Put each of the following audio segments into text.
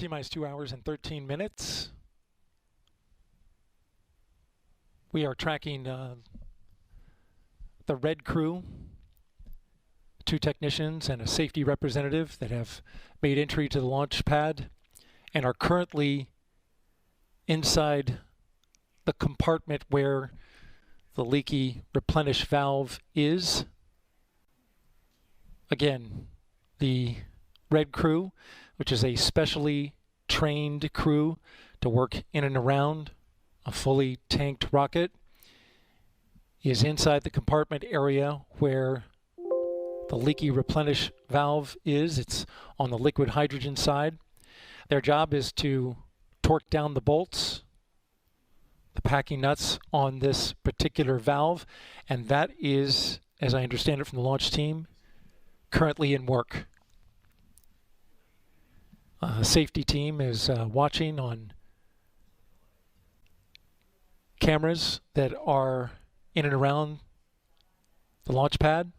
T-minus 2 hours and 13 minutes. We are tracking the red crew, 2 technicians and a safety representative that have made entry to the launch pad and are currently inside the compartment where the leaky replenish valve is. Again, the red crew, which is a specially trained crew to work in and around a fully tanked rocket, is inside the compartment area where the leaky replenish valve is. It's on the liquid hydrogen side. Their job is to torque down the bolts, the packing nuts on this particular valve, and that is, as I understand it from the launch team, currently in work. The safety team is watching on cameras that are in and around the launch pad.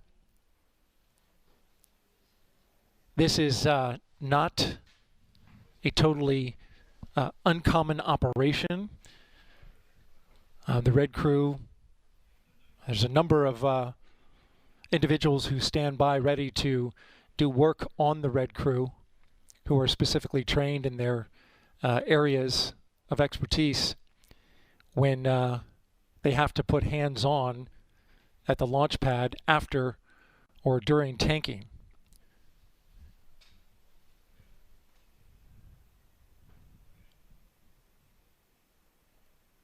This is not a totally uncommon operation. The red crew, there's a number of individuals who stand by ready to do work on the red crew, who are specifically trained in their areas of expertise when they have to put hands on at the launch pad after or during tanking.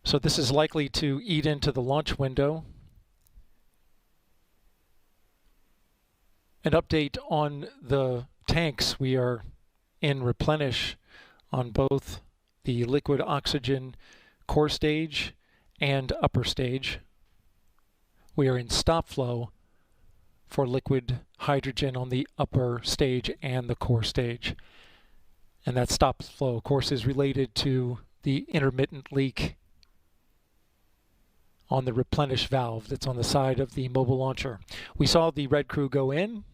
So this is likely to eat into the launch window. An update on the tanks. We are in replenish on both the liquid oxygen core stage and upper stage. We are in stop flow for liquid hydrogen on the upper stage and the core stage. And that stop flow, of course, is related to the intermittent leak on the replenish valve that's on the side of the mobile launcher. We saw the red crew go in.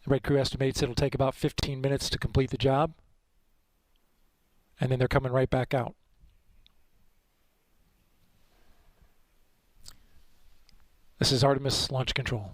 The red crew estimates it'll take about 15 minutes to complete the job. And then they're coming right back out. This is Artemis Launch Control.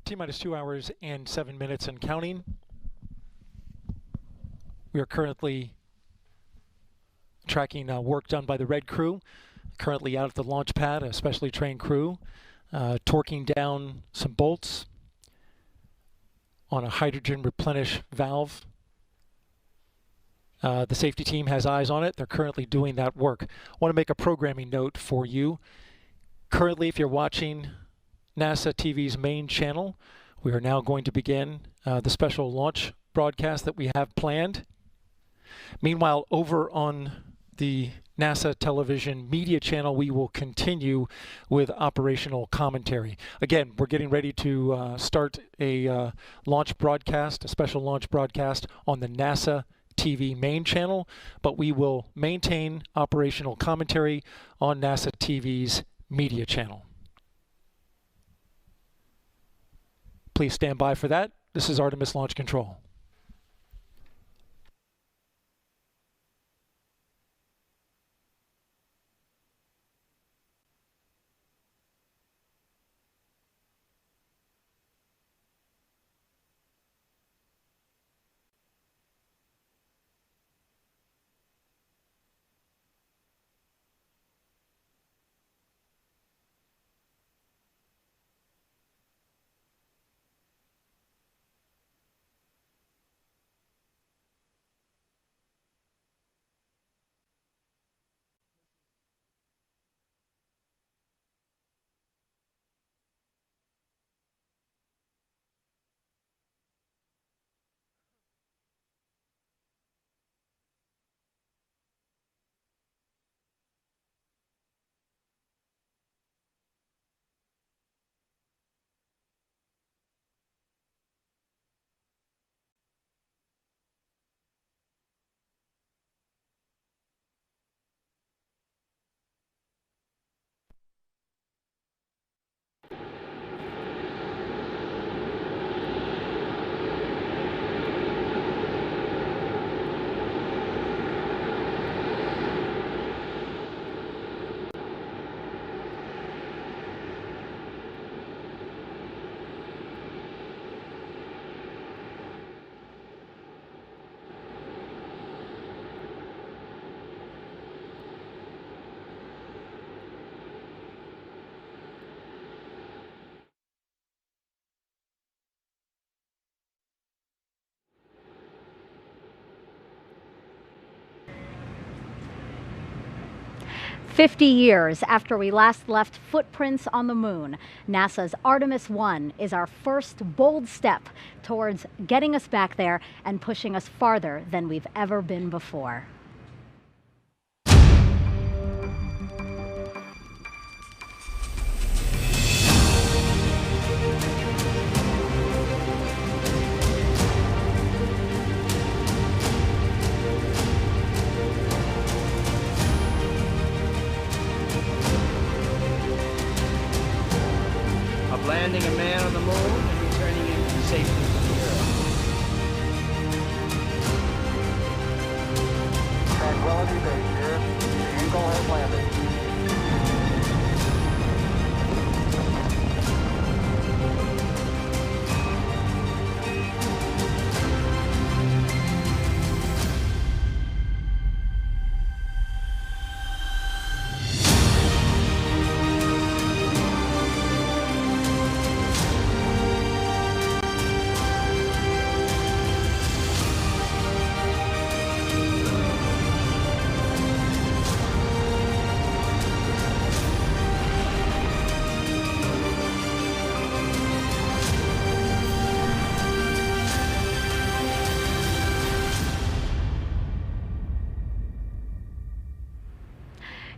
T-minus 2 hours and 7 minutes and counting. We are currently tracking work done by the red crew, currently out at the launch pad, a specially trained crew, torquing down some bolts on a hydrogen replenish valve. The safety team has eyes on it. They're currently doing that work. I want to make a programming note for you. Currently, if you're watching NASA TV's main channel, we are now going to begin the special launch broadcast that we have planned. Meanwhile, over on the NASA television media channel, we will continue with operational commentary. Again, we're getting ready to start a launch broadcast, a special launch broadcast on the NASA TV main channel, but we will maintain operational commentary on NASA TV's media channel. Please stand by for that. This is Artemis Launch Control. "50 years after we last left footprints on the moon, NASA's Artemis 1 is our first bold step towards getting us back there and pushing us farther than we've ever been before." Landing a man on the moon and returning him safely to the Earth. Tranquility Base here. The Eagle has landed.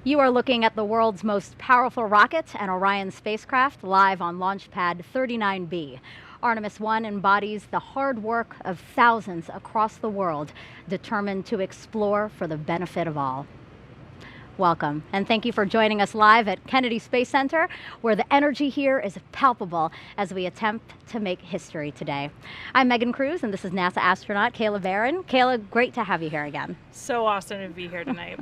You are looking at the world's most powerful rocket and Orion spacecraft live on Launch Pad 39B. Artemis 1 embodies the hard work of thousands across the world, determined to explore for the benefit of all. Welcome, and thank you for joining us live at Kennedy Space Center, where the energy here is palpable as we attempt to make history today. I'm Megan Cruz, and this is NASA astronaut Kayla Barron. Kayla, great to have you here again. So awesome to be here tonight.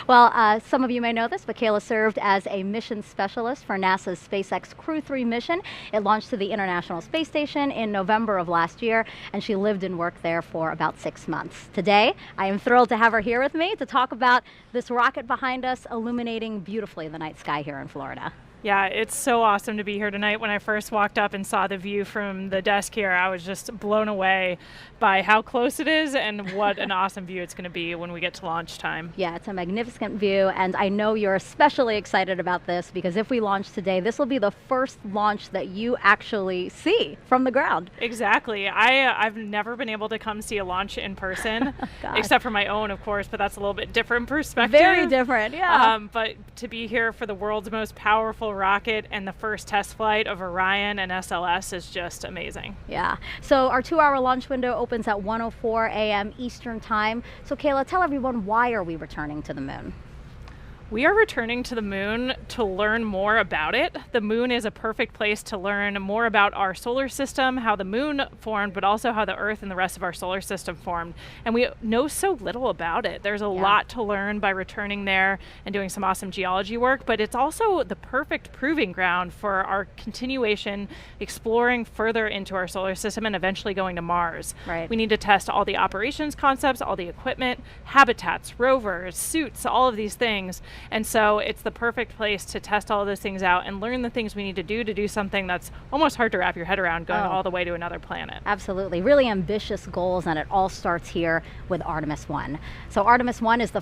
Well, some of you may know this, but Kayla served as a mission specialist for NASA's SpaceX Crew 3 mission. It launched to the International Space Station in November of last year, and she lived and worked there for about 6 months. Today, I am thrilled to have her here with me to talk about this rocket behind us illuminating beautifully the night sky here in Florida. Yeah, it's so awesome to be here tonight. When I first walked up and saw the view from the desk here, I was just blown away by how close it is and what an awesome view it's going to be when we get to launch time. Yeah, it's a magnificent view, and I know you're especially excited about this because if we launch today, this will be the first launch that you actually see from the ground. Exactly. I've never been able to come see a launch in person, except for my own, of course, but that's a little bit different perspective. Very different, yeah. But to be here for the world's most powerful rocket and the first test flight of Orion and SLS is just amazing. Yeah. So our 2-hour launch window opens at 1:04 a.m. Eastern Time. So Kayla, tell everyone, why are we returning to the moon? We are returning to the moon to learn more about it. The moon is a perfect place to learn more about our solar system, how the moon formed, but also how the Earth and the rest of our solar system formed. And we know so little about it. There's a lot to learn by returning there and doing some awesome geology work, but it's also the perfect proving ground for our continuation, exploring further into our solar system and eventually going to Mars. Right. We need to test all the operations concepts, all the equipment, habitats, rovers, suits, all of these things. And so it's the perfect place to test all of those things out and learn the things we need to do something that's almost hard to wrap your head around, going all the way to another planet. Absolutely. Really ambitious goals, and it all starts here with Artemis 1. So Artemis 1 is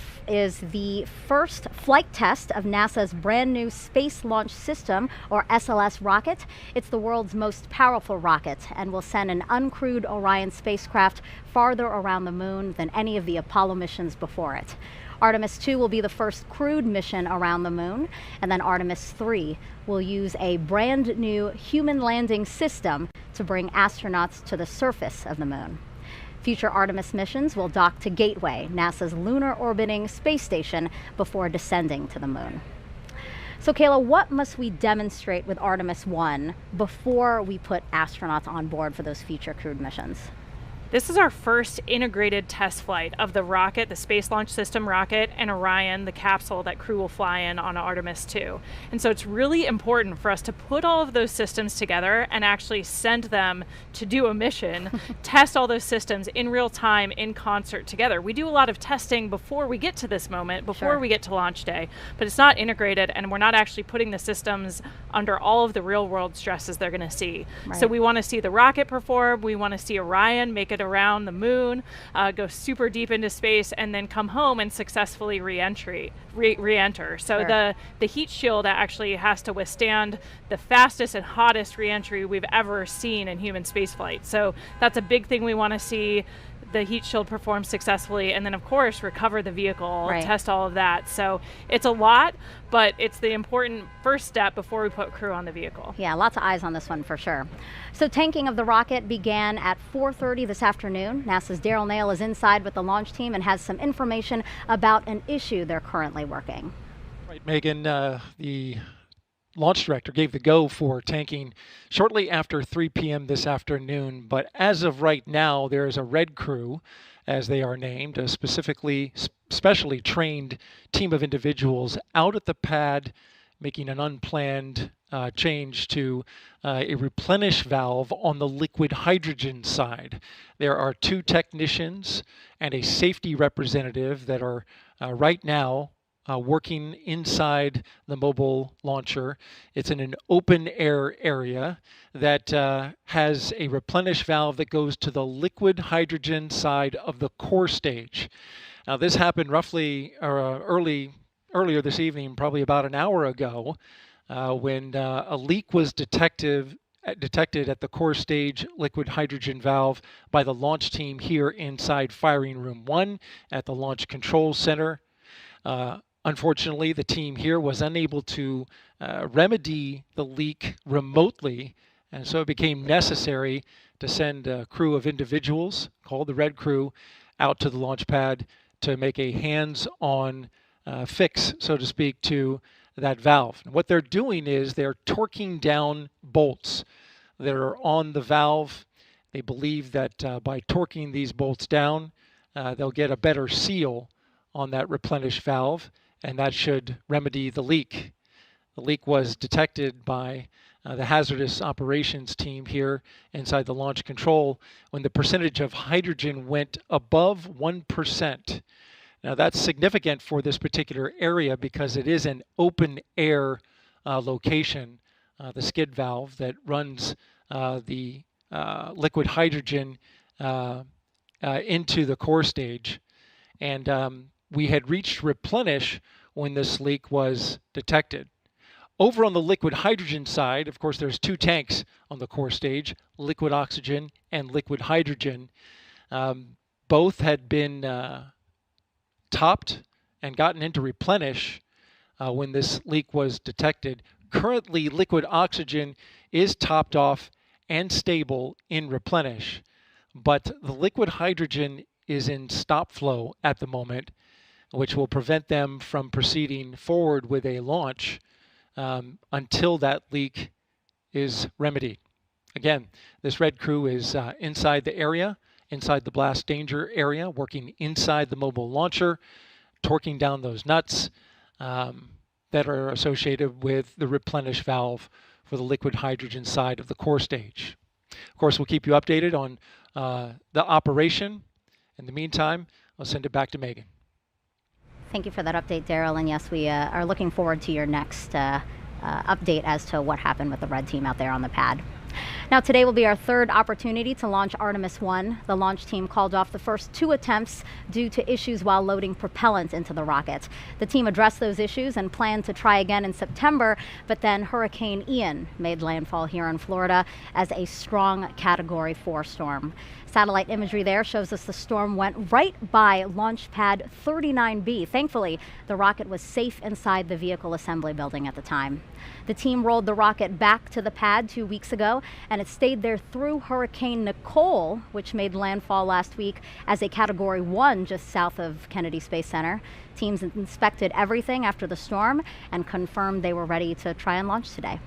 the first flight test of NASA's brand new Space Launch System, or SLS rocket. It's the world's most powerful rocket and will send an uncrewed Orion spacecraft farther around the moon than any of the Apollo missions before it. Artemis 2 will be the first crewed mission around the moon, and then Artemis 3 will use a brand new human landing system to bring astronauts to the surface of the moon. Future Artemis missions will dock to Gateway, NASA's lunar orbiting space station, before descending to the moon. So Kayla, what must we demonstrate with Artemis 1 before we put astronauts on board for those future crewed missions? This is our first integrated test flight of the rocket, the Space Launch System rocket, and Orion, the capsule that crew will fly in on Artemis 2. And so it's really important for us to put all of those systems together and actually send them to do a mission, test all those systems in real time in concert together. We do a lot of testing before we get to this moment, before we get to launch day, but it's not integrated and we're not actually putting the systems under all of the real world stresses they're going to see. Right. So we want to see the rocket perform, we want to see Orion make it around the moon, go super deep into space, and then come home and successfully re-enter. So the heat shield actually has to withstand the fastest and hottest re-entry we've ever seen in human spaceflight. So that's a big thing we want to see. The heat shield perform successfully, and then of course recover the vehicle, test all of that. So it's a lot, but it's the important first step before we put crew on the vehicle. Yeah, lots of eyes on this one for sure. So tanking of the rocket began at 4:30 this afternoon. NASA's Daryl Nail is inside with the launch team and has some information about an issue they're currently working. Right, Megan, the launch director gave the go for tanking shortly after 3 p.m. this afternoon, but as of right now, there is a red crew, as they are named, a specially trained team of individuals out at the pad making an unplanned change to a replenish valve on the liquid hydrogen side. There are 2 technicians and a safety representative that are right now working inside the mobile launcher. It's in an open air area that has a replenish valve that goes to the liquid hydrogen side of the core stage. Now this happened roughly earlier this evening, probably about an hour ago, when a leak was detected at the core stage liquid hydrogen valve by the launch team here inside firing room 1 at the Launch Control Center. Unfortunately, the team here was unable to remedy the leak remotely, and so it became necessary to send a crew of individuals, called the Red Crew, out to the launch pad to make a hands-on fix, so to speak, to that valve. And what they're doing is they're torquing down bolts that are on the valve. They believe that by torquing these bolts down, they'll get a better seal on that replenish valve, and that should remedy the leak. The leak was detected by the hazardous operations team here inside the launch control when the percentage of hydrogen went above 1%. Now that's significant for this particular area because it is an open air location, the skid valve that runs the liquid hydrogen into the core stage. And we had reached replenish when this leak was detected. Over on the liquid hydrogen side, of course, there's two tanks on the core stage, liquid oxygen and liquid hydrogen. Both had been topped and gotten into replenish when this leak was detected. Currently, liquid oxygen is topped off and stable in replenish, but the liquid hydrogen is in stop flow at the moment, which will prevent them from proceeding forward with a launch until that leak is remedied. Again, this red crew is inside the area, inside the blast danger area, working inside the mobile launcher, torquing down those nuts that are associated with the replenish valve for the liquid hydrogen side of the core stage. Of course, we'll keep you updated on the operation. In the meantime, I'll send it back to Megan. Thank you for that update, Daryl. And yes, we are looking forward to your next update as to what happened with the red team out there on the pad. Now, today will be our third opportunity to launch Artemis 1. The launch team called off the first 2 attempts due to issues while loading propellant into the rocket. The team addressed those issues and planned to try again in September, but then Hurricane Ian made landfall here in Florida as a strong Category 4 storm. Satellite imagery there shows us the storm went right by launch pad 39B. Thankfully, the rocket was safe inside the vehicle assembly building at the time. The team rolled the rocket back to the pad 2 weeks ago, and it stayed there through Hurricane Nicole, which made landfall last week as a Category 1 just south of Kennedy Space Center. Teams inspected everything after the storm and confirmed they were ready to try and launch today.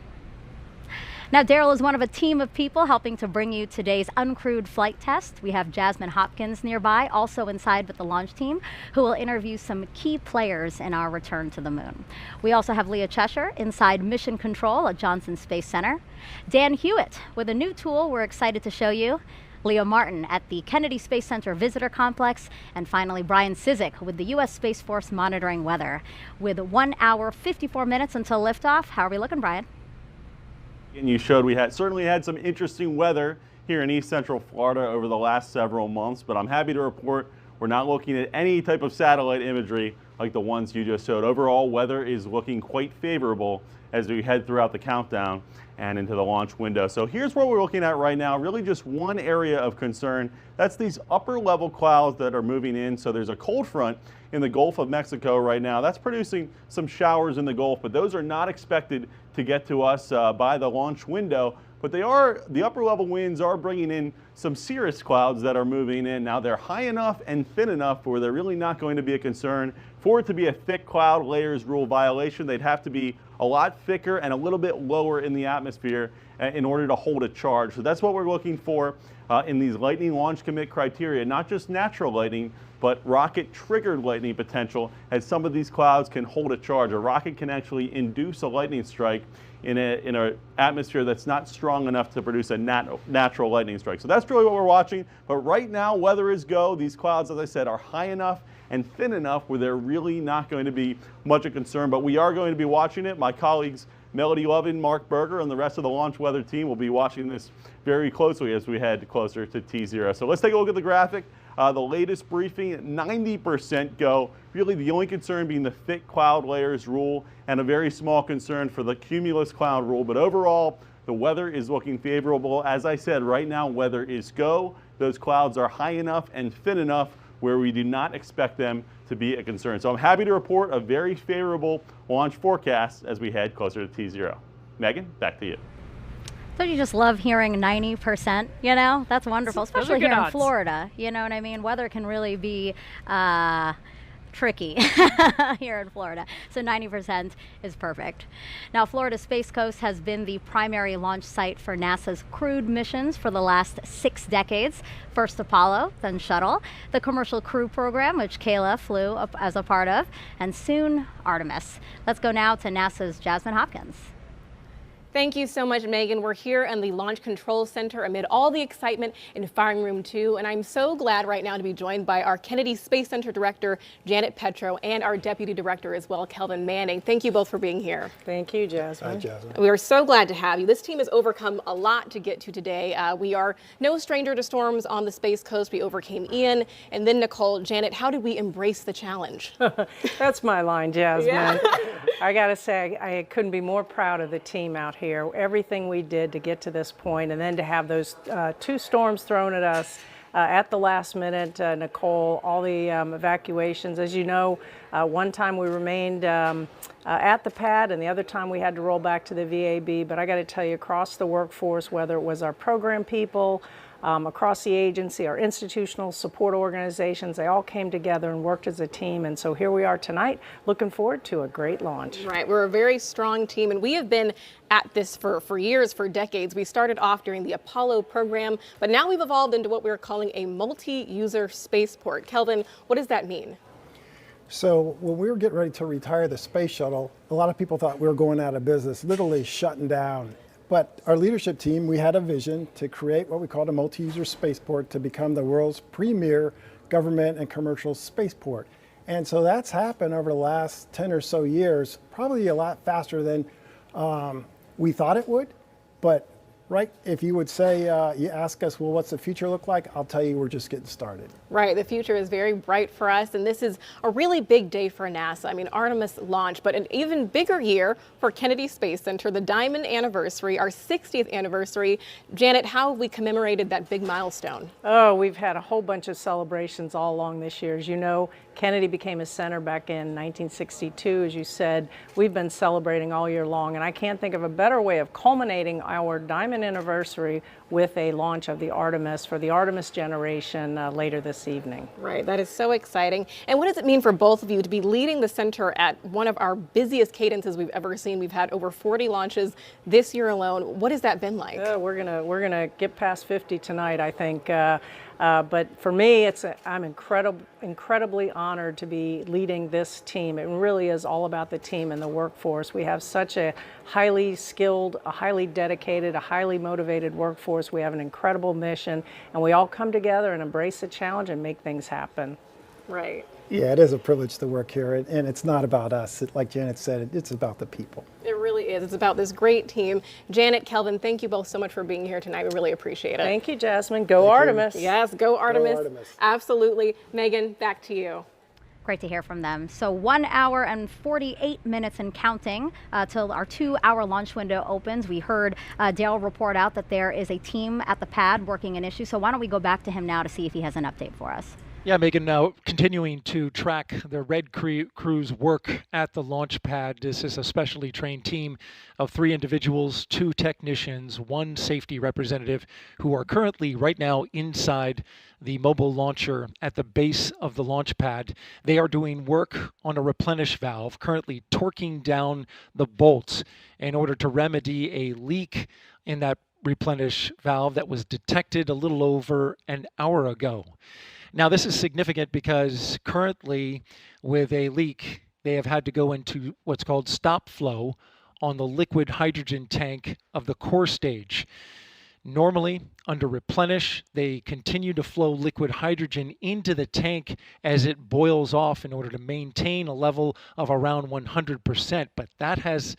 Now, Daryl is one of a team of people helping to bring you today's uncrewed flight test. We have Jasmine Hopkins nearby, also inside with the launch team, who will interview some key players in our return to the moon. We also have Leah Cheshire inside Mission Control at Johnson Space Center. Dan Hewitt with a new tool we're excited to show you. Leo Martin at the Kennedy Space Center Visitor Complex, and finally Brian Cizik with the U.S. Space Force monitoring weather. With 1 hour, 54 minutes until liftoff, how are we looking, Brian? And you showed we certainly had some interesting weather here in East Central Florida over the last several months, but I'm happy to report we're not looking at any type of satellite imagery like the ones you just showed. Overall, weather is looking quite favorable as we head throughout the countdown and into the launch window. So here's what we're looking at right now, really just one area of concern. That's these upper level clouds that are moving in. So there's a cold front in the Gulf of Mexico right now. That's producing some showers in the Gulf, but those are not expected to get to us by the launch window. But the upper level winds are bringing in some cirrus clouds that are moving in. Now they're high enough and thin enough where they're really not going to be a concern. For it to be a thick cloud layers rule violation, they'd have to be a lot thicker and a little bit lower in the atmosphere in order to hold a charge. So that's what we're looking for in these lightning launch commit criteria, not just natural lightning, but rocket triggered lightning potential, as some of these clouds can hold a charge. A rocket can actually induce a lightning strike in an atmosphere that's not strong enough to produce a natural lightning strike. So that's really what we're watching. But right now, weather is go. These clouds, as I said, are high enough and thin enough where they're really not going to be much of a concern. But we are going to be watching it. My colleagues Melody Lovin, Mark Berger, and the rest of the launch weather team will be watching this very closely as we head closer to T0. So let's take a look at the graphic. The latest briefing, 90% go. Really the only concern being the thick cloud layers rule and a very small concern for the cumulus cloud rule. But overall, the weather is looking favorable. As I said, right now, weather is go. Those clouds are high enough and thin enough where we do not expect them to be a concern. So I'm happy to report a very favorable launch forecast as we head closer to T0. Megan, back to you. Don't you just love hearing 90%? You know, that's wonderful, especially here in Florida. You know what I mean? Weather can really be tricky here in Florida. So 90% is perfect. Now, Florida Space Coast has been the primary launch site for NASA's crewed missions for the last 6 decades. First Apollo, then Shuttle, the Commercial Crew Program, which Kayla flew up as a part of, and soon Artemis. Let's go now to NASA's Jasmine Hopkins. Thank you so much, Megan. We're here in the Launch Control Center amid all the excitement in Firing Room 2, and I'm so glad right now to be joined by our Kennedy Space Center Director, Janet Petro, and our Deputy Director as well, Kelvin Manning. Thank you both for being here. Thank you, Jasmine. Hi, Jasmine. We are so glad to have you. This team has overcome a lot to get to today. We are no stranger to storms on the Space Coast. We overcame Ian, and then Nicole. Janet, how did we embrace the challenge? That's my line, Jasmine. Yeah. I got to say, I couldn't be more proud of the team out here. Everything we did to get to this point, and then to have those 2 storms thrown at us at the last minute. Nicole, all the evacuations. As you know, one time we remained at the pad, and the other time we had to roll back to the VAB. But I got to tell you, across the workforce, whether it was our program people, across the agency, our institutional support organizations, they all came together and worked as a team. And so here we are tonight, looking forward to a great launch. Right, we're a very strong team, and we have been at this for years, for decades. We started off during the Apollo program, but now we've evolved into what we're calling a multi-user spaceport. Kelvin, what does that mean? So when we were getting ready to retire the space shuttle, a lot of people thought we were going out of business, literally shutting down. But our leadership team, we had a vision to create what we called a multi-user spaceport to become the world's premier government and commercial spaceport. And so that's happened over the last 10 or so years, probably a lot faster than we thought it would. But right, if you would say, you ask us, well, what's the future look like? I'll tell you, we're just getting started. Right, the future is very bright for us, and this is a really big day for NASA. I mean, Artemis launched, but an even bigger year for Kennedy Space Center, the Diamond Anniversary, our 60th anniversary. Janet, how have we commemorated that big milestone? Oh, we've had a whole bunch of celebrations all along this year. As you know, Kennedy became a center back in 1962. As you said, we've been celebrating all year long, and I can't think of a better way of culminating our Diamond Anniversary with a launch of the Artemis for the Artemis generation later this evening. Right, that is so exciting. And what does it mean for both of you to be leading the center at one of our busiest cadences we've ever seen? We've had over 40 launches this year alone. What has that been like? We're gonna get past 50 tonight, I think. But for me, I'm incredibly honored to be leading this team. It really is all about the team and the workforce. We have such a highly skilled, a highly dedicated, a highly motivated workforce. We have an incredible mission, and we all come together and embrace the challenge and make things happen. Right. Yeah, it is a privilege to work here, and it's not about us. Like Janet said, it's about the people. It really is. It's about this great team. Janet, Kelvin, thank you both so much for being here tonight. We really appreciate it. Thank you, Jasmine. Go Artemis. Yes, go Artemis. Go Artemis. Absolutely. Megan, back to you. Great to hear from them. So 1 hour and 48 minutes and counting till our 2-hour launch window opens. We heard Dale report out that there is a team at the pad working an issue. So why don't we go back to him now to see if he has an update for us. Yeah, Megan, now continuing to track the Red Crew's work at the launch pad. This is a specially trained team of 3 individuals, 2 technicians, 1 safety representative who are currently right now inside the mobile launcher at the base of the launch pad. They are doing work on a replenish valve, currently torquing down the bolts in order to remedy a leak in that replenish valve that was detected a little over an hour ago. Now, this is significant because currently with a leak, they have had to go into what's called stop flow on the liquid hydrogen tank of the core stage. Normally, under replenish, they continue to flow liquid hydrogen into the tank as it boils off in order to maintain a level of around 100%, but that has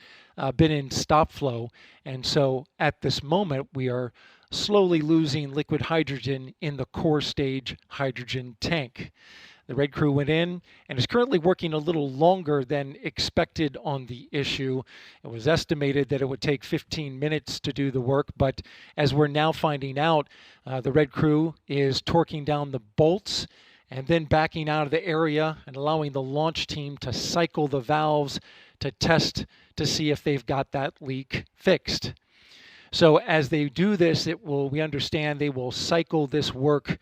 been in stop flow, and so at this moment, we are slowly losing liquid hydrogen in the core stage hydrogen tank. The Red Crew went in and is currently working a little longer than expected on the issue. It was estimated that it would take 15 minutes to do the work, but as we're now finding out, the Red Crew is torquing down the bolts and then backing out of the area and allowing the launch team to cycle the valves to test to see if they've got that leak fixed. So as they do this, we understand they will cycle this work,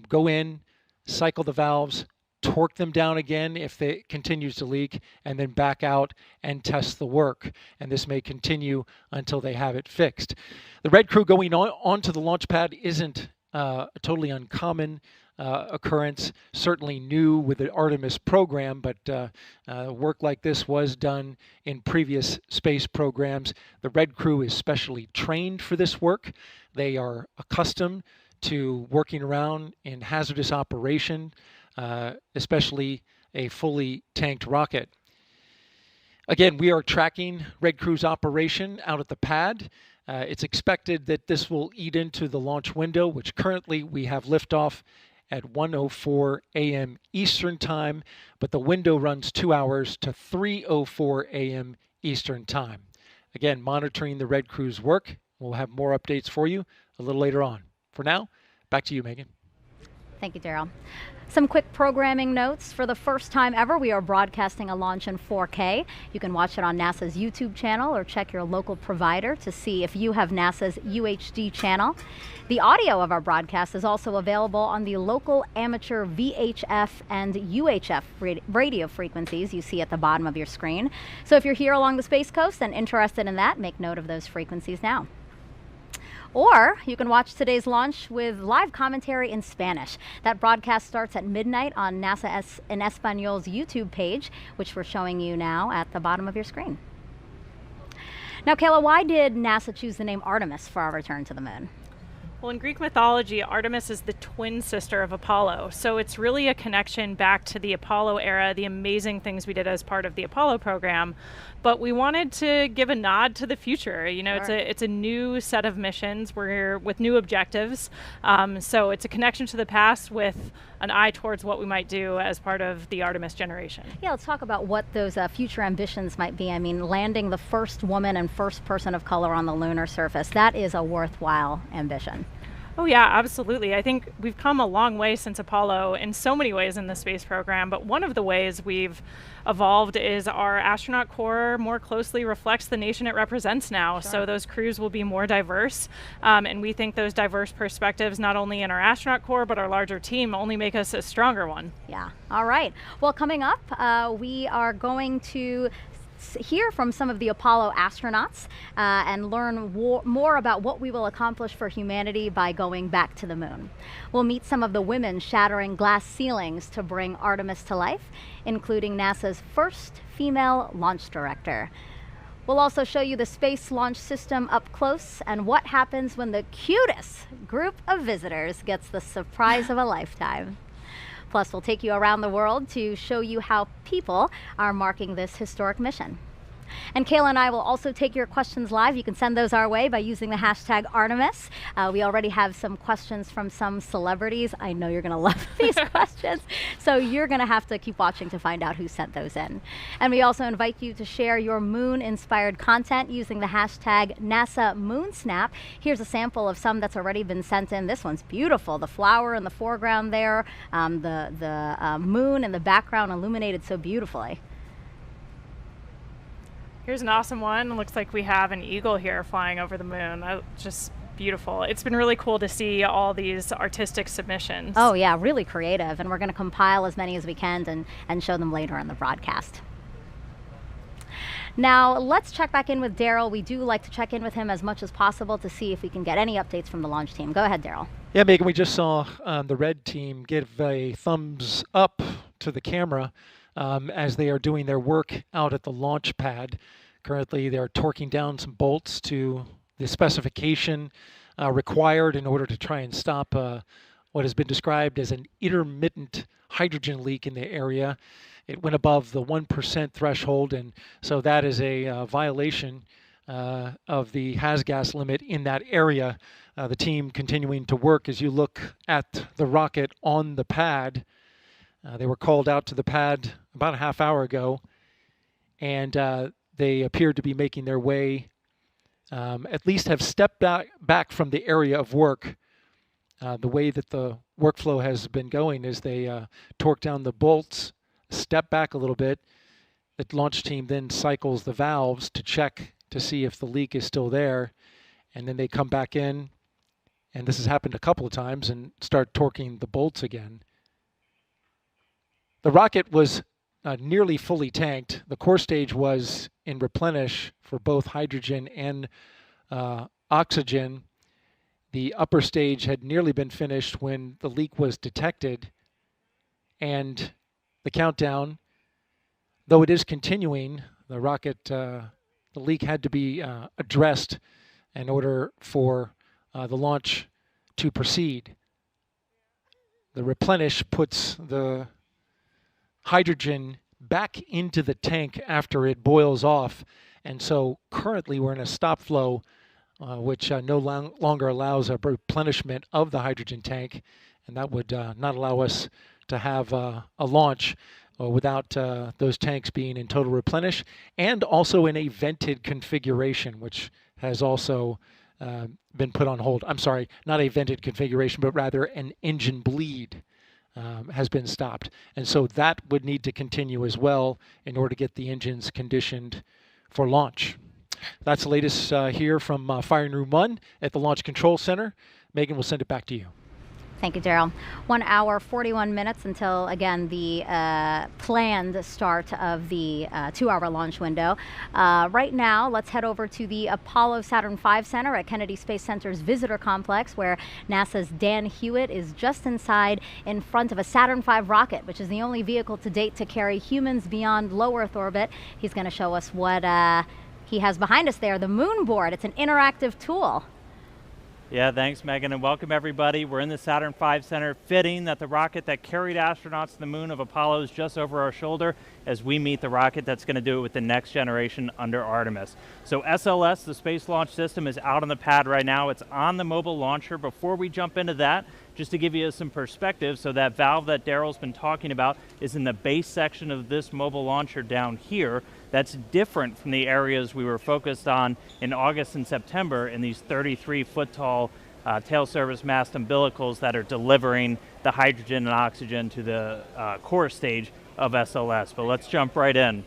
go in, cycle the valves, torque them down again if it continues to leak, and then back out and test the work. And this may continue until they have it fixed. The red crew going onto the launch pad isn't a totally uncommon occurrence, certainly new with the Artemis program, but work like this was done in previous space programs. The red crew is specially trained for this work. They are accustomed to working around in hazardous operation, especially a fully tanked rocket. Again, we are tracking Red Crew's operation out at the pad. It's expected that this will eat into the launch window, which currently we have liftoff at 1:04 a.m. Eastern Time, but the window runs 2 hours to 3:04 a.m. Eastern Time. Again, monitoring the Red Crew's work. We'll have more updates for you a little later on. For now, back to you, Megan. Thank you, Daryl. Some quick programming notes. For the first time ever, we are broadcasting a launch in 4K. You can watch it on NASA's YouTube channel or check your local provider to see if you have NASA's UHD channel. The audio of our broadcast is also available on the local amateur VHF and UHF radio frequencies you see at the bottom of your screen. So if you're here along the Space Coast and interested in that, make note of those frequencies now. Or you can watch today's launch with live commentary in Spanish. That broadcast starts at midnight on NASA en Español's YouTube page, which we're showing you now at the bottom of your screen. Now, Kayla, why did NASA choose the name Artemis for our return to the moon? Well, in Greek mythology, Artemis is the twin sister of Apollo. So it's really a connection back to the Apollo era, the amazing things we did as part of the Apollo program. But we wanted to give a nod to the future. You know, Sure. it's a new set of missions. We're with new objectives. So it's a connection to the past with an eye towards what we might do as part of the Artemis generation. Yeah, let's talk about what those future ambitions might be. I mean, landing the first woman and first person of color on the lunar surface, that is a worthwhile ambition. Oh yeah, absolutely. I think we've come a long way since Apollo in so many ways in the space program, but one of the ways we've evolved is our astronaut corps more closely reflects the nation it represents now. Sure. So those crews will be more diverse, and we think those diverse perspectives, not only in our astronaut corps, but our larger team, only make us a stronger one. Yeah, all right. Well, coming up, we are going to hear from some of the Apollo astronauts and learn more about what we will accomplish for humanity by going back to the moon. We'll meet some of the women shattering glass ceilings to bring Artemis to life, including NASA's first female launch director. We'll also show you the Space Launch System up close and what happens when the cutest group of visitors gets the surprise of a lifetime. Plus, we'll take you around the world to show you how people are marking this historic mission. And Kayla and I will also take your questions live. You can send those our way by using the hashtag Artemis. We already have some questions from some celebrities. I know you're going to love these questions. So you're going to have to keep watching to find out who sent those in. And we also invite you to share your moon-inspired content using the hashtag NASA MoonSnap. Here's a sample of some that's already been sent in. This one's beautiful. The flower in the foreground there, the moon in the background illuminated so beautifully. Here's an awesome one. It looks like we have an eagle here flying over the moon. Just beautiful. It's been really cool to see all these artistic submissions. Oh yeah, really creative. And we're going to compile as many as we can and show them later in the broadcast. Now, let's check back in with Daryl. We do like to check in with him as much as possible to see if we can get any updates from the launch team. Go ahead, Daryl. Yeah, Megan, we just saw the red team give a thumbs up to the camera as they are doing their work out at the launch pad. Currently, they're torquing down some bolts to the specification required in order to try and stop what has been described as an intermittent hydrogen leak in the area. It went above the 1% threshold, and so that is a violation of the has-gas limit in that area. The team continuing to work. As you look at the rocket on the pad, they were called out to the pad about a half hour ago, and they appeared to be making their way, at least have stepped back from the area of work. The way that the workflow has been going is they torque down the bolts, step back a little bit. The launch team then cycles the valves to check to see if the leak is still there, and then they come back in, and this has happened a couple of times, and start torquing the bolts again. The rocket was nearly fully tanked. The core stage was in replenish for both hydrogen and oxygen. The upper stage had nearly been finished when the leak was detected, and the countdown, though it is continuing, the rocket, the leak had to be addressed in order for the launch to proceed. The replenish puts the hydrogen back into the tank after it boils off, and so currently we're in a stop flow which no longer allows a replenishment of the hydrogen tank, and that would not allow us to have a launch without those tanks being in total replenish, and also in a vented configuration, which has also been put on hold. I'm sorry, not a vented configuration, but rather an engine bleed has been stopped. And so that would need to continue as well in order to get the engines conditioned for launch. That's the latest here from Firing Room 1 at the Launch Control Center. Megan, we'll send it back to you. Thank you, Daryl. 1 hour, 41 minutes until, again, the planned start of the 2-hour launch window. Right now, let's head over to the Apollo Saturn V Center at Kennedy Space Center's Visitor Complex, where NASA's Dan Hewitt is just inside in front of a Saturn V rocket, which is the only vehicle to date to carry humans beyond low Earth orbit. He's going to show us what he has behind us there, the moon board. It's an interactive tool. Yeah, thanks, Megan, and welcome everybody. We're in the Saturn V Center, fitting that the rocket that carried astronauts to the moon of Apollo is just over our shoulder as we meet the rocket that's going to do it with the next generation under Artemis. So SLS, the Space Launch System, is out on the pad right now. It's on the mobile launcher. Before we jump into that, just to give you some perspective, so that valve that Daryl's been talking about is in the base section of this mobile launcher down here. That's different from the areas we were focused on in August and September in these 33-foot-tall tail service mast umbilicals that are delivering the hydrogen and oxygen to the core stage of SLS. But let's jump right in.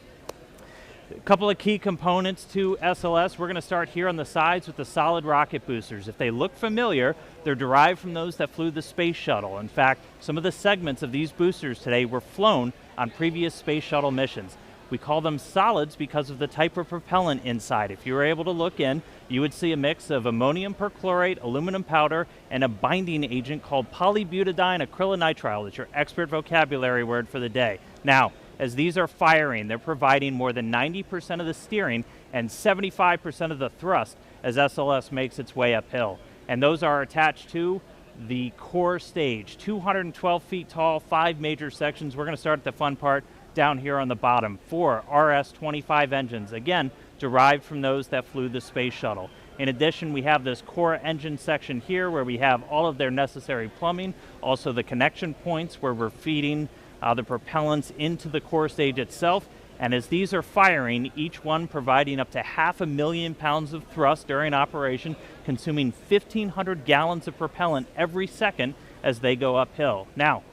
A couple of key components to SLS. We're going to start here on the sides with the solid rocket boosters. If they look familiar, they're derived from those that flew the space shuttle. In fact, some of the segments of these boosters today were flown on previous space shuttle missions. We call them solids because of the type of propellant inside. If you were able to look in, you would see a mix of ammonium perchlorate, aluminum powder, and a binding agent called polybutadiene acrylonitrile. That's your expert vocabulary word for the day. Now, as these are firing, they're providing more than 90% of the steering and 75% of the thrust as SLS makes its way uphill. And those are attached to the core stage, 212 feet tall, 5 major sections. We're going to start at the fun part down here on the bottom. 4 RS-25 engines, again, derived from those that flew the space shuttle. In addition, we have this core engine section here where we have all of their necessary plumbing, also the connection points where we're feeding the propellants into the core stage itself. And as these are firing, each one providing up to 500,000 pounds of thrust during operation, consuming 1,500 gallons of propellant every second as they go uphill. Now,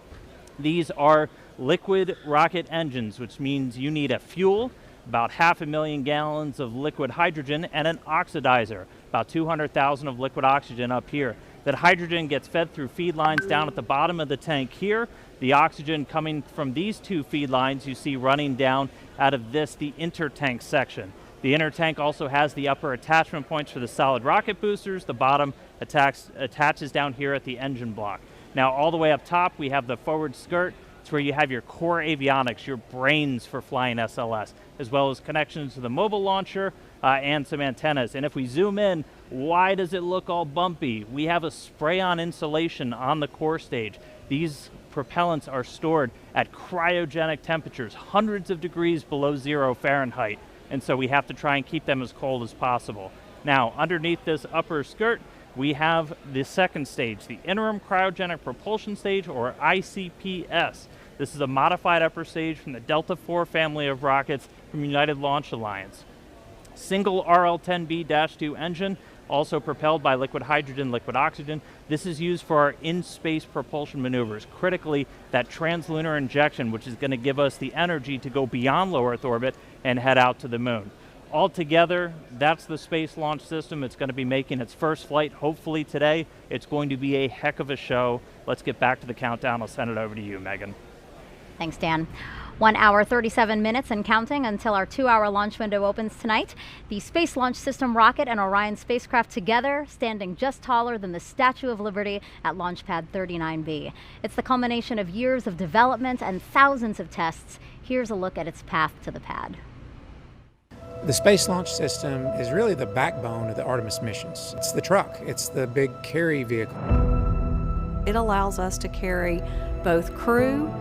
these are liquid rocket engines, which means you need a fuel, about 500,000 gallons of liquid hydrogen, and an oxidizer, about 200,000 of liquid oxygen up here. That hydrogen gets fed through feed lines down at the bottom of the tank here. The oxygen coming from these 2 feed lines you see running down out of this, the intertank section. The inner tank also has the upper attachment points for the solid rocket boosters. The bottom attaches down here at the engine block. Now all the way up top we have the forward skirt. It's where you have your core avionics, your brains for flying SLS, as well as connections to the mobile launcher and some antennas. And if we zoom in, why does it look all bumpy? We have a spray-on insulation on the core stage. These propellants are stored at cryogenic temperatures, hundreds of degrees below 0 Fahrenheit. And so we have to try and keep them as cold as possible. Now, underneath this upper skirt, we have the second stage, the Interim Cryogenic Propulsion Stage, or ICPS. This is a modified upper stage from the Delta IV family of rockets from United Launch Alliance. Single RL-10B-2 engine, also propelled by liquid hydrogen, liquid oxygen. This is used for our in-space propulsion maneuvers, critically that translunar injection, which is going to give us the energy to go beyond low Earth orbit and head out to the moon. Altogether, that's the Space Launch System. It's going to be making its first flight, hopefully today. It's going to be a heck of a show. Let's get back to the countdown. I'll send it over to you, Megan. Thanks, Dan. 1 hour, 37 minutes and counting until our 2-hour launch window opens tonight. The Space Launch System rocket and Orion spacecraft together, standing just taller than the Statue of Liberty at Launch Pad 39B. It's the culmination of years of development and thousands of tests. Here's a look at its path to the pad. The Space Launch System is really the backbone of the Artemis missions. It's the truck. It's the big carry vehicle. It allows us to carry both crew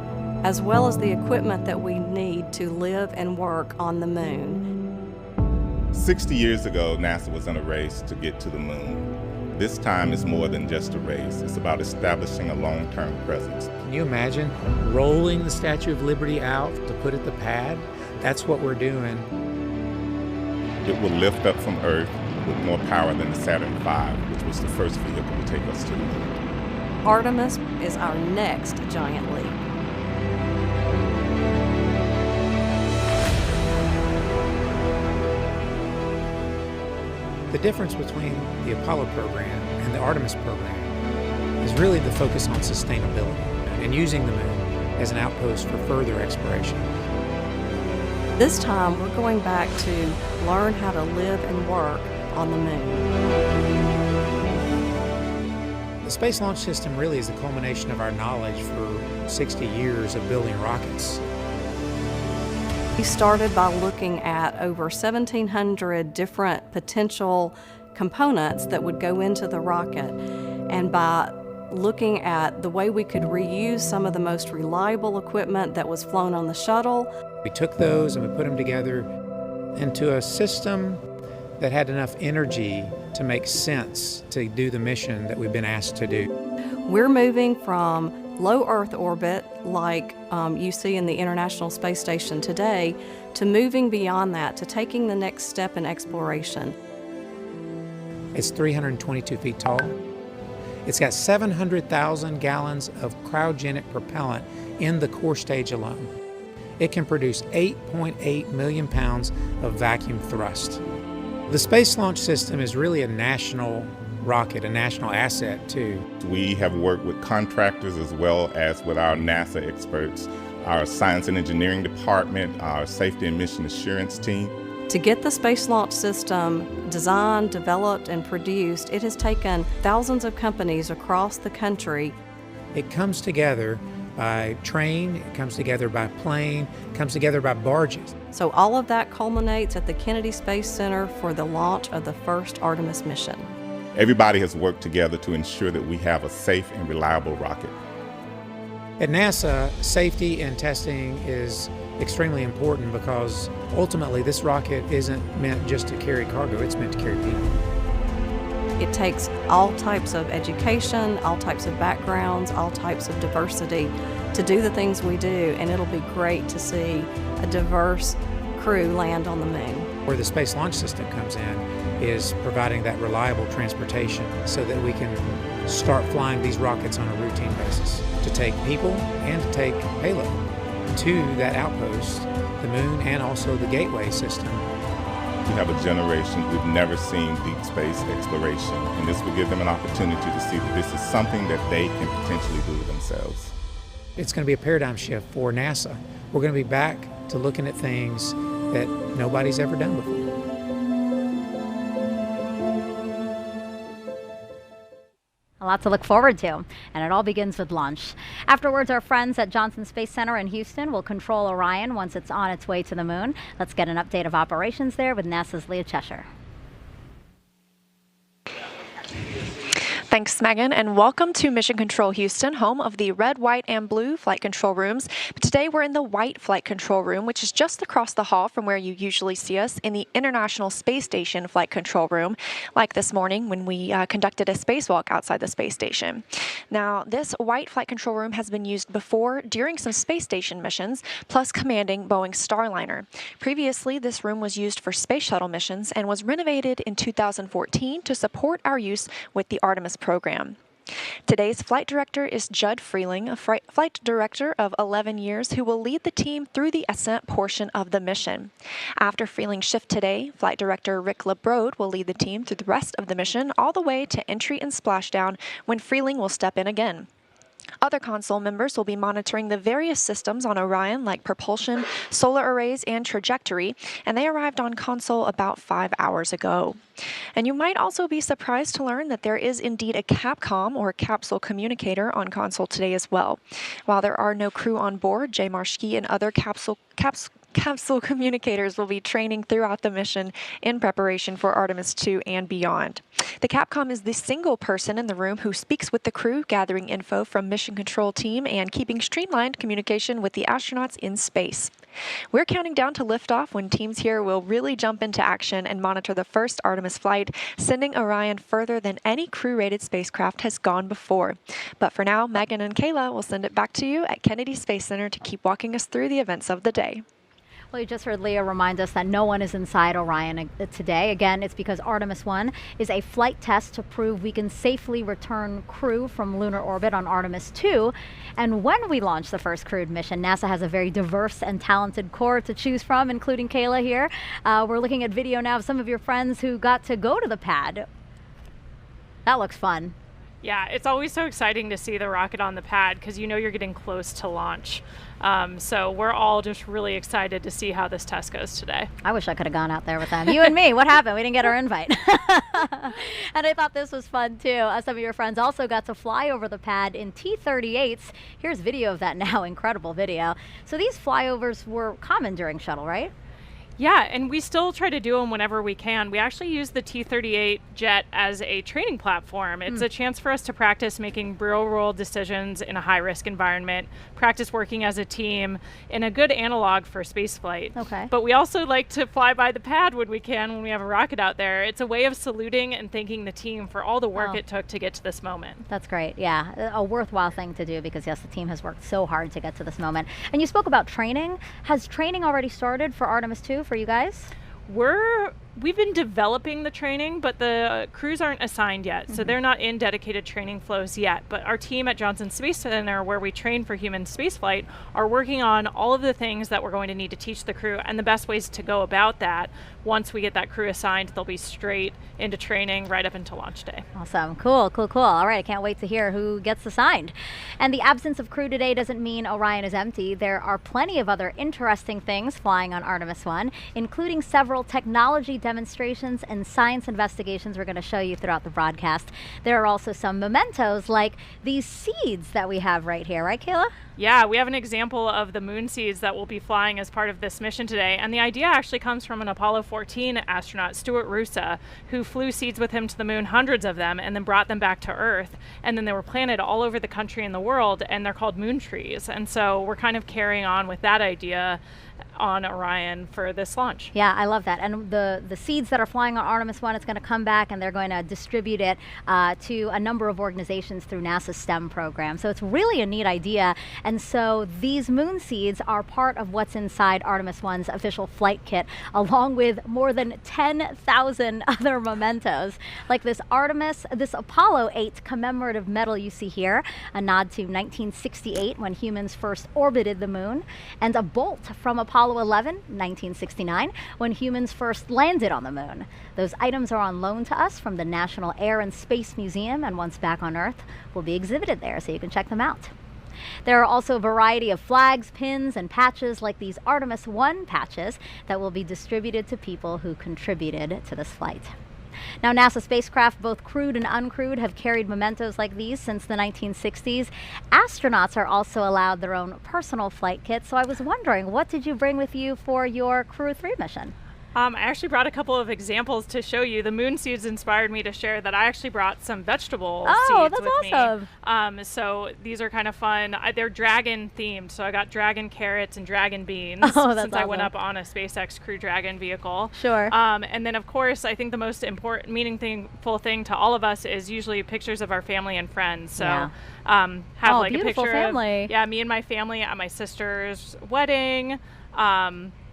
as well as the equipment that we need to live and work on the moon. 60 years ago, NASA was in a race to get to the moon. This time is more than just a race. It's about establishing a long-term presence. Can you imagine rolling the Statue of Liberty out to put at the pad? That's what we're doing. It will lift up from Earth with more power than the Saturn V, which was the first vehicle to take us to the moon. Artemis is our next giant leap. The difference between the Apollo program and the Artemis program is really the focus on sustainability and using the moon as an outpost for further exploration. This time, we're going back to learn how to live and work on the moon. The Space Launch System really is the culmination of our knowledge for 60 years of building rockets. We started by looking at over 1,700 different potential components that would go into the rocket, and by looking at the way we could reuse some of the most reliable equipment that was flown on the shuttle. We took those and we put them together into a system that had enough energy to make sense to do the mission that we've been asked to do. We're moving from low Earth orbit, like you see in the International Space Station today, to moving beyond that, to taking the next step in exploration. It's 322 feet tall. It's got 700,000 gallons of cryogenic propellant in the core stage alone. It can produce 8.8 million pounds of vacuum thrust. The Space Launch System is really a national rocket, a national asset too. We have worked with contractors as well as with our NASA experts, our science and engineering department, our safety and mission assurance team. To get the Space Launch System designed, developed, and produced, it has taken thousands of companies across the country. It comes together by train, it comes together by plane, it comes together by barges. So all of that culminates at the Kennedy Space Center for the launch of the first Artemis mission. Everybody has worked together to ensure that we have a safe and reliable rocket. At NASA, safety and testing is extremely important because ultimately this rocket isn't meant just to carry cargo, it's meant to carry people. It takes all types of education, all types of backgrounds, all types of diversity to do the things we do, and it'll be great to see a diverse crew land on the moon. Where the Space Launch System comes in is providing that reliable transportation so that we can start flying these rockets on a routine basis to take people and to take payload to that outpost, the moon, and also the gateway system. We have a generation who've never seen deep space exploration, and this will give them an opportunity to see that this is something that they can potentially do themselves. It's going to be a paradigm shift for NASA. We're going to be back to looking at things that nobody's ever done before. A lot to look forward to, and it all begins with launch. Afterwards, our friends at Johnson Space Center in Houston will control Orion once it's on its way to the moon. Let's get an update of operations there with NASA's Leah Cheshire. Thanks, Megan, and welcome to Mission Control Houston, home of the red, white, and blue flight control rooms. But today we're in the white flight control room, which is just across the hall from where you usually see us in the International Space Station flight control room, like this morning when we conducted a spacewalk outside the space station. Now, this white flight control room has been used before during some space station missions, plus commanding Boeing's Starliner. Previously, this room was used for space shuttle missions and was renovated in 2014 to support our use with the Artemis program. Today's flight director is Judd Freeling, a flight director of 11 years who will lead the team through the ascent portion of the mission. After Freeling's shift today, flight director Rick LeBrode will lead the team through the rest of the mission all the way to entry and splashdown when Freeling will step in again. Other console members will be monitoring the various systems on Orion, like propulsion, solar arrays, and trajectory, and they arrived on console about 5 hours ago. And you might also be surprised to learn that there is indeed a Capcom, or capsule communicator, on console today as well. While there are no crew on board, Jay Marshke and other capsule communicators will be training throughout the mission in preparation for Artemis 2 and beyond. The Capcom is the single person in the room who speaks with the crew, gathering info from mission control team and keeping streamlined communication with the astronauts in space. We're counting down to liftoff when teams here will really jump into action and monitor the first Artemis flight, sending Orion further than any crew-rated spacecraft has gone before. But for now, Megan and Kayla will send it back to you at Kennedy Space Center to keep walking us through the events of the day. Well, you just heard Leah remind us that no one is inside Orion today. Again, it's because Artemis 1 is a flight test to prove we can safely return crew from lunar orbit on Artemis 2. And when we launch the first crewed mission, NASA has a very diverse and talented core to choose from, including Kayla here. We're looking at video now of some of your friends who got to go to the pad. That looks fun. Yeah, it's always so exciting to see the rocket on the pad because you know you're getting close to launch. So we're all just really excited to see how this test goes today. I wish I could have gone out there with them. You and me, what happened? We didn't get our invite. And I thought this was fun too. Some of your friends also got to fly over the pad in T-38s. Here's video of that now, incredible video. So these flyovers were common during shuttle, right? Yeah, and we still try to do them whenever we can. We actually use the T-38 jet as a training platform. It's a chance for us to practice making real-world decisions in a high-risk environment, practice working as a team, and a good analog for spaceflight. Okay. But we also like to fly by the pad when we can, when we have a rocket out there. It's a way of saluting and thanking the team for all the work it took to get to this moment. That's great. Yeah, a worthwhile thing to do because, yes, the team has worked so hard to get to this moment. And you spoke about training. Has training already started for Artemis 2 for you guys? We've been developing the training, but the crews aren't assigned yet, so they're not in dedicated training flows yet. But our team at Johnson Space Center, where we train for human spaceflight, are working on all of the things that we're going to need to teach the crew and the best ways to go about that. Once we get that crew assigned, they'll be straight into training right up until launch day. Awesome. Cool. All right, I can't wait to hear who gets assigned. And the absence of crew today doesn't mean Orion is empty. There are plenty of other interesting things flying on Artemis 1, including several technology demonstrations and science investigations we're going to show you throughout the broadcast. There are also some mementos like these seeds that we have right here, right, Kayla? Yeah, we have an example of the moon seeds that will be flying as part of this mission today. And the idea actually comes from an Apollo 14 astronaut, Stuart Roosa, who flew seeds with him to the moon, hundreds of them, and then brought them back to Earth. And then they were planted all over the country and the world, and they're called moon trees. And so we're kind of carrying on with that idea on Orion for this launch. Yeah, I love that. And the seeds that are flying on Artemis 1, it's going to come back and they're going to distribute it to a number of organizations through NASA's STEM program. So it's really a neat idea. And so these moon seeds are part of what's inside Artemis 1's official flight kit, along with more than 10,000 other mementos, like this Apollo 8 commemorative medal you see here, a nod to 1968 when humans first orbited the moon, and a bolt from Apollo 11, 1969, when humans first landed on the moon. Those items are on loan to us from the National Air and Space Museum, and once back on Earth, will be exhibited there, so you can check them out. There are also a variety of flags, pins, and patches like these Artemis 1 patches that will be distributed to people who contributed to this flight. Now, NASA spacecraft, both crewed and uncrewed, have carried mementos like these since the 1960s. Astronauts are also allowed their own personal flight kits. So I was wondering, what did you bring with you for your Crew 3 mission? I actually brought a couple of examples to show you. The moon seeds inspired me to share that I actually brought some vegetable seeds with me. Oh, that's awesome. So these are kind of fun. They're dragon themed. So I got dragon carrots and dragon beans since awesome. I went up on a SpaceX Crew Dragon vehicle. Sure. And then of course, I think the most important, meaningful thing to all of us is usually pictures of our family and friends. So have like a picture family. of me and my family at my sister's wedding.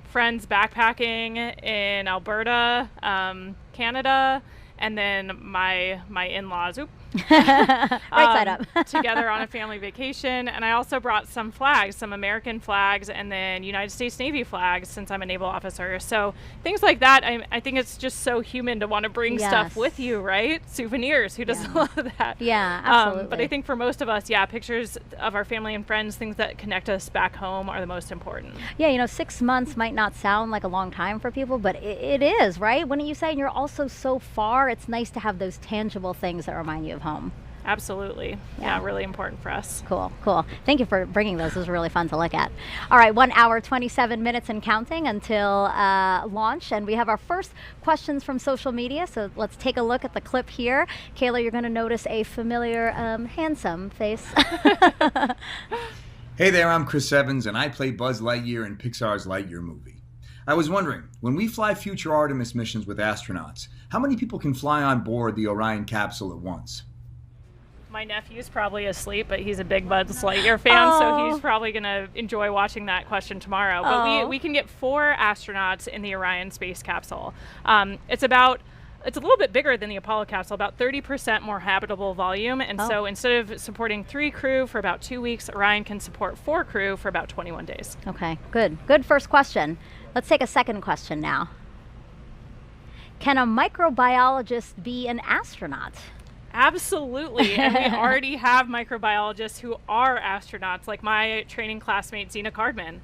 Friends backpacking in Alberta, Canada, and then my in-laws. Right side up. Together on a family vacation. And I also brought some flags, some American flags, and then United States Navy flags, since I'm a naval officer. So things like that, I think it's just so human to want to bring stuff with you, right? Souvenirs. Who doesn't love that? Yeah, absolutely. But I think for most of us, pictures of our family and friends, things that connect us back home, are the most important. Yeah, 6 months might not sound like a long time for people, but it is, right? Wouldn't you say? And you're also so far, it's nice to have those tangible things that remind you of home. Absolutely. Yeah, really important for us. Cool. Thank you for bringing those. It was really fun to look at. All right, 1 hour, 27 minutes and counting until launch. And we have our first questions from social media. So let's take a look at the clip here. Kayla, you're going to notice a familiar, handsome face. Hey there, I'm Chris Evans, and I play Buzz Lightyear in Pixar's Lightyear movie. I was wondering, when we fly future Artemis missions with astronauts, how many people can fly on board the Orion capsule at once? My nephew's probably asleep, but he's a big Buzz Lightyear fan, so he's probably going to enjoy watching that question tomorrow. But we can get 4 astronauts in the Orion space capsule. It's a little bit bigger than the Apollo capsule, about 30% more habitable volume. And so instead of supporting 3 crew for about 2 weeks, Orion can support 4 crew for about 21 days. Okay, good. Good first question. Let's take a second question now. Can a microbiologist be an astronaut? Absolutely, and we already have microbiologists who are astronauts, like my training classmate Zena Cardman.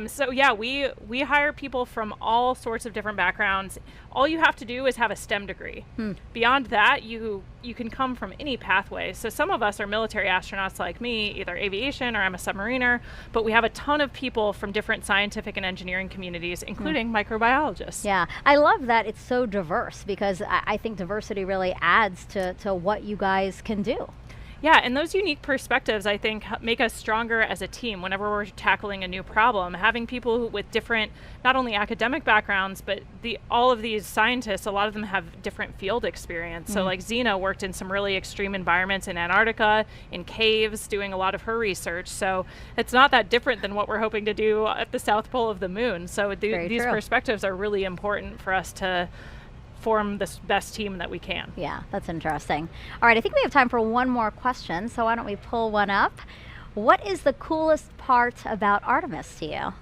So yeah, we hire people from all sorts of different backgrounds. All you have to do is have a STEM degree. Beyond that, you can come from any pathway. So some of us are military astronauts like me, either aviation or I'm a submariner, but we have a ton of people from different scientific and engineering communities, including microbiologists. Yeah, I love that it's so diverse, because I think diversity really adds to what you guys can do. Yeah, and those unique perspectives, I think, make us stronger as a team whenever we're tackling a new problem. Having people with different, not only academic backgrounds, but all of these scientists, a lot of them have different field experience. So like Zena worked in some really extreme environments in Antarctica, in caves, doing a lot of her research. So it's not that different than what we're hoping to do at the South Pole of the moon. So these perspectives are really important for us to form the best team that we can. Yeah, that's interesting. All right, I think we have time for one more question, so why don't we pull one up? What is the coolest part about Artemis to you?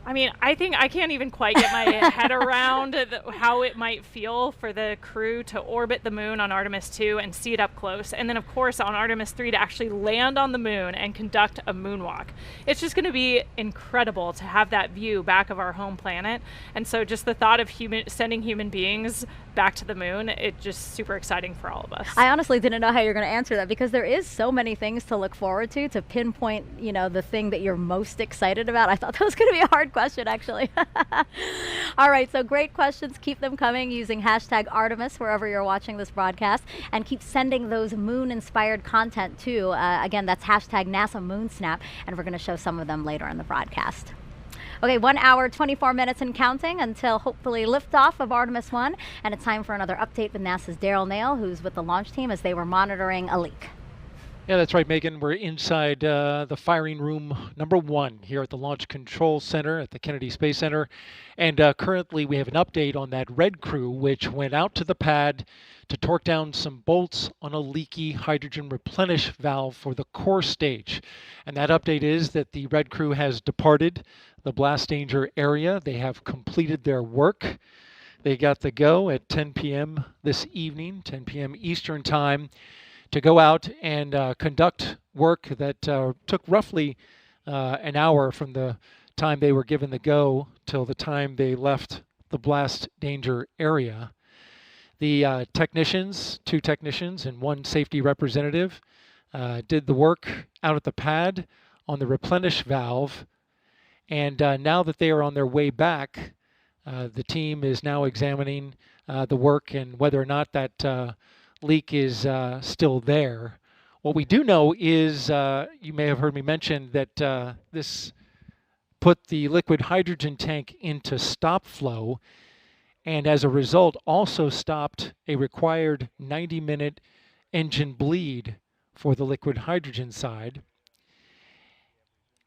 I mean, I think I can't even quite get my head around how it might feel for the crew to orbit the moon on Artemis 2 and see it up close. And then, of course, on Artemis 3 to actually land on the moon and conduct a moonwalk. It's just going to be incredible to have that view back of our home planet. And so just the thought of sending human beings back to the moon, it's just super exciting for all of us. I honestly didn't know how you're going to answer that, because there is so many things to look forward to pinpoint, the thing that you're most excited about. I thought that was going to be a hard question, actually. All right, so great questions. Keep them coming using hashtag Artemis wherever you're watching this broadcast, and keep sending those moon-inspired content too. Again, that's hashtag NASA MoonSnap, and we're going to show some of them later in the broadcast. Okay, 1 hour, 24 minutes and counting until hopefully liftoff of Artemis 1, and it's time for another update with NASA's Daryl Nail, who's with the launch team as they were monitoring a leak. Yeah, that's right, Megan. We're inside the firing room number 1 here at the Launch Control Center at the Kennedy Space Center. And currently we have an update on that red crew, which went out to the pad to torque down some bolts on a leaky hydrogen replenish valve for the core stage. And that update is that the red crew has departed the blast danger area. They have completed their work. They got the go at 10 p.m. this evening, 10 p.m. Eastern Time, to go out and conduct work that took roughly an hour from the time they were given the go till the time they left the blast danger area. The technicians, 2 technicians and 1 safety representative, did the work out at the pad on the replenish valve. And now that they are on their way back, the team is now examining the work and whether or not that leak is still there. What we do know is, you may have heard me mention that this put the liquid hydrogen tank into stop flow, and as a result also stopped a required 90-minute engine bleed for the liquid hydrogen side.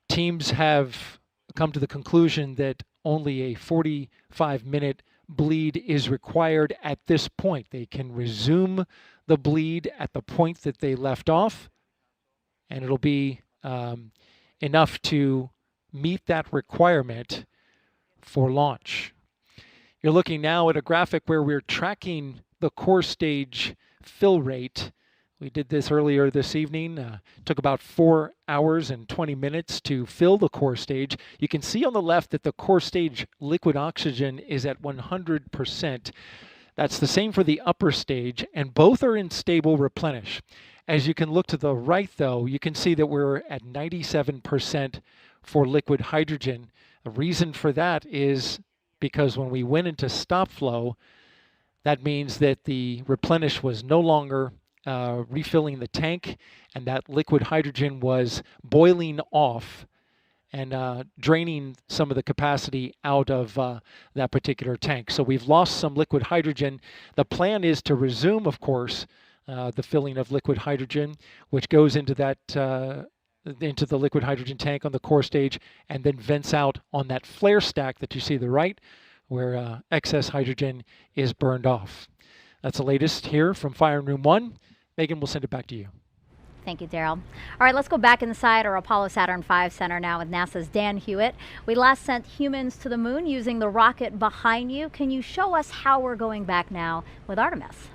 Teams have come to the conclusion that only a 45-minute bleed is required at this point. They can resume the bleed at the point that they left off, and it'll be enough to meet that requirement for launch. You're looking now at a graphic where we're tracking the core stage fill rate. We did this earlier this evening. Took about 4 hours and 20 minutes to fill the core stage. You can see on the left that the core stage liquid oxygen is at 100%. That's the same for the upper stage, and both are in stable replenish. As you can look to the right, though, you can see that we're at 97% for liquid hydrogen. The reason for that is because when we went into stop flow, that means that the replenish was no longer refilling the tank, and that liquid hydrogen was boiling off and draining some of the capacity out of that particular tank. So we've lost some liquid hydrogen. The plan is to resume, of course, the filling of liquid hydrogen, which goes into that into the liquid hydrogen tank on the core stage, and then vents out on that flare stack that you see to the right, where excess hydrogen is burned off. That's the latest here from Fire Room 1. Megan, we'll send it back to you. Thank you, Daryl. All right, let's go back inside our Apollo Saturn V Center now with NASA's Dan Hewitt. We last sent humans to the moon using the rocket behind you. Can you show us how we're going back now with Artemis?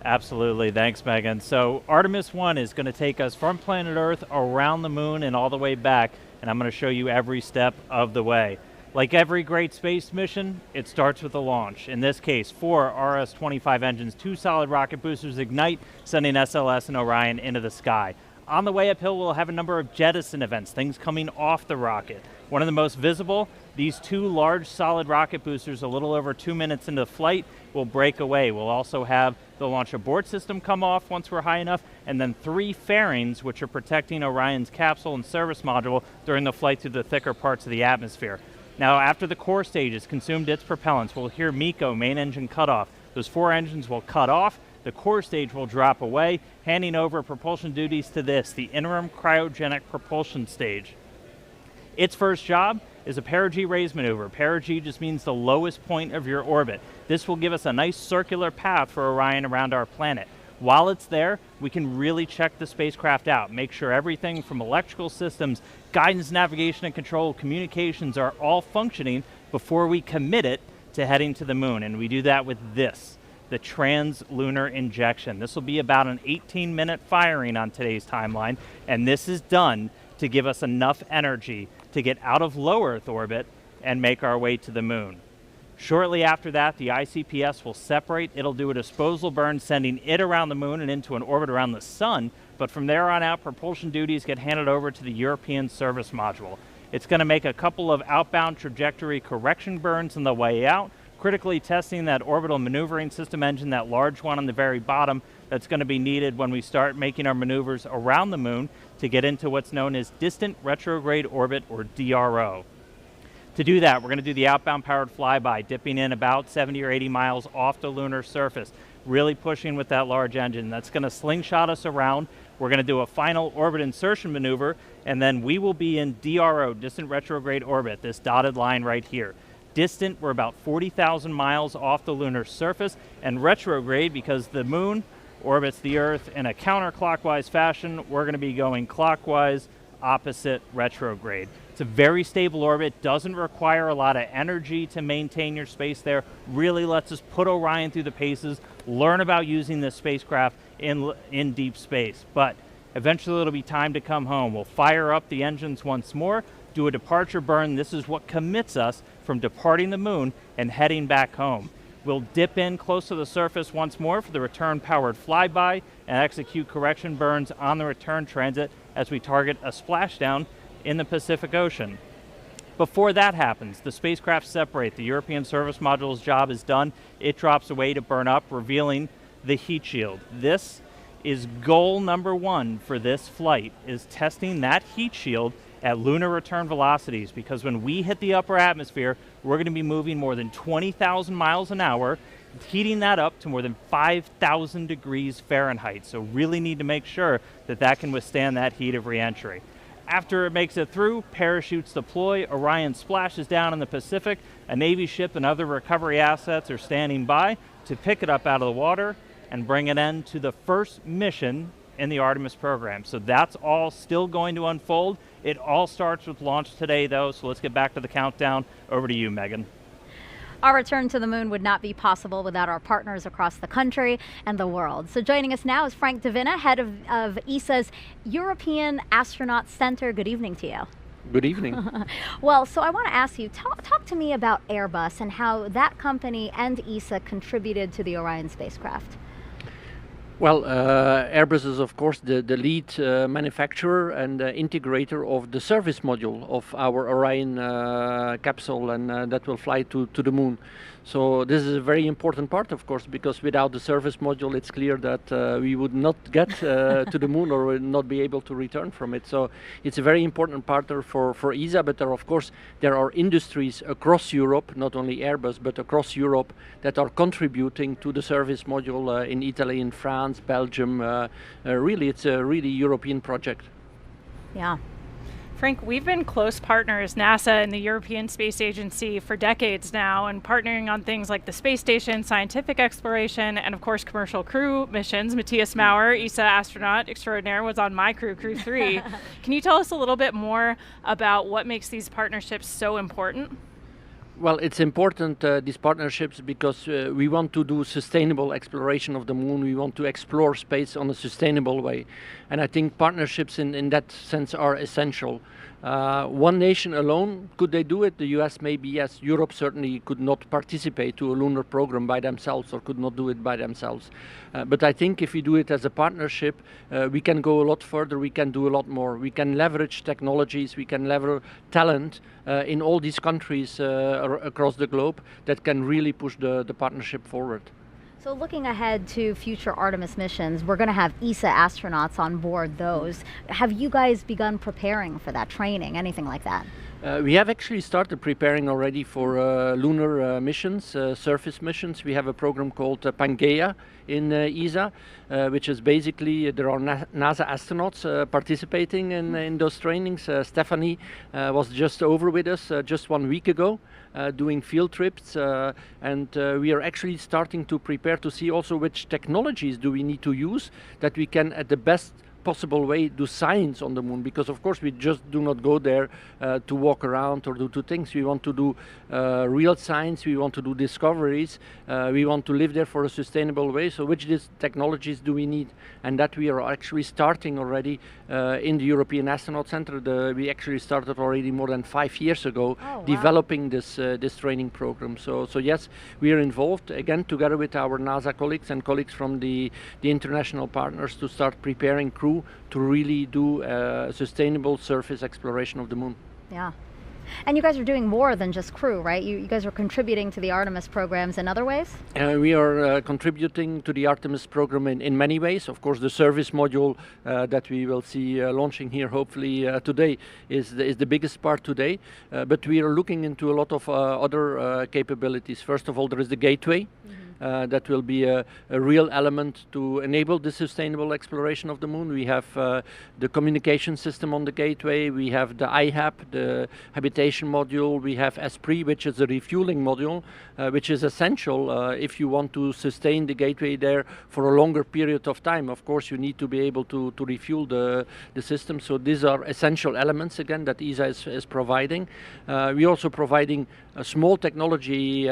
Absolutely. Thanks, Megan. So Artemis 1 is going to take us from planet Earth around the moon and all the way back, and I'm going to show you every step of the way. Like every great space mission, it starts with a launch. In this case, 4 RS-25 engines, 2 solid rocket boosters ignite, sending SLS and Orion into the sky. On the way uphill, we'll have a number of jettison events, things coming off the rocket. One of the most visible, these 2 large solid rocket boosters a little over 2 minutes into flight will break away. We'll also have the launch abort system come off once we're high enough, and then 3 fairings, which are protecting Orion's capsule and service module during the flight through the thicker parts of the atmosphere. Now, after the core stage has consumed its propellants, we'll hear MECO, main engine cutoff. Those 4 engines will cut off, the core stage will drop away, handing over propulsion duties to this, the interim cryogenic propulsion stage. Its first job is a perigee raise maneuver. Perigee just means the lowest point of your orbit. This will give us a nice circular path for Orion around our planet. While it's there, we can really check the spacecraft out, make sure everything from electrical systems, guidance, navigation, and control, communications are all functioning before we commit it to heading to the moon. And we do that with this, the trans-lunar injection. This will be about an 18-minute firing on today's timeline, and this is done to give us enough energy to get out of low Earth orbit and make our way to the moon. Shortly after that, the ICPS will separate. It'll do a disposal burn, sending it around the moon and into an orbit around the sun. But from there on out, propulsion duties get handed over to the European service module. It's going to make a couple of outbound trajectory correction burns on the way out, critically testing that orbital maneuvering system engine, that large one on the very bottom, that's going to be needed when we start making our maneuvers around the moon to get into what's known as distant retrograde orbit, or DRO. To do that, we're going to do the outbound powered flyby, dipping in about 70 or 80 miles off the lunar surface, really pushing with that large engine. That's going to slingshot us around. We're going to do a final orbit insertion maneuver, and then we will be in DRO, distant retrograde orbit, this dotted line right here. Distant, we're about 40,000 miles off the lunar surface, and retrograde, because the moon orbits the Earth in a counterclockwise fashion, we're going to be going clockwise, opposite retrograde. It's a very stable orbit, doesn't require a lot of energy to maintain your space there, really lets us put Orion through the paces, learn about using this spacecraft in deep space. But eventually it'll be time to come home. We'll fire up the engines once more, do a departure burn. This is what commits us from departing the moon and heading back home. We'll dip in close to the surface once more for the return powered flyby and execute correction burns on the return transit as we target a splashdown in the Pacific Ocean. Before that happens, the spacecraft separate. The European service module's job is done. It drops away to burn up, revealing the heat shield. This is goal number 1 for this flight, is testing that heat shield at lunar return velocities, because when we hit the upper atmosphere, we're going to be moving more than 20,000 miles an hour, heating that up to more than 5,000 degrees Fahrenheit. So really need to make sure that that can withstand that heat of reentry. After it makes it through, parachutes deploy, Orion splashes down in the Pacific, a Navy ship and other recovery assets are standing by to pick it up out of the water and bring an end to the first mission in the Artemis program. So that's all still going to unfold. It all starts with launch today though, so let's get back to the countdown. Over to you, Megan. Our return to the moon would not be possible without our partners across the country and the world. So joining us now is Frank Davina, head of ESA's European Astronaut Center. Good evening to you. Good evening. Well, so I want to ask you, talk to me about Airbus and how that company and ESA contributed to the Orion spacecraft. Well, Airbus is of course the lead manufacturer and integrator of the service module of our Orion capsule, and that will fly to the moon. So this is a very important part, of course, because without the service module, it's clear that we would not get to the moon or would not be able to return from it. So it's a very important partner for ESA, but there are industries across Europe, not only Airbus, but across Europe, that are contributing to the service module in Italy, in France, Belgium. Really, it's a really European project. Yeah. Frank, we've been close partners, NASA and the European Space Agency, for decades now, and partnering on things like the space station, scientific exploration, and of course commercial crew missions. Matthias Maurer, ESA astronaut extraordinaire, was on my crew, Crew 3. Can you tell us a little bit more about what makes these partnerships so important? Well, it's important, these partnerships, because we want to do sustainable exploration of the moon. We want to explore space on a sustainable way. And I think partnerships in that sense are essential. One nation alone, could they do it? The US maybe, yes. Europe certainly could not participate to a lunar program by themselves or could not do it by themselves. But I think if we do it as a partnership, we can go a lot further, we can do a lot more. We can leverage technologies, we can leverage talent in all these countries across the globe that can really push the partnership forward. So looking ahead to future Artemis missions, we're going to have ESA astronauts on board those. Have you guys begun preparing for that training, anything like that? We have actually started preparing already for lunar missions, surface missions. We have a program called Pangaea in ESA, which is basically, there are NASA astronauts participating in those trainings. Stephanie was just over with us just 1 week ago. Doing field trips, and we are actually starting to prepare to see also which technologies do we need to use that we can at the best possible way do science on the moon, because of course we just do not go there to walk around or do two things. We want to do real science, we want to do discoveries, we want to live there for a sustainable way. So which technologies do we need? And that we are actually starting already in the European Astronaut Center. We actually started already more than 5 years ago developing this training program. So yes, we are involved again together with our NASA colleagues and colleagues from the international partners to start preparing crew to really do sustainable surface exploration of the moon. Yeah. And you guys are doing more than just crew, right? You guys are contributing to the Artemis programs in other ways? We are contributing to the Artemis program in many ways. Of course, the service module that we will see launching here hopefully today is the biggest part today. But we are looking into a lot of other capabilities. First of all, there is the gateway. That will be a real element to enable the sustainable exploration of the moon. We have the communication system on the gateway, we have the IHAP, the habitation module, we have Esprit, which is a refueling module, which is essential if you want to sustain the gateway there for a longer period of time. Of course, you need to be able to refuel the system. So these are essential elements, again, that ESA is providing. We're also providing small technology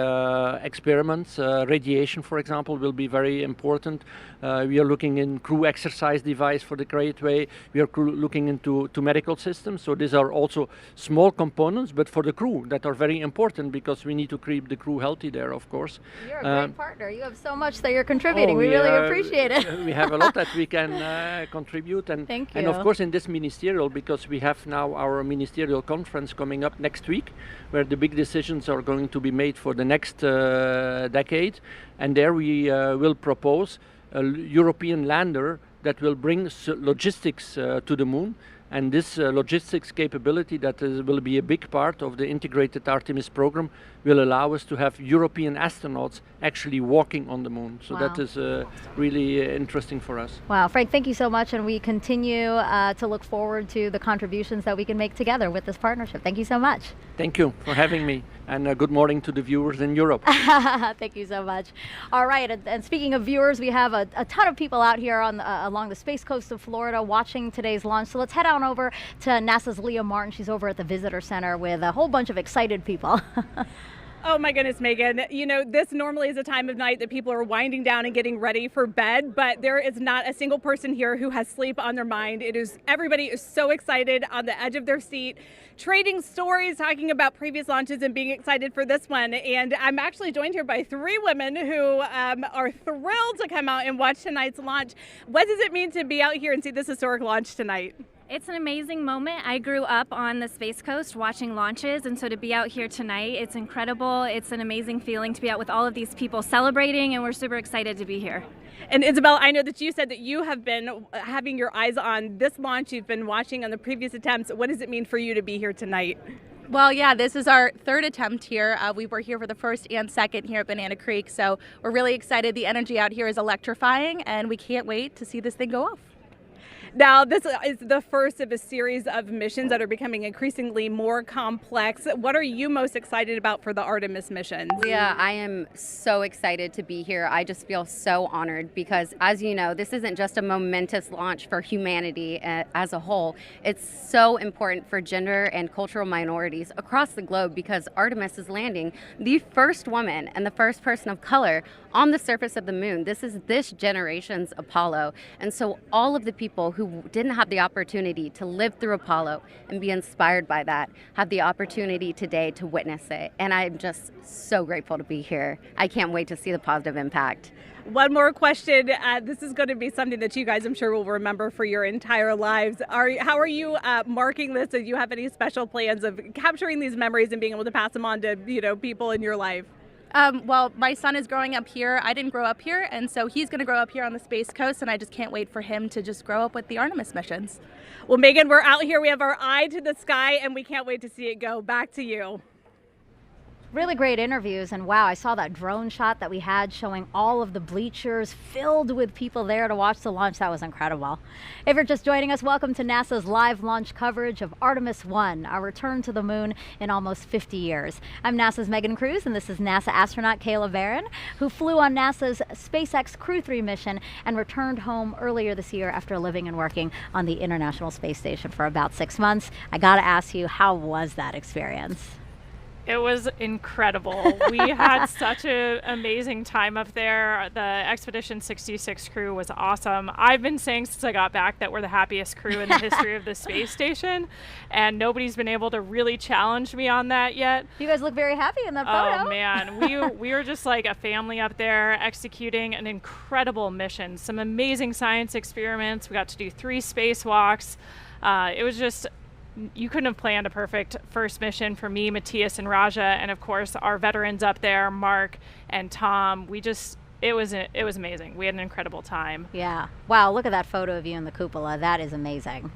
experiments, radiation, for example, will be very important. We are looking in crew exercise device for the gateway. We are looking into medical systems. So these are also small components, but for the crew that are very important because we need to keep the crew healthy there, of course. You're a great partner. You have so much that you're contributing. We really appreciate it. We have a lot that we can contribute. And, Thank you. And of course in this ministerial, because we have now our ministerial conference coming up next week, where the big decisions are going to be made for the next decade. And there we will propose a European lander that will bring logistics to the moon. And this logistics capability that will be a big part of the integrated Artemis program will allow us to have European astronauts actually walking on the moon. So that is really interesting for us. Wow, Frank, thank you so much, and we continue to look forward to the contributions that we can make together with this partnership. Thank you so much. Thank you for having me, and good morning to the viewers in Europe. Thank you so much. All right, and speaking of viewers, we have a ton of people out here on along the space coast of Florida watching today's launch. So let's head on over to NASA's Leah Martin. She's over at the Visitor Center with a whole bunch of excited people. Oh my goodness, Megan. You know, this normally is a time of night that people are winding down and getting ready for bed, but there is not a single person here who has sleep on their mind. Everybody is so excited, on the edge of their seat, trading stories, talking about previous launches and being excited for this one. And I'm actually joined here by 3 women who are thrilled to come out and watch tonight's launch. What does it mean to be out here and see this historic launch tonight? It's an amazing moment. I grew up on the Space Coast watching launches, and so to be out here tonight, it's incredible. It's an amazing feeling to be out with all of these people celebrating, and we're super excited to be here. And Isabel, I know that you said that you have been having your eyes on this launch. You've been watching on the previous attempts. What does it mean for you to be here tonight? Well, yeah, this is our 3rd attempt here. We were here for the 1st and 2nd here at Banana Creek, so we're really excited. The energy out here is electrifying, and we can't wait to see this thing go off. Now, this is the first of a series of missions that are becoming increasingly more complex. What are you most excited about for the Artemis missions? Yeah, I am so excited to be here. I just feel so honored because, as you know, this isn't just a momentous launch for humanity as a whole. It's so important for gender and cultural minorities across the globe because Artemis is landing the first woman and the first person of color on the surface of the moon. This is this generation's Apollo. And so all of the people who didn't have the opportunity to live through Apollo and be inspired by that have the opportunity today to witness it. And I'm just so grateful to be here. I can't wait to see the positive impact. One more question. This is going to be something that you guys, I'm sure, will remember for your entire lives. How are you marking this? Do you have any special plans of capturing these memories and being able to pass them on to people in your life? Well, my son is growing up here. I didn't grow up here, and so he's going to grow up here on the Space Coast, and I just can't wait for him to just grow up with the Artemis missions. Well, Megan, we're out here. We have our eye to the sky, and we can't wait to see it go. Back to you. Really great interviews, and wow, I saw that drone shot that we had showing all of the bleachers filled with people there to watch the launch. That was incredible. If you're just joining us, welcome to NASA's live launch coverage of Artemis 1, our return to the moon in almost 50 years. I'm NASA's Megan Cruz, and this is NASA astronaut Kayla Barron, who flew on NASA's SpaceX Crew 3 mission and returned home earlier this year after living and working on the International Space Station for about 6 months. I gotta ask you, how was that experience? It was incredible. We had such an amazing time up there. The Expedition 66 crew was awesome. I've been saying since I got back that we're the happiest crew in the history of the space station, and nobody's been able to really challenge me on that yet. You guys look very happy in that photo. Oh man, we were just like a family up there executing an incredible mission. Some amazing science experiments. We got to do 3 spacewalks. It was just, you couldn't have planned a perfect first mission for me, Matthias, and Raja, and of course our veterans up there, Mark and Tom. It was amazing. We had an incredible time. Yeah. Wow, look at that photo of you in the cupola. That is amazing.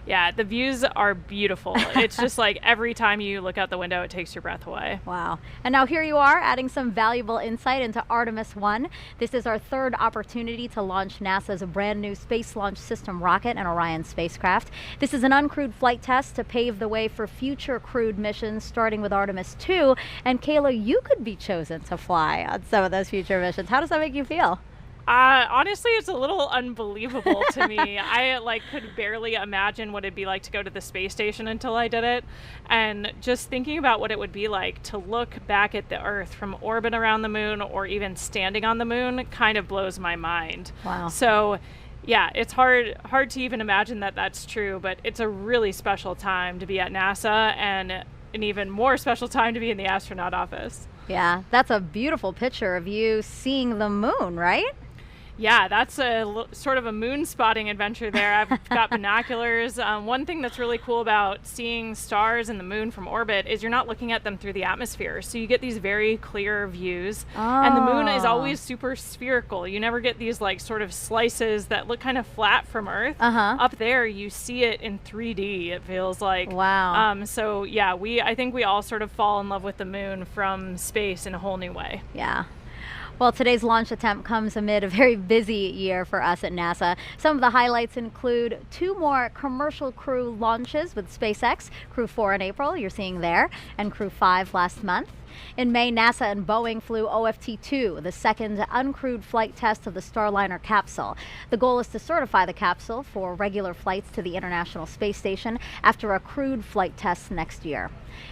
Yeah, the views are beautiful. It's just like every time you look out the window, it takes your breath away. Wow. And now here you are adding some valuable insight into Artemis 1. This is our 3rd opportunity to launch NASA's brand new Space Launch System rocket and Orion spacecraft. This is an uncrewed flight test to pave the way for future crewed missions, starting with Artemis 2. And Kayla, you could be chosen to fly on some of those future missions. How does that make you feel? Honestly, it's a little unbelievable to me. I could barely imagine what it'd be like to go to the space station until I did it. And just thinking about what it would be like to look back at the Earth from orbit around the moon or even standing on the moon kind of blows my mind. Wow. So yeah, it's hard to even imagine that that's true, but it's a really special time to be at NASA and an even more special time to be in the astronaut office. Yeah, that's a beautiful picture of you seeing the moon, right? Yeah, that's sort of a moon spotting adventure there. I've got binoculars. One thing that's really cool about seeing stars and the moon from orbit is you're not looking at them through the atmosphere. So you get these very clear views. And the moon is always super spherical. You never get these like sort of slices that look kind of flat from Earth. Up there, you see it in 3D, it feels like. Wow. So yeah, I think we all sort of fall in love with the moon from space in a whole new way. Yeah. Well, today's launch attempt comes amid a very busy year for us at NASA. Some of the highlights include 2 more commercial crew launches with SpaceX, Crew 4 in April, you're seeing there, and Crew 5 last month. In May, NASA and Boeing flew OFT-2, the second uncrewed flight test of the Starliner capsule. The goal is to certify the capsule for regular flights to the International Space Station after a crewed flight test next year.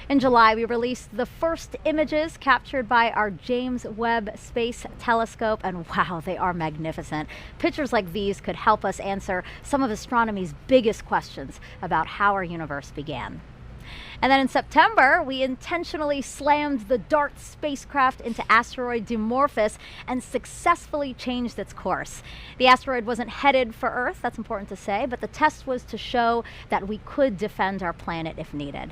In July, we released the first images captured by our James Webb Space Telescope, and wow, they are magnificent. Pictures like these could help us answer some of astronomy's biggest questions about how our universe began. And then in September, we intentionally slammed the DART spacecraft into asteroid Dimorphos and successfully changed its course. The asteroid wasn't headed for Earth, that's important to say, but the test was to show that we could defend our planet if needed.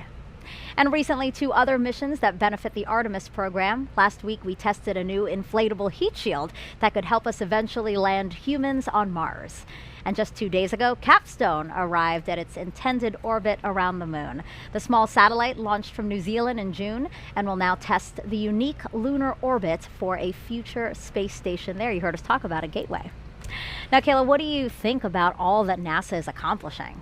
And recently, 2 other missions that benefit the Artemis program. Last week, we tested a new inflatable heat shield that could help us eventually land humans on Mars. And just 2 days ago, Capstone arrived at its intended orbit around the moon. The small satellite launched from New Zealand in June and will now test the unique lunar orbit for a future space station there. You heard us talk about a gateway. Now, Kayla, what do you think about all that NASA is accomplishing?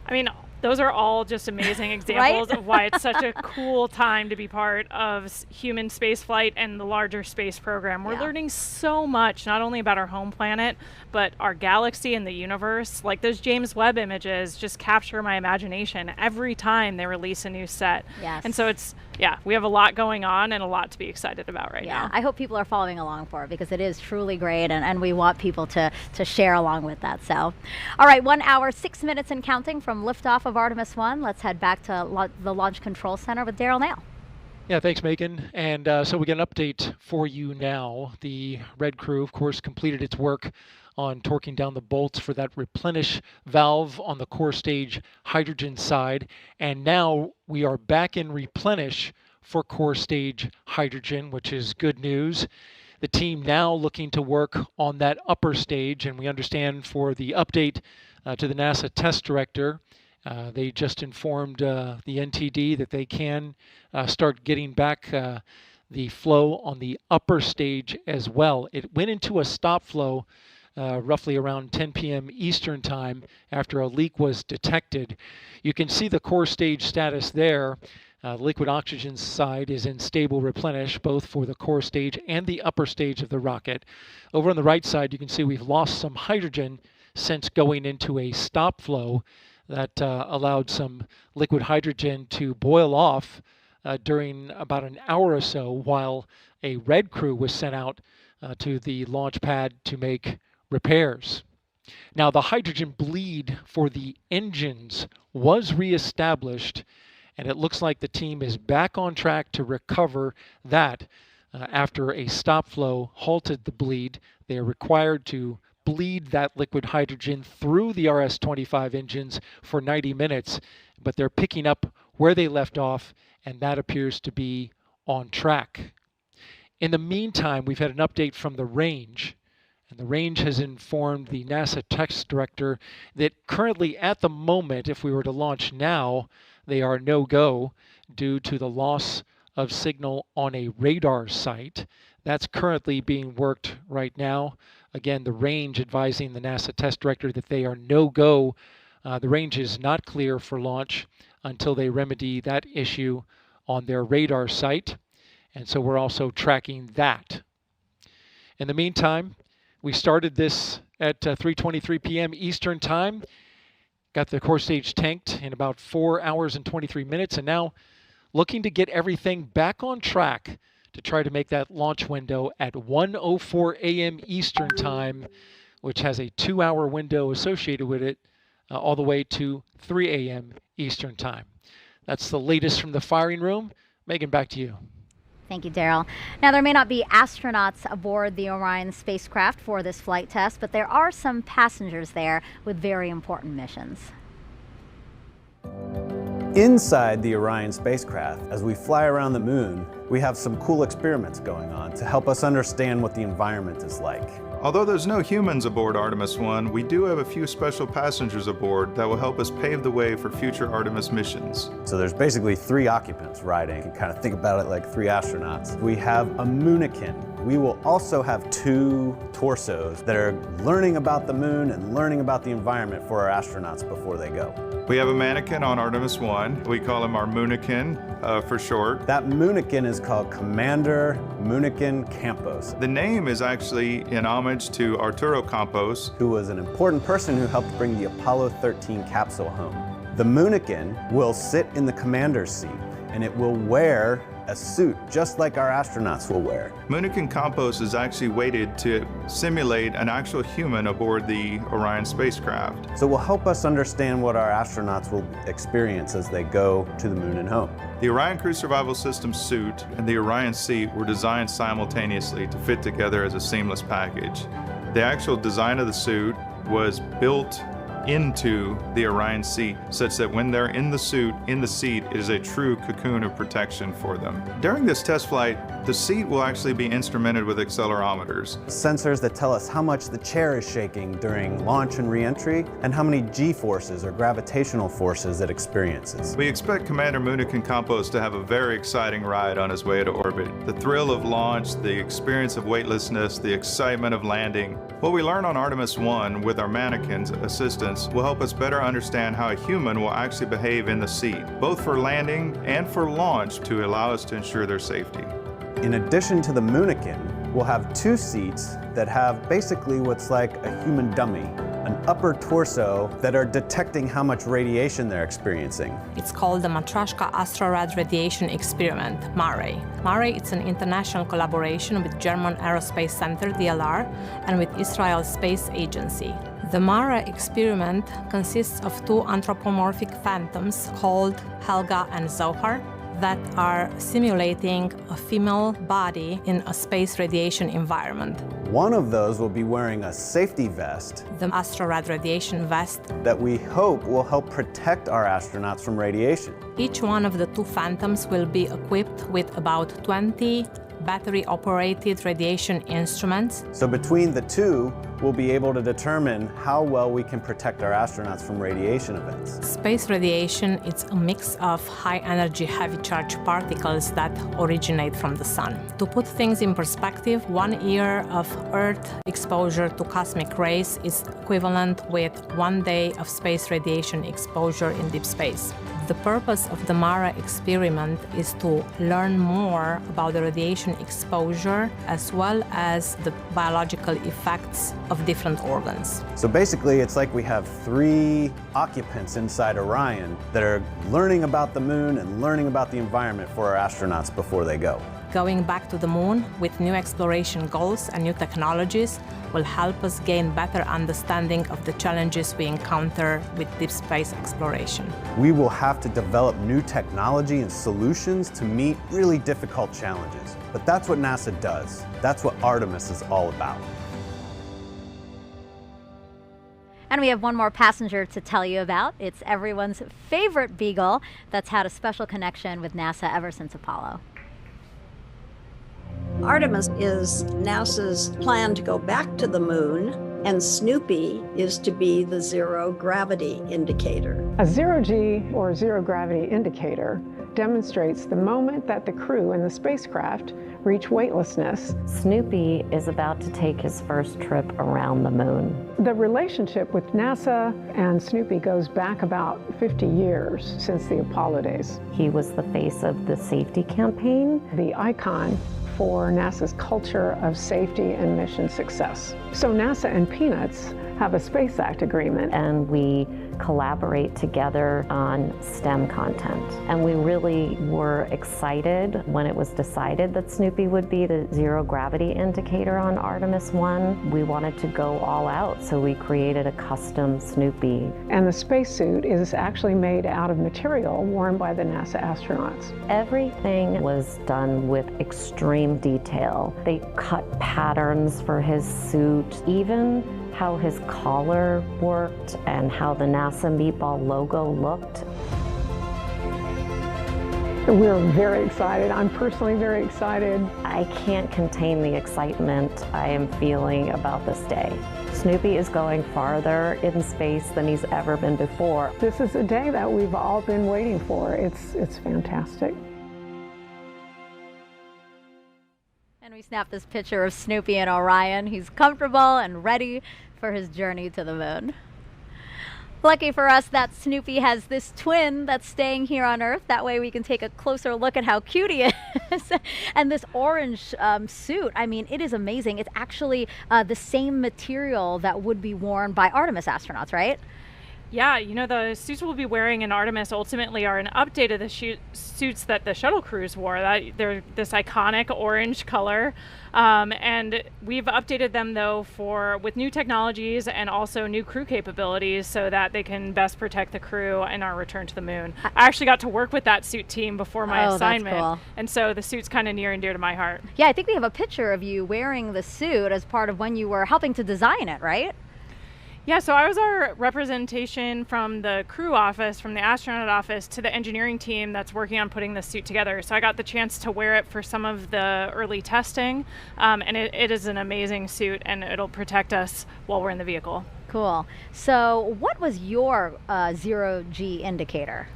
I mean, those are all just amazing examples of why it's such a cool time to be part of human spaceflight and the larger space program. We're learning so much, not only about our home planet, but our galaxy and the universe. Like those James Webb images just capture my imagination every time they release a new set. Yes. And so we have a lot going on and a lot to be excited about right now. I hope people are following along for it because it is truly great, and we want people to share along with that. So, all right, 1 hour, 6 minutes and counting from liftoff of Artemis 1. Let's head back to the Launch Control Center with Daryl Nail. Yeah, thanks, Megan. And so we get an update for you now. The Red Crew, of course, completed its work on torquing down the bolts for that replenish valve on the core stage hydrogen side. And now we are back in replenish for core stage hydrogen, which is good news. The team now looking to work on that upper stage, and we understand for the update to the NASA test director, they just informed the NTD that they can start getting back the flow on the upper stage as well. It went into a stop flow roughly around 10 p.m. Eastern time after a leak was detected. You can see the core stage status there. Liquid oxygen side is in stable replenish, both for the core stage and the upper stage of the rocket. Over on the right side, you can see we've lost some hydrogen since going into a stop flow that allowed some liquid hydrogen to boil off during about an hour or so while a Red Crew was sent out to the launch pad to make repairs. Now, the hydrogen bleed for the engines was reestablished, and it looks like the team is back on track to recover that after a stop flow halted the bleed. They are required to bleed that liquid hydrogen through the RS-25 engines for 90 minutes, but they're picking up where they left off, and that appears to be on track. In the meantime, we've had an update from the range, and the range has informed the NASA test director that currently at the moment, if we were to launch now, they are no-go due to the loss of signal on a radar site. That's currently being worked right now. Again, the range advising the NASA test director that they are no-go. The range is not clear for launch until they remedy that issue on their radar site. And so we're also tracking that. In the meantime, we started this at 3:23 p.m. Eastern Time. Got the core stage tanked in about 4 hours and 23 minutes, and now looking to get everything back on track to try to make that launch window at 1:04 a.m. Eastern Time, which has a 2-hour window associated with it, all the way to 3 a.m. Eastern Time. That's the latest from the firing room. Megan, back to you. Thank you, Daryl. Now, there may not be astronauts aboard the Orion spacecraft for this flight test, but there are some passengers there with very important missions. Inside the Orion spacecraft, as we fly around the moon, we have some cool experiments going on to help us understand what the environment is like. Although there's no humans aboard Artemis 1, we do have a few special passengers aboard that will help us pave the way for future Artemis missions. So there's basically 3 occupants riding. You can kind of think about it like 3 astronauts. We have a moonikin. We will also have 2 torsos that are learning about the moon and learning about the environment for our astronauts before they go. We have a mannequin on Artemis 1. We call him our moonikin for short. That moonikin is called Commander Moonikin Campos. The name is actually in homage to Arturo Campos, who was an important person who helped bring the Apollo 13 capsule home. The moonikin will sit in the commander's seat, and it will wear a suit just like our astronauts will wear. Moonikin Campos is actually weighted to simulate an actual human aboard the Orion spacecraft. So it will help us understand what our astronauts will experience as they go to the moon and home. The Orion Crew Survival System suit and the Orion seat were designed simultaneously to fit together as a seamless package. The actual design of the suit was built into the Orion seat, such that when they're in the suit, in the seat, it is a true cocoon of protection for them. During this test flight, the seat will actually be instrumented with accelerometers. Sensors that tell us how much the chair is shaking during launch and re-entry, and how many G-forces or gravitational forces it experiences. We expect Commander Moonikin Campos to have a very exciting ride on his way to orbit. The thrill of launch, the experience of weightlessness, the excitement of landing. What we learn on Artemis 1 with our mannequins assistants will help us better understand how a human will actually behave in the seat, both for landing and for launch, to allow us to ensure their safety. In addition to the moonikin, we'll have 2 seats that have basically what's like a human dummy, an upper torso that are detecting how much radiation they're experiencing. It's called the Matryoshka Astrorad Radiation Experiment, MARE. MARE is an international collaboration with German Aerospace Center, DLR, and with Israel Space Agency. The MARE experiment consists of 2 anthropomorphic phantoms called Helga and Zohar that are simulating a female body in a space radiation environment. One of those will be wearing a safety vest, the Astrorad radiation vest, that we hope will help protect our astronauts from radiation. Each one of the 2 phantoms will be equipped with about 20 battery-operated radiation instruments. So between the 2, we'll be able to determine how well we can protect our astronauts from radiation events. Space radiation is a mix of high-energy, heavy-charged particles that originate from the sun. To put things in perspective, 1 year of Earth exposure to cosmic rays is equivalent with 1 day of space radiation exposure in deep space. The purpose of the MARE experiment is to learn more about the radiation exposure as well as the biological effects of different organs. So basically, it's like we have 3 occupants inside Orion that are learning about the moon and learning about the environment for our astronauts before they go. Going back to the moon with new exploration goals and new technologies will help us gain better understanding of the challenges we encounter with deep space exploration. We will have to develop new technology and solutions to meet really difficult challenges. But that's what NASA does. That's what Artemis is all about. And we have one more passenger to tell you about. It's everyone's favorite beagle that's had a special connection with NASA ever since Apollo. Artemis is NASA's plan to go back to the moon, and Snoopy is to be the zero gravity indicator. A zero-G or zero gravity indicator demonstrates the moment that the crew in the spacecraft reach weightlessness. Snoopy is about to take his first trip around the moon. The relationship with NASA and Snoopy goes back about 50 years since the Apollo days. He was the face of the safety campaign, the icon for NASA's culture of safety and mission success. So NASA and Peanuts have a Space Act agreement. And we collaborate together on STEM content. And we really were excited when it was decided that Snoopy would be the zero gravity indicator on Artemis 1. We wanted to go all out, so we created a custom Snoopy. And the spacesuit is actually made out of material worn by the NASA astronauts. Everything was done with extreme detail. They cut patterns for his suit, even how his collar worked and how the NASA meatball logo looked. We're very excited. I'm personally very excited. I can't contain the excitement I am feeling about this day. Snoopy is going farther in space than he's ever been before. This is a day that we've all been waiting for. It's fantastic. And we snapped this picture of Snoopy and Orion. He's comfortable and ready for his journey to the moon. Lucky for us that Snoopy has this twin that's staying here on Earth. That way we can take a closer look at how cute he is. And this orange suit, I mean, it is amazing. It's actually the same material that would be worn by Artemis astronauts, right? Yeah, you know, the suits we'll be wearing in Artemis ultimately are an update of the suits that the shuttle crews wore. They're this iconic orange color. And we've updated them, though, with new technologies and also new crew capabilities so that they can best protect the crew in our return to the moon. I actually got to work with that suit team before my assignment. That's cool. And so the suit's kind of near and dear to my heart. Yeah, I think we have a picture of you wearing the suit as part of when you were helping to design it, right? Yeah, so I was our representation from the crew office, from the astronaut office, to the engineering team that's working on putting this suit together. So I got the chance to wear it for some of the early testing, and it is an amazing suit, and it'll protect us while we're in the vehicle. Cool. So what was your zero-G indicator?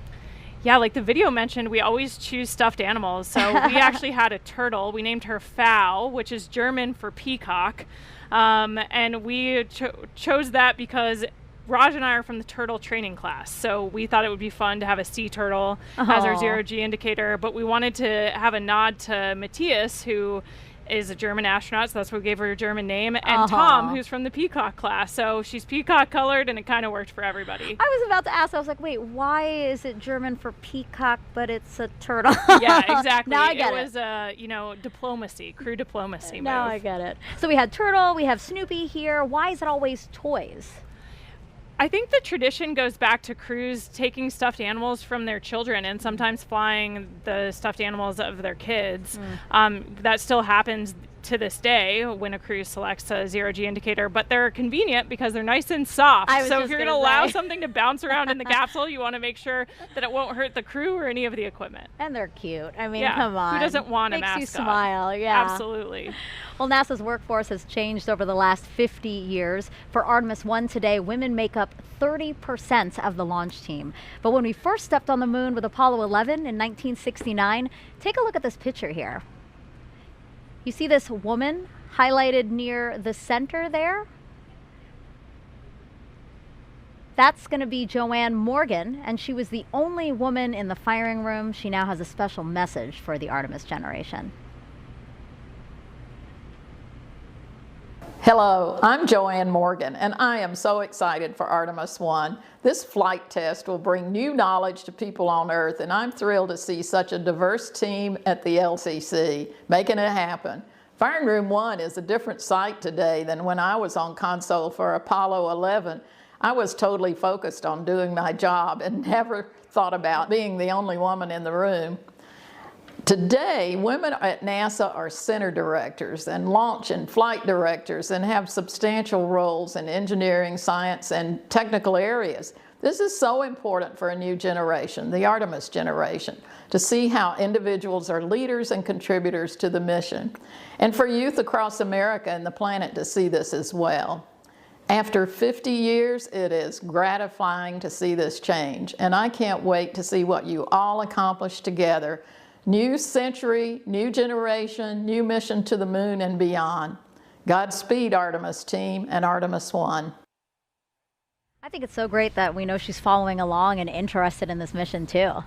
Yeah, like the video mentioned, we always choose stuffed animals. So we actually had a turtle. We named her Pfau, which is German for peacock. And we chose that because Raj and I are from the turtle training class. So we thought it would be fun to have a sea turtle as our zero-G indicator. But we wanted to have a nod to Matthias, who is a German astronaut, so that's why we gave her a German name, and Tom, who's from the peacock class. So she's peacock colored, and it kind of worked for everybody. I was about to ask, I was like, wait, why is it German for peacock, but it's a turtle? Yeah, exactly. Now I get it. It was, diplomacy, crew diplomacy move. Now I get it. So we had turtle, we have Snoopy here. Why is it always toys? I think the tradition goes back to crews taking stuffed animals from their children and sometimes flying the stuffed animals of their kids. That still happens to this day when a crew selects a zero-G indicator, but they're convenient because they're nice and soft. So if you're going to allow something to bounce around in the capsule, you want to make sure that it won't hurt the crew or any of the equipment. And they're cute. I mean, yeah. come on. Who doesn't want a mascot? Makes you smile, yeah. Absolutely. Well, NASA's workforce has changed over the last 50 years. For Artemis 1 today, women make up 30% of the launch team. But when we first stepped on the moon with Apollo 11 in 1969, take a look at this picture here. You see this woman highlighted near the center there? That's going to be Joanne Morgan, and she was the only woman in the firing room. She now has a special message for the Artemis generation. Hello, I'm Joanne Morgan, and I am so excited for Artemis 1. This flight test will bring new knowledge to people on Earth, and I'm thrilled to see such a diverse team at the LCC making it happen. Firing Room 1 is a different sight today than when I was on console for Apollo 11. I was totally focused on doing my job and never thought about being the only woman in the room. Today, women at NASA are center directors and launch and flight directors and have substantial roles in engineering, science, and technical areas. This is so important for a new generation, the Artemis generation, to see how individuals are leaders and contributors to the mission, and for youth across America and the planet to see this as well. After 50 years, it is gratifying to see this change, and I can't wait to see what you all accomplish together. New century, new generation, new mission to the moon and beyond. Godspeed, Artemis team and Artemis 1. I think it's so great that we know she's following along and interested in this mission too.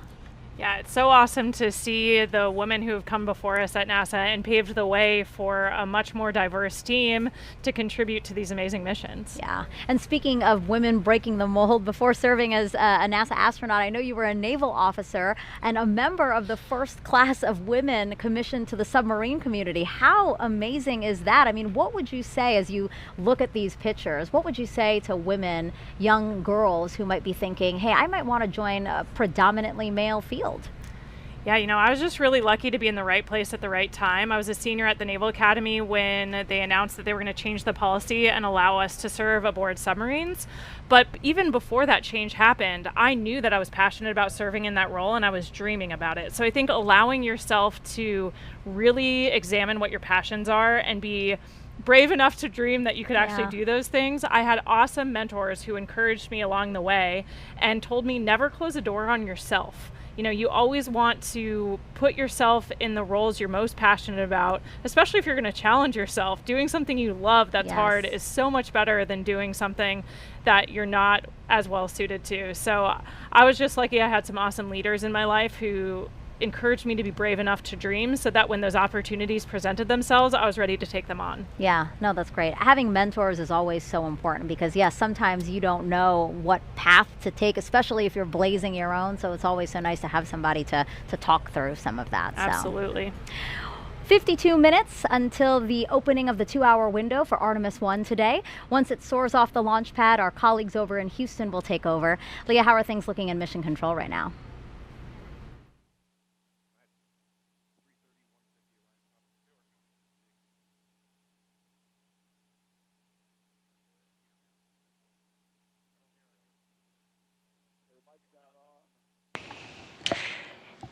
Yeah, it's so awesome to see the women who have come before us at NASA and paved the way for a much more diverse team to contribute to these amazing missions. Yeah, and speaking of women breaking the mold, before serving as a NASA astronaut, I know you were a naval officer and a member of the first class of women commissioned to the submarine community. How amazing is that? I mean, what would you say as you look at these pictures? What would you say to women, young girls who might be thinking, hey, I might want to join a predominantly male field? Yeah, you know, I was just really lucky to be in the right place at the right time. I was a senior at the Naval Academy when they announced that they were going to change the policy and allow us to serve aboard submarines. But even before that change happened, I knew that I was passionate about serving in that role and I was dreaming about it. So I think allowing yourself to really examine what your passions are and be brave enough to dream that you could actually do those things. I had awesome mentors who encouraged me along the way and told me never close a door on yourself. You know, you always want to put yourself in the roles you're most passionate about, especially if you're going to challenge yourself. Doing something you love that's hard is so much better than doing something that you're not as well suited to. So I was just lucky I had some awesome leaders in my life who encouraged me to be brave enough to dream so that when those opportunities presented themselves, I was ready to take them on. Yeah, no, that's great. Having mentors is always so important because, yes, sometimes you don't know what path to take, especially if you're blazing your own. So it's always so nice to have somebody to talk through some of that. Absolutely. 52 minutes until the opening of the 2-hour window for Artemis 1 today. Once it soars off the launch pad, our colleagues over in Houston will take over. Leah, how are things looking in mission control right now?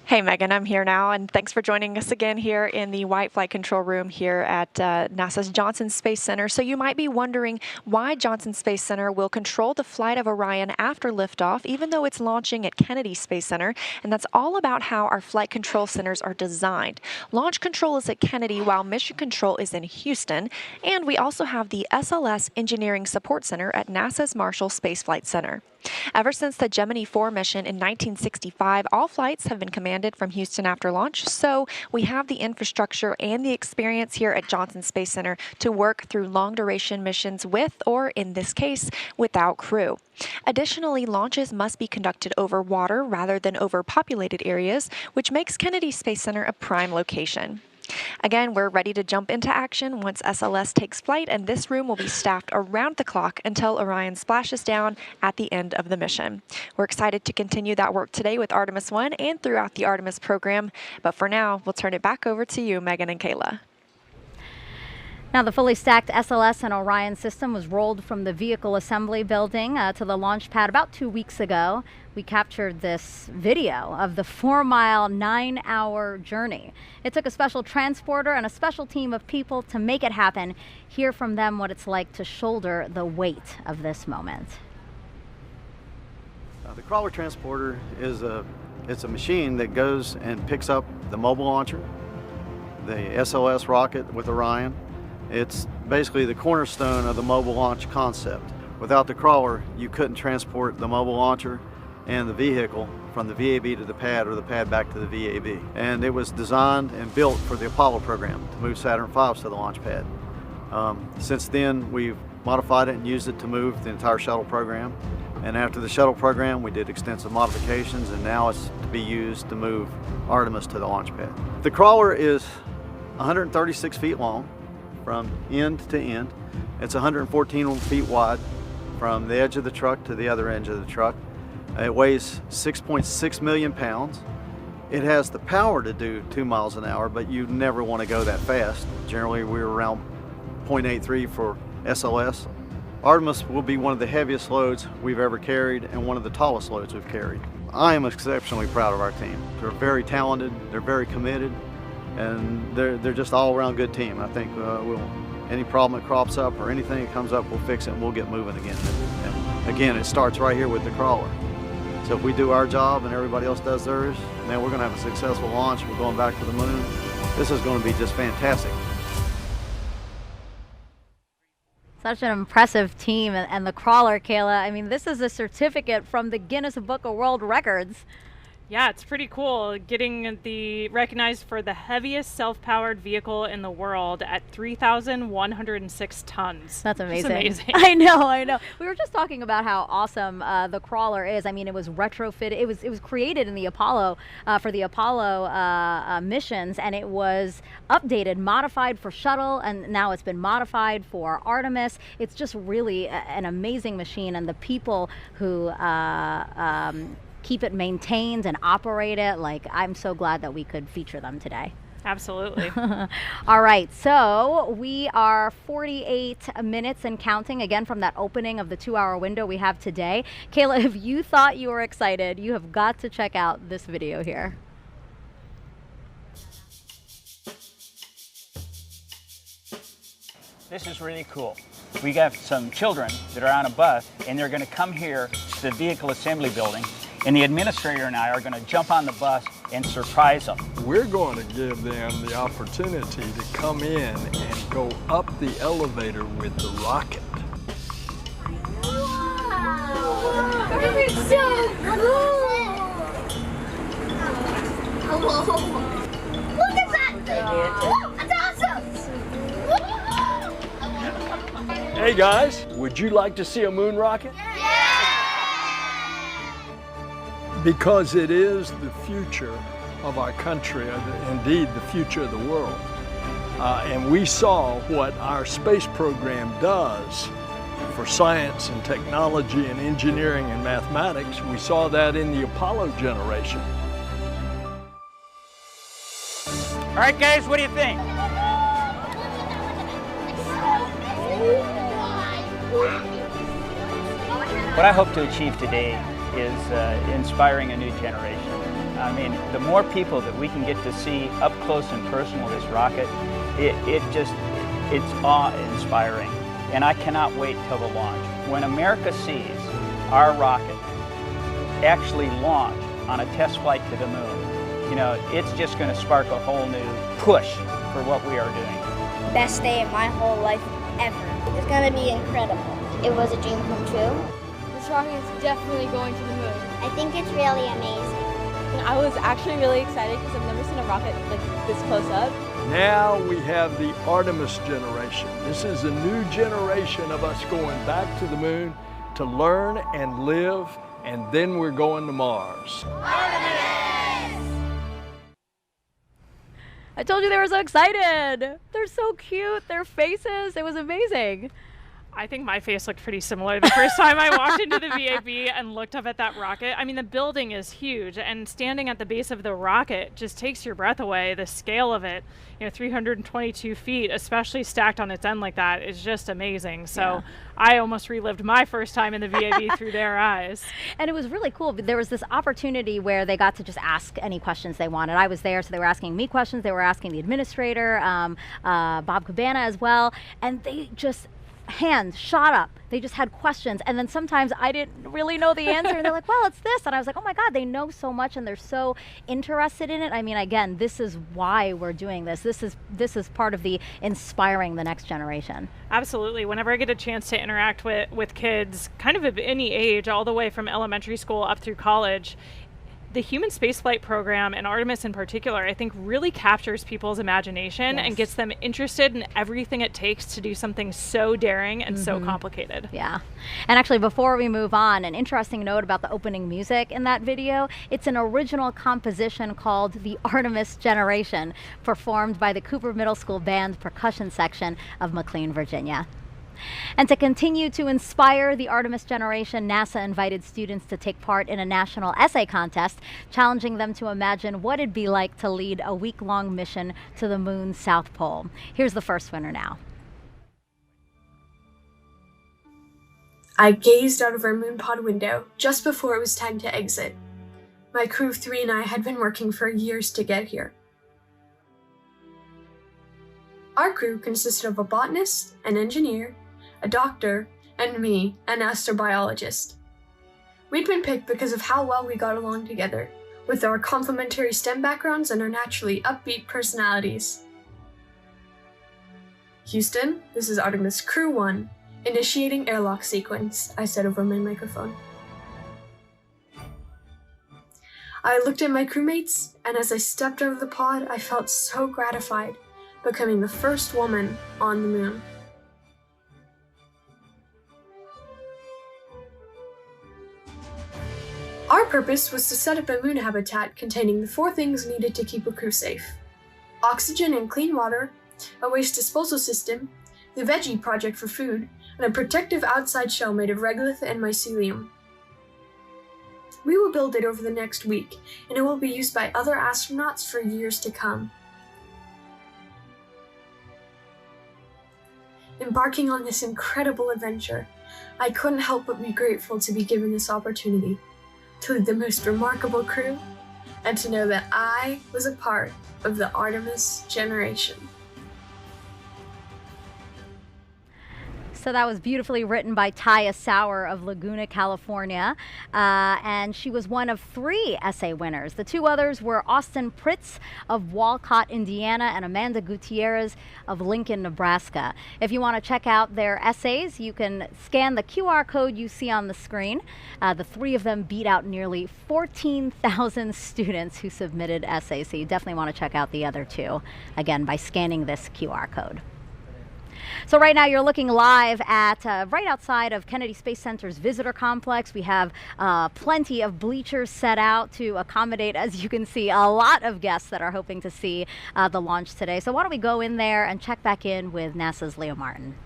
Hey Megan, I'm here now, and thanks for joining us again here in the White Flight Control Room here at NASA's Johnson Space Center. So you might be wondering why Johnson Space Center will control the flight of Orion after liftoff, even though it's launching at Kennedy Space Center, and that's all about how our flight control centers are designed. Launch control is at Kennedy, while mission control is in Houston, and we also have the SLS Engineering Support Center at NASA's Marshall Space Flight Center. Ever since the Gemini 4 mission in 1965, all flights have been commanded from Houston after launch, so we have the infrastructure and the experience here at Johnson Space Center to work through long-duration missions with, or in this case, without crew. Additionally, launches must be conducted over water rather than over populated areas, which makes Kennedy Space Center a prime location. Again, we're ready to jump into action once SLS takes flight, and this room will be staffed around the clock until Orion splashes down at the end of the mission. We're excited to continue that work today with Artemis 1 and throughout the Artemis program, but for now, we'll turn it back over to you, Megan and Kayla. Now, the fully stacked SLS and Orion system was rolled from the vehicle assembly building to the launch pad about 2 weeks ago. We captured this video of the 4-mile, 9-hour journey. It took a special transporter and a special team of people to make it happen. Hear from them what it's like to shoulder the weight of this moment. The crawler transporter is a machine that goes and picks up the mobile launcher, the SLS rocket with Orion. It's basically the cornerstone of the mobile launch concept. Without the crawler, you couldn't transport the mobile launcher and the vehicle from the VAB to the pad or the pad back to the VAB. And it was designed and built for the Apollo program to move Saturn V's to the launch pad. Since then, we've modified it and used it to move the entire shuttle program. And after the shuttle program, we did extensive modifications, and now it's to be used to move Artemis to the launch pad. The crawler is 136 feet long from end to end. It's 114 feet wide from the edge of the truck to the other edge of the truck. It weighs 6.6 million pounds. It has the power to do 2 miles an hour, but you never want to go that fast. Generally, we're around 0.83 for SLS. Artemis will be one of the heaviest loads we've ever carried and one of the tallest loads we've carried. I am exceptionally proud of our team. They're very talented, they're very committed, and they're just all around good team. I think any problem that crops up or anything that comes up, we'll fix it and we'll get moving again. And again, it starts right here with the crawler. So if we do our job and everybody else does theirs, man, we're gonna have a successful launch. We're going back to the moon. This is gonna be just fantastic. Such an impressive team, and the crawler, Kayla. I mean, this is a certificate from the Guinness Book of World Records. Yeah, it's pretty cool getting recognized for the heaviest self-powered vehicle in the world at 3,106 tons. That's amazing. It's amazing. I know. We were just talking about how awesome the crawler is. I mean, it was retrofitted. It was created in the Apollo for the Apollo missions, and it was updated, modified for shuttle, and now it's been modified for Artemis. It's just really an amazing machine, and the people who keep it maintained and operate it. Like, I'm so glad that we could feature them today. Absolutely. All right, so we are 48 minutes and counting, again, from that opening of the 2-hour window we have today. Kayla, if you thought you were excited, you have got to check out this video here. This is really cool. We got some children that are on a bus, and they're going to come here to the vehicle assembly building, and the administrator and I are going to jump on the bus and surprise them. We're going to give them the opportunity to come in and go up the elevator with the rocket. Wow! It's so cool! Hello! Look at that thing! Whoa, that's awesome! Hey guys, would you like to see a moon rocket? Yeah! Because it is the future of our country, indeed the future of the world. And we saw what our space program does for science and technology and engineering and mathematics. We saw that in the Apollo generation. All right, guys, what do you think? What I hope to achieve today is inspiring a new generation. I mean, the more people that we can get to see up close and personal this rocket, it's awe-inspiring. And I cannot wait till the launch. When America sees our rocket actually launch on a test flight to the moon, you know, it's just going to spark a whole new push for what we are doing. Best day of my whole life ever. It's going to be incredible. It was a dream come true. This rocket is definitely going to the moon. I think it's really amazing. And I was actually really excited because I've never seen a rocket like this close up. Now we have the Artemis generation. This is a new generation of us going back to the moon to learn and live, and then we're going to Mars. Artemis! I told you they were so excited. They're so cute. Their faces, it was amazing. I think my face looked pretty similar the first time I walked into the VAB and looked up at that rocket. I mean, the building is huge, and standing at the base of the rocket just takes your breath away. The scale of it, you know, 322 feet, especially stacked on its end like that, is just amazing. So yeah. I almost relived my first time in the VAB through their eyes. And it was really cool. There was this opportunity where they got to just ask any questions they wanted. I was there, so they were asking me questions. They were asking the administrator, Bob Cabana as well, and they just hands shot up. They just had questions, and then sometimes I didn't really know the answer, and they're like, well, it's this, and I was like, oh my god, they know so much and they're so interested in it. I mean, again, this is why we're doing this. This is part of the inspiring the next generation. Absolutely. Whenever I get a chance to interact with kids kind of any age, all the way from elementary school up through college, the human spaceflight program, and Artemis in particular, I think really captures people's imagination and gets them interested in everything it takes to do something so daring and so complicated. Yeah. And actually, before we move on, an interesting note about the opening music in that video. It's an original composition called The Artemis Generation, performed by the Cooper Middle School Band percussion section of McLean, Virginia. And to continue to inspire the Artemis generation, NASA invited students to take part in a national essay contest, challenging them to imagine what it'd be like to lead a week-long mission to the moon's South Pole. Here's the first winner now. I gazed out of our moon pod window just before it was time to exit. My crew of 3 and I had been working for years to get here. Our crew consisted of a botanist, an engineer, a doctor, and me, an astrobiologist. We'd been picked because of how well we got along together, with our complementary STEM backgrounds and our naturally upbeat personalities. Houston, this is Artemis Crew 1, initiating airlock sequence, I said over my microphone. I looked at my crewmates, and as I stepped out of the pod, I felt so gratified, becoming the first woman on the moon. Our purpose was to set up a moon habitat containing the 4 things needed to keep a crew safe: oxygen and clean water, a waste disposal system, the veggie project for food, and a protective outside shell made of regolith and mycelium. We will build it over the next week, and it will be used by other astronauts for years to come. Embarking on this incredible adventure, I couldn't help but be grateful to be given this opportunity to lead the most remarkable crew, and to know that I was a part of the Artemis generation. So that was beautifully written by Taya Sauer of Laguna, California, and she was one of 3 essay winners. The 2 others were Austin Pritz of Walcott, Indiana, and Amanda Gutierrez of Lincoln, Nebraska. If you want to check out their essays, you can scan the QR code you see on the screen. The 3 of them beat out nearly 14,000 students who submitted essays, so you definitely want to check out the other 2, again, by scanning this QR code. So right now you're looking live at right outside of Kennedy Space Center's visitor complex. We have plenty of bleachers set out to accommodate, as you can see, a lot of guests that are hoping to see the launch today. So why don't we go in there and check back in with NASA's Leo Martin.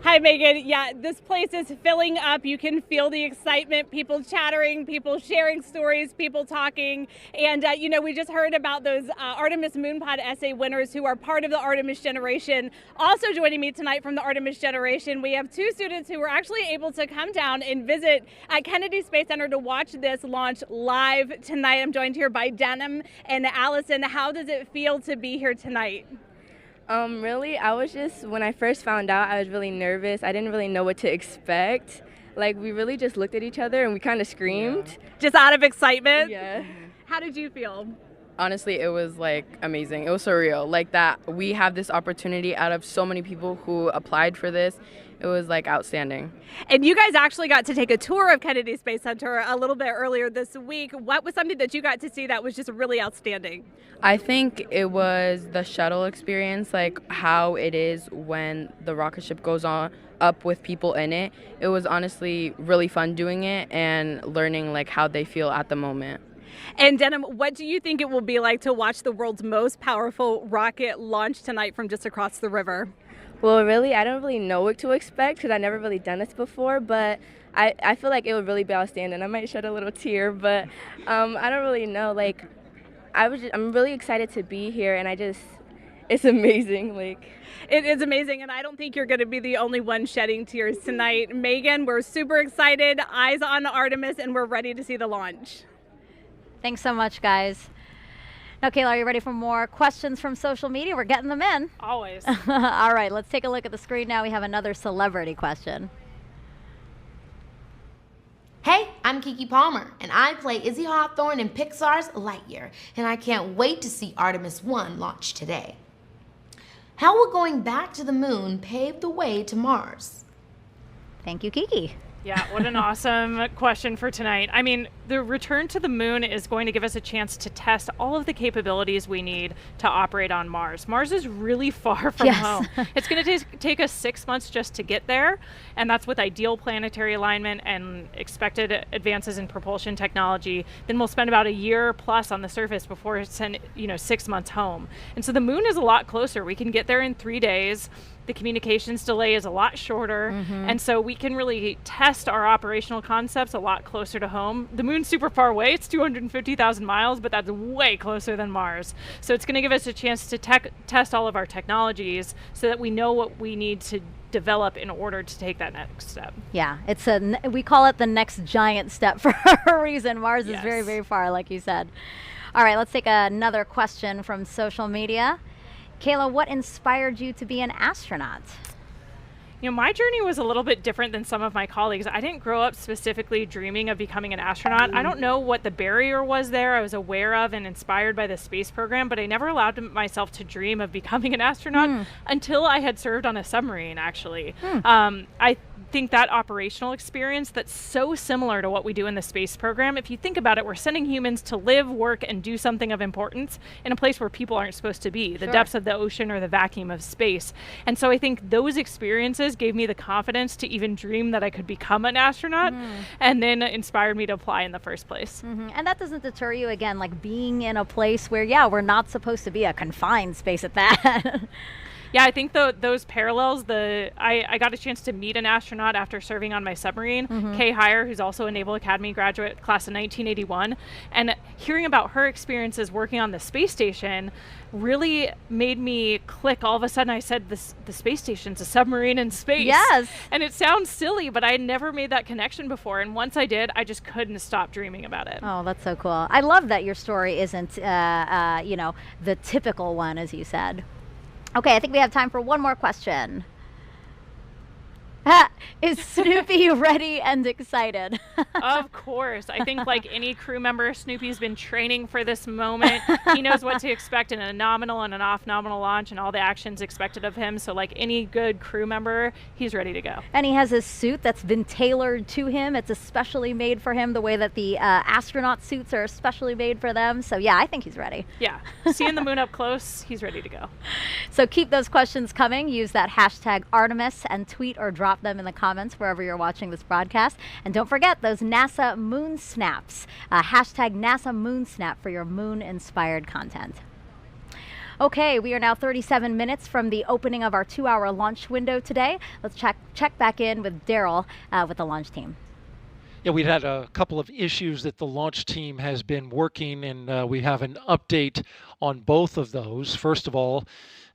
Hi, Megan. Yeah, this place is filling up. You can feel the excitement, people chattering, people sharing stories, people talking. And, you know, we just heard about those Artemis Moonpod essay winners who are part of the Artemis generation. Also joining me tonight from the Artemis generation, we have 2 students who were actually able to come down and visit at Kennedy Space Center to watch this launch live tonight. I'm joined here by Denham and Allison. How does it feel to be here tonight? Really, when I first found out, I was really nervous. I didn't really know what to expect. Like, we really just looked at each other and we kind of screamed. Yeah. Just out of excitement? Yeah. How did you feel? Honestly, it was like amazing. It was surreal. Like that we have this opportunity out of so many people who applied for this. It was like outstanding. And you guys actually got to take a tour of Kennedy Space Center a little bit earlier this week. What was something that you got to see that was just really outstanding? I think it was the shuttle experience, like how it is when the rocket ship goes on up with people in it. It was honestly really fun doing it and learning like how they feel at the moment. And Denham, what do you think it will be like to watch the world's most powerful rocket launch tonight from just across the river? Well, really, I don't really know what to expect because I've never really done this before, but I feel like it would really be outstanding. I might shed a little tear, but I don't really know. Like, I'm really excited to be here, and it's amazing. Like, it is amazing, and I don't think you're going to be the only one shedding tears tonight. Megan, we're super excited, eyes on Artemis, and we're ready to see the launch. Thanks so much, guys. Now, Kayla, are you ready for more questions from social media? We're getting them in. Always. All right, let's take a look at the screen now. We have another celebrity question. Hey, I'm Keke Palmer, and I play Izzy Hawthorne in Pixar's Lightyear, and I can't wait to see Artemis 1 launch today. How will going back to the moon pave the way to Mars? Thank you, Keke. Yeah, what an awesome question for tonight. I mean, the return to the moon is going to give us a chance to test all of the capabilities we need to operate on Mars. Mars is really far from home. It's going to take us 6 months just to get there, and that's with ideal planetary alignment and expected advances in propulsion technology. Then we'll spend about a year plus on the surface before it's 6 months home. And so the moon is a lot closer. We can get there in 3 days. The communications delay is a lot shorter, and so we can really test our operational concepts a lot closer to home. The moon's super far away. It's 250,000 miles, but that's way closer than Mars. So it's going to give us a chance to test all of our technologies so that we know what we need to develop in order to take that next step. Yeah, we call it the next giant step for a reason. Mars is very, very far, like you said. All right, let's take another question from social media. Kayla, what inspired you to be an astronaut? You know, my journey was a little bit different than some of my colleagues. I didn't grow up specifically dreaming of becoming an astronaut. I don't know what the barrier was there. I was aware of and inspired by the space program, but I never allowed myself to dream of becoming an astronaut until I had served on a submarine, actually. think that operational experience that's so similar to what we do in the space program, if you think about it, we're sending humans to live, work, and do something of importance in a place where people aren't supposed to be, the depths of the ocean or the vacuum of space. And so I think those experiences gave me the confidence to even dream that I could become an astronaut, and then inspired me to apply in the first place. And that doesn't deter you, again, like being in a place where, yeah, we're not supposed to be, a confined space at that. Yeah, I think those parallels, I got a chance to meet an astronaut after serving on my submarine, Kay Heyer, who's also a Naval Academy graduate, class of 1981. And hearing about her experiences working on the space station really made me click. All of a sudden I said, the space station's a submarine in space. Yes. And it sounds silly, but I had never made that connection before. And once I did, I just couldn't stop dreaming about it. Oh, that's so cool. I love that your story isn't, you know, the typical one, as you said. Okay, I think we have time for one more question. Is Snoopy ready and excited? Of course. I think like any crew member, Snoopy's been training for this moment. He knows what to expect in a nominal and an off-nominal launch and all the actions expected of him. So like any good crew member, he's ready to go. And he has a suit that's been tailored to him. It's especially made for him, the way that the astronaut suits are especially made for them. So yeah, I think he's ready. Yeah, seeing the moon up close, he's ready to go. So keep those questions coming. Use that hashtag Artemis and tweet or drop them in the comments wherever you're watching this broadcast. And don't forget those NASA Moon Snaps. Hashtag NASA Moon Snap for your moon-inspired content. Okay, we are now 37 minutes from the opening of our 2-hour launch window today. Let's check back in with Daryl with the launch team. Yeah, we've had a couple of issues that the launch team has been working, and we have an update on both of those. First of all,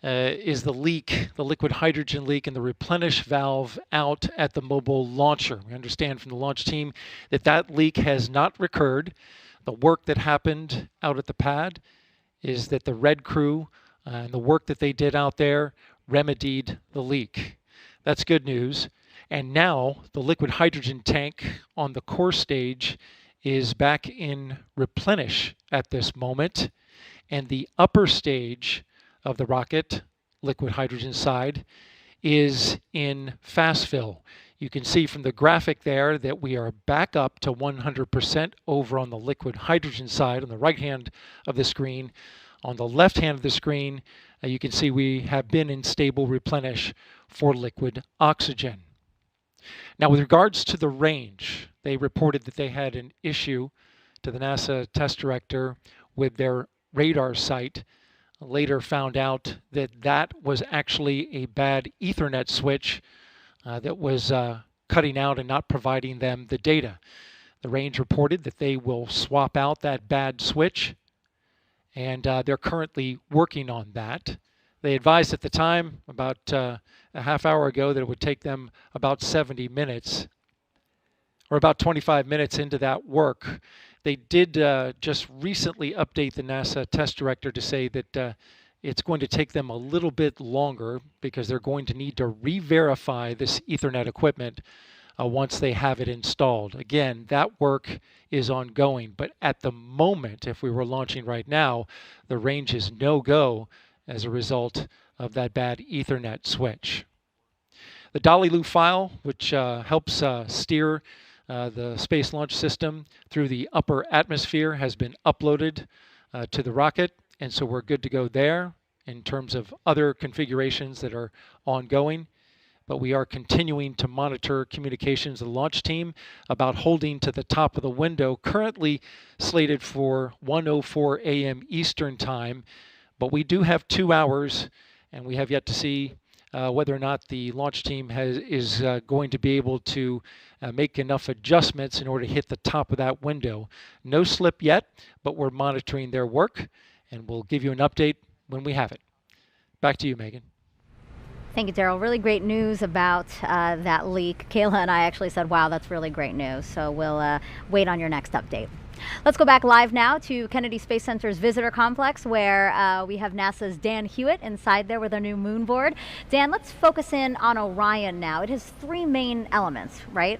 is the leak, the liquid hydrogen leak in the replenish valve out at the mobile launcher. We understand from the launch team that that leak has not recurred. The work that happened out at the pad is that the red crew and the work that they did out there remedied the leak. That's good news. And now the liquid hydrogen tank on the core stage is back in replenish at this moment. And the upper stage of the rocket, liquid hydrogen side, is in fast fill. You can see from the graphic there that we are back up to 100% over on the liquid hydrogen side on the right hand of the screen. On the left hand of the screen, you can see we have been in stable replenish for liquid oxygen. Now, with regards to the range, they reported that they had an issue to the NASA test director with their radar sight. Later found out that that was actually a bad Ethernet switch that was cutting out and not providing them the data. The range reported that they will swap out that bad switch, and they're currently working on that. They advised at the time, about a half hour ago, that it would take them about 70 minutes, or about 25 minutes into that work. They did just recently update the NASA test director to say that it's going to take them a little bit longer because they're going to need to re-verify this Ethernet equipment once they have it installed. Again, that work is ongoing, but at the moment, if we were launching right now, the range is no-go as a result of that bad Ethernet switch. The Dolly-Loo file, which helps steer the Space Launch System through the upper atmosphere, has been uploaded to the rocket, and so we're good to go there in terms of other configurations that are ongoing. But we are continuing to monitor communications of the launch team about holding to the top of the window, currently slated for 1:04 a.m. Eastern Time. But we do have 2 hours, and we have yet to see whether or not the launch team is going to be able to make enough adjustments in order to hit the top of that window. No slip yet, but we're monitoring their work, and we'll give you an update when we have it. Back to you, Megan. Thank you, Daryl. Really great news about that leak. Kayla and I actually said, wow, that's really great news. So we'll wait on your next update. Let's go back live now to Kennedy Space Center's visitor complex, where we have NASA's Dan Hewitt inside there with our new moon board. Dan, let's focus in on Orion now. It has 3 main elements, right?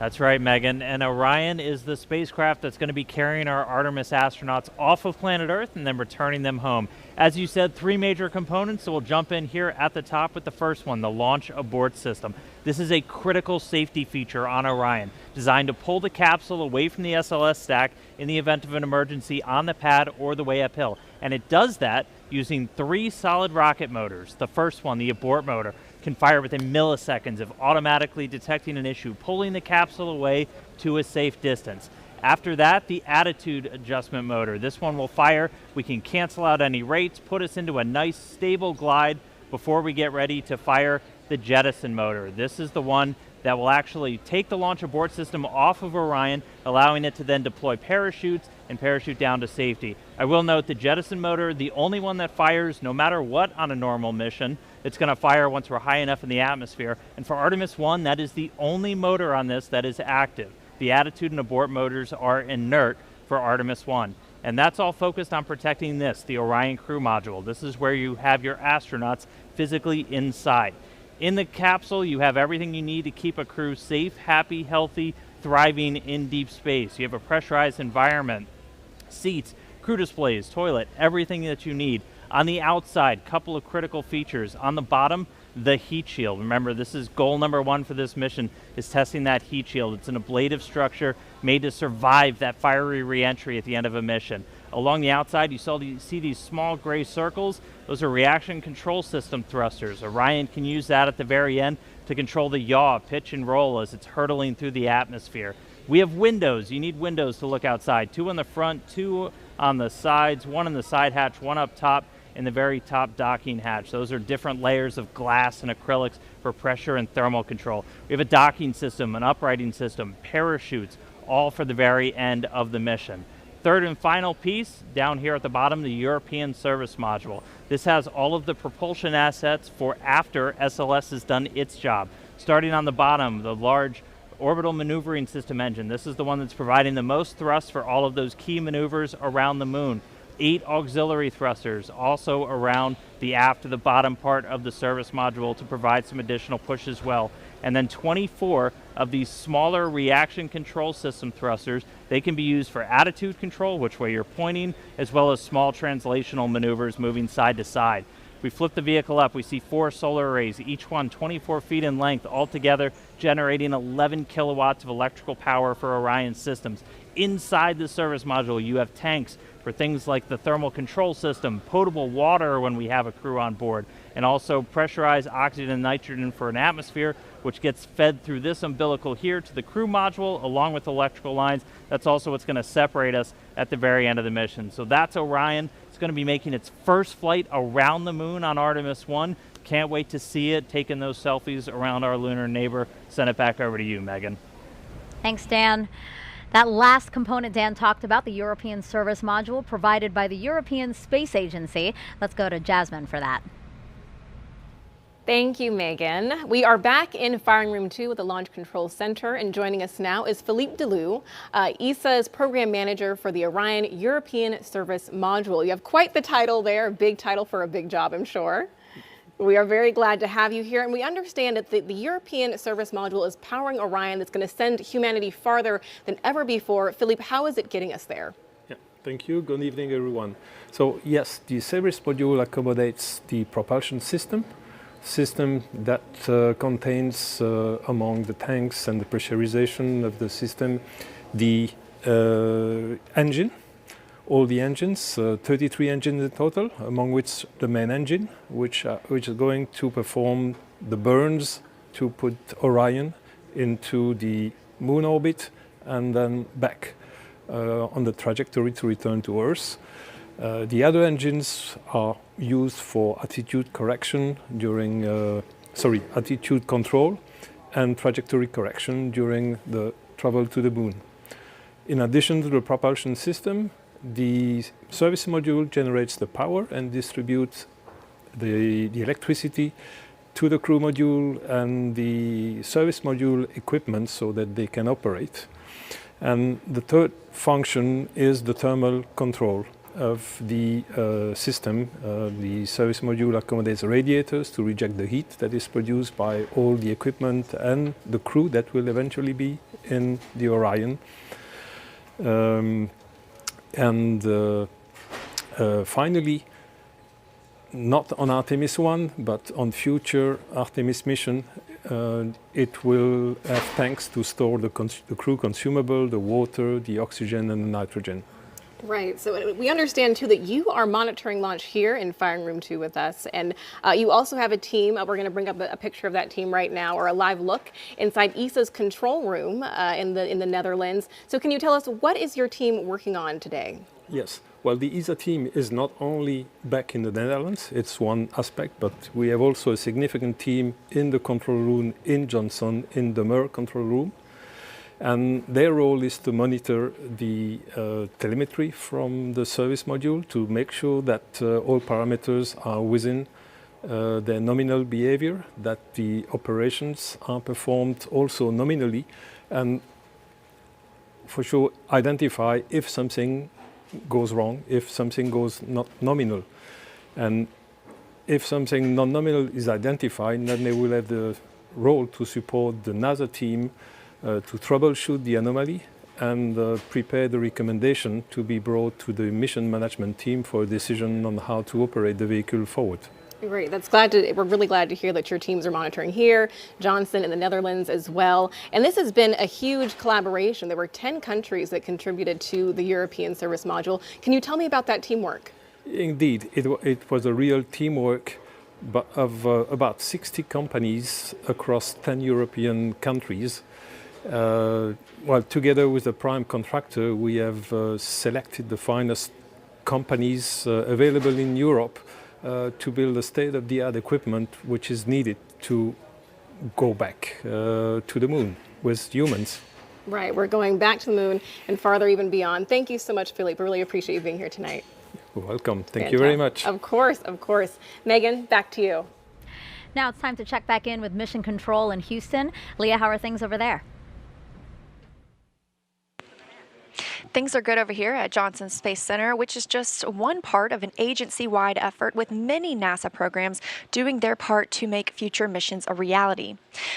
That's right, Megan. And Orion is the spacecraft that's going to be carrying our Artemis astronauts off of planet Earth and then returning them home. As you said, 3 major components, so we'll jump in here at the top with the first one, the launch abort system. This is a critical safety feature on Orion, designed to pull the capsule away from the SLS stack in the event of an emergency on the pad or the way uphill. And it does that using 3 solid rocket motors. The first one, the abort motor, can fire within milliseconds of automatically detecting an issue, pulling the capsule away to a safe distance. After that, the attitude adjustment motor. This one will fire. We can cancel out any rates, put us into a nice stable glide before we get ready to fire the jettison motor. This is the one that will actually take the launch abort system off of Orion, allowing it to then deploy parachutes and parachute down to safety. I will note the jettison motor, the only one that fires no matter what on a normal mission. It's going to fire once we're high enough in the atmosphere. And for Artemis 1, that is the only motor on this that is active. The attitude and abort motors are inert for Artemis 1. And that's all focused on protecting this, the Orion crew module. This is where you have your astronauts physically inside. In the capsule, you have everything you need to keep a crew safe, happy, healthy, thriving in deep space. You have a pressurized environment, seats, crew displays, toilet, everything that you need. On the outside, couple of critical features. On the bottom, the heat shield. Remember, this is goal number 1 for this mission, is testing that heat shield. It's an ablative structure made to survive that fiery re-entry at the end of a mission. Along the outside, you see these small gray circles. Those are reaction control system thrusters. Orion can use that at the very end to control the yaw, pitch, and roll as it's hurtling through the atmosphere. We have windows. You need windows to look outside. 2 on the front, 2 on the sides, 1 in the side hatch, 1 up top in the very top docking hatch. Those are different layers of glass and acrylics for pressure and thermal control. We have a docking system, an uprighting system, parachutes, all for the very end of the mission. Third and final piece, down here at the bottom, the European Service Module. This has all of the propulsion assets for after SLS has done its job. Starting on the bottom, the large orbital maneuvering system engine. This is the one that's providing the most thrust for all of those key maneuvers around the moon. 8 auxiliary thrusters also around the aft to the bottom part of the service module to provide some additional push as well. And then 24 of these smaller reaction control system thrusters. They can be used for attitude control, which way you're pointing, as well as small translational maneuvers moving side to side. We flip the vehicle up, we see 4 solar arrays, each one 24 feet in length, altogether generating 11 kilowatts of electrical power for Orion systems. Inside the service module, you have tanks for things like the thermal control system, potable water when we have a crew on board, and also pressurized oxygen and nitrogen for an atmosphere, which gets fed through this umbilical here to the crew module, along with electrical lines. That's also what's going to separate us at the very end of the mission. So that's Orion. It's going to be making its first flight around the moon on Artemis 1. Can't wait to see it, taking those selfies around our lunar neighbor. Send it back over to you, Megan. Thanks, Dan. That last component Dan talked about, the European Service Module provided by the European Space Agency. Let's go to Jasmine for that. Thank you, Megan. We are back in Firing Room 2 with the Launch Control Center, and joining us now is Philippe Delou, ESA's Program Manager for the Orion European Service Module. You have quite the title there, a big title for a big job, I'm sure. We are very glad to have you here, and we understand that the European Service Module is powering Orion that's going to send humanity farther than ever before. Philippe, how is it getting us there? Yeah, thank you. Good evening, everyone. So yes, the service module accommodates the propulsion system that contains, among the tanks and the pressurization of the system, the engine. All the engines, 33 engines in total, among which the main engine, which is going to perform the burns to put Orion into the moon orbit and then back on the trajectory to return to Earth. The other engines are used for attitude correction during, attitude control and trajectory correction during the travel to the moon. In addition to the propulsion system, the service module generates the power and distributes the electricity to the crew module and the service module equipment so that they can operate. And the third function is the thermal control. of the system. The service module accommodates radiators to reject the heat that is produced by all the equipment and the crew that will eventually be in the Orion. Finally, not on Artemis 1, but on future Artemis mission, it will have tanks to store the crew consumable, the water, the oxygen, and the nitrogen. Right, so we understand too that you are monitoring launch here in Firing Room 2 with us, and you also have a team. We're going to bring up a picture of that team right now, or a live look inside ESA's control room in the Netherlands. So can you tell us, what is your team working on today? Yes, well, the ESA team is not only back in the Netherlands, it's one aspect, but we have also a significant team in the control room in Johnson, in the MER control room. And their role is to monitor the telemetry from the service module to make sure that all parameters are within their nominal behavior, that the operations are performed also nominally, and for sure identify if something goes wrong, if something goes not nominal. And if something non-nominal is identified, then they will have the role to support the NASA team to troubleshoot the anomaly and prepare the recommendation to be brought to the mission management team for a decision on how to operate the vehicle forward. Great. We're really glad to hear that your teams are monitoring here, Johnson in the Netherlands as well. And this has been a huge collaboration. There were 10 countries that contributed to the European service module. Can you tell me about that teamwork? Indeed, it was a real teamwork of about 60 companies across 10 European countries. Well, together with the prime contractor, we have selected the finest companies available in Europe to build the state-of-the-art equipment which is needed to go back to the moon with humans. Right, we're going back to the moon and farther even beyond. Thank you so much, Philippe. I really appreciate you being here tonight. You're welcome. Thank you very much. Of course, of course. Megan, back to you. Now it's time to check back in with Mission Control in Houston. Leah, how are things over there? Things are good over here at Johnson Space Center, which is just one part of an agency-wide effort with many NASA programs doing their part to make future missions a reality.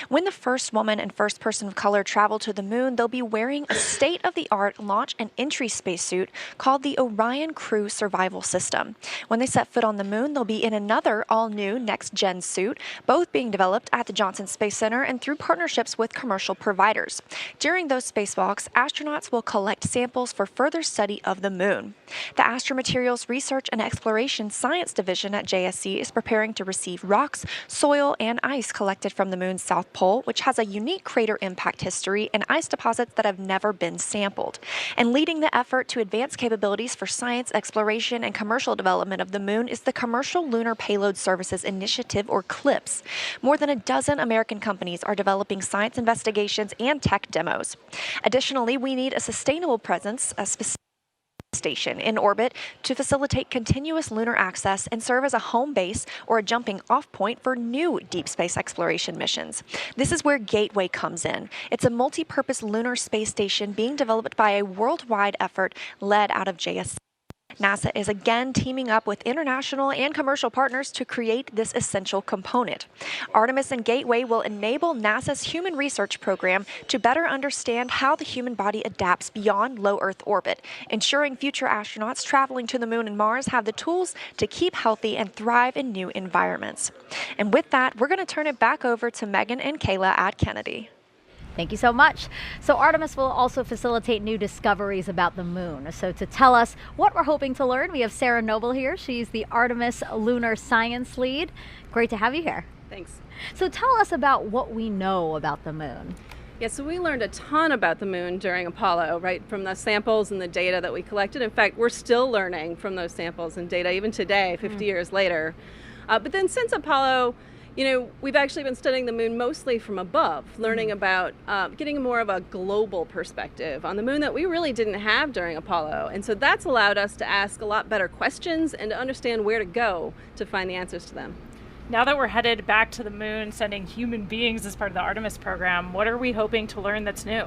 When the first woman and first person of color travel to the moon, they'll be wearing a state-of-the-art launch and entry spacesuit called the Orion Crew Survival System. When they set foot on the moon, they'll be in another all-new next-gen suit, both being developed at the Johnson Space Center and through partnerships with commercial providers. During those spacewalks, astronauts will collect samples for further study of the moon. The Astromaterials Research and Exploration Science Division at JSC is preparing to receive rocks, soil, and ice collected from the moon's south pole, which has a unique crater impact history and ice deposits that have never been sampled. And leading the effort to advance capabilities for science, exploration, and commercial development of the moon is the Commercial Lunar Payload Services Initiative, or CLPS. More than a dozen American companies are developing science investigations and tech demos. Additionally, we need a sustainable presence, a specific station in orbit to facilitate continuous lunar access and serve as a home base or a jumping off point for new deep space exploration missions. This is where Gateway comes in. It's a multi-purpose lunar space station being developed by a worldwide effort led out of JSC. NASA is again teaming up with international and commercial partners to create this essential component. Artemis and Gateway will enable NASA's Human Research Program to better understand how the human body adapts beyond low Earth orbit, ensuring future astronauts traveling to the moon and Mars have the tools to keep healthy and thrive in new environments. And with that, we're going to turn it back over to Megan and Kayla at Kennedy. Thank you so much. So Artemis will also facilitate new discoveries about the moon. So to tell us what we're hoping to learn, we have Sarah Noble here. She's the Artemis Lunar Science Lead. Great to have you here. Thanks. So tell us about what we know about the moon. Yeah, so we learned a ton about the moon during Apollo, right, from the samples and the data that we collected. In fact, we're still learning from those samples and data even today, 50 years later. But then since Apollo, you know, we've actually been studying the moon mostly from above, learning about getting more of a global perspective on the moon that we really didn't have during Apollo. And so that's allowed us to ask a lot better questions and to understand where to go to find the answers to them. Now that we're headed back to the moon, sending human beings as part of the Artemis program, what are we hoping to learn that's new?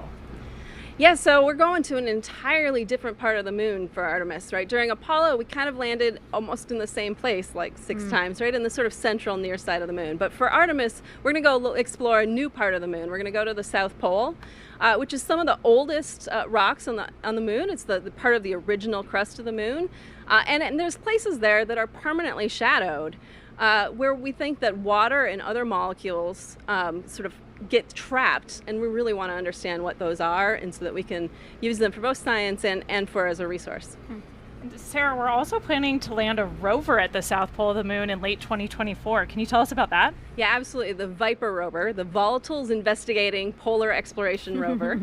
Yeah, so we're going to an entirely different part of the moon for Artemis, right? During Apollo, we kind of landed almost in the same place, like 6 times, right? In the sort of central near side of the moon. But for Artemis, we're going to go explore a new part of the moon. We're going to go to the South Pole, which is some of the oldest rocks on the moon. It's the part of the original crust of the moon. And there's places there that are permanently shadowed, where we think that water and other molecules sort of get trapped, and we really want to understand what those are, and so that we can use them for both science and for as a resource. Sarah, we're also planning to land a rover at the South Pole of the moon in late 2024. Can you tell us about that? Yeah, absolutely. The Viper rover, the Volatiles Investigating Polar Exploration Rover,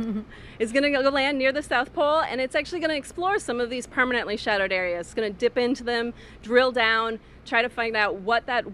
is going to go land near the South Pole, and it's actually going to explore some of these permanently shadowed areas. It's going to dip into them, drill down, try to find out what that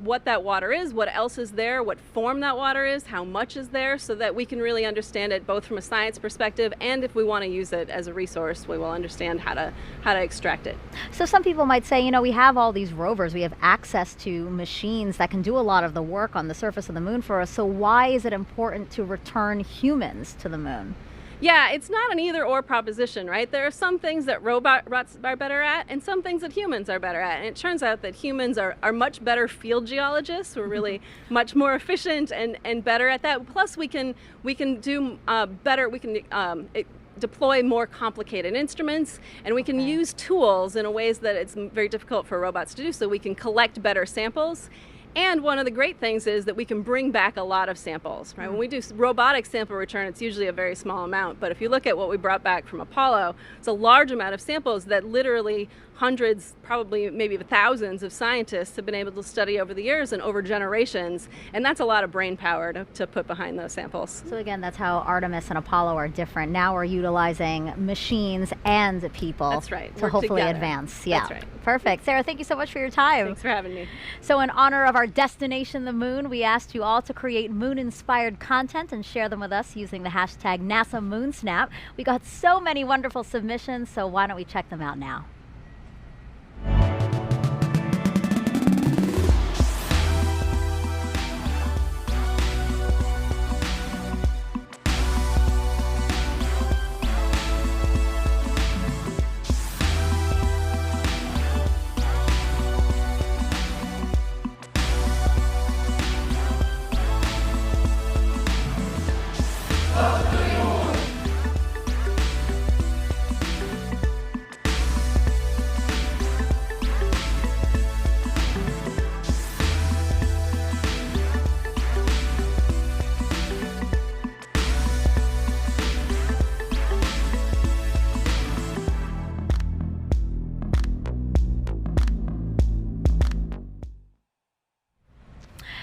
water is, what else is there, what form that water is, how much is there, so that we can really understand it both from a science perspective, and if we want to use it as a resource, we will understand how to extract it. So some people might say, you know, we have all these rovers, we have access to machines that can do a lot of the work on the surface of the moon for us, so why is it important to return humans to the moon? Yeah, it's not an either-or proposition, right? There are some things that robots are better at and some things that humans are better at. And it turns out that humans are much better field geologists. We're really much more efficient and better at that. Plus, we can do better. We can deploy more complicated instruments, and we can use tools in ways that it's very difficult for robots to do, so we can collect better samples. And one of the great things is that we can bring back a lot of samples, right? When we do robotic sample return, it's usually a very small amount. But if you look at what we brought back from Apollo, it's a large amount of samples that literally hundreds, probably maybe thousands of scientists have been able to study over the years and over generations. And that's a lot of brain power to put behind those samples. So again, that's how Artemis and Apollo are different. Now we're utilizing machines and people. That's right. To hopefully together. Advance. Yeah. That's right. Perfect. Sarah, thank you so much for your time. Thanks for having me. So in honor of our destination, the moon, we asked you all to create moon-inspired content and share them with us using the hashtag NASA MoonSnap. We got so many wonderful submissions, so why don't we check them out now?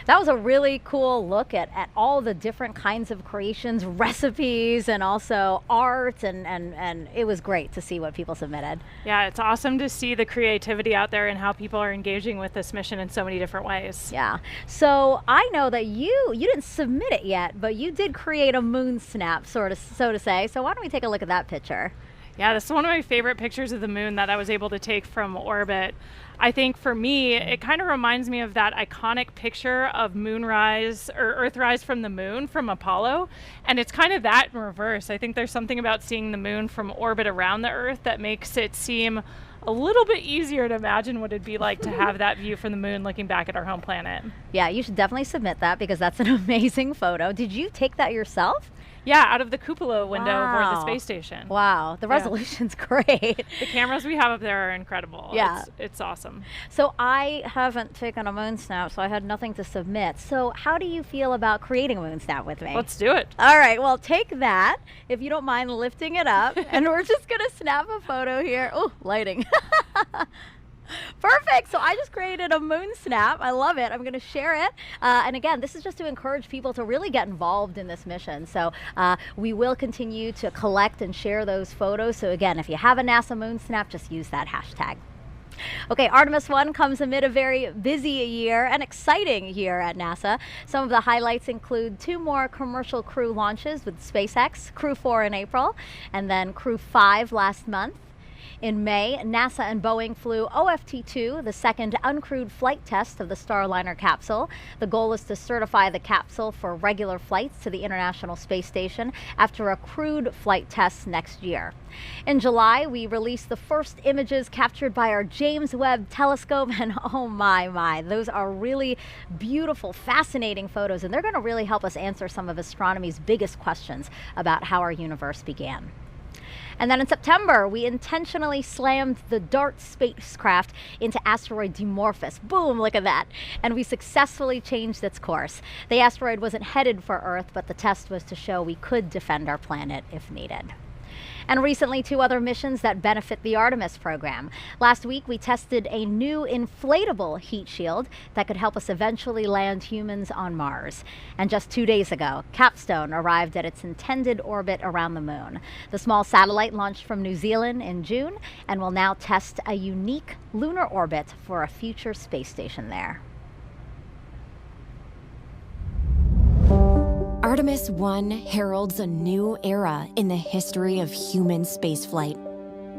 That was a really cool look at all the different kinds of creations, recipes, and also art, and it was great to see what people submitted. Yeah, it's awesome to see the creativity out there and how people are engaging with this mission in so many different ways. Yeah. So I know that you didn't submit it yet, but you did create a moon snap, so to say. So why don't we take a look at that picture? Yeah, this is one of my favorite pictures of the moon that I was able to take from orbit. I think for me, it kind of reminds me of that iconic picture of moonrise or Earthrise from the moon from Apollo. And it's kind of that in reverse. I think there's something about seeing the moon from orbit around the Earth that makes it seem a little bit easier to imagine what it'd be like to have that view from the moon looking back at our home planet. Yeah, you should definitely submit that because that's an amazing photo. Did you take that yourself? Yeah, out of the cupola window aboard the space station. Wow, the resolution's great. The cameras we have up there are incredible. Yeah. It's awesome. So I haven't taken a moon snap, so I had nothing to submit. So how do you feel about creating a moon snap with me? Let's do it. All right, well, take that, if you don't mind lifting it up, and we're just going to snap a photo here. Oh, lighting. Perfect. So I just created a moon snap. I love it. I'm going to share it. And again, this is just to encourage people to really get involved in this mission. So we will continue to collect and share those photos. So again, if you have a NASA moon snap, just use that hashtag. Okay, Artemis 1 comes amid a very busy year and exciting year at NASA. Some of the highlights include 2 more commercial crew launches with SpaceX, Crew 4 in April, and then Crew 5 last month. In May, NASA and Boeing flew OFT-2, the second uncrewed flight test of the Starliner capsule. The goal is to certify the capsule for regular flights to the International Space Station after a crewed flight test next year. In July, we released the first images captured by our James Webb Telescope, and oh my, those are really beautiful, fascinating photos, and they're going to really help us answer some of astronomy's biggest questions about how our universe began. And then in September, we intentionally slammed the DART spacecraft into asteroid Dimorphos. Boom, look at that. And we successfully changed its course. The asteroid wasn't headed for Earth, but the test was to show we could defend our planet if needed. And recently, 2 other missions that benefit the Artemis program. Last week, we tested a new inflatable heat shield that could help us eventually land humans on Mars. And just 2 days ago, Capstone arrived at its intended orbit around the moon. The small satellite launched from New Zealand in June and will now test a unique lunar orbit for a future space station there. Artemis 1 heralds a new era in the history of human spaceflight.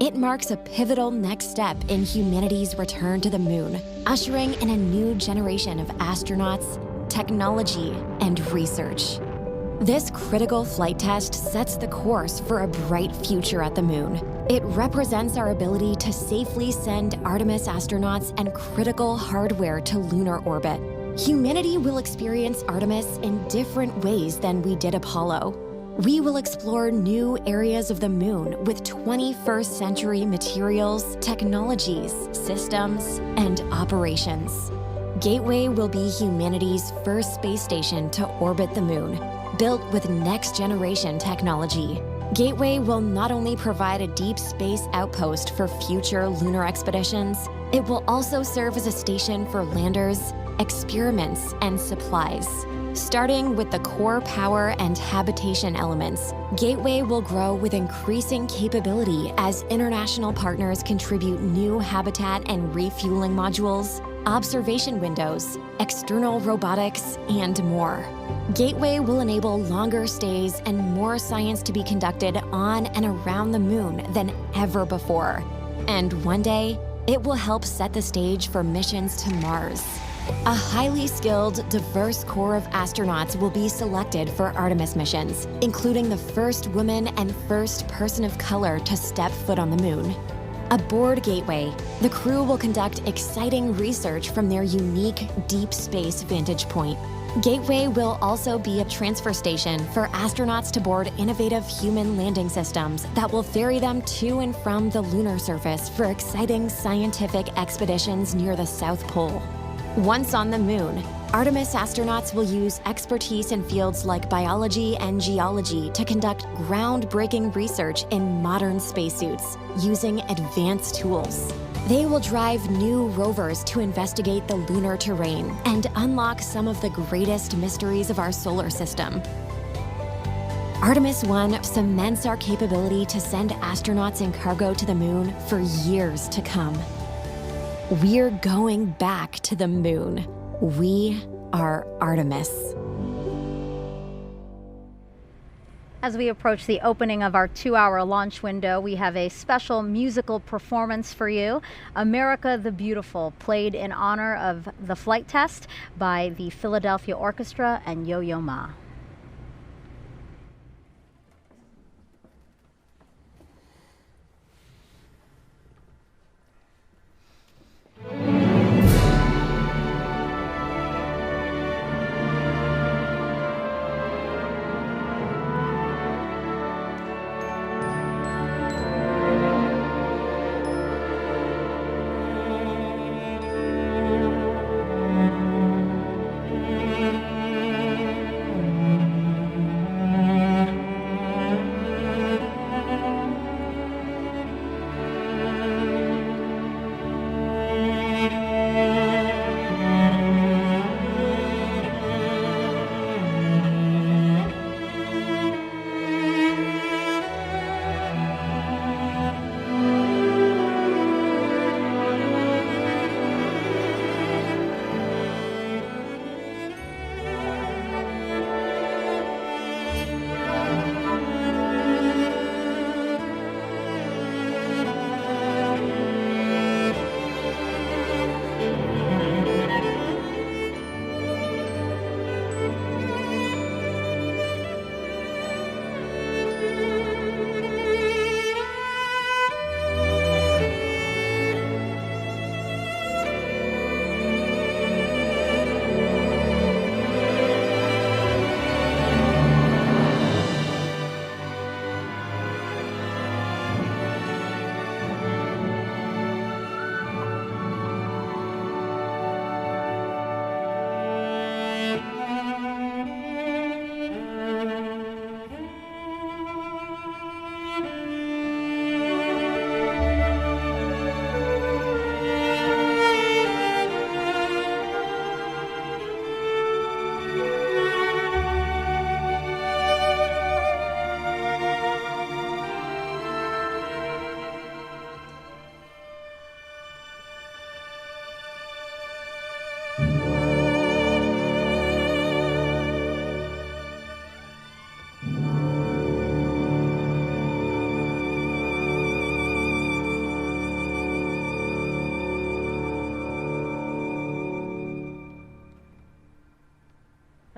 It marks a pivotal next step in humanity's return to the moon, ushering in a new generation of astronauts, technology, and research. This critical flight test sets the course for a bright future at the moon. It represents our ability to safely send Artemis astronauts and critical hardware to lunar orbit. Humanity will experience Artemis in different ways than we did Apollo. We will explore new areas of the moon with 21st century materials, technologies, systems, and operations. Gateway will be humanity's first space station to orbit the moon, built with next-generation technology. Gateway will not only provide a deep space outpost for future lunar expeditions, it will also serve as a station for landers, experiments, and supplies. Starting with the core power and habitation elements, Gateway will grow with increasing capability as international partners contribute new habitat and refueling modules, observation windows, external robotics, and more. Gateway will enable longer stays and more science to be conducted on and around the moon than ever before. And one day, it will help set the stage for missions to Mars. A highly skilled, diverse core of astronauts will be selected for Artemis missions, including the first woman and first person of color to step foot on the moon. Aboard Gateway, the crew will conduct exciting research from their unique deep space vantage point. Gateway will also be a transfer station for astronauts to board innovative human landing systems that will ferry them to and from the lunar surface for exciting scientific expeditions near the South Pole. Once on the moon, Artemis astronauts will use expertise in fields like biology and geology to conduct groundbreaking research in modern spacesuits using advanced tools. They will drive new rovers to investigate the lunar terrain and unlock some of the greatest mysteries of our solar system. Artemis 1 cements our capability to send astronauts and cargo to the moon for years to come. We're going back to the moon. We are Artemis. As we approach the opening of our 2-hour launch window, we have a special musical performance for you. America the Beautiful, played in honor of the flight test by the Philadelphia Orchestra and Yo-Yo Ma.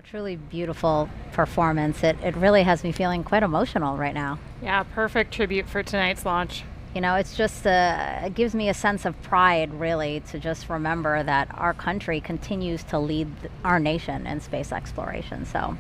A truly beautiful performance. It really has me feeling quite emotional right now. Yeah, perfect tribute for tonight's launch. You know, it's just, it gives me a sense of pride, really, to just remember that our country continues to lead our nation in space exploration. So,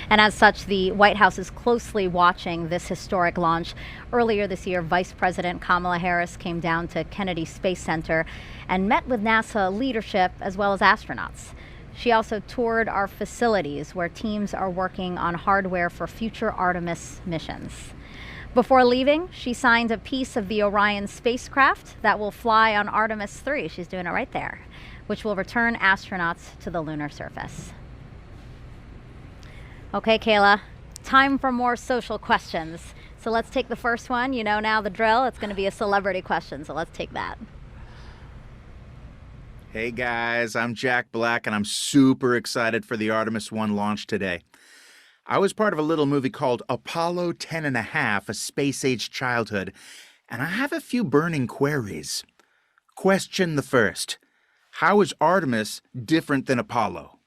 and as such, the White House is closely watching this historic launch. Earlier this year, Vice President Kamala Harris came down to Kennedy Space Center and met with NASA leadership as well as astronauts. She also toured our facilities where teams are working on hardware for future Artemis missions. Before leaving, she signed a piece of the Orion spacecraft that will fly on Artemis 3. She's doing it right there, which will return astronauts to the lunar surface. Okay, Kayla, time for more social questions. So let's take the first one. You know now the drill. It's going to be a celebrity question, so let's take that. Hey guys, I'm Jack Black, and I'm super excited for the Artemis 1 launch today. I was part of a little movie called Apollo 10.5, A Space-Age Childhood, and I have a few burning queries. Question the first. How is Artemis different than Apollo?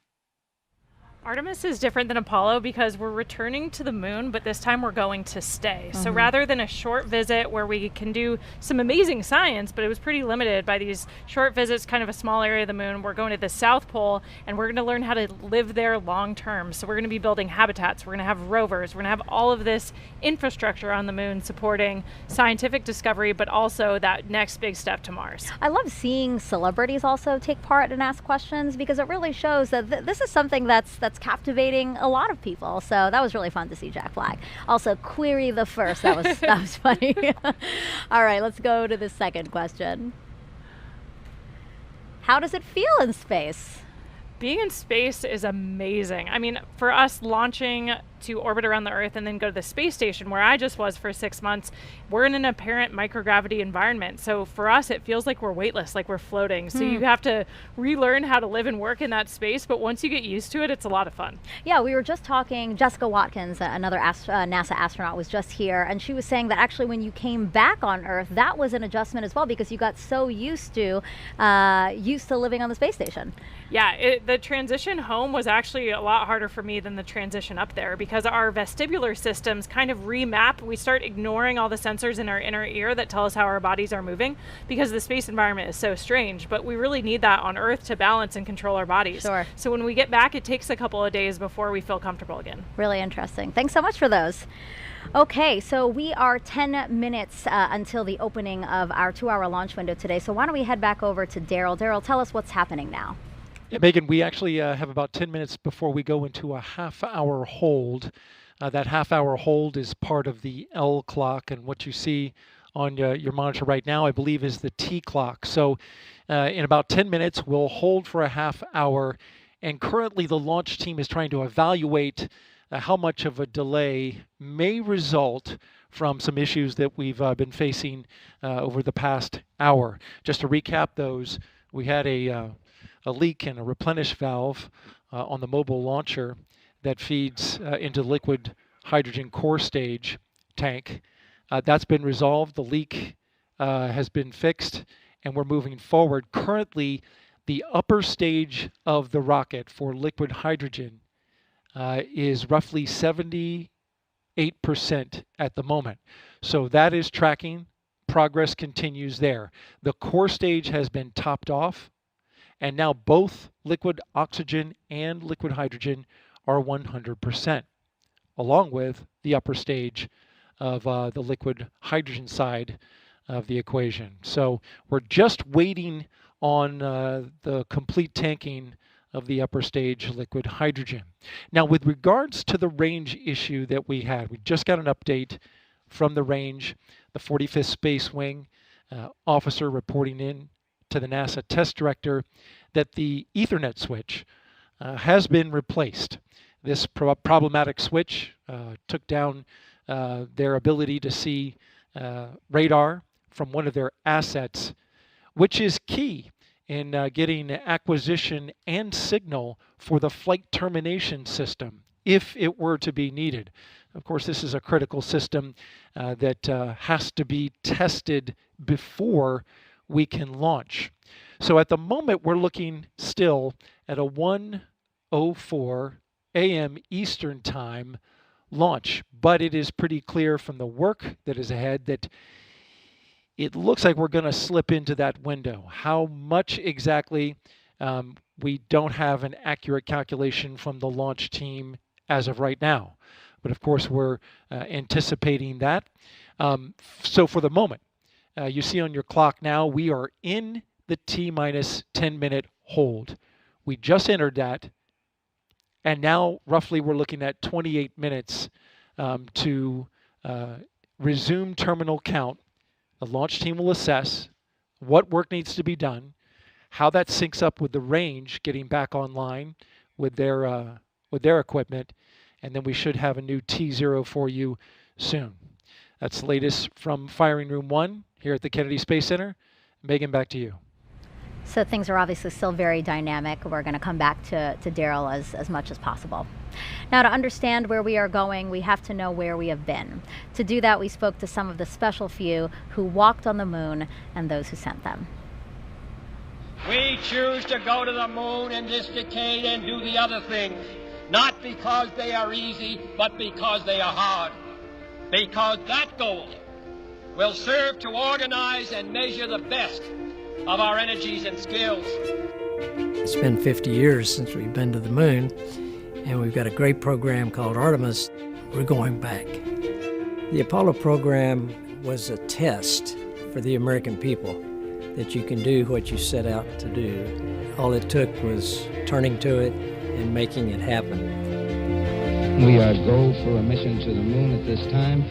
Artemis is different than Apollo because we're returning to the moon, but this time we're going to stay. So rather than a short visit where we can do some amazing science, but it was pretty limited by these short visits, kind of a small area of the moon, we're going to the South Pole and we're going to learn how to live there long term. So we're going to be building habitats, we're going to have rovers, we're going to have all of this infrastructure on the moon supporting scientific discovery, but also that next big step to Mars. I love seeing celebrities also take part and ask questions because it really shows that this is something that's captivating a lot of people. So that was really fun to see Jack Black. Also, query the first. That was funny. All right, let's go to the second question. How does it feel in space? Being in space is amazing. I mean, for us launching to orbit around the Earth and then go to the space station where I just was for 6 months, we're in an apparent microgravity environment. So for us, it feels like we're weightless, like we're floating. So you have to relearn how to live and work in that space. But once you get used to it, it's a lot of fun. Yeah, we were just talking, Jessica Watkins, another NASA astronaut, was just here. And she was saying that actually when you came back on Earth, that was an adjustment as well because you got so used to living on the space station. Yeah, the transition home was actually a lot harder for me than the transition up there because our vestibular systems kind of remap. We start ignoring all the sensors in our inner ear that tell us how our bodies are moving because the space environment is so strange, but we really need that on Earth to balance and control our bodies. Sure. So when we get back, it takes a couple of days before we feel comfortable again. Really interesting. Thanks so much for those. Okay, so we are 10 minutes until the opening of our 2-hour launch window today. So why don't we head back over to Daryl. Daryl, tell us what's happening now. Yeah, Megan, we actually have about 10 minutes before we go into a half-hour hold. That half-hour hold is part of the L clock, and what you see on your monitor right now, I believe, is the T clock. So in about 10 minutes, we'll hold for a half hour, and currently the launch team is trying to evaluate how much of a delay may result from some issues that we've been facing over the past hour. Just to recap those, we had a leak in a replenish valve on the mobile launcher that feeds into liquid hydrogen core stage tank. That's been resolved. The leak has been fixed, and we're moving forward. Currently, the upper stage of the rocket for liquid hydrogen is roughly 78% at the moment. So that is tracking. Progress continues there. The core stage has been topped off, and now both liquid oxygen and liquid hydrogen are 100%, along with the upper stage of the liquid hydrogen side of the equation. So we're just waiting on the complete tanking of the upper stage liquid hydrogen. Now, with regards to the range issue that we had, we just got an update from the range, the 45th Space Wing officer reporting in to the NASA test director that the Ethernet switch has been replaced. This problematic switch took down their ability to see radar from one of their assets, which is key in getting acquisition and signal for the flight termination system if it were to be needed. Of course, this is a critical system that has to be tested before we can launch. So at the moment, we're looking still at a 1:04 a.m. Eastern Time launch. But it is pretty clear from the work that is ahead that it looks like we're going to slip into that window. How much exactly, we don't have an accurate calculation from the launch team as of right now. But of course, we're anticipating that. So for the moment, you see on your clock now, we are in the T-minus 10-minute hold. We just entered that. And now roughly we're looking at 28 minutes to resume terminal count. The launch team will assess what work needs to be done, how that syncs up with the range getting back online with their equipment, and then we should have a new T0 for you soon. That's the latest from Firing Room 1 here at the Kennedy Space Center. Megan, back to you. So things are obviously still very dynamic. We're going to come back to Daryl as much as possible. Now, to understand where we are going, we have to know where we have been. To do that, we spoke to some of the special few who walked on the moon and those who sent them. We choose to go to the moon in this decade and do the other things, not because they are easy, but because they are hard. Because that goal will serve to organize and measure the best of our energies and skills. It's been 50 years since we've been to the moon, and we've got a great program called Artemis. We're going back. The Apollo program was a test for the American people that you can do what you set out to do. All it took was turning to it and making it happen. We are go for a mission to the moon at this time.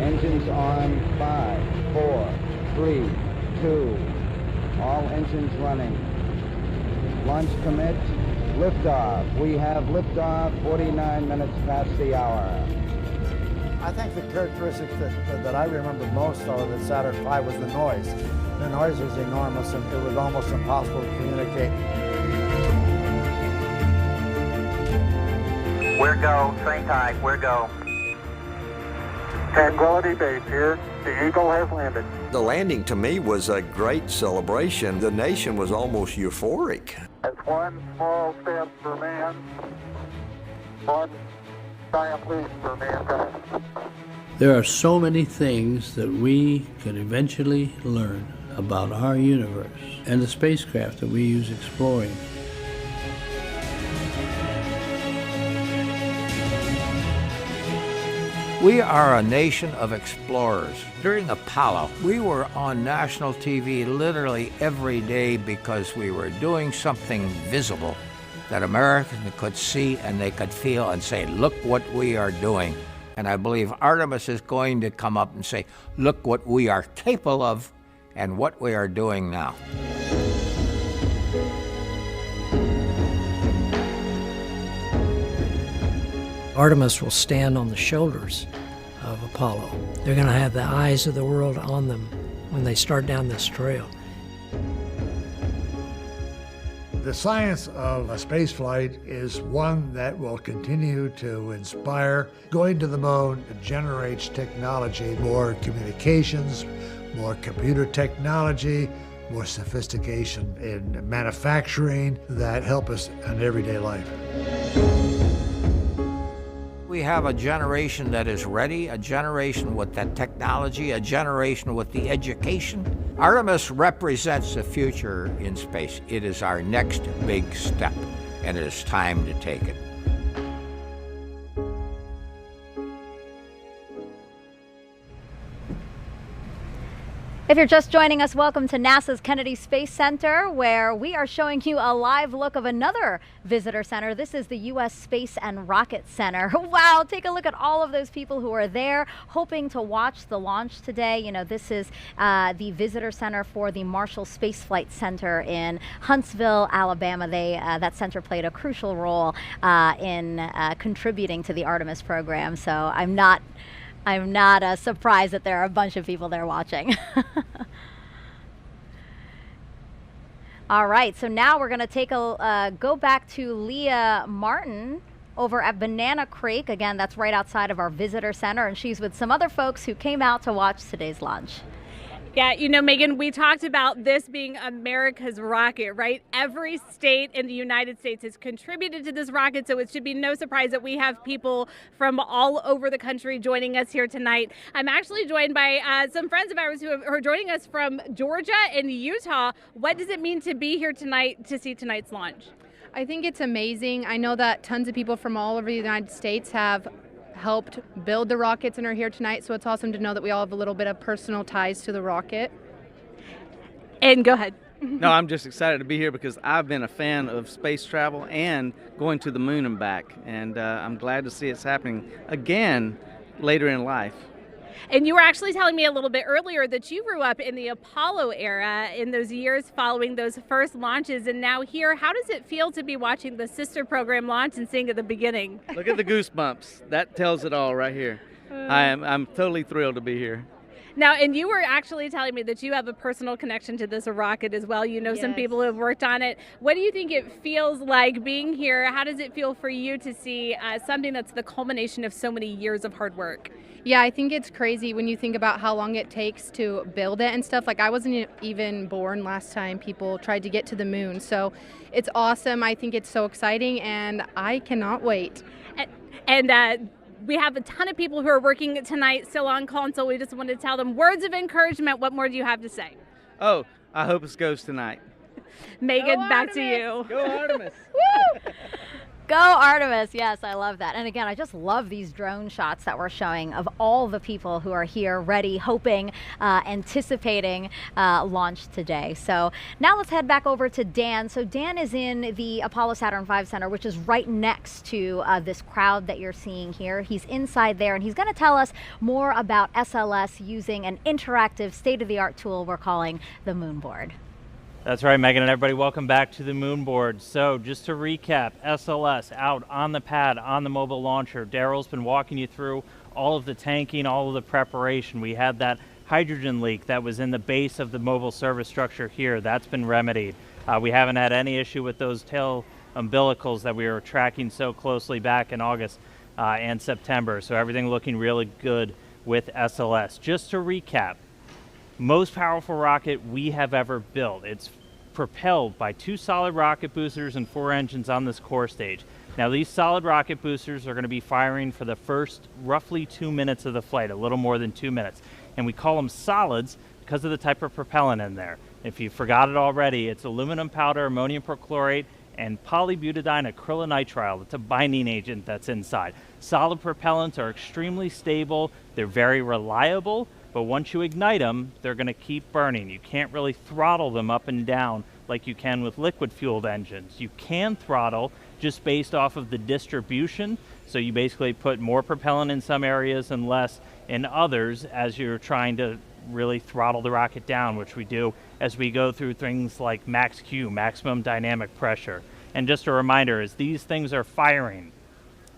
Engines on 5, 4, 3, 2, all engines running. Launch commit, liftoff. We have liftoff 49 minutes past the hour. I think the characteristics that I remember most of the Saturn V was the noise. The noise was enormous and it was almost impossible to communicate. We're go, train tight, we're go. Tranquility Base here. The Eagle has landed. The landing to me was a great celebration. The nation was almost euphoric. It's one small step for man, one giant leap for mankind. There are so many things that we could eventually learn about our universe and the spacecraft that we use exploring. We are a nation of explorers. During Apollo, we were on national TV literally every day because we were doing something visible that Americans could see and they could feel and say, look what we are doing. And I believe Artemis is going to come up and say, look what we are capable of and what we are doing now. Artemis will stand on the shoulders of Apollo. They're going to have the eyes of the world on them when they start down this trail. The science of spaceflight is one that will continue to inspire. Going to the moon generates technology, more communications, more computer technology, more sophistication in manufacturing that help us in everyday life. We have a generation that is ready, a generation with that technology, a generation with the education. Artemis represents the future in space. It is our next big step, and it is time to take it. If you're just joining us, welcome to NASA's Kennedy Space Center, where we are showing you a live look of another visitor center. This is the U.S. Space and Rocket Center. Wow, take a look at all of those people who are there hoping to watch the launch today. You know, this is the visitor center for the Marshall Space Flight Center in Huntsville, Alabama. That center played a crucial role in contributing to the Artemis program, so I'm not surprised that there are a bunch of people there watching. All right, so now we're going to take go back to Leah Martin over at Banana Creek. Again, that's right outside of our visitor center, and she's with some other folks who came out to watch today's launch. Yeah, you know, Megan, we talked about this being America's rocket, right? Every state in the United States has contributed to this rocket, so it should be no surprise that we have people from all over the country joining us here tonight. I'm actually joined by some friends of ours who are joining us from Georgia and Utah. What does it mean to be here tonight to see tonight's launch? I think it's amazing. I know that tons of people from all over the United States have helped build the rockets and are here tonight, so it's awesome to know that we all have a little bit of personal ties to the rocket. And go ahead. No, I'm just excited to be here because I've been a fan of space travel and going to the moon and back, and I'm glad to see it's happening again later in life. And you were actually telling me a little bit earlier that you grew up in the Apollo era in those years following those first launches, and now here, how does it feel to be watching the sister program launch and seeing at the beginning? Look at the goosebumps. That tells it all right here. I'm totally thrilled to be here. Now, and you were actually telling me that you have a personal connection to this rocket as well. You know some people who have worked on it. What do you think it feels like being here? How does it feel for you to see something that's the culmination of so many years of hard work? Yeah, I think it's crazy when you think about how long it takes to build it and stuff. Like, I wasn't even born last time people tried to get to the moon. So it's awesome. I think it's so exciting, and I cannot wait. And we have a ton of people who are working tonight still on console. We just want to tell them words of encouragement. What more do you have to say? Oh, I hope it goes tonight. Megan, back to you. Go Artemis. Woo! Go Artemis. Yes, I love that. And again, I just love these drone shots that we're showing of all the people who are here ready, hoping, anticipating launch today. So now let's head back over to Dan. So Dan is in the Apollo Saturn V Center, which is right next to this crowd that you're seeing here. He's inside there, and he's going to tell us more about SLS using an interactive state-of-the-art tool we're calling the Moonboard. That's right, Megan, and everybody, welcome back to the Moonboard. So just to recap, SLS out on the pad, on the mobile launcher. Daryl's been walking you through all of the tanking, all of the preparation. We had that hydrogen leak that was in the base of the mobile service structure here. That's been remedied. We haven't had any issue with those tail umbilicals that we were tracking so closely back in August and September. So everything looking really good with SLS. Just to recap, most powerful rocket we have ever built. It's propelled by 2 solid rocket boosters and 4 engines on this core stage. Now these solid rocket boosters are going to be firing for the first roughly 2 minutes of the flight, a little more than 2 minutes. And we call them solids because of the type of propellant in there. If you forgot it already, it's aluminum powder, ammonium perchlorate, and polybutadiene acrylonitrile. It's a binding agent that's inside. Solid propellants are extremely stable. They're very reliable. But once you ignite them, they're going to keep burning. You can't really throttle them up and down like you can with liquid-fueled engines. You can throttle just based off of the distribution. So you basically put more propellant in some areas and less in others as you're trying to really throttle the rocket down, which we do as we go through things like max Q, maximum dynamic pressure. And just a reminder, as these things are firing,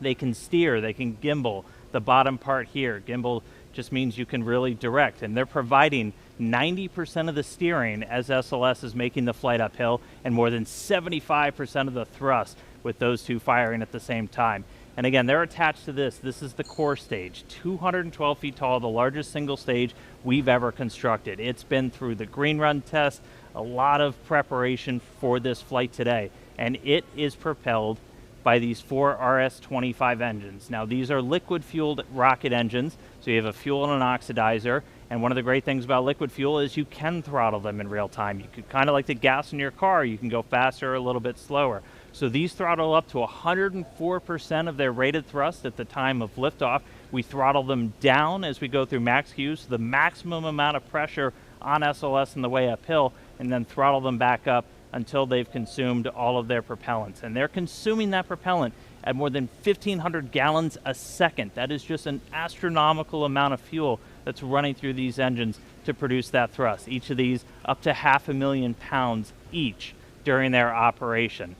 they can steer, they can gimbal. The bottom part here, gimbal just means you can really direct, and they're providing 90% of the steering as SLS is making the flight uphill, and more than 75% of the thrust with those 2 firing at the same time. And again, they're attached to this. This is the core stage, 212 feet tall, the largest single stage we've ever constructed. It's been through the green run test, a lot of preparation for this flight today, and it is propelled by these 4 RS-25 engines. Now these are liquid-fueled rocket engines, so you have a fuel and an oxidizer, and one of the great things about liquid fuel is you can throttle them in real time. You could kind of like the gas in your car, you can go faster or a little bit slower. So these throttle up to 104% of their rated thrust at the time of liftoff. We throttle them down as we go through max Q, so the maximum amount of pressure on SLS on the way uphill, and then throttle them back up until they've consumed all of their propellants. And they're consuming that propellant at more than 1,500 gallons a second. That is just an astronomical amount of fuel that's running through these engines to produce that thrust. Each of these up to 500,000 pounds each during their operation.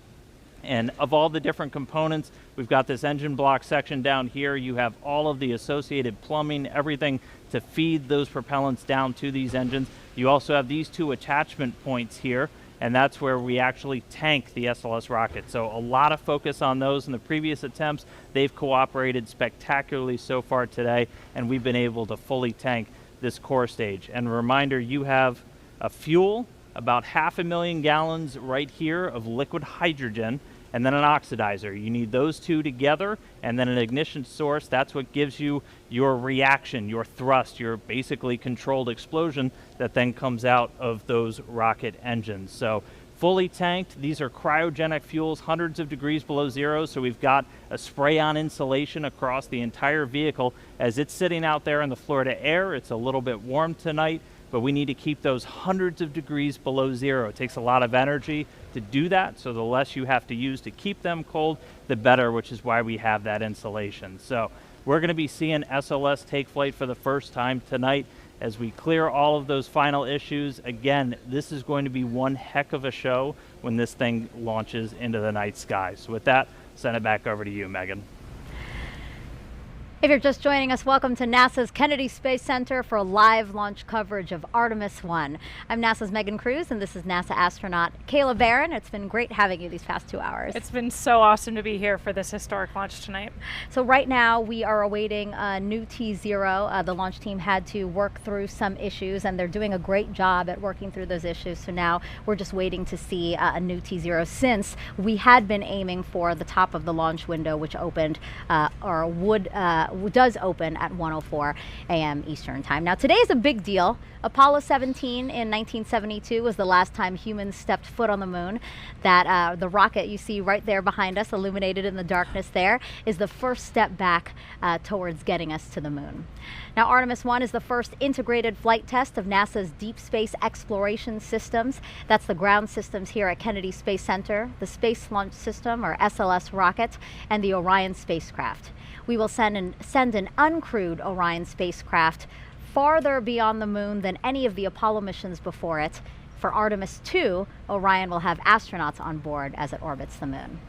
And of all the different components, we've got this engine block section down here. You have all of the associated plumbing, everything to feed those propellants down to these engines. You also have these 2 attachment points here, and that's where we actually tank the SLS rocket. So a lot of focus on those in the previous attempts. They've cooperated spectacularly so far today, and we've been able to fully tank this core stage. And a reminder, you have a fuel, about 500,000 gallons right here of liquid hydrogen, and then an oxidizer. You need those two together, and then an ignition source. That's what gives you your reaction, your thrust, your basically controlled explosion that then comes out of those rocket engines. So fully tanked, these are cryogenic fuels, hundreds of degrees below zero, so we've got a spray-on insulation across the entire vehicle. As it's sitting out there in the Florida air, it's a little bit warm tonight, but we need to keep those hundreds of degrees below zero. It takes a lot of energy to do that, so the less you have to use to keep them cold, the better, which is why we have that insulation. So we're going to be seeing SLS take flight for the first time tonight as we clear all of those final issues. Again, this is going to be one heck of a show when this thing launches into the night sky. So with that, send it back over to you, Megan. If you're just joining us, welcome to NASA's Kennedy Space Center for live launch coverage of Artemis 1. I'm NASA's Megan Cruz, and this is NASA astronaut Kayla Barron. It's been great having you these past 2 hours. It's been so awesome to be here for this historic launch tonight. So right now we are awaiting a new T0. The launch team had to work through some issues, and they're doing a great job at working through those issues. So now we're just waiting to see a new T0, since we had been aiming for the top of the launch window, which opened does open at 1:04 a.m. Eastern Time. Now, today is a big deal. Apollo 17 in 1972 was the last time humans stepped foot on the moon. That the rocket you see right there behind us, illuminated in the darkness there, is the first step back towards getting us to the moon. Now, Artemis 1 is the first integrated flight test of NASA's deep space exploration systems. That's the ground systems here at Kennedy Space Center, the Space Launch System, or SLS rocket, and the Orion spacecraft. We will send an uncrewed Orion spacecraft farther beyond the moon than any of the Apollo missions before it. For Artemis 2, Orion will have astronauts on board as it orbits the moon.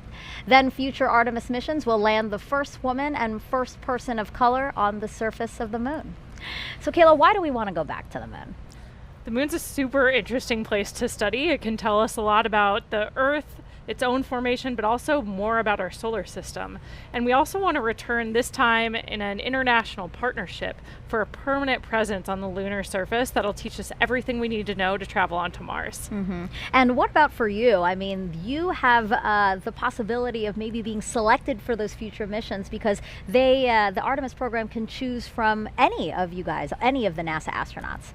Then future Artemis missions will land the first woman and first person of color on the surface of the moon. So Kayla, why do we want to go back to the moon? The moon's a super interesting place to study. It can tell us a lot about the Earth, its own formation, but also more about our solar system. And we also want to return, this time in an international partnership, for a permanent presence on the lunar surface that'll teach us everything we need to know to travel onto Mars. Mm-hmm. And what about for you? I mean, you have the possibility of maybe being selected for those future missions, because the Artemis program can choose from any of you guys, any of the NASA astronauts.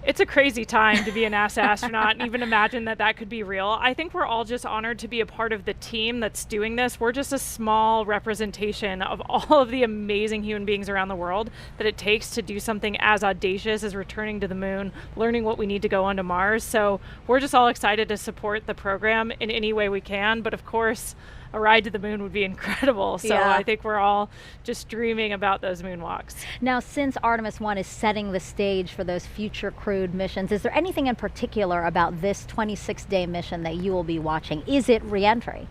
It's a crazy time to be a NASA astronaut and even imagine that that could be real. I think we're all just honored to be a part of the team that's doing this. We're just a small representation of all of the amazing human beings around the world that it takes to do something as audacious as returning to the moon, learning what we need to go onto Mars. So we're just all excited to support the program in any way we can. But of course, a ride to the moon would be incredible. So yeah. I think we're all just dreaming about those moonwalks. Now, since Artemis 1 is setting the stage for those future crewed missions, is there anything in particular about this 26-day mission that you will be watching? Is it re-entry?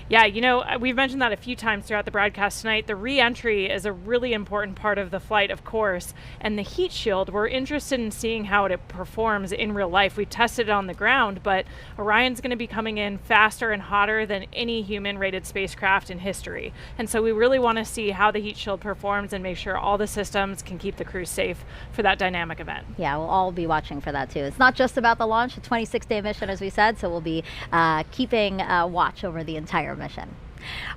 Yeah, you know, we've mentioned that a few times throughout the broadcast tonight. The re-entry is a really important part of the flight, of course, and the heat shield, we're interested in seeing how it performs in real life. We tested it on the ground, but Orion's going to be coming in faster and hotter than any human-rated spacecraft in history. And so we really want to see how the heat shield performs and make sure all the systems can keep the crew safe for that dynamic event. Yeah, we'll all be watching for that too. It's not just about the launch, a 26-day mission, as we said, so we'll be keeping watch over the entire mission.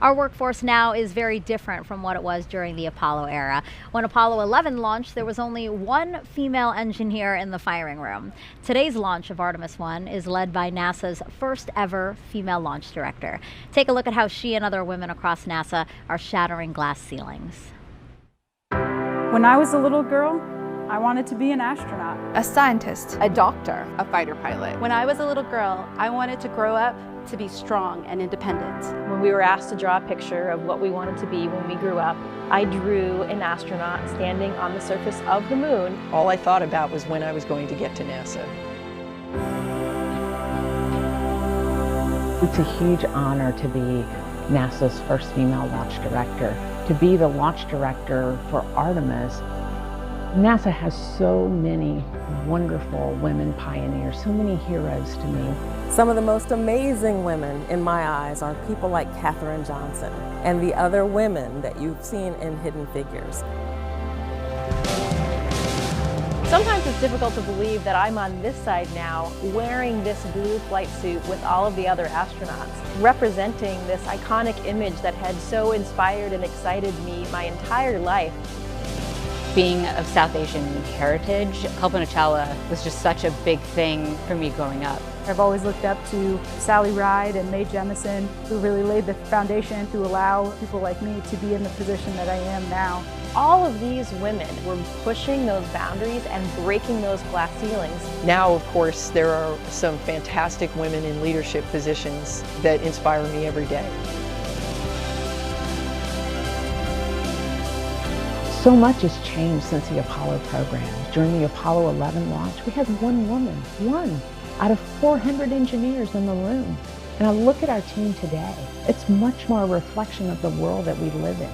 Our workforce now is very different from what it was during the Apollo era. When Apollo 11 launched, there was only one female engineer in the firing room. Today's launch of Artemis 1 is led by NASA's first ever female launch director. Take a look at how she and other women across NASA are shattering glass ceilings. When I was a little girl, I wanted to be an astronaut, a scientist, a doctor, a fighter pilot. When I was a little girl, I wanted to grow up to be strong and independent. When we were asked to draw a picture of what we wanted to be when we grew up, I drew an astronaut standing on the surface of the moon. All I thought about was when I was going to get to NASA. It's a huge honor to be NASA's first female launch director. To be the launch director for Artemis, NASA has so many wonderful women pioneers, so many heroes to me. Some of the most amazing women in my eyes are people like Katherine Johnson and the other women that you've seen in Hidden Figures. Sometimes it's difficult to believe that I'm on this side now, wearing this blue flight suit with all of the other astronauts, representing this iconic image that had so inspired and excited me my entire life. Being of South Asian heritage, Kalpana Chawla was just such a big thing for me growing up. I've always looked up to Sally Ride and Mae Jemison, who really laid the foundation to allow people like me to be in the position that I am now. All of these women were pushing those boundaries and breaking those glass ceilings. Now, of course, there are some fantastic women in leadership positions that inspire me every day. So much has changed since the Apollo program. During the Apollo 11 launch, we had one woman, one out of 400 engineers in the room. And I look at our team today, it's much more a reflection of the world that we live in.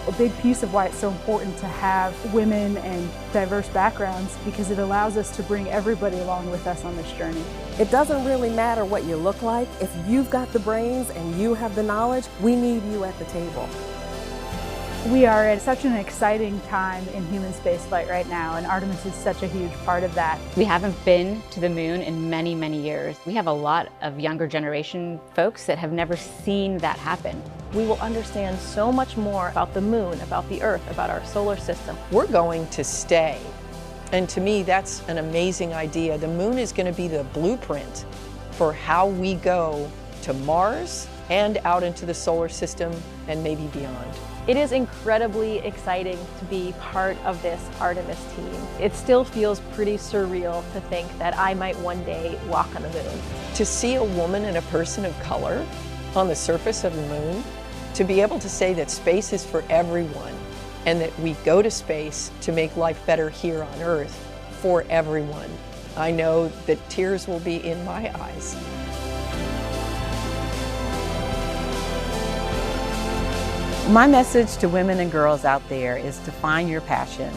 A big piece of why it's so important to have women and diverse backgrounds, because it allows us to bring everybody along with us on this journey. It doesn't really matter what you look like. If you've got the brains and you have the knowledge, we need you at the table. We are at such an exciting time in human spaceflight right now, and Artemis is such a huge part of that. We haven't been to the moon in many, many years. We have a lot of younger generation folks that have never seen that happen. We will understand so much more about the moon, about the Earth, about our solar system. We're going to stay. And to me, that's an amazing idea. The moon is going to be the blueprint for how we go to Mars and out into the solar system and maybe beyond. It is incredibly exciting to be part of this Artemis team. It still feels pretty surreal to think that I might one day walk on the moon. To see a woman and a person of color on the surface of the moon, to be able to say that space is for everyone and that we go to space to make life better here on Earth for everyone. I know that tears will be in my eyes. My message to women and girls out there is to find your passion,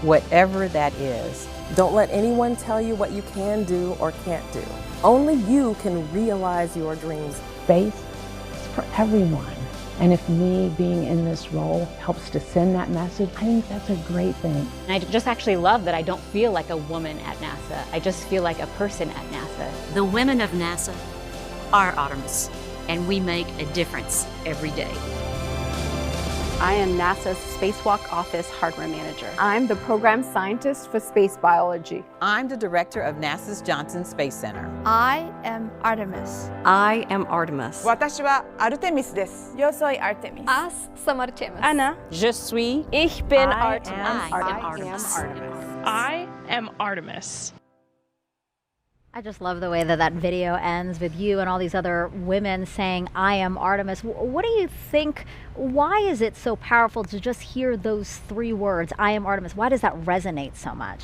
whatever that is. Don't let anyone tell you what you can do or can't do. Only you can realize your dreams. Space is for everyone. And if me being in this role helps to send that message, I think that's a great thing. And I just actually love that I don't feel like a woman at NASA. I just feel like a person at NASA. The women of NASA are Artemis, and we make a difference every day. I am NASA's Spacewalk Office Hardware Manager. I'm the Program Scientist for Space Biology. I'm the Director of NASA's Johnson Space Center. I am Artemis. I am Artemis. 私は Artemis です。 Yo soy Artemis. As some Artemis. Ana. Je suis. Ich bin I Artemis. am Artemis. I am Artemis. I just love the way that that video ends with you and all these other women saying, I am Artemis. What do you think, why is it so powerful to just hear those three words, I am Artemis? Why does that resonate so much?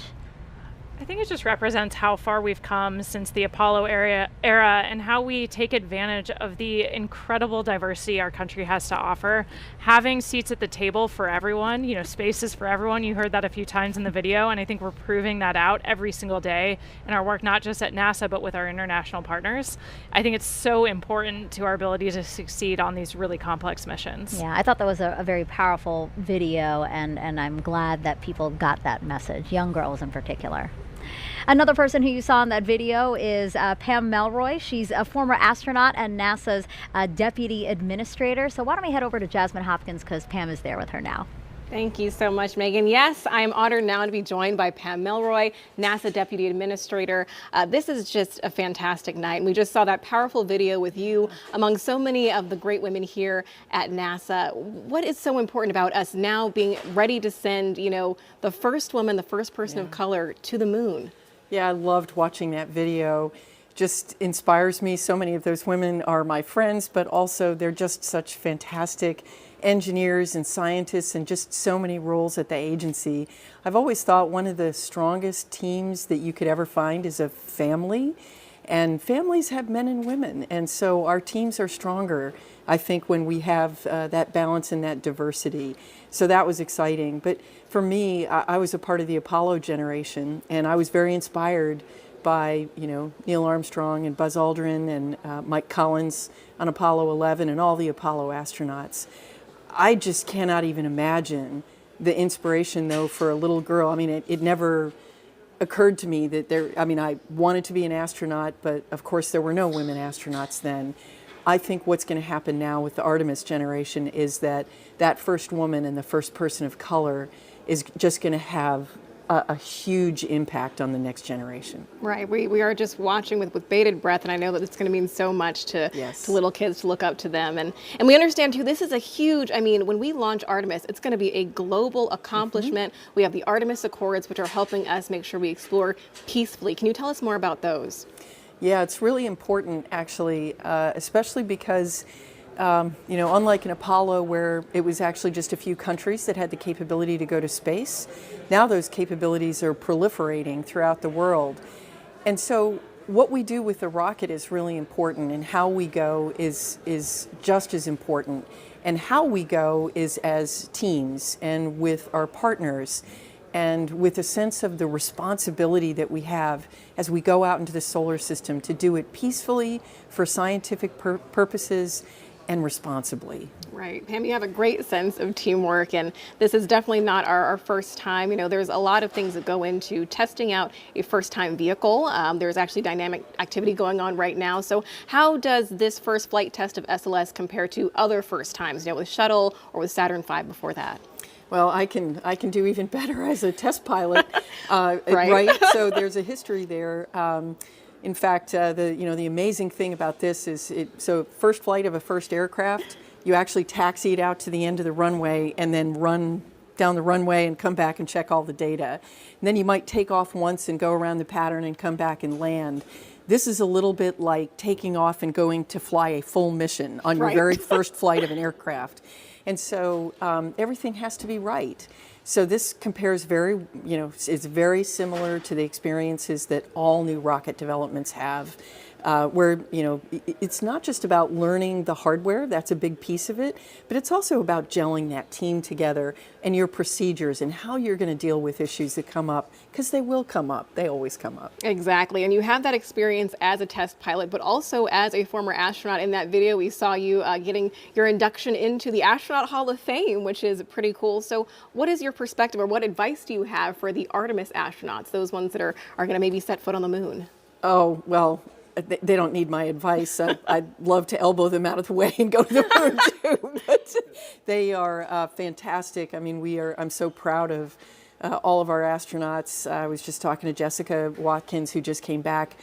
I think it just represents how far we've come since the Apollo era and how we take advantage of the incredible diversity our country has to offer. Having seats at the table for everyone, you know, spaces for everyone. You heard that a few times in the video, and I think we're proving that out every single day in our work, not just at NASA, but with our international partners. I think it's so important to our ability to succeed on these really complex missions. Yeah, I thought that was a very powerful video, and I'm glad that people got that message, young girls in particular. Another person who you saw in that video is Pam Melroy. She's a former astronaut and NASA's deputy administrator. So why don't we head over to Jasmine Hopkins, because Pam is there with her now. Thank you so much, Megan. Yes, I am honored now to be joined by Pam Melroy, NASA Deputy Administrator. This is just a fantastic night. And we just saw that powerful video with you among so many of the great women here at NASA. What is so important about us now being ready to send, you know, the first woman, the first person of color to the moon? Yeah, I loved watching that video. Just inspires me. So many of those women are my friends, but also they're just such fantastic engineers and scientists and just so many roles at the agency. I've always thought one of the strongest teams that you could ever find is a family, and families have men and women, and so our teams are stronger, I think, when we have that balance and that diversity. So that was exciting. But for me, I was a part of the Apollo generation, and I was very inspired by, you know, Neil Armstrong and Buzz Aldrin and Mike Collins on Apollo 11 and all the Apollo astronauts. I just cannot even imagine the inspiration, though, for a little girl. I mean, it never occurred to me that I wanted to be an astronaut, but of course there were no women astronauts then. I think what's going to happen now with the Artemis generation is that that first woman and the first person of color is just going to have a huge impact on the next generation. Right. We are just watching with bated breath, and I know that it's going to mean so much to little kids to look up to them. And we understand, too, this is a huge, I mean, when we launch Artemis, it's going to be a global accomplishment. We have the Artemis Accords, which are helping us make sure we explore peacefully. Can you tell us more about those? Yeah, it's really important, actually, especially because you know, unlike in Apollo, where it was actually just a few countries that had the capability to go to space, now those capabilities are proliferating throughout the world. And so what we do with the rocket is really important, and how we go is just as important. And how we go is as teams and with our partners, and with a sense of the responsibility that we have as we go out into the solar system to do it peacefully for scientific purposes and responsibly. Right. Pam, you have a great sense of teamwork, and this is definitely not our first time. You know, there's a lot of things that go into testing out a first-time vehicle. There's actually dynamic activity going on right now. So how does this first flight test of SLS compare to other first times, you know, with Shuttle or with Saturn V before that? Well, I can do even better as a test pilot, right? So there's a history there. In fact, the amazing thing about this is so first flight of a first aircraft, you actually taxi it out to the end of the runway and then run down the runway and come back and check all the data. And then you might take off once and go around the pattern and come back and land. This is a little bit like taking off and going to fly a full mission on your very first flight of an aircraft. And so everything has to be right. So this compares it's very similar to the experiences that all new rocket developments have, where, it's not just about learning the hardware, that's a big piece of it, but it's also about gelling that team together and your procedures and how you're going to deal with issues that come up, because they will come up. They always come up. Exactly. And you have that experience as a test pilot, but also as a former astronaut. In that video, we saw you getting your induction into the Astronaut Hall of Fame, which is pretty cool. So what is your perspective, or what advice do you have for the Artemis astronauts, those ones that are going to maybe set foot on the moon? Oh, well, they don't need my advice. I'd love to elbow them out of the way and go to the moon too. But they are fantastic. I mean, I'm so proud of all of our astronauts. I was just talking to Jessica Watkins, who just came back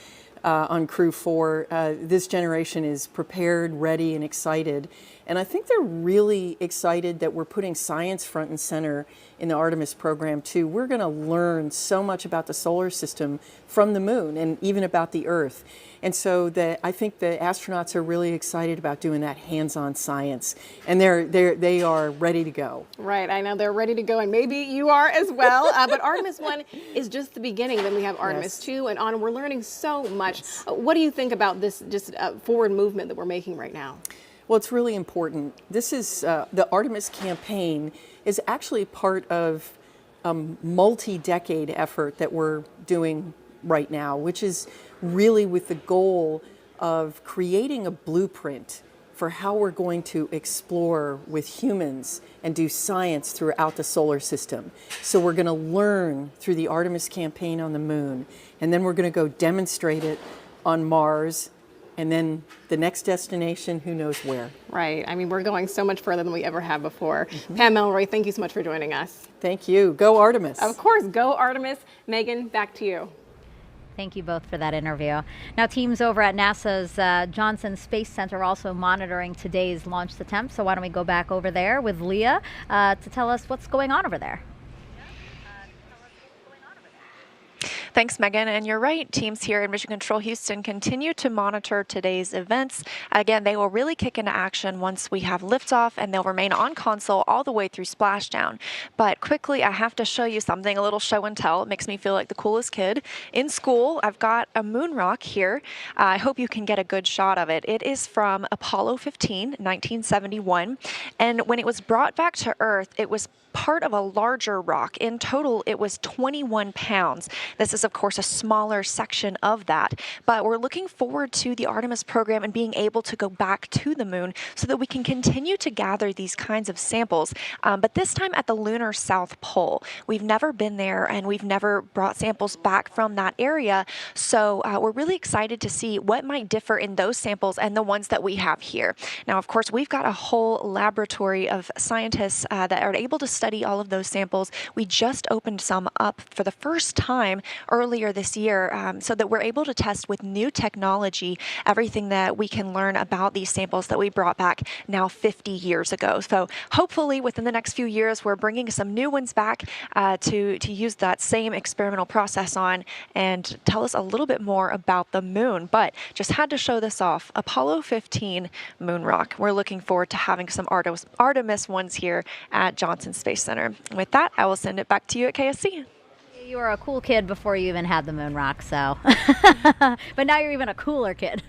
on Crew 4. This generation is prepared, ready, and excited. And I think they're really excited that we're putting science front and center in the Artemis program too. We're going to learn so much about the solar system from the moon, and even about the Earth. And so I think the astronauts are really excited about doing that hands-on science, and they are ready to go. Right, I know they're ready to go, and maybe you are as well. But Artemis 1 is just the beginning. Then we have Artemis 2 and on. We're learning so much. What do you think about this forward movement that we're making right now? Well, it's really important. This is the Artemis campaign is actually part of a multi-decade effort that we're doing right now, which is really with the goal of creating a blueprint for how we're going to explore with humans and do science throughout the solar system. So we're going to learn through the Artemis campaign on the moon, and then we're going to go demonstrate it on Mars, and then the next destination, who knows where. Right. I mean, we're going so much further than we ever have before. Pam Melroy, thank you so much for joining us. Thank you. Go Artemis. Of course, go Artemis. Megan, back to you. Thank you both for that interview. Now, teams over at NASA's Johnson Space Center are also monitoring today's launch attempt. So why don't we go back over there with Leah to tell us what's going on over there. Thanks, Megan. And you're right. Teams here in Mission Control Houston continue to monitor today's events. Again, they will really kick into action once we have liftoff, and they'll remain on console all the way through splashdown. But quickly, I have to show you something, a little show and tell. It makes me feel like the coolest kid in school. I've got a moon rock here. I hope you can get a good shot of it. It is from Apollo 15, 1971. And when it was brought back to Earth, it was part of a larger rock. In total, it was 21 pounds. This is, of course, a smaller section of that, but we're looking forward to the Artemis program and being able to go back to the moon so that we can continue to gather these kinds of samples, but this time at the lunar South Pole. We've never been there, and we've never brought samples back from that area, so we're really excited to see what might differ in those samples and the ones that we have here. Now, of course, we've got a whole laboratory of scientists that are able to study all of those samples. We just opened some up for the first time earlier this year, so that we're able to test with new technology everything that we can learn about these samples that we brought back now 50 years ago. So hopefully within the next few years, we're bringing some new ones back to use that same experimental process on and tell us a little bit more about the moon. But just had to show this off. Apollo 15 moon rock. We're looking forward to having some Artemis ones here at Johnson Space Center. With that, I will send it back to you at KSC. You were a cool kid before you even had the moon rock, so. But now you're even a cooler kid.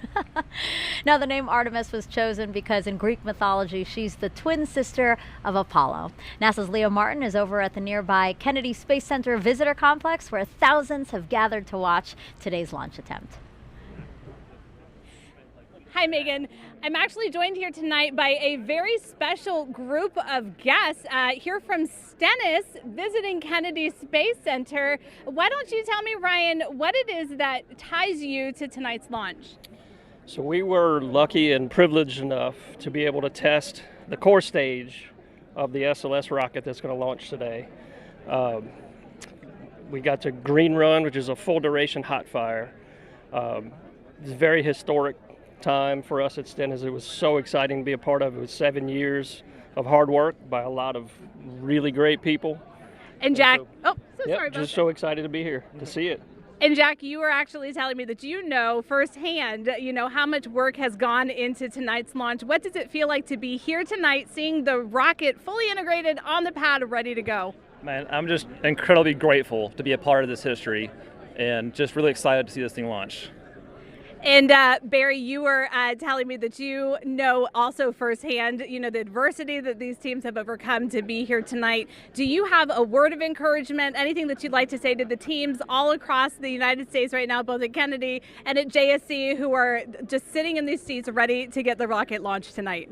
Now, the name Artemis was chosen because in Greek mythology, she's the twin sister of Apollo. NASA's Leo Martin is over at the nearby Kennedy Space Center Visitor Complex, where thousands have gathered to watch today's launch attempt. Hi, Megan. I'm actually joined here tonight by a very special group of guests here from Stennis visiting Kennedy Space Center. Why don't you tell me, Ryan, what it is that ties you to tonight's launch? So we were lucky and privileged enough to be able to test the core stage of the SLS rocket that's going to launch today. We got to Green Run, which is a full duration hot fire. It's a very historic time for us at Stennis. It was so exciting to be a part of. It was 7 years of hard work by a lot of really great people. And Jack, Sorry about just so excited to be here to see it. And Jack, you were actually telling me that you know firsthand, how much work has gone into tonight's launch. What does it feel like to be here tonight, seeing the rocket fully integrated on the pad, ready to go? Man, I'm just incredibly grateful to be a part of this history and just really excited to see this thing launch. And Barry, you were telling me that you know also firsthand, the adversity that these teams have overcome to be here tonight. Do you have a word of encouragement, anything that you'd like to say to the teams all across the United States right now, both at Kennedy and at JSC, who are just sitting in these seats ready to get the rocket launched tonight?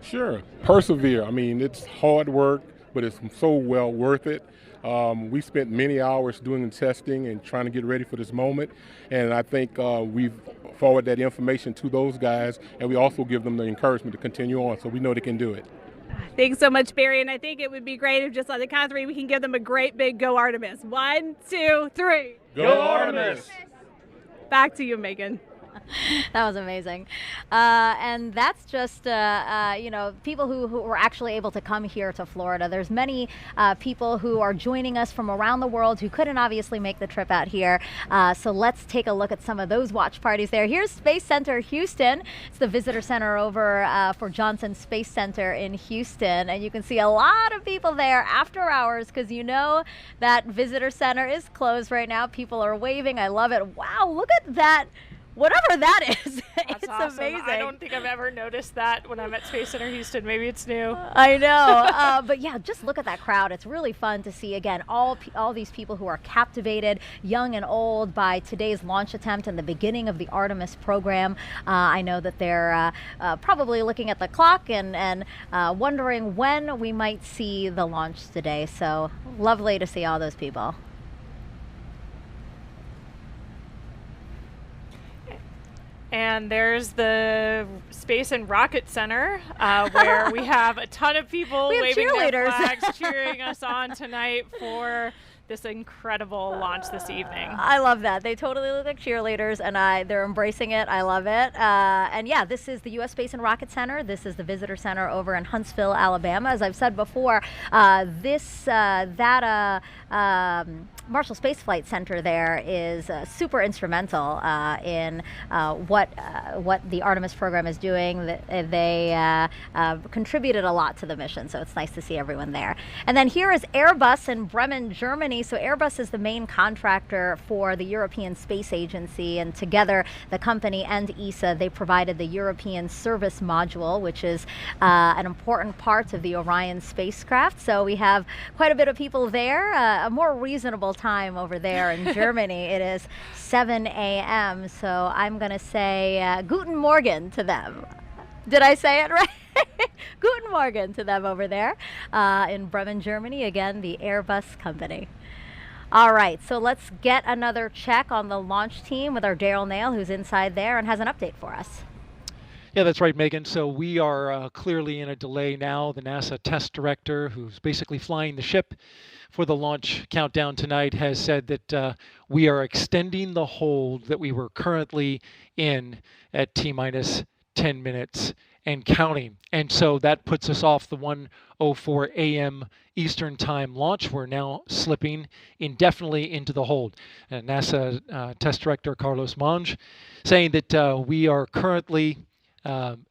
Sure. Persevere. I mean, it's hard work, but it's so well worth it. We spent many hours doing the testing and trying to get ready for this moment, and I think we've forwarded that information to those guys, and we also give them the encouragement to continue on, so we know they can do it. Thanks so much, Barry, and I think it would be great if just on the count of three we can give them a great big go Artemis. 1, 2, 3. Go Artemis! Back to you, Megan. That was amazing. And that's just, people who were actually able to come here to Florida. There's many people who are joining us from around the world who couldn't obviously make the trip out here. So let's take a look at some of those watch parties there. Here's Space Center Houston. It's the visitor center over for Johnson Space Center in Houston. And you can see a lot of people there after hours because you know that visitor center is closed right now. People are waving. I love it. Wow, look at that. Whatever that is, it's awesome. Amazing. I don't think I've ever noticed that when I'm at Space Center Houston. Maybe it's new. I know, but yeah, just look at that crowd. It's really fun to see, again, all these people who are captivated, young and old, by today's launch attempt and the beginning of the Artemis program. I know that they're probably looking at the clock and wondering when we might see the launch today. So lovely to see all those people. And there's the Space and Rocket Center, where we have a ton of people waving their flags, cheering us on tonight for this incredible launch this evening. I love that. They totally look like cheerleaders, and they're embracing it. I love it. And yeah, this is the U.S. Space and Rocket Center. This is the visitor center over in Huntsville, Alabama. As I've said before, Marshall Space Flight Center there is super instrumental in what the Artemis program is doing. They contributed a lot to the mission, so it's nice to see everyone there. And then here is Airbus in Bremen, Germany. So Airbus is the main contractor for the European Space Agency, and together the company and ESA, they provided the European Service Module, which is an important part of the Orion spacecraft. So we have quite a bit of people there. A more reasonable time over there in Germany. It is 7 a.m. So I'm going to say Guten Morgen to them. Did I say it right? Guten Morgen to them over there in Bremen, Germany. Again, the Airbus company. All right, so let's get another check on the launch team with our Daryl Nail, who's inside there and has an update for us. Yeah, that's right, Megan. So we are clearly in a delay now. The NASA test director, who's basically flying the ship for the launch countdown tonight, has said that we are extending the hold that we were currently in at T-minus 10 minutes and counting. And so that puts us off the 1:04 a.m. Eastern Time launch. We're now slipping indefinitely into the hold. And NASA test director Carlos Monge saying that we are currently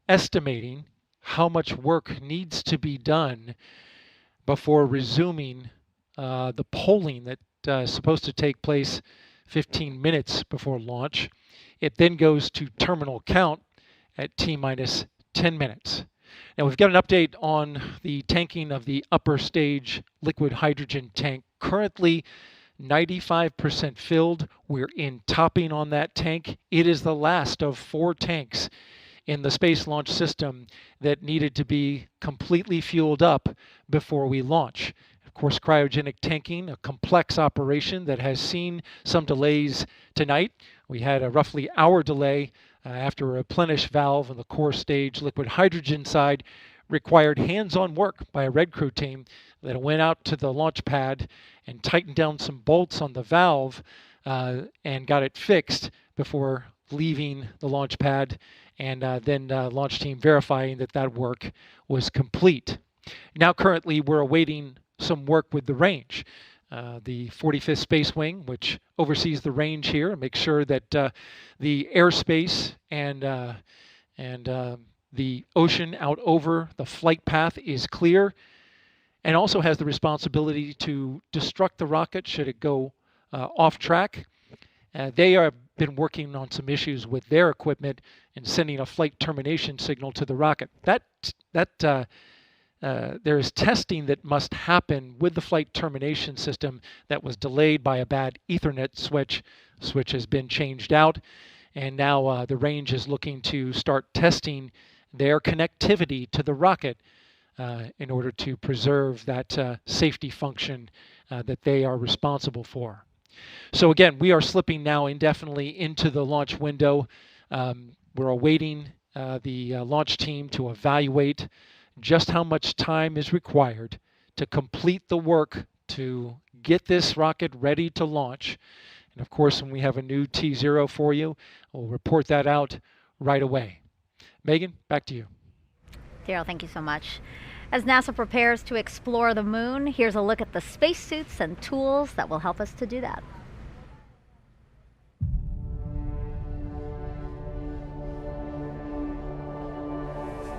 estimating how much work needs to be done before resuming the polling that is supposed to take place 15 minutes before launch. It then goes to terminal count at T-minus 10 minutes. Now we've got an update on the tanking of the upper stage liquid hydrogen tank. Currently 95% filled. We're in topping on that tank. It is the last of 4 tanks in the Space Launch System that needed to be completely fueled up before we launch. Of course, cryogenic tanking, a complex operation that has seen some delays tonight. We had a roughly hour delay after a replenish valve on the core stage liquid hydrogen side required hands-on work by a Red Crew team that went out to the launch pad and tightened down some bolts on the valve and got it fixed before leaving the launch pad, and then launch team verifying that that work was complete. Now currently we're awaiting some work with the range. The 45th Space Wing, which oversees the range here and makes sure that the airspace and the ocean out over the flight path is clear, and also has the responsibility to destruct the rocket should it go off track. They have been working on some issues with their equipment and sending a flight termination signal to the rocket. There is testing that must happen with the flight termination system that was delayed by a bad Ethernet switch. Switch has been changed out, and now the range is looking to start testing their connectivity to the rocket in order to preserve that safety function that they are responsible for. So again, we are slipping now indefinitely into the launch window. We're awaiting the launch team to evaluate just how much time is required to complete the work to get this rocket ready to launch. And of course, when we have a new T0 for you, we'll report that out right away. Megan, back to you. Daryl, thank you so much. As NASA prepares to explore the moon, here's a look at the spacesuits and tools that will help us to do that.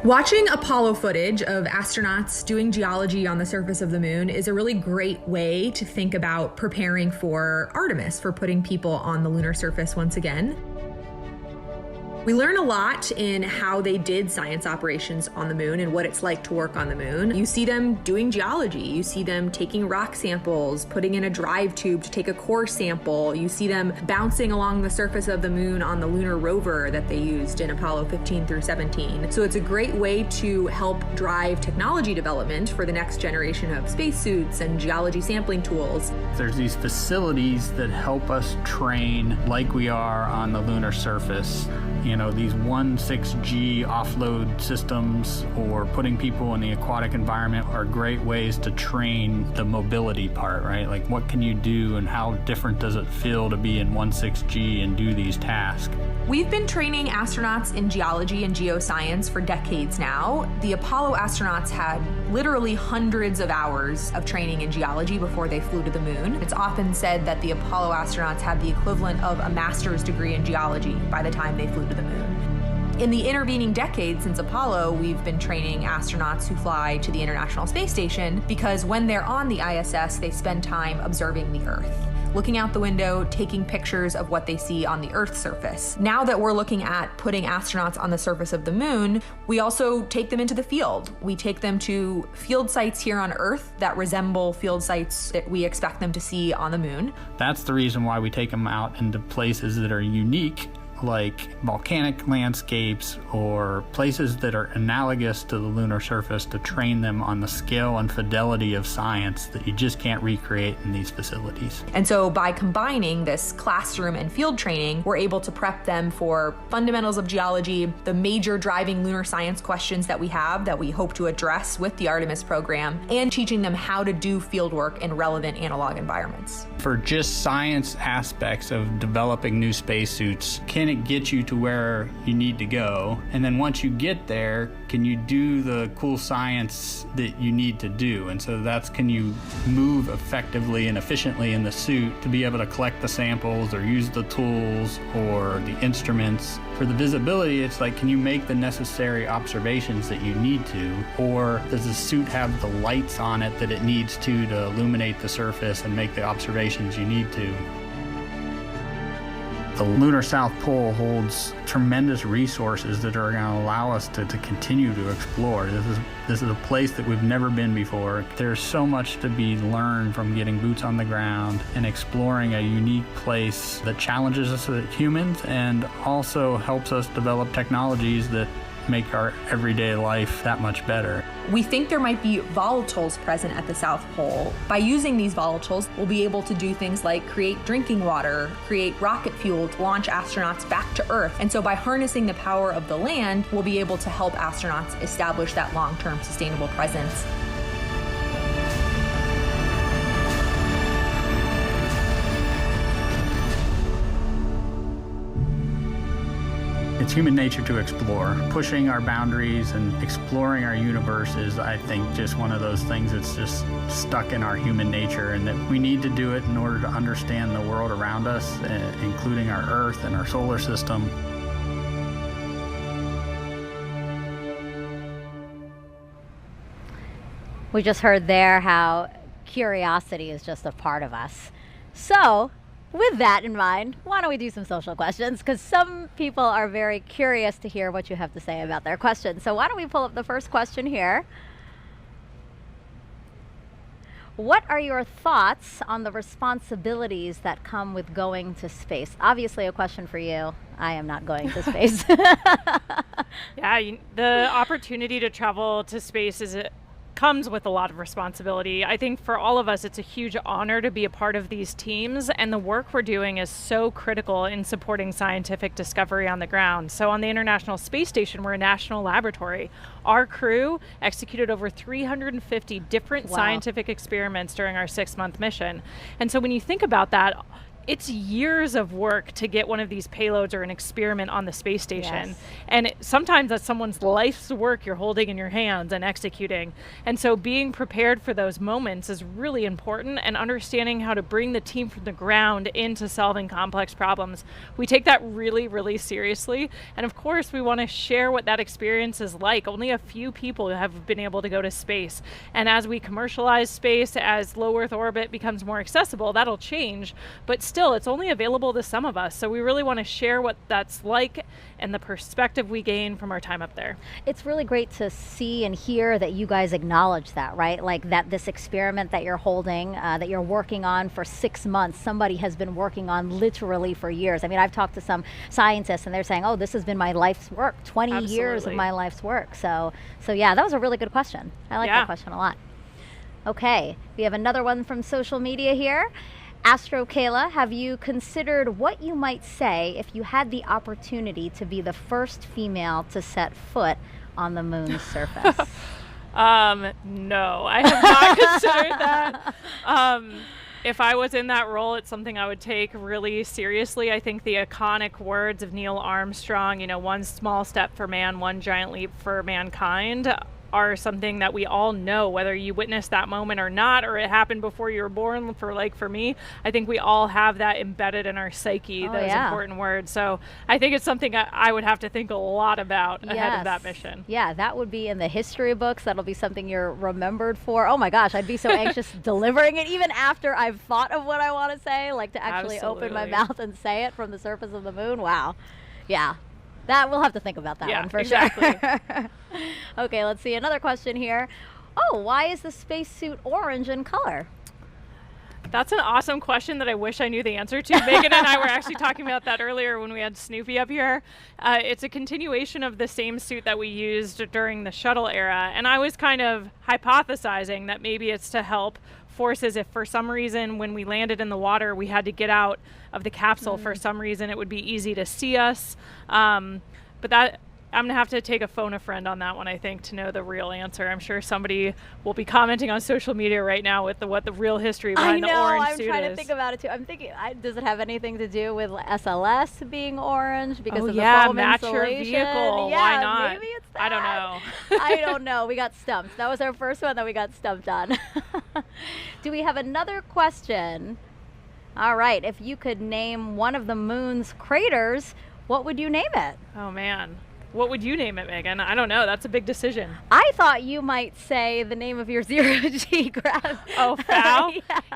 Watching Apollo footage of astronauts doing geology on the surface of the moon is a really great way to think about preparing for Artemis, for putting people on the lunar surface once again. We learn a lot in how they did science operations on the moon and what it's like to work on the moon. You see them doing geology. You see them taking rock samples, putting in a drive tube to take a core sample. You see them bouncing along the surface of the moon on the lunar rover that they used in Apollo 15 through 17. So it's a great way to help drive technology development for the next generation of spacesuits and geology sampling tools. There's these facilities that help us train like we are on the lunar surface. You know, these 1.6G offload systems or putting people in the aquatic environment are great ways to train the mobility part, right? Like, what can you do and how different does it feel to be in 1.6G and do these tasks? We've been training astronauts in geology and geoscience for decades now. The Apollo astronauts had literally hundreds of hours of training in geology before they flew to the moon. It's often said that the Apollo astronauts had the equivalent of a master's degree in geology by the time they flew to the moon. In the intervening decades since Apollo, we've been training astronauts who fly to the International Space Station because when they're on the ISS, they spend time observing the Earth, looking out the window, taking pictures of what they see on the Earth's surface. Now that we're looking at putting astronauts on the surface of the moon, we also take them into the field. We take them to field sites here on Earth that resemble field sites that we expect them to see on the moon. That's the reason why we take them out into places that are unique, like volcanic landscapes or places that are analogous to the lunar surface, to train them on the scale and fidelity of science that you just can't recreate in these facilities. And so by combining this classroom and field training, we're able to prep them for fundamentals of geology, the major driving lunar science questions that we have that we hope to address with the Artemis program, and teaching them how to do field work in relevant analog environments. For just science aspects of developing new spacesuits, can it get you to where you need to go? And then once you get there, can you do the cool science that you need to do? And so that's, can you move effectively and efficiently in the suit to be able to collect the samples or use the tools or the instruments? For the visibility, it's like, can you make the necessary observations that you need to? Or does the suit have the lights on it that it needs to illuminate the surface and make the observations you need to? The lunar South Pole holds tremendous resources that are going to allow us to continue to explore. This is a place that we've never been before. There's so much to be learned from getting boots on the ground and exploring a unique place that challenges us as humans and also helps us develop technologies that make our everyday life that much better. We think there might be volatiles present at the South Pole. By using these volatiles, we'll be able to do things like create drinking water, create rocket fuel to launch astronauts back to Earth. And so by harnessing the power of the land, we'll be able to help astronauts establish that long-term sustainable presence. It's human nature to explore. Pushing our boundaries and exploring our universe is, I think, just one of those things that's just stuck in our human nature, and that we need to do it in order to understand the world around us, including our Earth and our solar system. We just heard there how curiosity is just a part of us. So, with that in mind, why don't we do some social questions? Because some people are very curious to hear what you have to say about their questions. So why don't we pull up the first question here? What are your thoughts on the responsibilities that come with going to space? Obviously a question for you. I am not going to space. Yeah, the opportunity to travel to space comes with a lot of responsibility. I think for all of us, it's a huge honor to be a part of these teams, and the work we're doing is so critical in supporting scientific discovery on the ground. So on the International Space Station, we're a national laboratory. Our crew executed over 350 different scientific experiments during our 6-month mission. And so when you think about that, it's years of work to get one of these payloads or an experiment on the space station. Yes. And sometimes that's someone's life's work you're holding in your hands and executing. And so being prepared for those moments is really important, and understanding how to bring the team from the ground into solving complex problems. We take that really, really seriously. And of course, we want to share what that experience is like. Only a few people have been able to go to space. And as we commercialize space, as low Earth orbit becomes more accessible, that'll change. But still, it's only available to some of us. So we really want to share what that's like and the perspective we gain from our time up there. It's really great to see and hear that you guys acknowledge that, right? Like that this experiment that you're holding, that you're working on for 6 months, somebody has been working on literally for years. I mean, I've talked to some scientists and they're saying, oh, this has been my life's work, 20 years of my life's work. So yeah, that was a really good question. I like that question a lot. Okay, we have another one from social media here. Astro Kayla, have you considered what you might say if you had the opportunity to be the first female to set foot on the moon's surface? No, I have not considered that. If I was in that role, it's something I would take really seriously. I think the iconic words of Neil Armstrong, you know, one small step for man, one giant leap for mankind, are something that we all know, whether you witnessed that moment or not, or it happened before you were born. For me, I think we all have that embedded in our psyche, those important words. So I think it's something I would have to think a lot about ahead of that mission. Yeah, that would be in the history books. That'll be something you're remembered for. Oh my gosh, I'd be so anxious delivering it, even after I've thought of what I want to say, like to actually open my mouth and say it from the surface of the moon. Wow. Yeah. That we'll have to think about that one for sure. Okay, let's see another question here. Oh, why is the spacesuit orange in color? That's an awesome question that I wish I knew the answer to. Megan and I were actually talking about that earlier when we had Snoopy up here. It's a continuation of the same suit that we used during the shuttle era, and I was kind of hypothesizing that maybe it's to help forces if for some reason when we landed in the water we had to get out of the capsule for some reason, it would be easy to see us. But that I'm gonna have to take a phone a friend on that one, I think, to know the real answer. I'm sure somebody will be commenting on social media right now with what the real history behind the orange suit is. I'm trying to think about it too. I'm thinking, does it have anything to do with SLS being orange because of the foam match insulation? Your vehicle. Yeah, why not? Maybe it's that. I don't know. I don't know. We got stumped. That was our first one that we got stumped on. Do we have another question? All right. If you could name one of the moon's craters, what would you name it? Oh man. What would you name it, Megan? I don't know. That's a big decision. I thought you might say the name of your zero-G graph. Oh, FOW?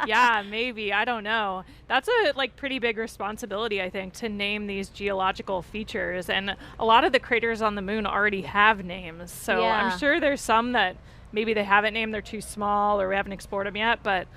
Yeah, maybe. I don't know. That's a pretty big responsibility, I think, to name these geological features. And a lot of the craters on the moon already have names. So I'm sure there's some that maybe they haven't named, they're too small, or we haven't explored them yet. But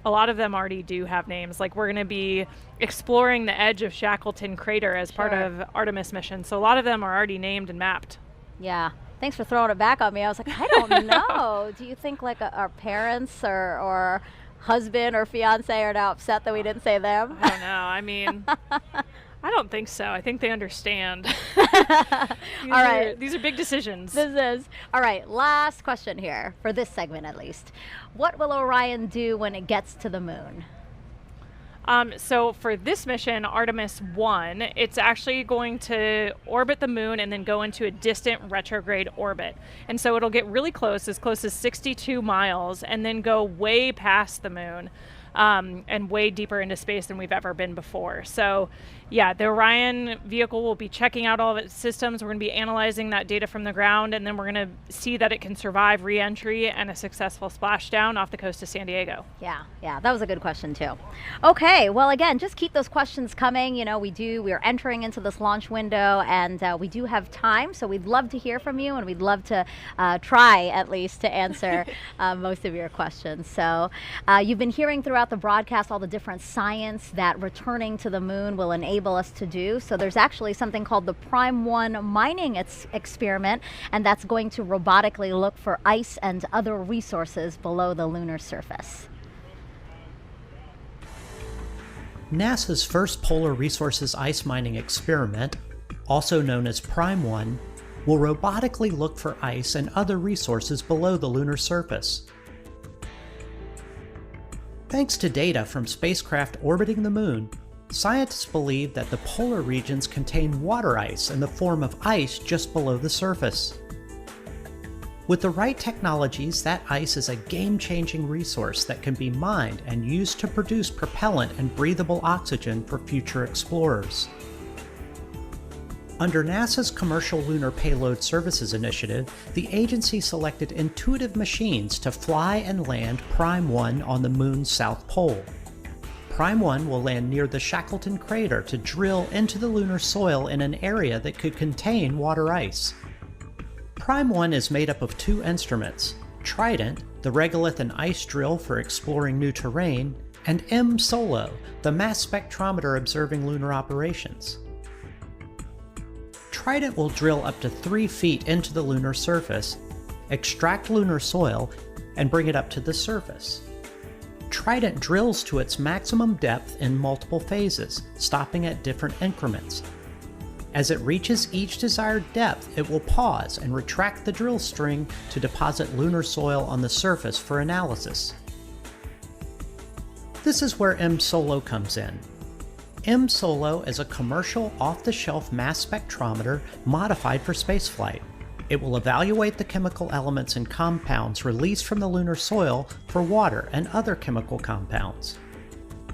a lot of them already do have names. Like, we're going to be exploring the edge of Shackleton Crater as part of Artemis mission. So a lot of them are already named and mapped. Yeah. Thanks for throwing it back on me. I was like, I don't know. Do you think our parents or husband or fiance are now upset that we didn't say them? I don't know. I mean, I don't think so. I think they understand. All right. These are big decisions. This is. All right. Last question here, for this segment at least. What will Orion do when it gets to the moon? So for this mission, Artemis 1, it's actually going to orbit the moon and then go into a distant retrograde orbit. And so it'll get really close as 62 miles, and then go way past the moon. And way deeper into space than we've ever been before. So yeah, the Orion vehicle will be checking out all of its systems. We're going to be analyzing that data from the ground, and then we're going to see that it can survive re-entry and a successful splashdown off the coast of San Diego. Yeah, that was a good question too. Okay, well again, just keep those questions coming. You know, we're entering into this launch window, and we do have time, so we'd love to hear from you, and we'd love to try at least to answer most of your questions. So you've been hearing throughout the broadcast all the different science that returning to the moon will enable us to do. So there's actually something called the Prime 1 mining experiment, and that's going to robotically look for ice and other resources below the lunar surface. NASA's first Polar Resources ice mining experiment, also known as Prime 1, will robotically look for ice and other resources below the lunar surface. Thanks to data from spacecraft orbiting the moon, scientists believe that the polar regions contain water ice in the form of ice just below the surface. With the right technologies, that ice is a game-changing resource that can be mined and used to produce propellant and breathable oxygen for future explorers. Under NASA's Commercial Lunar Payload Services Initiative, the agency selected intuitive machines to fly and land Prime 1 on the moon's south pole. Prime 1 will land near the Shackleton Crater to drill into the lunar soil in an area that could contain water ice. Prime 1 is made up of two instruments: Trident, the regolith and ice drill for exploring new terrain, and M-SOLO, the mass spectrometer observing lunar operations. Trident will drill up to 3 feet into the lunar surface, extract lunar soil, and bring it up to the surface. Trident drills to its maximum depth in multiple phases, stopping at different increments. As it reaches each desired depth, it will pause and retract the drill string to deposit lunar soil on the surface for analysis. This is where M-SOLO comes in. M-SOLO is a commercial off-the-shelf mass spectrometer modified for spaceflight. It will evaluate the chemical elements and compounds released from the lunar soil for water and other chemical compounds.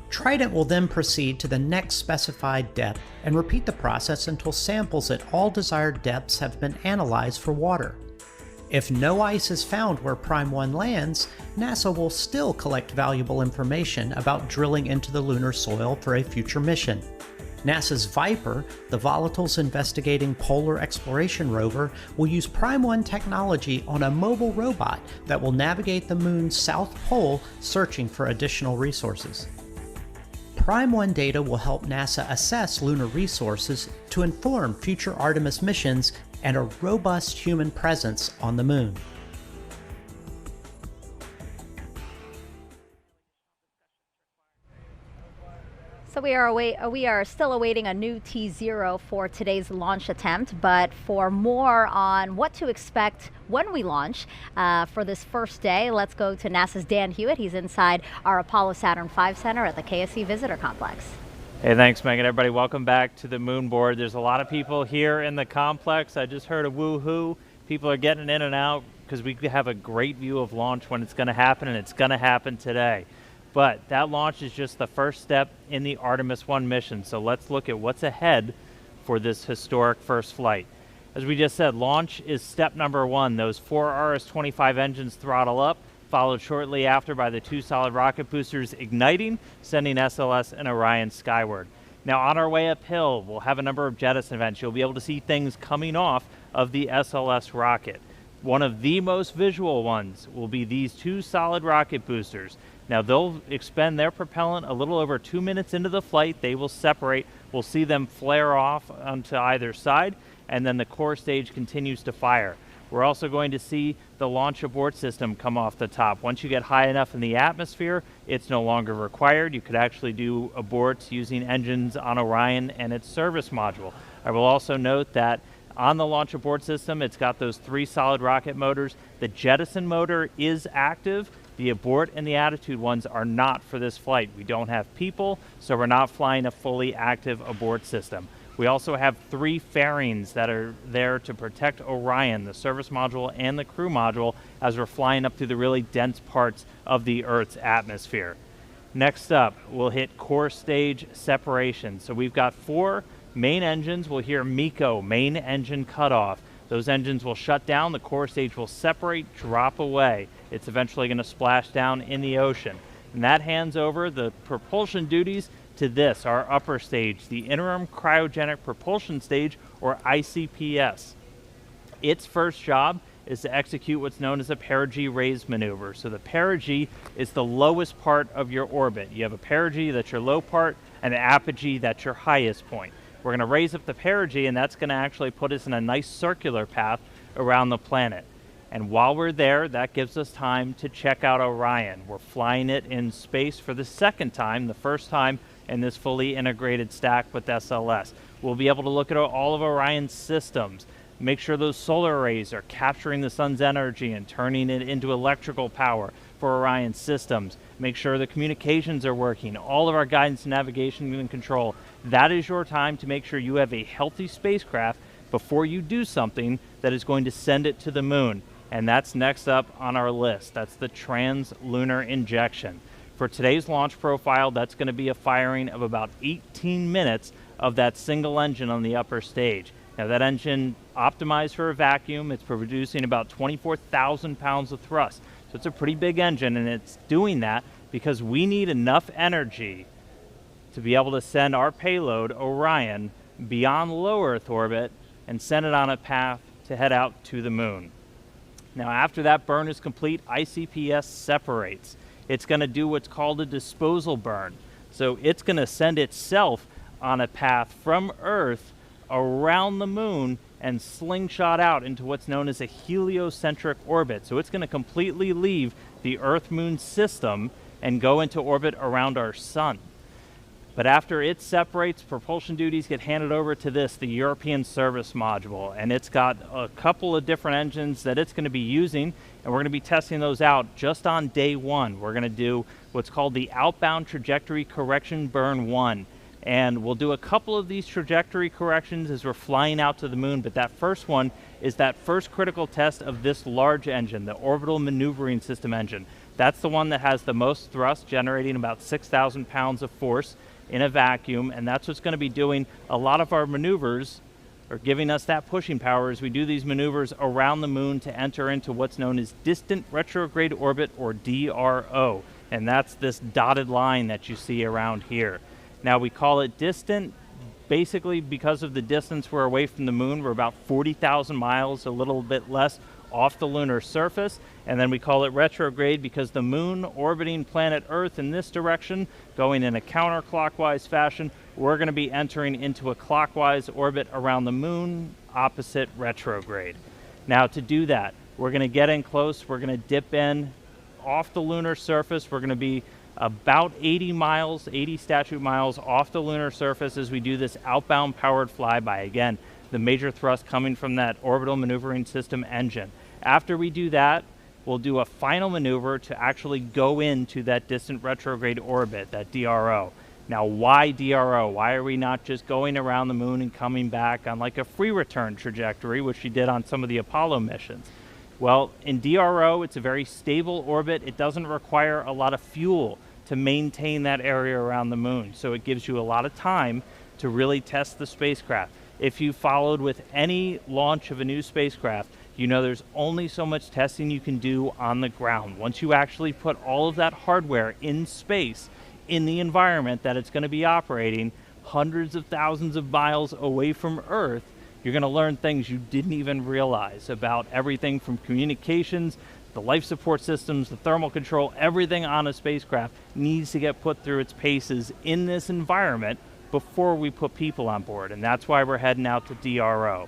Trident will then proceed to the next specified depth and repeat the process until samples at all desired depths have been analyzed for water. If no ice is found where Prime 1 lands, NASA will still collect valuable information about drilling into the lunar soil for a future mission. NASA's Viper, the Volatiles Investigating Polar Exploration rover, will use Prime 1 technology on a mobile robot that will navigate the Moon's south pole searching for additional resources. Prime 1 data will help NASA assess lunar resources to inform future Artemis missions and a robust human presence on the Moon. So we are still awaiting a new T0 for today's launch attempt, but for more on what to expect when we launch for this first day, let's go to NASA's Dan Hewitt. He's inside our Apollo Saturn V Center at the KSC Visitor Complex. Hey, thanks, Megan. Everybody, welcome back to the moon board. There's a lot of people here in the complex. I just heard a woo-hoo. People are getting in and out because we have a great view of launch when it's going to happen, and it's going to happen today. But that launch is just the first step in the Artemis 1 mission. So let's look at what's ahead for this historic first flight. As we just said, launch is step number 1. Those 4 RS-25 engines throttle up, followed shortly after by the 2 solid rocket boosters igniting, sending SLS and Orion skyward. Now on our way uphill, we'll have a number of jettison events. You'll be able to see things coming off of the SLS rocket. One of the most visual ones will be these 2 solid rocket boosters. Now they'll expend their propellant a little over 2 minutes into the flight. They will separate. We'll see them flare off onto either side, and then the core stage continues to fire. We're also going to see the launch abort system come off the top. Once you get high enough in the atmosphere, it's no longer required. You could actually do aborts using engines on Orion and its service module. I will also note that on the launch abort system, it's got those 3 solid rocket motors. The jettison motor is active. The abort and the attitude ones are not for this flight. We don't have people, so we're not flying a fully active abort system. We also have 3 fairings that are there to protect Orion, the service module and the crew module, as we're flying up through the really dense parts of the Earth's atmosphere. Next up, we'll hit core stage separation. So we've got 4 main engines. We'll hear MECO, main engine cutoff. Those engines will shut down, the core stage will separate, drop away. It's eventually going to splash down in the ocean. And that hands over the propulsion duties to this, our upper stage, the Interim Cryogenic Propulsion Stage, or ICPS. Its first job is to execute what's known as a perigee raise maneuver. So the perigee is the lowest part of your orbit. You have a perigee, that's your low part, and an apogee, that's your highest point. We're going to raise up the perigee, and that's going to actually put us in a nice circular path around the planet. And while we're there, that gives us time to check out Orion. We're flying it in space for the second time, the first time in this fully integrated stack with SLS. We'll be able to look at all of Orion's systems, make sure those solar arrays are capturing the sun's energy and turning it into electrical power for Orion's systems, make sure the communications are working, all of our guidance, navigation, and control. That is your time to make sure you have a healthy spacecraft before you do something that is going to send it to the moon. And that's next up on our list. That's the trans-lunar injection. For today's launch profile, that's going to be a firing of about 18 minutes of that single engine on the upper stage. Now that engine optimized for a vacuum, it's producing about 24,000 pounds of thrust. So it's a pretty big engine, and it's doing that because we need enough energy to be able to send our payload, Orion, beyond low Earth orbit and send it on a path to head out to the moon. Now after that burn is complete, ICPS separates. It's going to do what's called a disposal burn. So it's going to send itself on a path from Earth around the moon and slingshot out into what's known as a heliocentric orbit. So it's going to completely leave the Earth-Moon system and go into orbit around our sun. But after it separates, propulsion duties get handed over to the European Service Module, and it's got a couple of different engines that it's going to be using, and we're going to be testing those out just on day one. We're going to do what's called the Outbound Trajectory Correction Burn 1, and we'll do a couple of these trajectory corrections as we're flying out to the moon, but that first one is that first critical test of this large engine, the Orbital Maneuvering System engine. That's the one that has the most thrust, generating about 6,000 pounds of force in a vacuum, and that's what's going to be doing a lot of our maneuvers, or giving us that pushing power as we do these maneuvers around the moon to enter into what's known as distant retrograde orbit, or DRO, and that's this dotted line that you see around here. Now we call it distant basically because of the distance we're away from the moon. We're about 40,000 miles, a little bit less, off the lunar surface, and then we call it retrograde because the moon orbiting planet Earth in this direction, going in a counterclockwise fashion, we're going to be entering into a clockwise orbit around the moon, opposite retrograde. Now to do that, we're going to get in close, we're going to dip in off the lunar surface, we're going to be about 80 miles, 80 statute miles off the lunar surface as we do this outbound powered flyby. Again, the major thrust coming from that Orbital Maneuvering System engine. After we do that, we'll do a final maneuver to actually go into that distant retrograde orbit, that DRO. Now, why DRO? Why are we not just going around the moon and coming back on like a free return trajectory, which we did on some of the Apollo missions? Well, in DRO, it's a very stable orbit. It doesn't require a lot of fuel to maintain that area around the moon, so it gives you a lot of time to really test the spacecraft. If you followed with any launch of a new spacecraft, you know there's only so much testing you can do on the ground. Once you actually put all of that hardware in space, in the environment that it's going to be operating, hundreds of thousands of miles away from Earth, you're going to learn things you didn't even realize about everything from communications, the life support systems, the thermal control. Everything on a spacecraft needs to get put through its paces in this environment before we put people on board, and that's why we're heading out to DRO.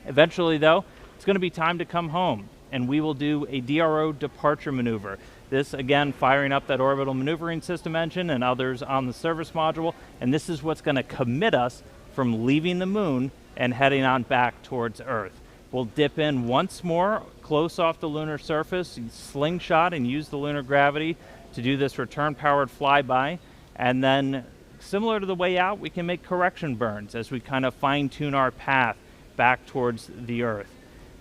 Eventually, though, it's going to be time to come home, and we will do a DRO departure maneuver. This, again, firing up that Orbital Maneuvering System engine and others on the service module, and this is what's going to commit us from leaving the moon and heading on back towards Earth. We'll dip in once more, close off the lunar surface, slingshot and use the lunar gravity to do this return-powered flyby, and then similar to the way out, we can make correction burns as we kind of fine-tune our path back towards the Earth.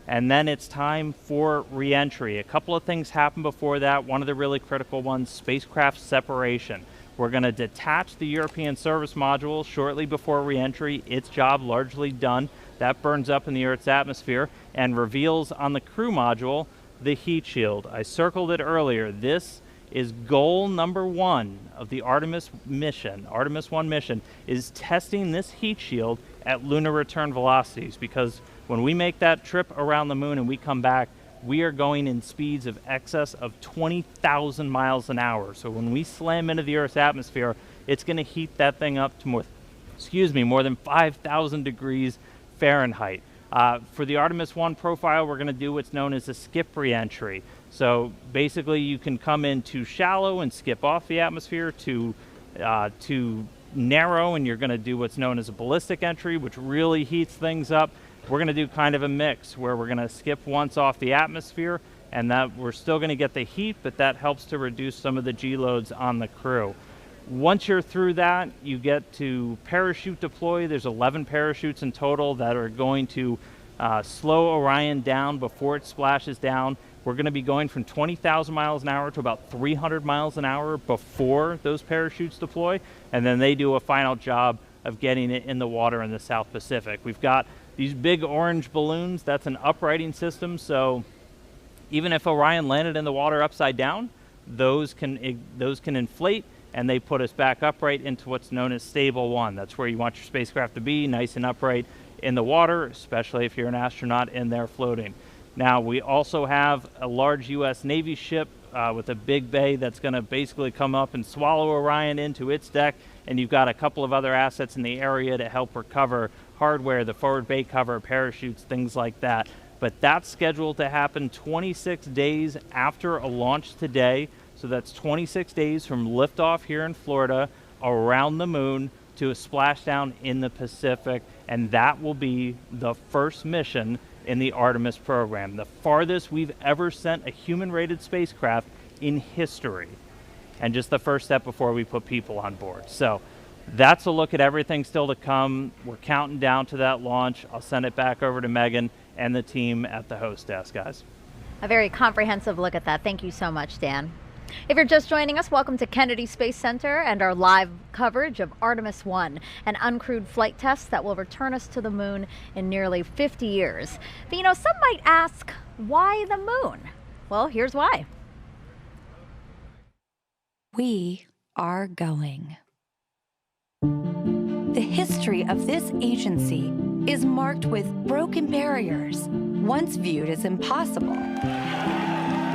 And then it's time for re-entry. A couple of things happen before that. One of the really critical ones, spacecraft separation. We're going to detach the European Service Module shortly before re-entry. Its job largely done. That burns up in the Earth's atmosphere and reveals on the crew module the heat shield. I circled it earlier. This is goal number one of the Artemis mission. Artemis 1 mission is testing this heat shield at lunar return velocities, because when we make that trip around the moon and we come back, we are going in speeds of excess of 20,000 miles an hour. So when we slam into the Earth's atmosphere, it's going to heat that thing up to more than 5,000 degrees Fahrenheit. For the Artemis 1 profile, we're going to do what's known as a skip re-entry. So basically, you can come in too shallow and skip off the atmosphere, too narrow, and you're going to do what's known as a ballistic entry, which really heats things up. We're going to do kind of a mix where we're going to skip once off the atmosphere, and that we're still going to get the heat, but that helps to reduce some of the G loads on the crew. Once you're through that, you get to parachute deploy. There's 11 parachutes in total that are going to slow Orion down before it splashes down. We're going to be going from 20,000 miles an hour to about 300 miles an hour before those parachutes deploy, and then they do a final job of getting it in the water in the South Pacific. We've got these big orange balloons. That's an uprighting system, so even if Orion landed in the water upside down, those can inflate, and they put us back upright into what's known as stable 1. That's where you want your spacecraft to be, nice and upright in the water, especially if you're an astronaut in there floating. Now, we also have a large U.S. Navy ship with a big bay that's going to basically come up and swallow Orion into its deck, and you've got a couple of other assets in the area to help recover hardware, the forward bay cover, parachutes, things like that. But that's scheduled to happen 26 days after a launch today. So that's 26 days from liftoff here in Florida, around the moon, to a splashdown in the Pacific, and that will be the first mission in the Artemis program, the farthest we've ever sent a human-rated spacecraft in history, and just the first step before we put people on board. So that's a look at everything still to come. We're counting down to that launch. I'll send it back over to Megan and the team at the host desk, guys. A very comprehensive look at that. Thank you so much, Dan. If you're just joining us, welcome to Kennedy Space Center and our live coverage of Artemis 1, an uncrewed flight test that will return us to the moon in nearly 50 years. But you know, some might ask, why the moon? Well, here's why. We are going. The history of this agency is marked with broken barriers, once viewed as impossible,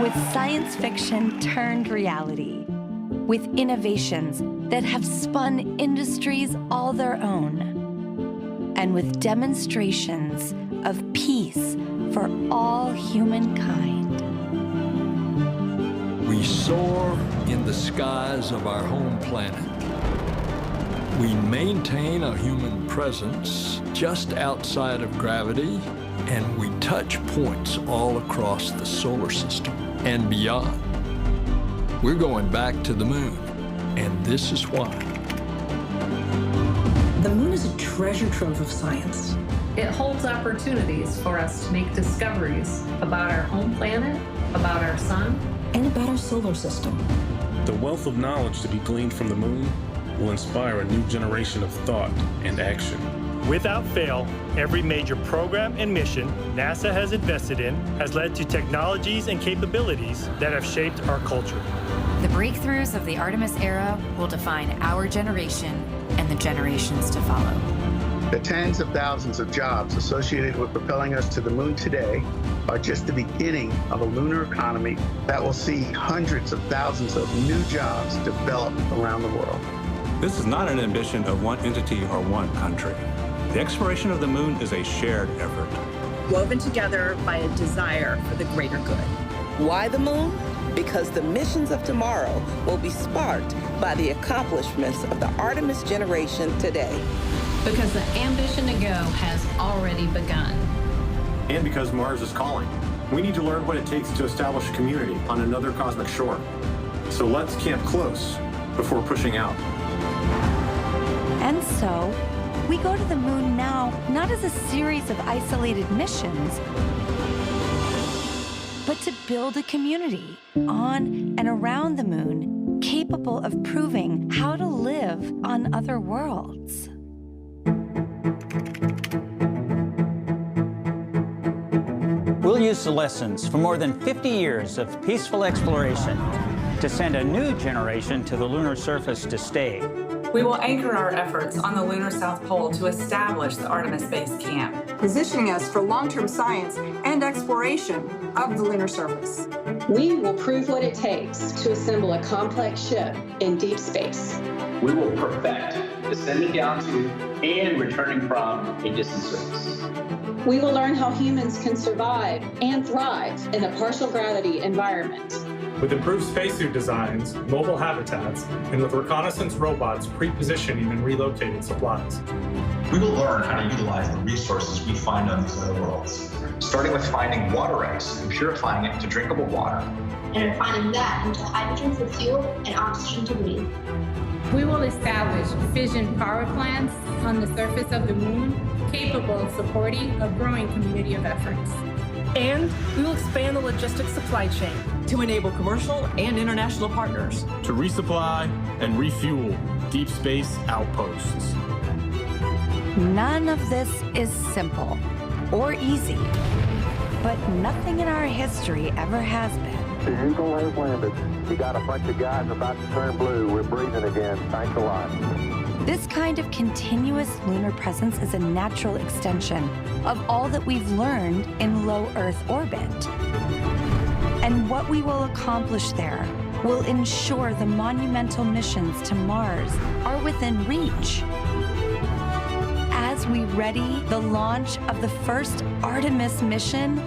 with science fiction turned reality, with innovations that have spun industries all their own, and with demonstrations of peace for all humankind. We soar in the skies of our home planet. We maintain a human presence just outside of gravity, and we touch points all across the solar system and beyond. We're going back to the moon, and this is why. The moon is a treasure trove of science. It holds opportunities for us to make discoveries about our home planet, about our sun, and about our solar system. The wealth of knowledge to be gleaned from the moon will inspire a new generation of thought and action. Without fail, every major program and mission NASA has invested in has led to technologies and capabilities that have shaped our culture. The breakthroughs of the Artemis era will define our generation and the generations to follow. The tens of thousands of jobs associated with propelling us to the moon today are just the beginning of a lunar economy that will see hundreds of thousands of new jobs develop around the world. This is not an ambition of one entity or one country. The exploration of the moon is a shared effort, woven together by a desire for the greater good. Why the moon? Because the missions of tomorrow will be sparked by the accomplishments of the Artemis generation today. because the ambition to go has already begun. And because Mars is calling. We need to learn what it takes to establish a community on another cosmic shore. So let's camp close before pushing out. And so, we go to the moon now, not as a series of isolated missions, but to build a community on and around the moon capable of proving how to live on other worlds. We'll use the lessons from more than 50 years of peaceful exploration to send a new generation to the lunar surface to stay. We will anchor our efforts on the lunar South Pole to establish the Artemis Base Camp, positioning us for long-term science and exploration of the lunar surface. We will prove what it takes to assemble a complex ship in deep space. We will perfect descending down to and returning from a distant surface. We will learn how humans can survive and thrive in a partial gravity environment. With improved spacesuit designs, mobile habitats, and with reconnaissance robots pre-positioning and relocating supplies. We will learn how to utilize the resources we find on these other worlds, starting with finding water ice and purifying it into drinkable water. And refining that into hydrogen for fuel and oxygen to breathe. We will establish fission power plants on the surface of the moon, capable of supporting a growing community of efforts. And we will expand the logistics supply chain to enable commercial and international partners to resupply and refuel deep space outposts. None of this is simple or easy, but nothing in our history ever has been. The Eagle has landed. We got a bunch of guys about to turn blue. We're breathing again. Thanks a lot. This kind of continuous lunar presence is a natural extension of all that we've learned in low Earth orbit. And what we will accomplish there will ensure the monumental missions to Mars are within reach. As we ready the launch of the first Artemis mission,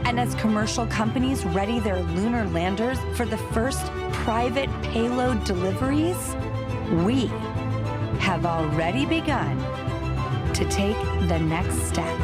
and as commercial companies ready their lunar landers for the first private payload deliveries, we have already begun to take the next step.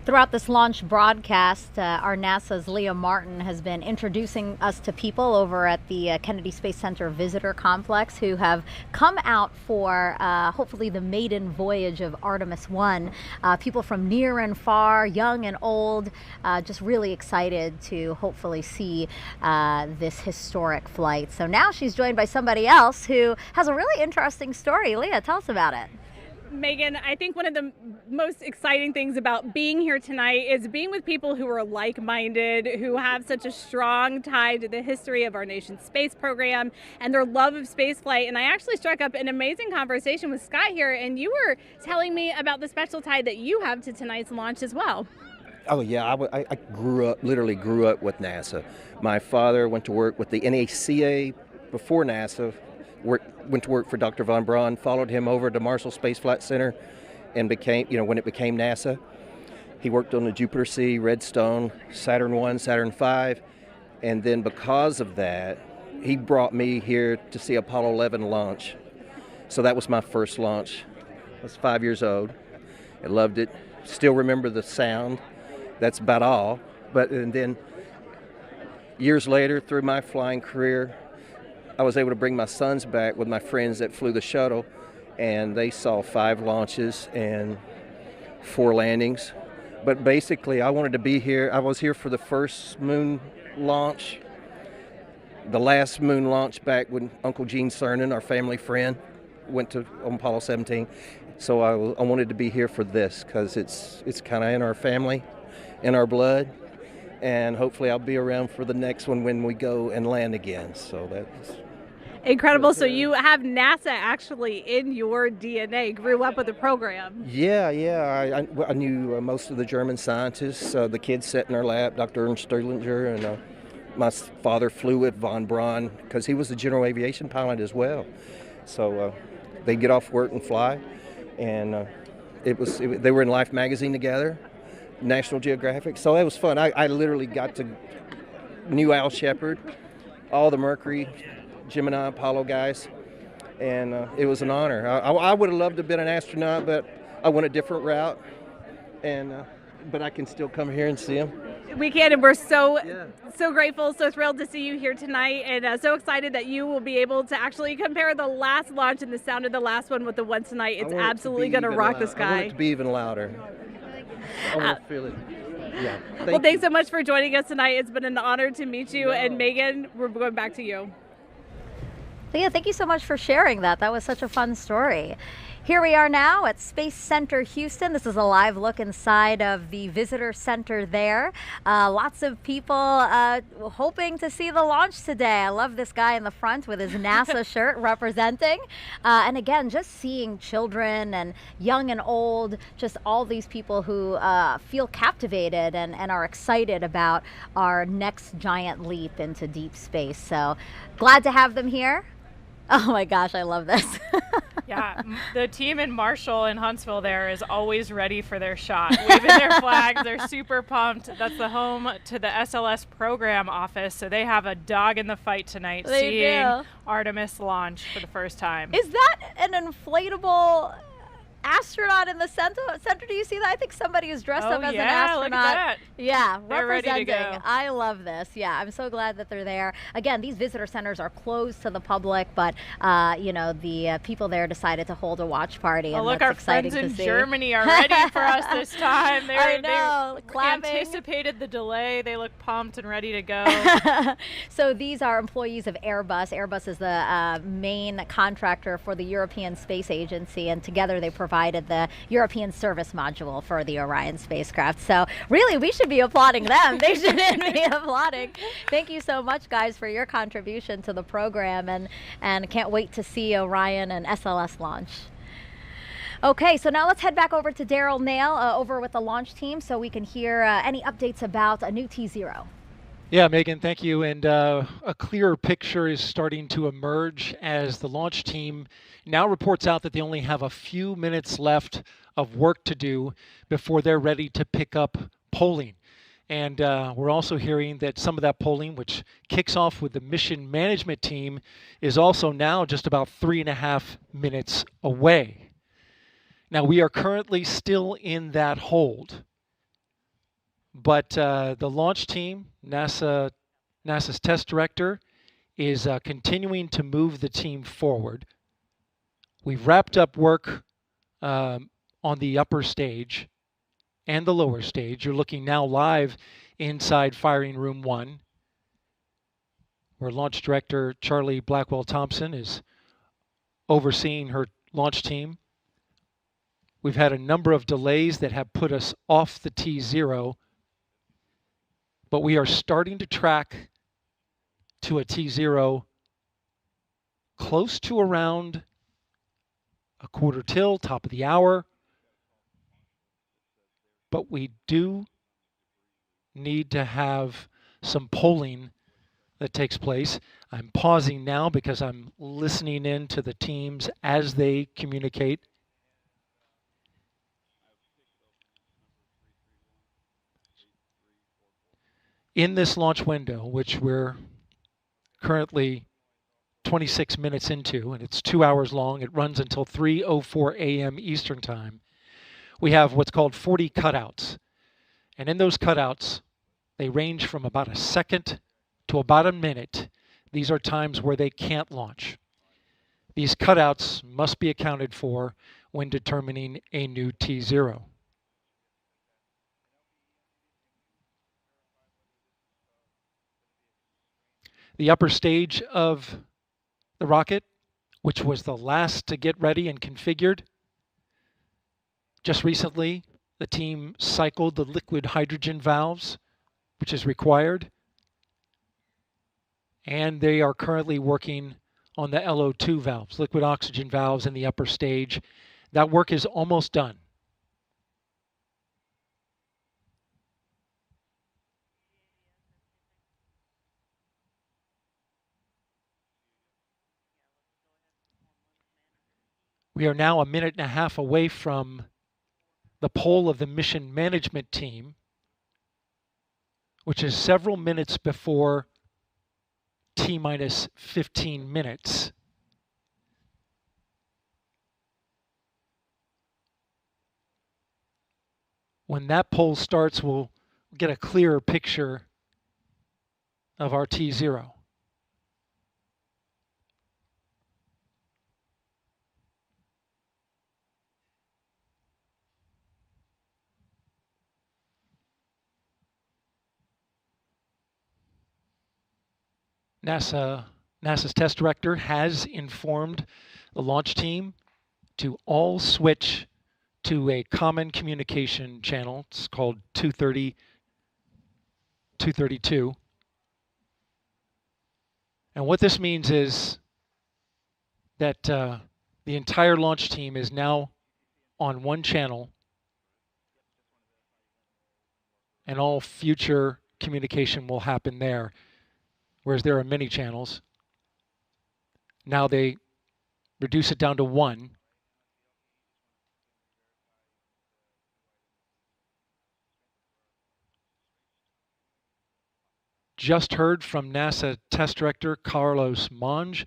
Throughout this launch broadcast, our NASA's Leah Martin has been introducing us to people over at the Kennedy Space Center Visitor Complex who have come out for hopefully the maiden voyage of Artemis 1. People from near and far, young and old, just really excited to hopefully see this historic flight. So now she's joined by somebody else who has a really interesting story. Leah, tell us about it. Megan, I think one of the most exciting things about being here tonight is being with people who are like-minded, who have such a strong tie to the history of our nation's space program and their love of spaceflight. And I actually struck up an amazing conversation with Scott here, and you were telling me about the special tie that you have to tonight's launch as well. Oh yeah, I literally grew up with NASA. My father went to work with the NACA before NASA. Went to work for Dr. von Braun, followed him over to Marshall Space Flight Center, and became, when it became NASA. He worked on the Jupiter C, Redstone, Saturn I, Saturn V, and then because of that, he brought me here to see Apollo 11 launch. So that was my first launch. I was 5 years old. I loved it. Still remember the sound. That's about all. And then years later, through my flying career, I was able to bring my sons back with my friends that flew the shuttle, and they saw 5 launches and 4 landings. But basically, I wanted to be here. I was here for the first moon launch, the last moon launch back when Uncle Gene Cernan, our family friend, went to Apollo 17. So I wanted to be here for this because it's kind of in our family, in our blood. And hopefully I'll be around for the next one when we go and land again. So that's incredible. So you have NASA actually in your DNA, grew up with the program. Yeah. I knew most of the German scientists. The kids sat in our lap, Dr. Ernst Stirlinger, and my father flew with von Braun because he was a general aviation pilot as well. So they'd get off work and fly. And they were in Life magazine together, National Geographic. So it was fun. I literally knew Al Shepard, all the Mercury, Gemini, Apollo guys, and it was an honor. I would have loved to have been an astronaut, but I went a different route, but I can still come here and see them. We can, and we're so grateful, so thrilled to see you here tonight, and so excited that you will be able to actually compare the last launch and the sound of the last one with the one tonight. It's absolutely going to rock the sky. I want it to be even louder. I want to feel it. Yeah. Thanks so much for joining us tonight. It's been an honor to meet you, and Megan, we're going back to you. Leah, thank you so much for sharing that. That was such a fun story. Here we are now at Space Center Houston. This is a live look inside of the visitor center there. Lots of people hoping to see the launch today. I love this guy in the front with his NASA shirt representing. And again, just seeing children and young and old, just all these people who feel captivated and are excited about our next giant leap into deep space. So glad to have them here. Oh my gosh, I love this. Yeah, the team in Marshall and Huntsville there is always ready for their shot. Waving their flags, they're super pumped. That's the home to the SLS program office, so they have a dog in the fight tonight, seeing Artemis launch for the first time. Is that an inflatable astronaut in the center? Do you see that? I think somebody is dressed up as an astronaut. Look at that. Yeah, they're representing. Ready to go. I love this. Yeah, I'm so glad that they're there. Again, these visitor centers are closed to the public, but the people there decided to hold a watch party, and look, that's our exciting friends in to see. Germany are ready for us this time. They anticipated the delay. They look pumped and ready to go. So these are employees of Airbus. Airbus is the main contractor for the European Space Agency, and together they provided the European service module for the Orion spacecraft. So really, we should be applauding them. They shouldn't be applauding. Thank you so much, guys, for your contribution to the program, and can't wait to see Orion and SLS launch. Okay, so now let's head back over to Daryl Nail over with the launch team so we can hear any updates about a new T0. Yeah, Megan, thank you. And a clearer picture is starting to emerge as the launch team now reports out that they only have a few minutes left of work to do before they're ready to pick up polling. And we're also hearing that some of that polling, which kicks off with the mission management team, is also now just about 3.5 minutes away. Now, we are currently still in that hold. But the launch team, NASA's test director, is continuing to move the team forward. We've wrapped up work on the upper stage and the lower stage. You're looking now live inside Firing Room 1, where Launch Director Charlie Blackwell Thompson is overseeing her launch team. We've had a number of delays that have put us off the T0, but we are starting to track to a T0 close to around a quarter till, top of the hour. But we do need to have some polling that takes place. I'm pausing now because I'm listening in to the teams as they communicate. In this launch window, which we're currently 26 minutes into, and it's 2 hours long, it runs until 3:04 a.m. Eastern Time. We have what's called 40 cutouts. And in those cutouts, they range from about a second to about a minute. These are times where they can't launch. These cutouts must be accounted for when determining a new T0. The upper stage of the rocket, which was the last to get ready and configured, just recently the team cycled the liquid hydrogen valves, which is required, and they are currently working on the LO2 valves, liquid oxygen valves in the upper stage. That work is almost done. We are now a minute and a half away from the poll of the mission management team, which is several minutes before T-minus 15 minutes. When that poll starts, we'll get a clearer picture of our T0. NASA's test director has informed the launch team to all switch to a common communication channel. It's called 232. And what this means is that the entire launch team is now on one channel, and all future communication will happen there. Whereas there are many channels. Now they reduce it down to one. Just heard from NASA test director Carlos Monge.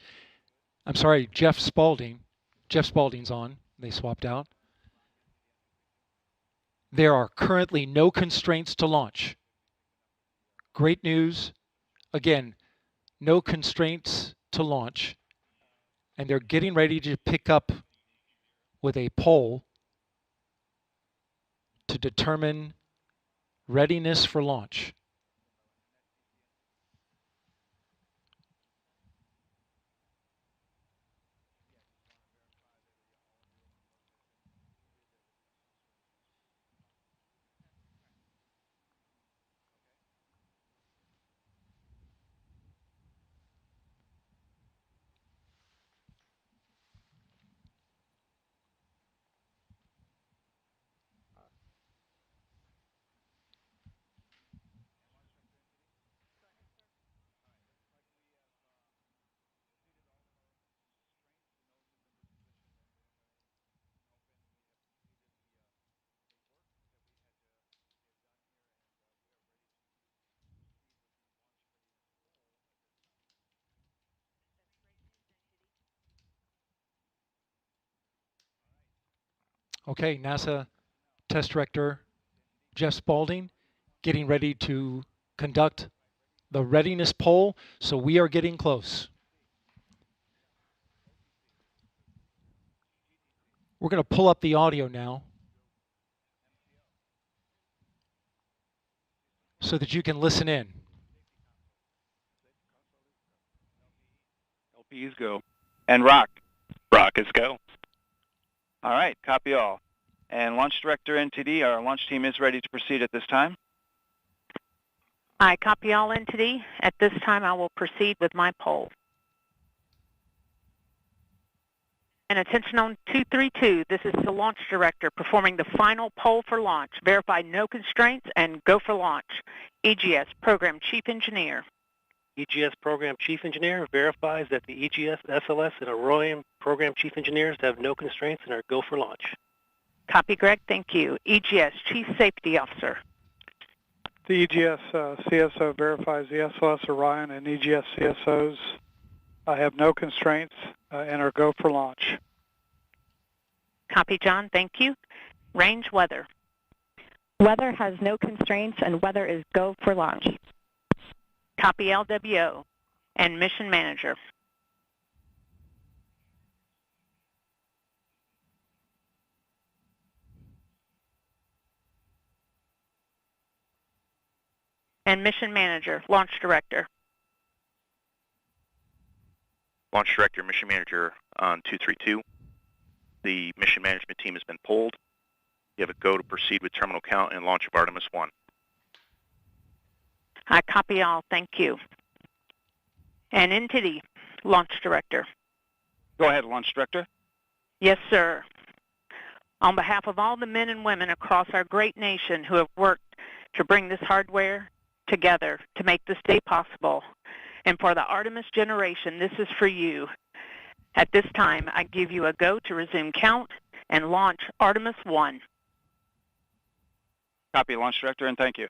I'm sorry, Jeff Spaulding. Jeff Spaulding's on. They swapped out. There are currently no constraints to launch. Great news. Again, no constraints to launch. And they're getting ready to pick up with a poll to determine readiness for launch. Okay, NASA Test Director Jeff Spaulding getting ready to conduct the readiness poll, so we are getting close. We're going to pull up the audio now so that you can listen in. LPs go. And rock. Rockets go. All right, copy all. And Launch Director NTD, our launch team is ready to proceed at this time. I copy all NTD. At this time, I will proceed with my poll. And attention on 232, this is the Launch Director performing the final poll for launch. Verify no constraints and go for launch. EGS Program Chief Engineer. EGS Program Chief Engineer verifies that the EGS, SLS, and ORION Program Chief Engineers have no constraints and are go for launch. Copy, Greg. Thank you. EGS Chief Safety Officer. The EGS CSO verifies the SLS, ORION, and EGS CSOs have no constraints and are go for launch. Copy, John. Thank you. Range weather. Weather has no constraints and weather is go for launch. Copy, LWO. And Mission Manager. And Mission Manager, Launch Director. Launch Director, Mission Manager on 232. The mission management team has been polled. You have a go to proceed with terminal count and launch of Artemis 1. I copy all. Thank you. And NTD, Launch Director. Go ahead, Launch Director. Yes, sir. On behalf of all the men and women across our great nation who have worked to bring this hardware together to make this day possible, and for the Artemis generation, this is for you. At this time, I give you a go to resume count and launch Artemis 1. Copy, Launch Director, and thank you.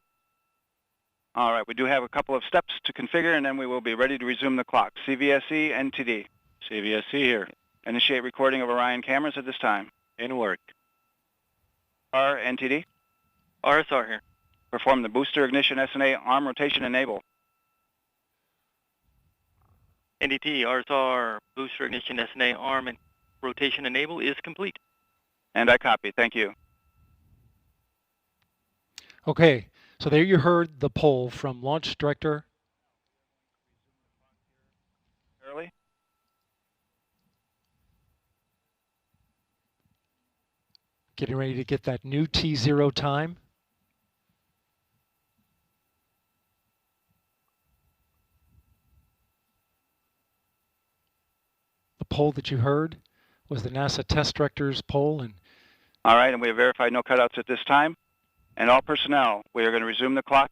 All right, we do have a couple of steps to configure, and then we will be ready to resume the clock. CVSE, NTD. CVSE here. Initiate recording of Orion cameras at this time. In work. R, NTD. RSR here. Perform the booster ignition SNA arm rotation enable. NDT, RSR, booster ignition SNA arm and rotation enable is complete. And I copy. Thank you. Okay, so there you heard the poll from Launch Director. Early. Getting ready to get that new T0 time. The poll that you heard was the NASA Test Director's poll. And all right, and we have verified no cutouts at this time. And all personnel, we are going to resume the clock.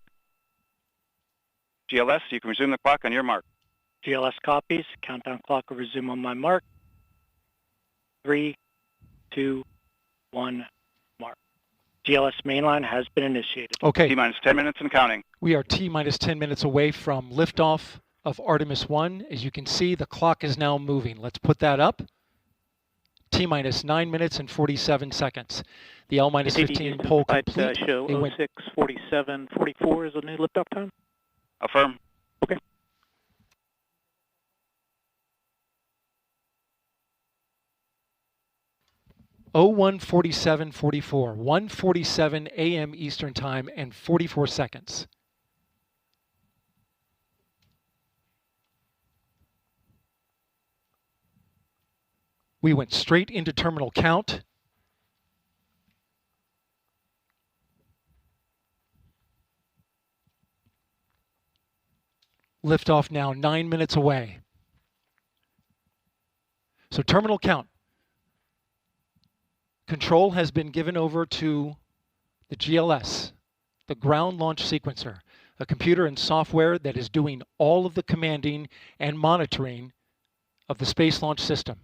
GLS, you can resume the clock on your mark. GLS copies. Countdown clock will resume on my mark. 3, 2, 1, mark. GLS mainline has been initiated. Okay. T-minus 10 minutes and counting. We are T-minus 10 minutes away from liftoff of Artemis 1. As you can see, the clock is now moving. Let's put that up. T-minus 9 minutes and 47 seconds. The L-minus 15 poll complete. Show 06:47:44 is the new liftoff time. Affirm. Okay. Oh, 1:47:44. 1:47 a.m. Eastern Time and 44 seconds. We went straight into terminal count. Liftoff now 9 minutes away. So terminal count. Control has been given over to the GLS, the ground launch sequencer, a computer and software that is doing all of the commanding and monitoring of the Space Launch System.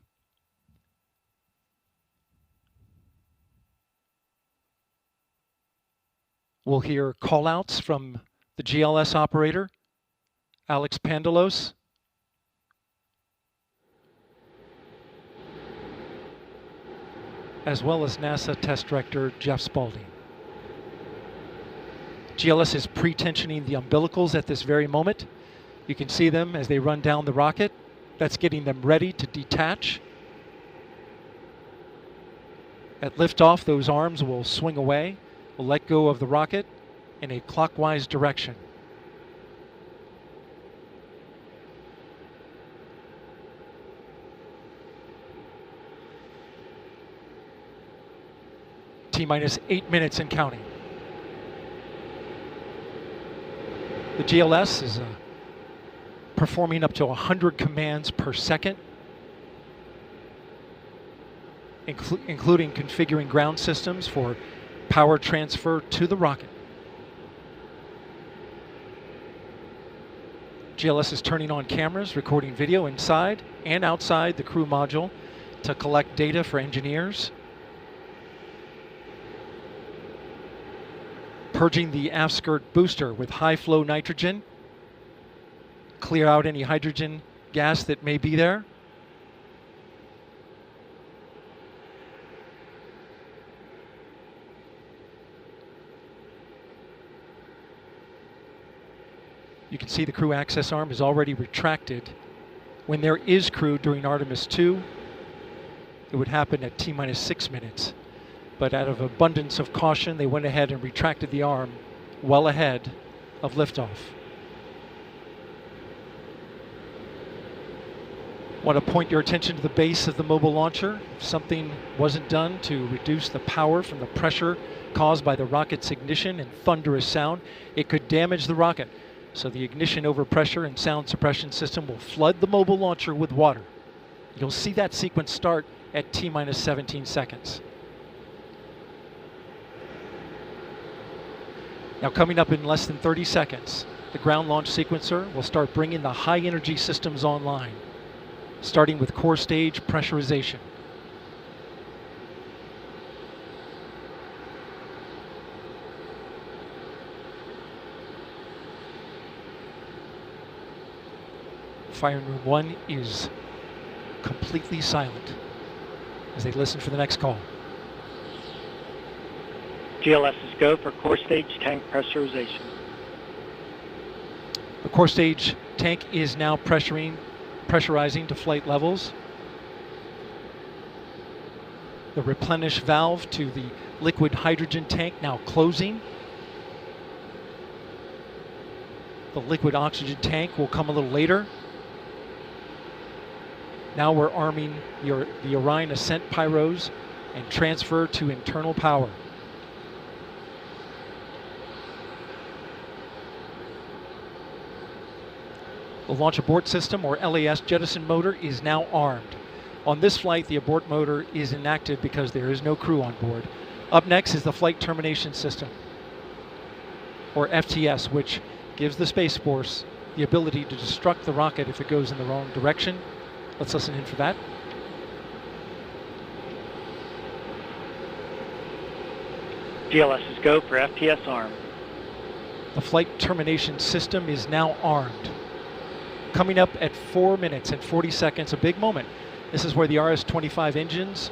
We'll hear callouts from the GLS operator, Alex Pandalos. as well as NASA Test Director Jeff Spaulding. GLS is pre-tensioning the umbilicals at this very moment. You can see them as they run down the rocket. That's getting them ready to detach. At liftoff, those arms will swing away. We'll let go of the rocket in a clockwise direction. T-minus 8 minutes and counting. The GLS is performing up to 100 commands per second, including configuring ground systems for power transfer to the rocket. GLS is turning on cameras, recording video inside and outside the crew module to collect data for engineers. Purging the aft skirt booster with high flow nitrogen. Clear out any hydrogen gas that may be there. You can see the crew access arm is already retracted. When there is crew during Artemis 2, it would happen at T-minus 6 minutes. But out of abundance of caution, they went ahead and retracted the arm well ahead of liftoff. Want to point your attention to the base of the mobile launcher. If something wasn't done to reduce the power from the pressure caused by the rocket's ignition and thunderous sound, it could damage the rocket. So the ignition overpressure and sound suppression system will flood the mobile launcher with water. You'll see that sequence start at T-minus 17 seconds. Now coming up in less than 30 seconds, the ground launch sequencer will start bringing the high energy systems online, starting with core stage pressurization. Firing room 1 is completely silent as they listen for the next call. GLS's go for core stage tank pressurization. The core stage tank is now pressurizing to flight levels. The replenish valve to the liquid hydrogen tank now closing. The liquid oxygen tank will come a little later. Now we're arming the Orion ascent pyros and transfer to internal power. The launch abort system, or LAS jettison motor, is now armed. On this flight, the abort motor is inactive because there is no crew on board. Up next is the flight termination system, or FTS, which gives the Space Force the ability to destruct the rocket if it goes in the wrong direction. Let's listen in for that. GLS's go for FTS arm. The flight termination system is now armed. Coming up at 4 minutes and 40 seconds, a big moment. This is where the RS-25 engines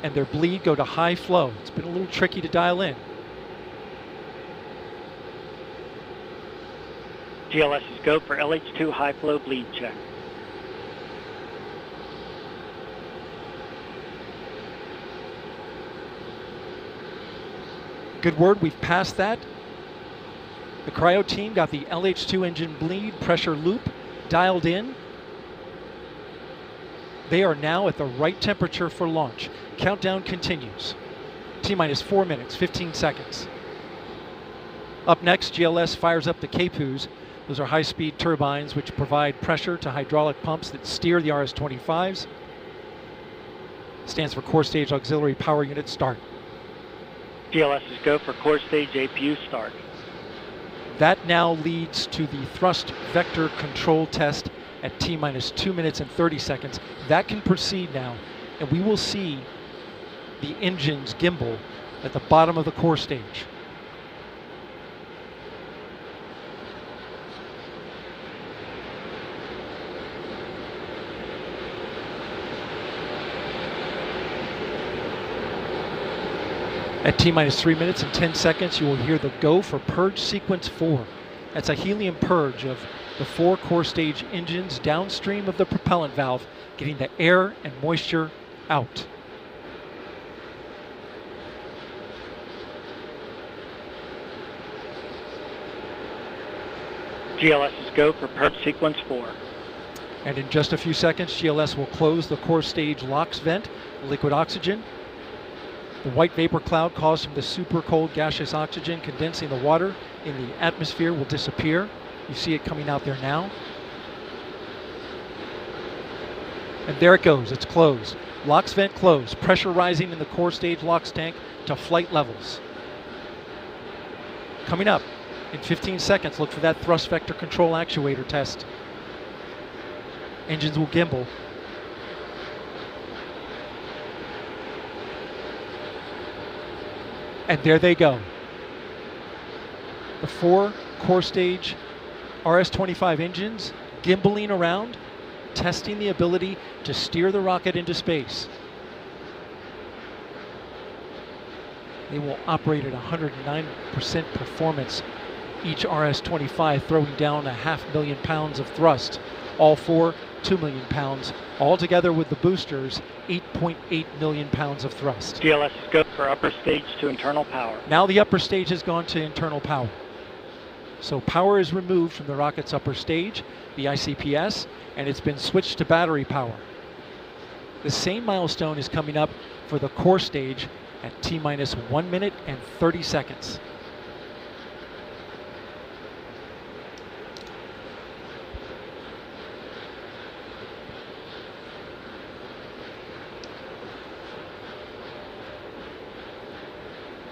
and their bleed go to high flow. It's been a little tricky to dial in. GLS's go for LH2 high flow bleed check. Good word, we've passed that. The cryo team got the LH2 engine bleed pressure loop dialed in. They are now at the right temperature for launch. Countdown continues. T-minus 4 minutes, 15 seconds. Up next, GLS fires up the KPUs. Those are high-speed turbines which provide pressure to hydraulic pumps that steer the RS-25s. Stands for Core Stage Auxiliary Power Unit Start. GLS's go for core stage APU start. That now leads to the thrust vector control test at T-minus 2 minutes and 30 seconds. That can proceed now, and we will see the engines gimbal at the bottom of the core stage. At T-minus 3 minutes and 10 seconds, you will hear the go for purge sequence 4. That's a helium purge of the 4 core stage engines downstream of the propellant valve, getting the air and moisture out. GLS is go for purge sequence 4. And in just a few seconds, GLS will close the core stage LOX vent, liquid oxygen. The white vapor cloud caused from the super cold gaseous oxygen condensing the water in the atmosphere will disappear. You see it coming out there now. And there it goes, it's closed. LOX vent closed, pressure rising in the core stage LOX tank to flight levels. Coming up in 15 seconds, look for that thrust vector control actuator test. Engines will gimbal. And there they go. The 4 core stage RS-25 engines gimbaling around, testing the ability to steer the rocket into space. They will operate at 109% performance. Each RS-25 throwing down 500,000 pounds of thrust. All 4, 2 million pounds. All together with the boosters, 8.8 million pounds of thrust. GLS is go for upper stage to internal power. Now the upper stage has gone to internal power. So power is removed from the rocket's upper stage, the ICPS, and it's been switched to battery power. The same milestone is coming up for the core stage at T-minus 1 minute and 30 seconds.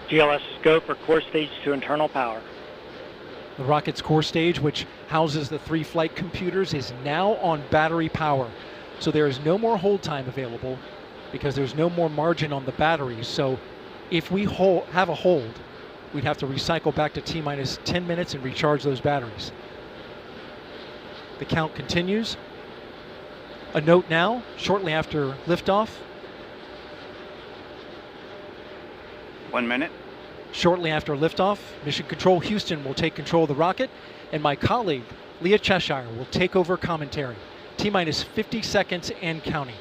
GLS is go for core stage to internal power. The rocket's core stage, which houses the 3 flight computers, is now on battery power. So there is no more hold time available because there's no more margin on the batteries. So if we have a hold, we'd have to recycle back to T-minus 10 minutes and recharge those batteries. The count continues. A note now, shortly after liftoff. 1 minute. Shortly after liftoff, Mission Control Houston will take control of the rocket, and my colleague, Leah Cheshire, will take over commentary. T-minus 50 seconds and counting.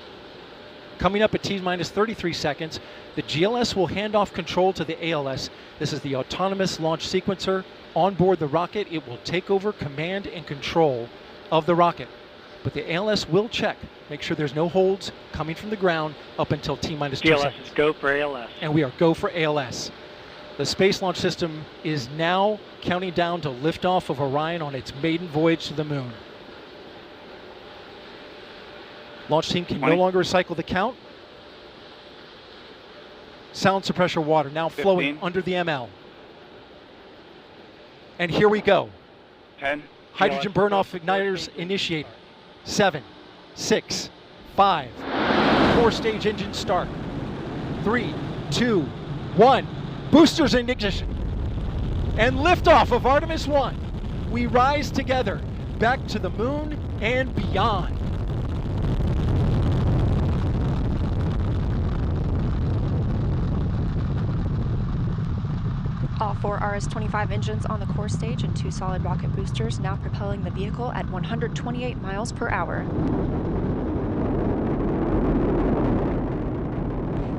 Coming up at T-minus 33 seconds, the GLS will hand off control to the ALS. This is the autonomous launch sequencer. On board the rocket, it will take over command and control of the rocket. But the ALS will check, make sure there's no holds coming from the ground up until T-minus 2 seconds. GLS is go for ALS. And we are go for ALS. The Space Launch System is now counting down to liftoff of Orion on its maiden voyage to the moon. Launch team can no longer recycle the count. Sound suppressor water now 15. Flowing under the ML. And here we go. 10. Hydrogen burn-off igniters initiated. 7, 6, 5. Core stage engine start. 3, 2, 1. Boosters in ignition. And liftoff of Artemis 1. We rise together back to the moon and beyond. All 4 RS-25 engines on the core stage and 2 solid rocket boosters now propelling the vehicle at 128 miles per hour.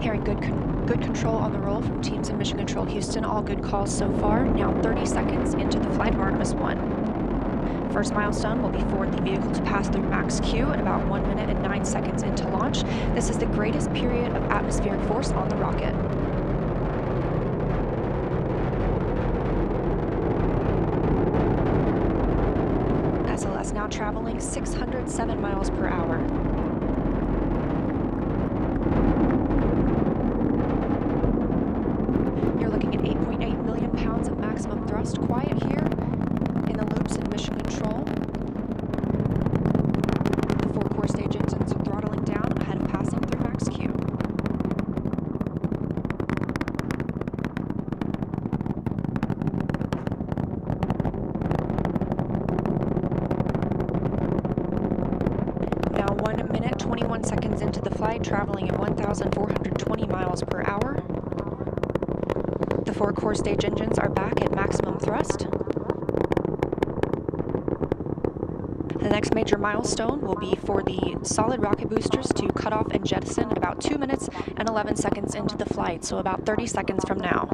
Hearing good control on the roll from teams in Mission Control Houston. All good calls so far. Now 30 seconds into the flight of Artemis 1. First milestone will be for the vehicle to pass through max Q at about 1 minute and 9 seconds into launch. This is the greatest period of atmospheric force on the rocket. SLS now traveling 607 miles per hour. You're looking at 8.8 million pounds of maximum thrust. Quiet here in the loops in Mission Control. The 4 core stage engines are throttling down ahead of passing through max Q. Now 1 minute, 21 seconds into the flight, traveling at 1,420 miles per hour. 4 core stage engines are back at maximum thrust. The next major milestone will be for the solid rocket boosters to cut off and jettison about 2 minutes and 11 seconds into the flight, so about 30 seconds from now.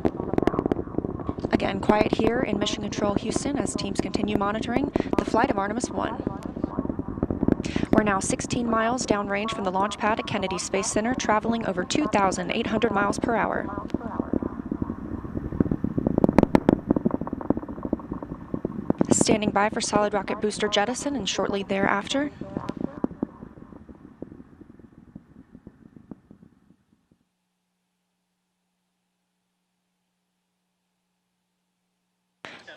Again, quiet here in Mission Control Houston as teams continue monitoring the flight of Artemis 1. We're now 16 miles downrange from the launch pad at Kennedy Space Center, traveling over 2,800 miles per hour. Standing by for solid rocket booster jettison and shortly thereafter.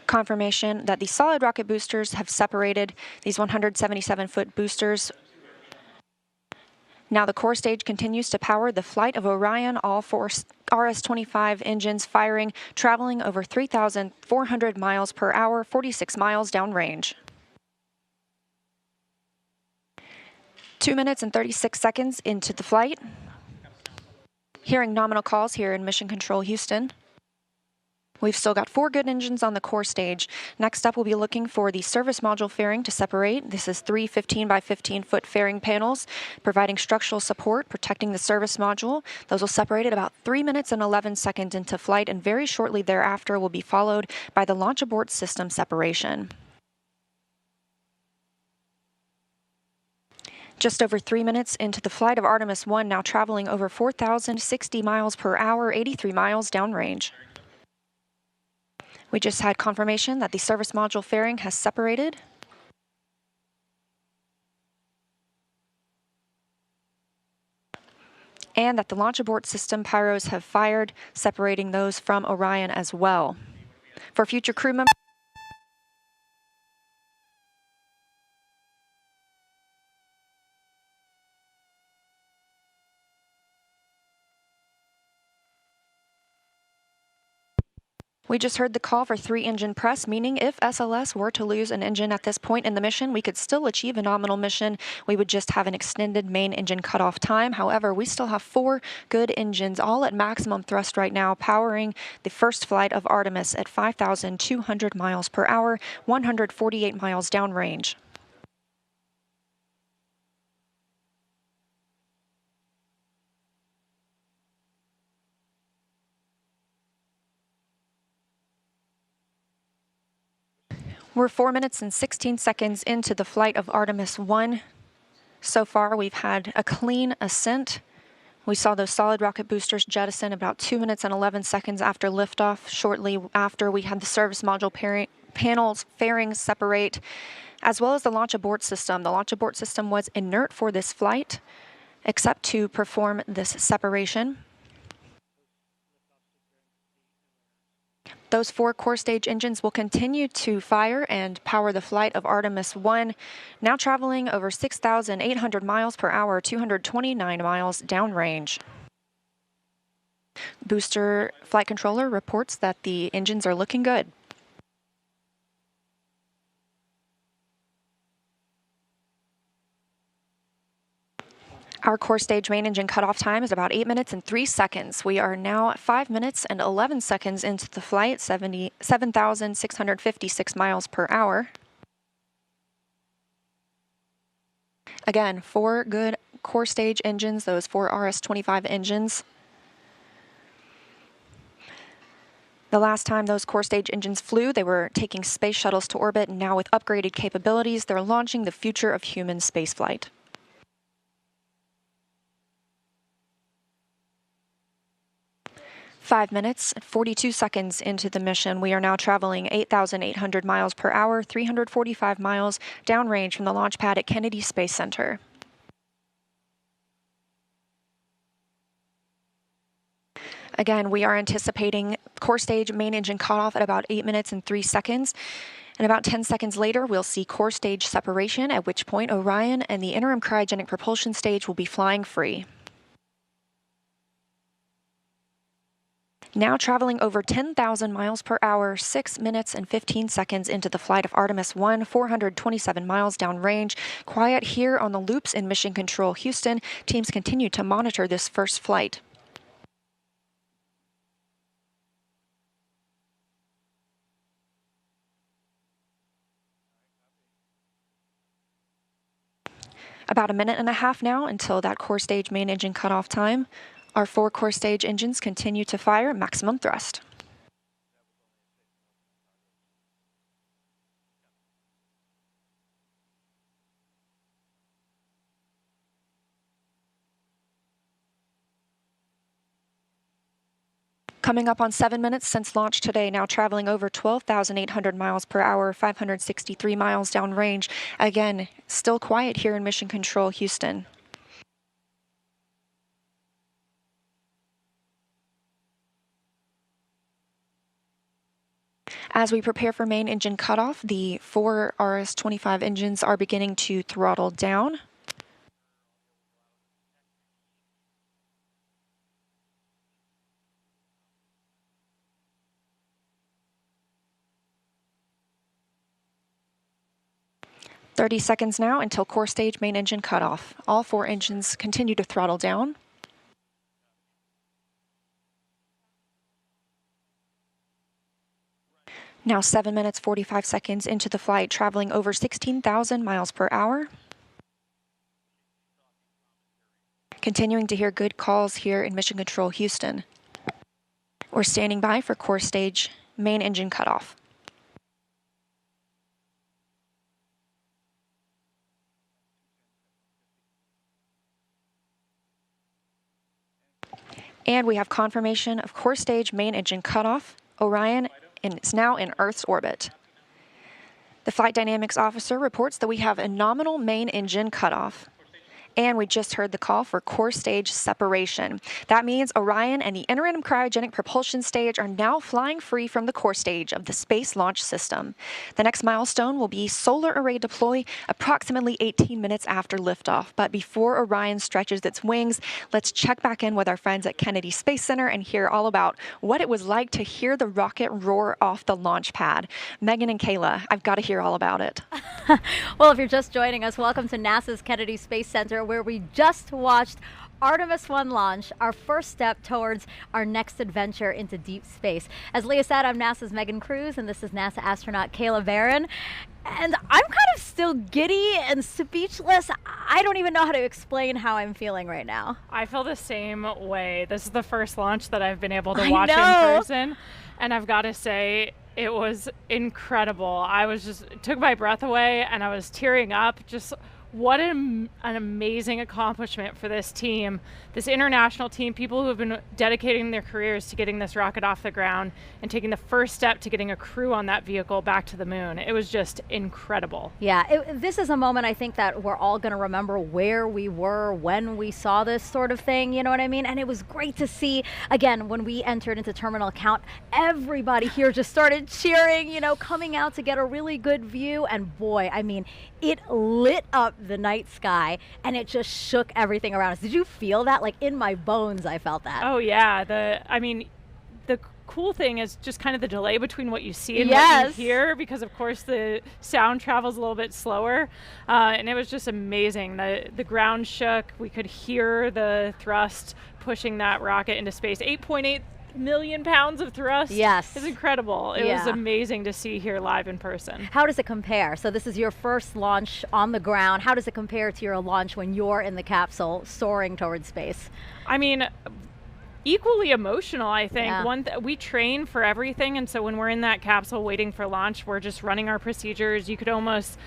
Confirmation that the solid rocket boosters have separated these 177-foot boosters. Now the core stage continues to power the flight of Orion, all 4 RS-25 engines firing, traveling over 3,400 miles per hour, 46 miles downrange. 2 minutes and 36 seconds into the flight. Hearing nominal calls here in Mission Control Houston. We've still got 4 good engines on the core stage. Next up, we'll be looking for the service module fairing to separate. This is 3 15 by 15 foot fairing panels, providing structural support, protecting the service module. Those will separate at about 3 minutes and 11 seconds into flight, and very shortly thereafter will be followed by the launch abort system separation. Just over 3 minutes into the flight of Artemis 1, now traveling over 4,060 miles per hour, 83 miles downrange. We just had confirmation that the service module fairing has separated. And that the launch abort system pyros have fired, separating those from Orion as well. For future crew members, we just heard the call for 3 engine press, meaning if SLS were to lose an engine at this point in the mission, we could still achieve a nominal mission. We would just have an extended main engine cutoff time. However, we still have 4 good engines, all at maximum thrust right now, powering the first flight of Artemis at 5,200 miles per hour, 148 miles downrange. We're 4 minutes and 16 seconds into the flight of Artemis 1. So far, we've had a clean ascent. We saw those solid rocket boosters jettison about 2 minutes and 11 seconds after liftoff. Shortly after, we had the service module panels fairings separate, as well as the launch abort system. The launch abort system was inert for this flight, except to perform this separation. Those 4 core stage engines will continue to fire and power the flight of Artemis 1, now traveling over 6,800 miles per hour, 229 miles downrange. Booster flight controller reports that the engines are looking good. Our core stage main engine cutoff time is about 8 minutes and 3 seconds. We are now 5 minutes and 11 seconds into the flight, 7,656 miles per hour. Again, 4 good core stage engines, those 4 RS-25 engines. The last time those core stage engines flew, they were taking space shuttles to orbit, and now with upgraded capabilities, they're launching the future of human spaceflight. 5 minutes and 42 seconds into the mission. We are now traveling 8,800 miles per hour, 345 miles downrange from the launch pad at Kennedy Space Center. Again, we are anticipating core stage main engine cutoff at about 8 minutes and 3 seconds. And about 10 seconds later, we'll see core stage separation, at which point Orion and the interim cryogenic propulsion stage will be flying free. Now traveling over 10,000 miles per hour, 6 minutes and 15 seconds into the flight of Artemis 1, 427 miles downrange. Quiet here on the loops in Mission Control Houston. Teams continue to monitor this first flight. About a minute and a half now until that core stage main engine cutoff time. Our 4 core stage engines continue to fire maximum thrust. Coming up on 7 minutes since launch today, now traveling over 12,800 miles per hour, 563 miles downrange. Again, still quiet here in Mission Control, Houston. As we prepare for main engine cutoff, the 4 RS-25 engines are beginning to throttle down. "30 seconds now until core stage main engine cutoff. All 4 engines continue to throttle down. Now 7 minutes 45 seconds into the flight, traveling over 16,000 miles per hour. Continuing to hear good calls here in Mission Control, Houston. We're standing by for core stage main engine cutoff. And we have confirmation of core stage main engine cutoff. Orion is now in Earth's orbit. The flight dynamics officer reports that we have a nominal main engine cutoff. And we just heard the call for core stage separation. That means Orion and the interim cryogenic propulsion stage are now flying free from the core stage of the Space Launch System. The next milestone will be solar array deploy approximately 18 minutes after liftoff. But before Orion stretches its wings, let's check back in with our friends at Kennedy Space Center and hear all about what it was like to hear the rocket roar off the launch pad. Megan and Kayla, I've got to hear all about it. Well, if you're just joining us, welcome to NASA's Kennedy Space Center, where we just watched Artemis 1 launch, our first step towards our next adventure into deep space. As Leah said, I'm NASA's Megan Cruz, and this is NASA astronaut Kayla Barron. And I'm kind of still giddy and speechless. I don't even know how to explain how I'm feeling right now. I feel the same way. This is the first launch that I've been able to watch in person, and I've got to say, it was incredible. It took my breath away, and I was tearing up. Just what an amazing accomplishment for this team, this international team, people who have been dedicating their careers to getting this rocket off the ground and taking the first step to getting a crew on that vehicle back to the moon. It was just incredible. Yeah, this is a moment I think that we're all going to remember where we were when we saw this sort of thing, you know what I mean? And it was great to see, again, when we entered into terminal count, everybody here just started cheering, you know, coming out to get a really good view. And boy, I mean, it lit up the night sky and it just shook everything around us. Did you feel that? Like in my bones, I felt that. Oh yeah. The cool thing is just kind of the delay between what you see and what you hear, because of course the sound travels a little bit slower. And it was just amazing. The ground shook. We could hear the thrust pushing that rocket into space. 8.8 million pounds of thrust. Yes. It's incredible. It was amazing to see here live in person. How does it compare? So this is your first launch on the ground. How does it compare to your launch when you're in the capsule soaring towards space? I mean, equally emotional, I think. Yeah. We train for everything, and so when we're in that capsule waiting for launch, we're just running our procedures. You could almost,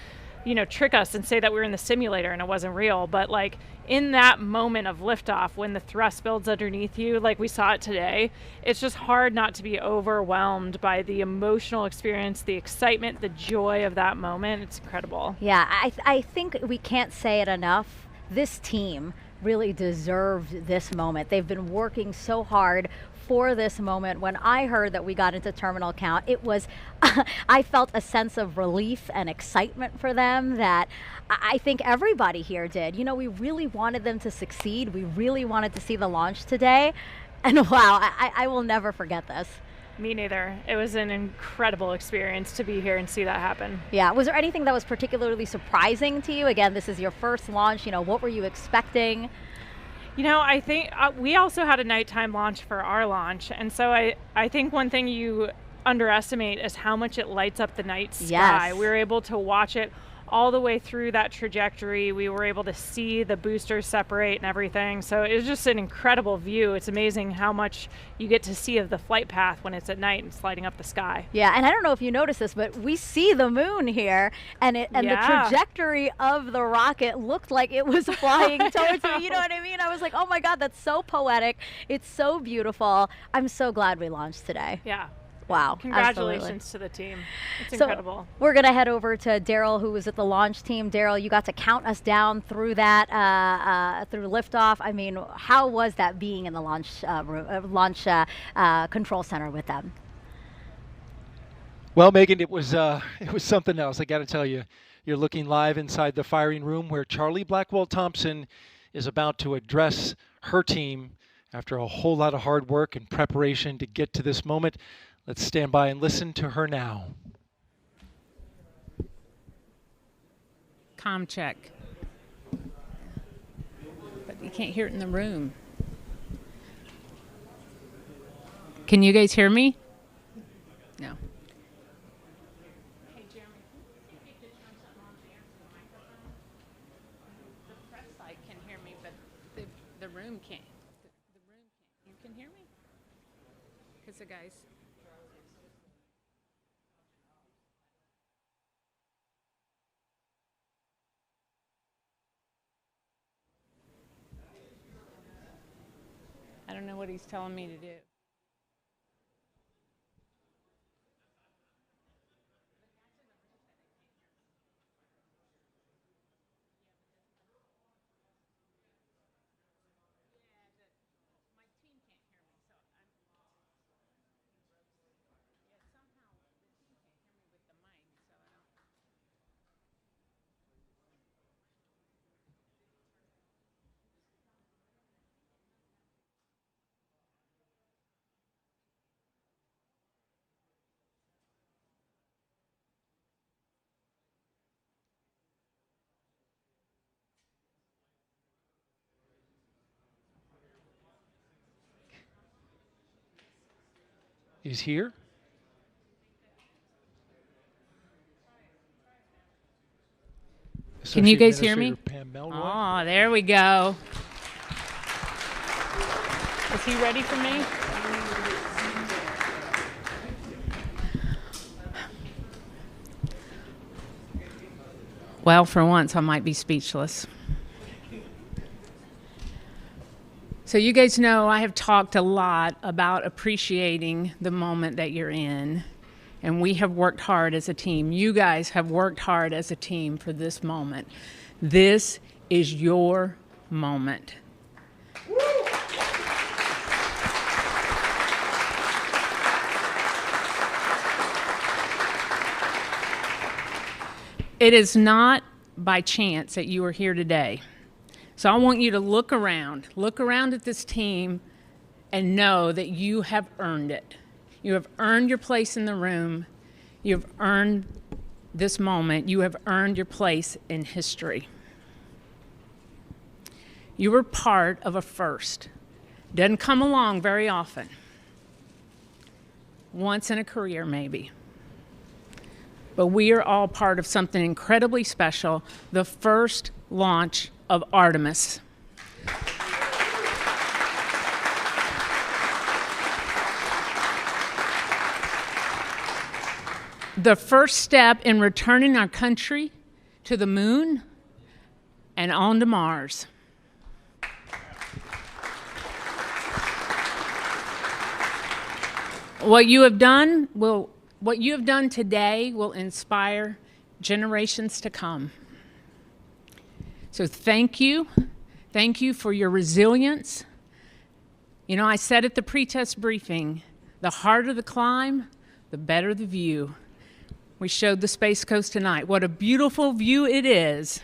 you know, trick us and say that we were in the simulator and it wasn't real. But like in that moment of liftoff, when the thrust builds underneath you, like we saw it today, it's just hard not to be overwhelmed by the emotional experience, the excitement, the joy of that moment. It's incredible. Yeah, I think we can't say it enough. This team really deserved this moment. They've been working so hard for this moment. When I heard that we got into terminal count, it was, I felt a sense of relief and excitement for them that I think everybody here did. You know, we really wanted them to succeed. We really wanted to see the launch today. And wow, I will never forget this. Me neither. It was an incredible experience to be here and see that happen. Yeah. Was there anything that was particularly surprising to you? Again, this is your first launch. You know, what were you expecting? You know, I think we also had a nighttime launch for our launch. And so I think one thing you underestimate is how much it lights up the night sky. Yes. We were able to watch it all the way through that trajectory. We were able to see the boosters separate and everything. So it was just an incredible view. It's amazing how much you get to see of the flight path when it's at night and sliding up the sky. Yeah, and I don't know if you noticed this, but we see the moon here, and the trajectory of the rocket looked like it was flying towards me. You know what I mean? I was like, oh my God, that's so poetic. It's so beautiful. I'm so glad we launched today. Yeah. Wow. Congratulations to the team. It's incredible. We're going to head over to Daryl, who was at the launch team. Daryl, you got to count us down through that, through liftoff. I mean, how was that being in the launch control center with them? Well, Megan, it was something else. I got to tell you, you're looking live inside the firing room where Charlie Blackwell-Thompson is about to address her team after a whole lot of hard work and preparation to get to this moment. Let's stand by and listen to her now. Comm check. But you can't hear it in the room. Can you guys hear me? No. Hey, Jeremy, can you turn something on there for the microphone? The press site can hear me, but the room can't. The room can't. You can hear me? Because the guys... I don't know what he's telling me to do. He's here. Can you guys hear me? Oh, there we go. Is he ready for me? Well, for once, I might be speechless. So you guys know I have talked a lot about appreciating the moment that you're in, and we have worked hard as a team. You guys have worked hard as a team for this moment. This is your moment. It is not by chance that you are here today. So I want you to look around at this team and know that you have earned it. You have earned your place in the room. You have earned this moment. You have earned your place in history. You were part of a first. Doesn't come along very often. Once in a career, maybe. But we are all part of something incredibly special, the first launch of Artemis. The first step in returning our country to the moon and on to Mars. What you have done today will inspire generations to come. So thank you. Thank you for your resilience. You know, I said at the pre-test briefing, the harder the climb, the better the view. We showed the Space Coast tonight. What a beautiful view it is.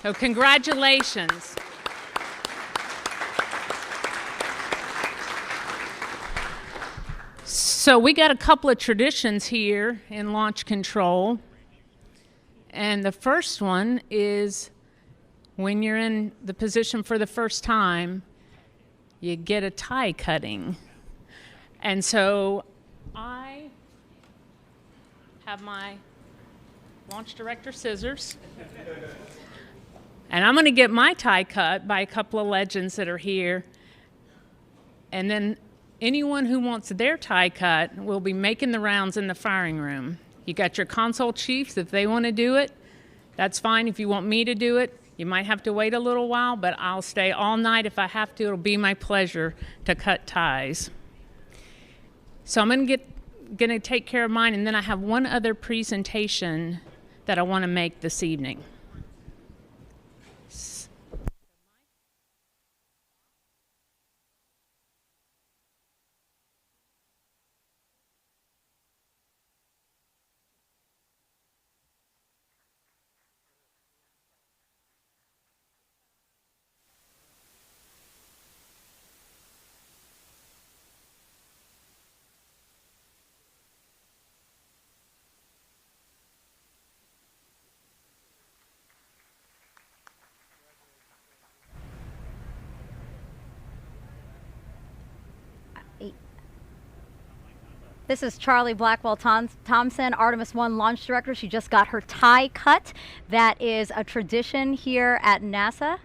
So congratulations. So we got a couple of traditions here in launch control. And the first one is when you're in the position for the first time, you get a tie cutting. And so I have my Launch Director Scissors. And I'm going to get my tie cut by a couple of legends that are here. And then anyone who wants their tie cut will be making the rounds in the firing room. You got your console chiefs. If they want to do it, that's fine. If you want me to do it, you might have to wait a little while, but I'll stay all night if I have to. It'll be my pleasure to cut ties. So I'm going to take care of mine, and then I have one other presentation that I want to make this evening. This is Charlie Blackwell Thompson, Artemis 1 launch director. She just got her tie cut. That is a tradition here at NASA.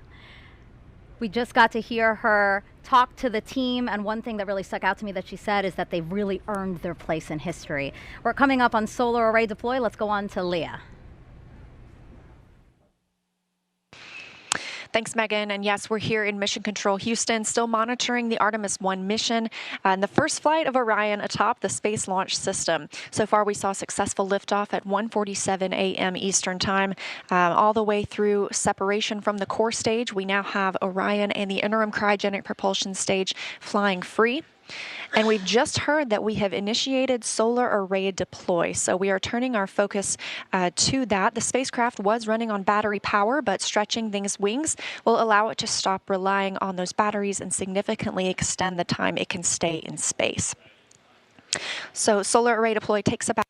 We just got to hear her talk to the team, and one thing that really stuck out to me that she said is that they've really earned their place in history. We're coming up on solar array deploy. Let's go on to Leah. Thanks, Megan. And yes, we're here in Mission Control Houston, still monitoring the Artemis 1 mission and the first flight of Orion atop the Space Launch System. So far, we saw successful liftoff at 1:47 a.m. Eastern Time, all the way through separation from the core stage. We now have Orion and the interim cryogenic propulsion stage flying free. And we've just heard that we have initiated solar array deploy. So we are turning our focus to that. The spacecraft was running on battery power, but stretching these wings will allow it to stop relying on those batteries and significantly extend the time it can stay in space. So solar array deploy takes about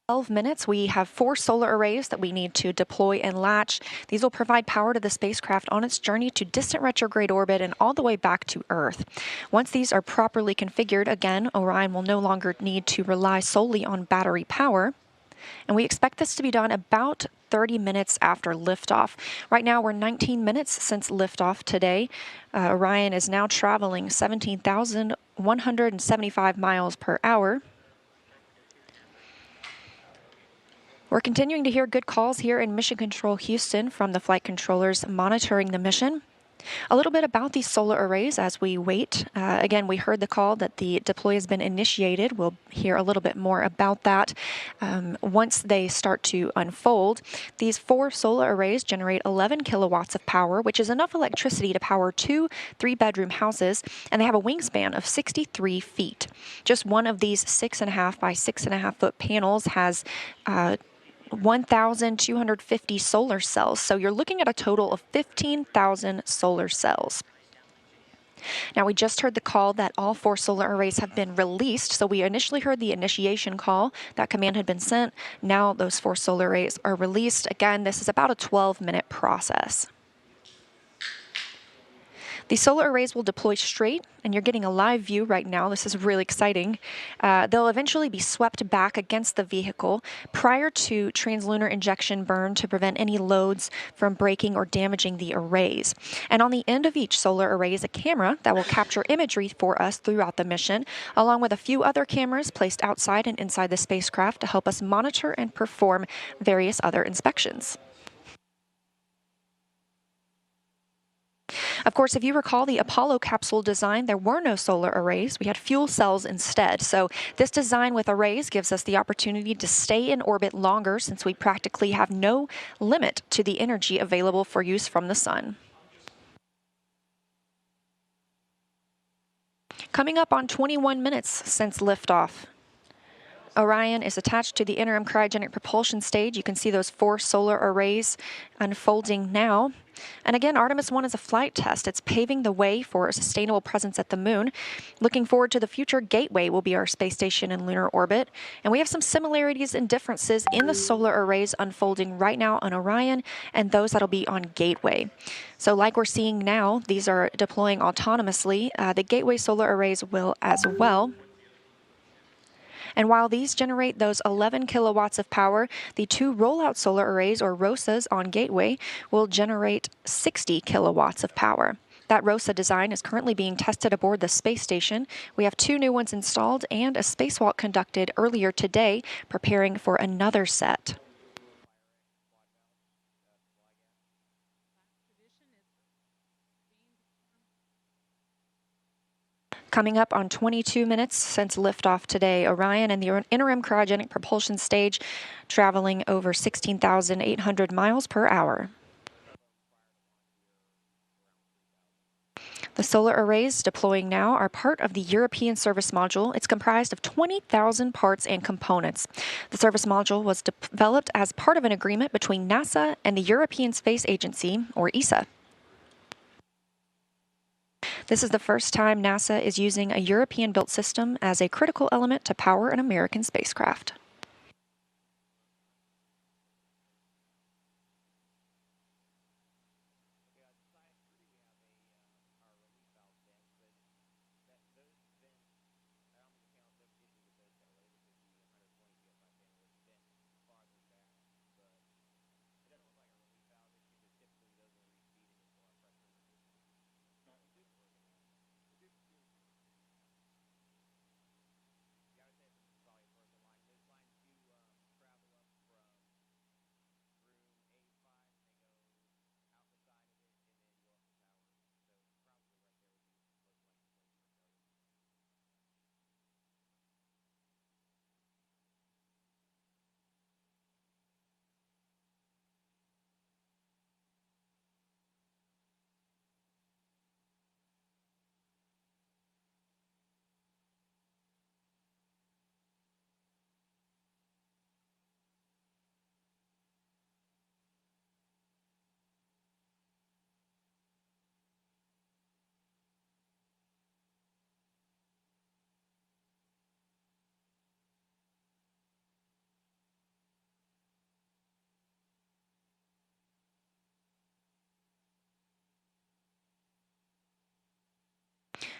12 minutes. We have 4 solar arrays that we need to deploy and latch. These will provide power to the spacecraft on its journey to distant retrograde orbit and all the way back to Earth. Once these are properly configured, again, Orion will no longer need to rely solely on battery power. And we expect this to be done about 30 minutes after liftoff. Right now, we're 19 minutes since liftoff today. Orion is now traveling 17,175 miles per hour. We're continuing to hear good calls here in Mission Control Houston from the flight controllers monitoring the mission. A little bit about these solar arrays as we wait. Again, we heard the call that the deploy has been initiated. We'll hear a little bit more about that once they start to unfold. These 4 solar arrays generate 11 kilowatts of power, which is enough electricity to power 2 3-bedroom houses, and they have a wingspan of 63 feet. Just one of these 6.5 by 6.5 foot panels has 1,250 solar cells. So you're looking at a total of 15,000 solar cells. Now, we just heard the call that all 4 solar arrays have been released. So we initially heard the initiation call. That command had been sent. Now those 4 solar arrays are released. Again, this is about a 12-minute process. These solar arrays will deploy straight, and you're getting a live view right now. This is really exciting. They'll eventually be swept back against the vehicle prior to translunar injection burn to prevent any loads from breaking or damaging the arrays. And on the end of each solar array is a camera that will capture imagery for us throughout the mission, along with a few other cameras placed outside and inside the spacecraft to help us monitor and perform various other inspections. Of course, if you recall the Apollo capsule design, there were no solar arrays. We had fuel cells instead. So this design with arrays gives us the opportunity to stay in orbit longer since we practically have no limit to the energy available for use from the sun. Coming up on 21 minutes since liftoff. Orion is attached to the interim cryogenic propulsion stage. You can see those 4 solar arrays unfolding now. And again, Artemis 1 is a flight test. It's paving the way for a sustainable presence at the moon. Looking forward to the future, Gateway will be our space station in lunar orbit. And we have some similarities and differences in the solar arrays unfolding right now on Orion and those that'll be on Gateway. So like we're seeing now, these are deploying autonomously. The Gateway solar arrays will as well. And while these generate those 11 kilowatts of power, the 2 rollout solar arrays, or ROSAs, on Gateway will generate 60 kilowatts of power. That ROSA design is currently being tested aboard the space station. We have 2 new ones installed and a spacewalk conducted earlier today, preparing for another set. Coming up on 22 minutes since liftoff today, Orion and the interim cryogenic propulsion stage traveling over 16,800 miles per hour. The solar arrays deploying now are part of the European Service Module. It's comprised of 20,000 parts and components. The service module was developed as part of an agreement between NASA and the European Space Agency, or ESA. This is the first time NASA is using a European-built system as a critical element to power an American spacecraft.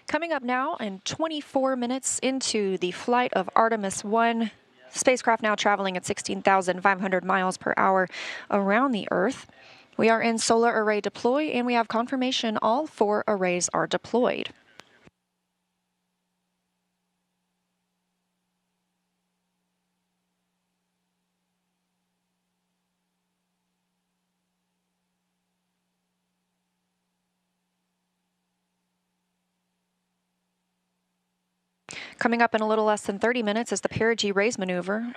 Coming up now, in 24 minutes into the flight of Artemis 1, spacecraft now traveling at 16,500 miles per hour around the Earth. We are in solar array deploy, and we have confirmation all 4 arrays are deployed. Coming up in a little less than 30 minutes is the perigee raise maneuver.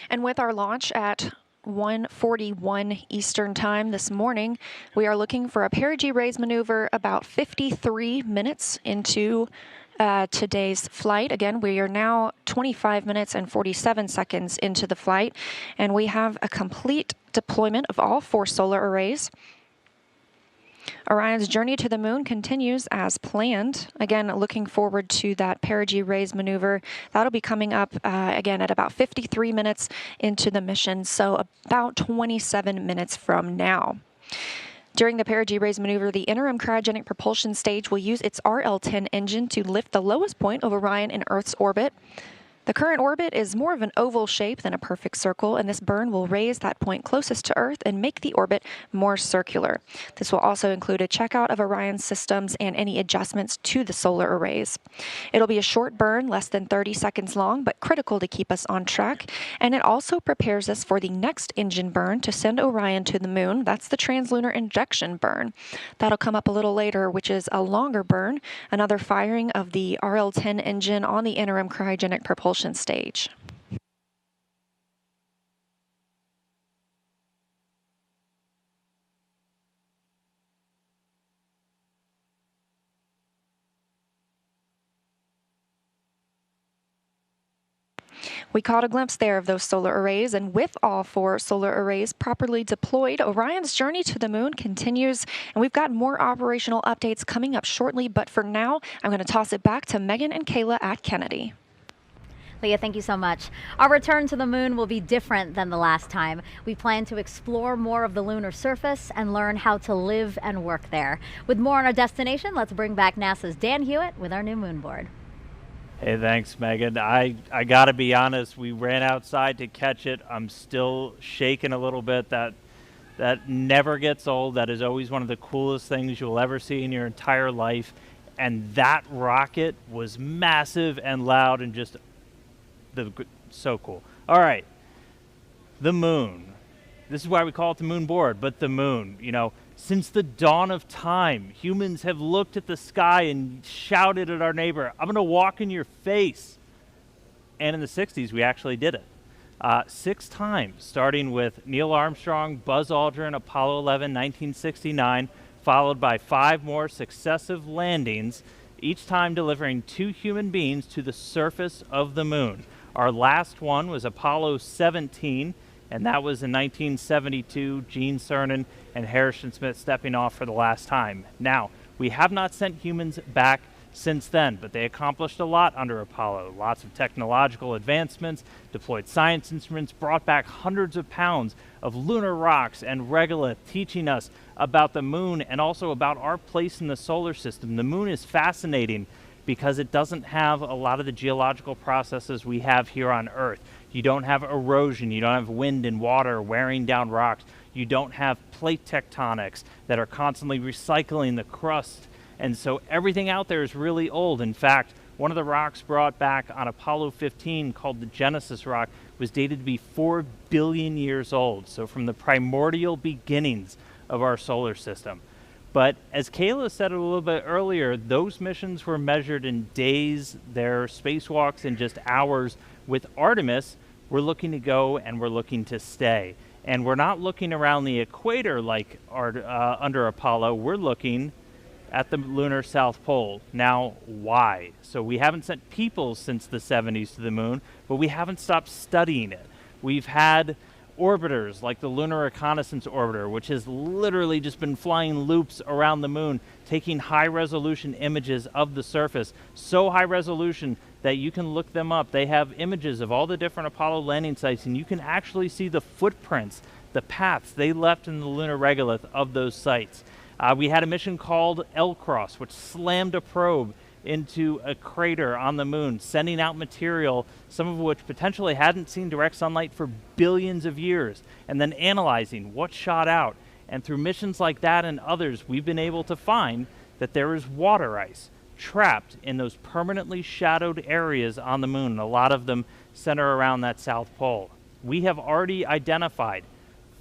And with our launch at 1:41 Eastern Time this morning, we are looking for a perigee raise maneuver about 53 minutes into today's flight. Again, we are now 25 minutes and 47 seconds into the flight, and we have a complete deployment of all 4 solar arrays. Orion's journey to the moon continues as planned. Again, looking forward to that perigee raise maneuver. That'll be coming up again at about 53 minutes into the mission, so about 27 minutes from now. During the perigee raise maneuver, the interim cryogenic propulsion stage will use its RL-10 engine to lift the lowest point of Orion in Earth's orbit. The current orbit is more of an oval shape than a perfect circle, and this burn will raise that point closest to Earth and make the orbit more circular. This will also include a checkout of Orion's systems and any adjustments to the solar arrays. It'll be a short burn, less than 30 seconds long, but critical to keep us on track, and it also prepares us for the next engine burn to send Orion to the moon. That's the translunar injection burn. That'll come up a little later, which is a longer burn, another firing of the RL-10 engine on the interim cryogenic propulsion stage. We caught a glimpse there of those solar arrays, and with all 4 solar arrays properly deployed, Orion's journey to the moon continues, and we've got more operational updates coming up shortly, but for now, I'm going to toss it back to Megan and Kayla at Kennedy. Leah, thank you so much. Our return to the moon will be different than the last time. We plan to explore more of the lunar surface and learn how to live and work there. With more on our destination, let's bring back NASA's Dan Hewitt with our new moon board. Hey, thanks, Megan. I got to be honest, we ran outside to catch it. I'm still shaking a little bit. That never gets old. That is always one of the coolest things you'll ever see in your entire life. And that rocket was massive and loud and just so cool. All right, the moon. This is why we call it the moon board, but the moon, you know, since the dawn of time, humans have looked at the sky and shouted at our neighbor, "I'm going to walk in your face." And in the 60s, we actually did it. 6 times, starting with Neil Armstrong, Buzz Aldrin, Apollo 11, 1969, followed by 5 more successive landings, each time delivering 2 human beings to the surface of the moon. Our last one was Apollo 17, and that was in 1972, Gene Cernan and Harrison Smith stepping off for the last time. Now, we have not sent humans back since then, but they accomplished a lot under Apollo. Lots of technological advancements, deployed science instruments, brought back hundreds of pounds of lunar rocks and regolith, teaching us about the moon and also about our place in the solar system. The moon is fascinating because it doesn't have a lot of the geological processes we have here on Earth. You don't have erosion, you don't have wind and water wearing down rocks, you don't have plate tectonics that are constantly recycling the crust, and so everything out there is really old. In fact, one of the rocks brought back on Apollo 15, called the Genesis rock, was dated to be 4 billion years old, so from the primordial beginnings of our solar system. But as Kayla said a little bit earlier, those missions were measured in days, their spacewalks in just hours. With Artemis, we're looking to go and we're looking to stay. And we're not looking around the equator like under Apollo, we're looking at the lunar South Pole. Now, why? So we haven't sent people since the 70s to the moon, but we haven't stopped studying it. We've had orbiters like the Lunar Reconnaissance Orbiter, which has literally just been flying loops around the moon, taking high-resolution images of the surface, so high resolution that you can look them up. They have images of all the different Apollo landing sites, and you can actually see the footprints, the paths they left in the lunar regolith of those sites. We had a mission called L-Cross, which slammed a probe into a crater on the moon, sending out material, some of which potentially hadn't seen direct sunlight for billions of years, and then analyzing what shot out. And through missions like that and others, we've been able to find that there is water ice trapped in those permanently shadowed areas on the moon. A lot of them center around that South Pole. We have already identified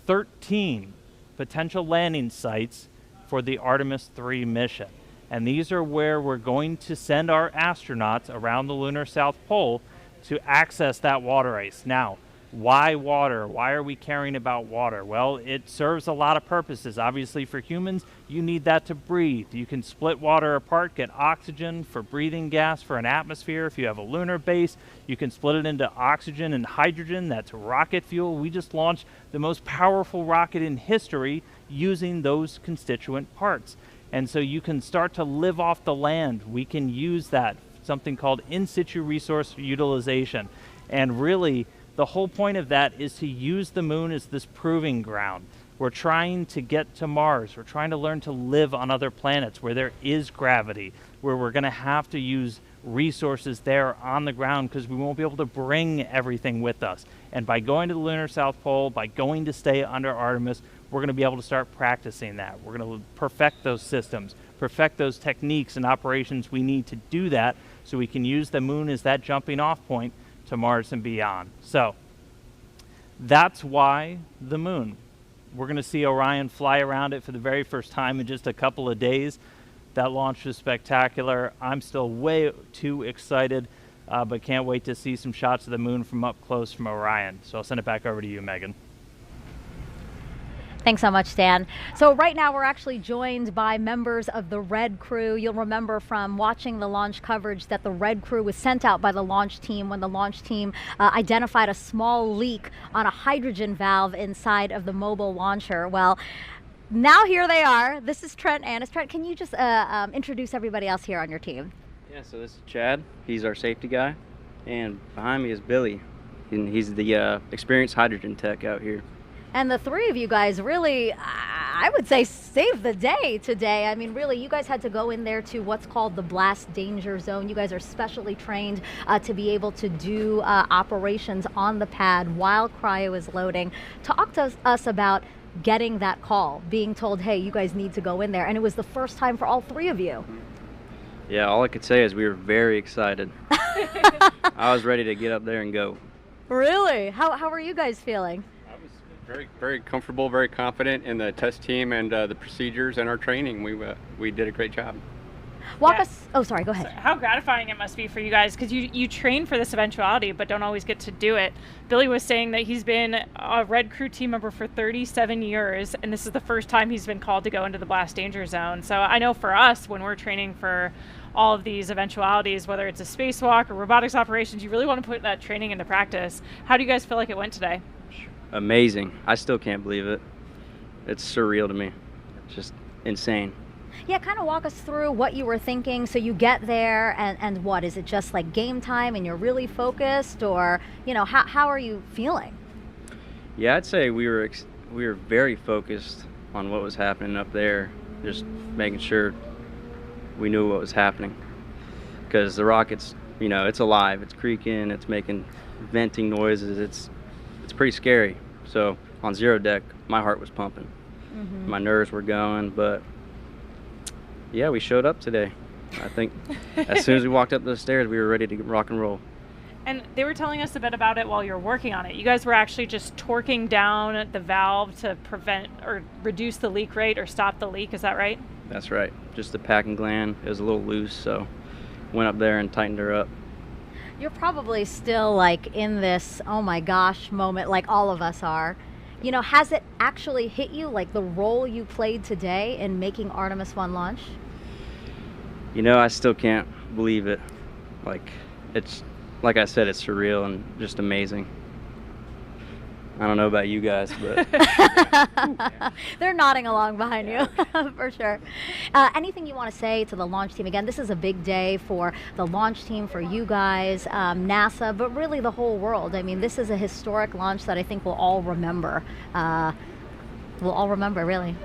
13 potential landing sites for the Artemis 3 mission. And these are where we're going to send our astronauts around the lunar South Pole to access that water ice. Now, why water? Why are we caring about water? Well, it serves a lot of purposes. Obviously, for humans, you need that to breathe. You can split water apart, get oxygen for breathing gas for an atmosphere. If you have a lunar base, you can split it into oxygen and hydrogen. That's rocket fuel. We just launched the most powerful rocket in history using those constituent parts. And so you can start to live off the land. We can use that, something called in situ resource utilization. And really, the whole point of that is to use the moon as this proving ground. We're trying to get to Mars. We're trying to learn to live on other planets where there is gravity, where we're going to have to use resources there on the ground because we won't be able to bring everything with us. And by going to the lunar South Pole, by going to stay under Artemis, we're going to be able to start practicing that. We're going to perfect those systems, perfect those techniques and operations we need to do that so we can use the moon as that jumping off point to Mars and beyond. So that's why the moon. We're going to see Orion fly around it for the very first time in just a couple of days. That launch was spectacular. I'm still way too excited, but can't wait to see some shots of the moon from up close from Orion. So I'll send it back over to you, Megan. Thanks so much, Dan. So right now we're actually joined by members of the Red Crew. You'll remember from watching the launch coverage that the Red Crew was sent out by the launch team when the launch team identified a small leak on a hydrogen valve inside of the mobile launcher. Well, now here they are. This is Trent Annis. Trent, can you just introduce everybody else here on your team? Yeah, so this is Chad. He's our safety guy. And behind me is Billy. And he's the experienced hydrogen tech out here. And the three of you guys really, I would say, saved the day today. I mean, really, you guys had to go in there to what's called the blast danger zone. You guys are specially trained to be able to do operations on the pad while cryo is loading. Talk to us about getting that call, being told, hey, you guys need to go in there. And it was the first time for all three of you. Yeah, all I could say is we were very excited. I was ready to get up there and go. Really? How are you guys feeling? Very, very comfortable, very confident in the test team and the procedures and our training. We did a great job. Walk us. Oh, sorry. Go ahead. How gratifying it must be for you guys, because you train for this eventuality, but don't always get to do it. Billy was saying that he's been a Red Crew team member for 37 years, and this is the first time he's been called to go into the blast danger zone. So I know for us, when we're training for all of these eventualities, whether it's a spacewalk or robotics operations, you really want to put that training into practice. How do you guys feel like it went today? Amazing. I still can't believe it. It's surreal to me. It's just insane. Yeah, kind of walk us through what you were thinking. So you get there and what, is it just like game time and you're really focused, or, you know, how are you feeling? Yeah, I'd say we were very focused on what was happening up there, just making sure we knew what was happening. Because the rocket's, you know, it's alive, it's creaking, it's making venting noises, it's pretty scary. So on zero deck, my heart was pumping. Mm-hmm. My nerves were going, but yeah, we showed up today. I think as soon as we walked up the stairs, we were ready to rock and roll. And they were telling us a bit about it while you were working on it. You guys were actually just torquing down the valve to prevent or reduce the leak rate or stop the leak. Is that right? That's right. Just the packing gland. It was a little loose, so went up there and tightened her up. You're probably still like in this, oh my gosh moment, like all of us are. You know, has it actually hit you, like the role you played today in making Artemis 1 launch? You know, I still can't believe it. Like, it's, like I said, it's surreal and just amazing. I don't know about you guys, but they're nodding along behind you for sure. Anything you want to say to the launch team? Again, this is a big day for the launch team, for you guys, NASA, but really the whole world. I mean, this is a historic launch that I think we'll all remember. Really.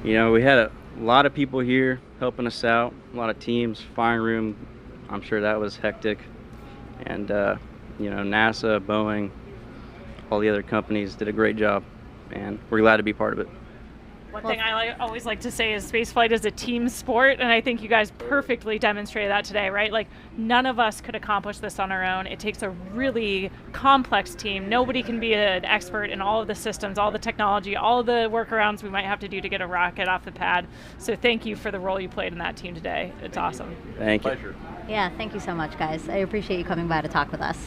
You know, we had a lot of people here helping us out, a lot of teams, firing room. I'm sure that was hectic. And, you know, NASA, Boeing, all the other companies did a great job, and we're glad to be part of it. One thing I always like to say is spaceflight is a team sport, and I think you guys perfectly demonstrated that today, right? Like, none of us could accomplish this on our own. It takes a really complex team. Nobody can be an expert in all of the systems, all the technology, all the workarounds we might have to do to get a rocket off the pad. So thank you for the role you played in that team today. It's awesome. Thank you. Pleasure. Yeah, thank you so much, guys. I appreciate you coming by to talk with us.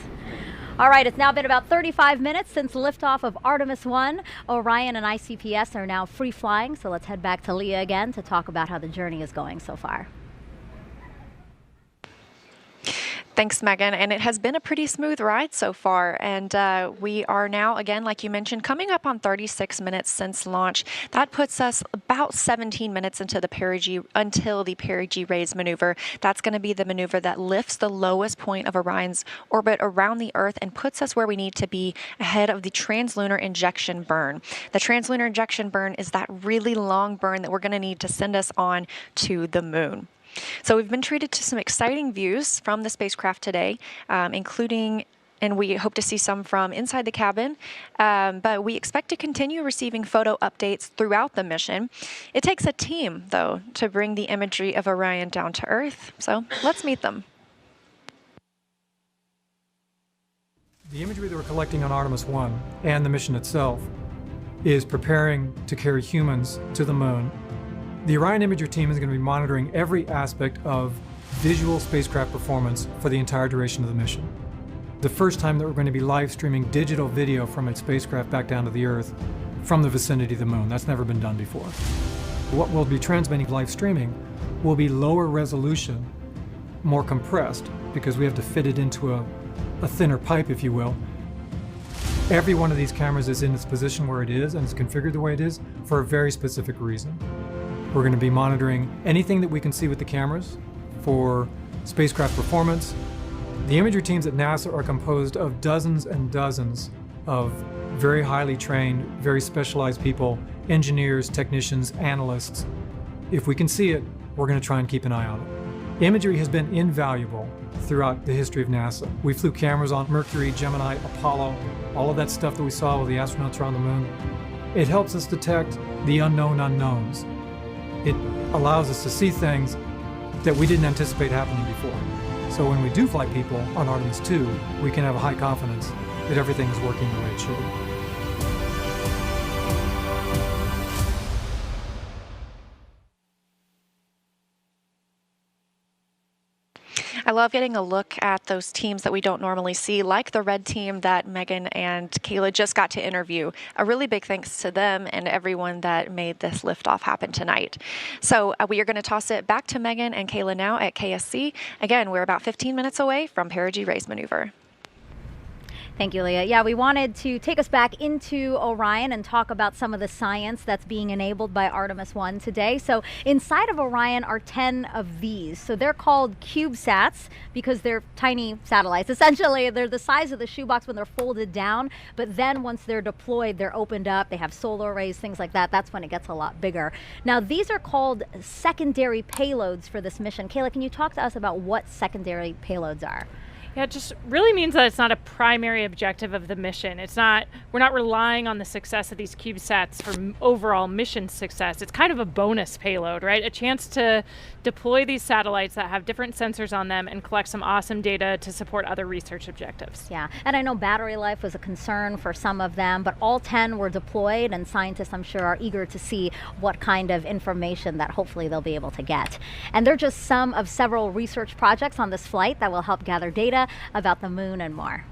All right, it's now been about 35 minutes since liftoff of Artemis 1. Orion and ICPS are now free flying, so let's head back to Leah again to talk about how the journey is going so far. Thanks, Megan. And it has been a pretty smooth ride so far. And we are now, again, like you mentioned, coming up on 36 minutes since launch. That puts us about 17 minutes into the until the perigee raise maneuver. That's going to be the maneuver that lifts the lowest point of Orion's orbit around the Earth and puts us where we need to be ahead of the translunar injection burn. The translunar injection burn is that really long burn that we're going to need to send us on to the moon. So we've been treated to some exciting views from the spacecraft today, including, and we hope to see some from inside the cabin, but we expect to continue receiving photo updates throughout the mission. It takes a team, though, to bring the imagery of Orion down to Earth, so let's meet them. The imagery that we're collecting on Artemis 1 and the mission itself is preparing to carry humans to the moon. The Orion Imager team is going to be monitoring every aspect of visual spacecraft performance for the entire duration of the mission. The first time that we're going to be live streaming digital video from its spacecraft back down to the Earth from the vicinity of the moon. That's never been done before. What we'll be transmitting live streaming will be lower resolution, more compressed, because we have to fit it into a thinner pipe, if you will. Every one of these cameras is in its position where it is and it's configured the way it is for a very specific reason. We're going to be monitoring anything that we can see with the cameras for spacecraft performance. The imagery teams at NASA are composed of dozens and dozens of very highly trained, very specialized people, engineers, technicians, analysts. If we can see it, we're going to try and keep an eye on it. Imagery has been invaluable throughout the history of NASA. We flew cameras on Mercury, Gemini, Apollo, all of that stuff that we saw while the astronauts were on the moon. It helps us detect the unknown unknowns. It allows us to see things that we didn't anticipate happening before. So when we do fly people on Artemis 2, we can have a high confidence that everything is working the way it should. I love getting a look at those teams that we don't normally see, like the red team that Megan and Kayla just got to interview. A really big thanks to them and everyone that made this liftoff happen tonight. So we are going to toss it back to Megan and Kayla now at KSC. Again, we're about 15 minutes away from perigee raise maneuver. Thank you, Leah. Yeah, we wanted to take us back into Orion and talk about some of the science that's being enabled by Artemis 1 today. So inside of Orion are 10 of these. So they're called CubeSats because they're tiny satellites. Essentially, they're the size of the shoebox when they're folded down, but then once they're deployed, they're opened up. They have solar arrays, things like that. That's when it gets a lot bigger. Now, these are called secondary payloads for this mission. Kayla, can you talk to us about what secondary payloads are? Yeah, it just really means that it's not a primary objective of the mission. We're not relying on the success of these CubeSats for overall mission success. It's kind of a bonus payload, right? A chance to deploy these satellites that have different sensors on them and collect some awesome data to support other research objectives. Yeah, and I know battery life was a concern for some of them, but all 10 were deployed, and scientists, I'm sure, are eager to see what kind of information that hopefully they'll be able to get. And they're just some of several research projects on this flight that will help gather data about the moon and more.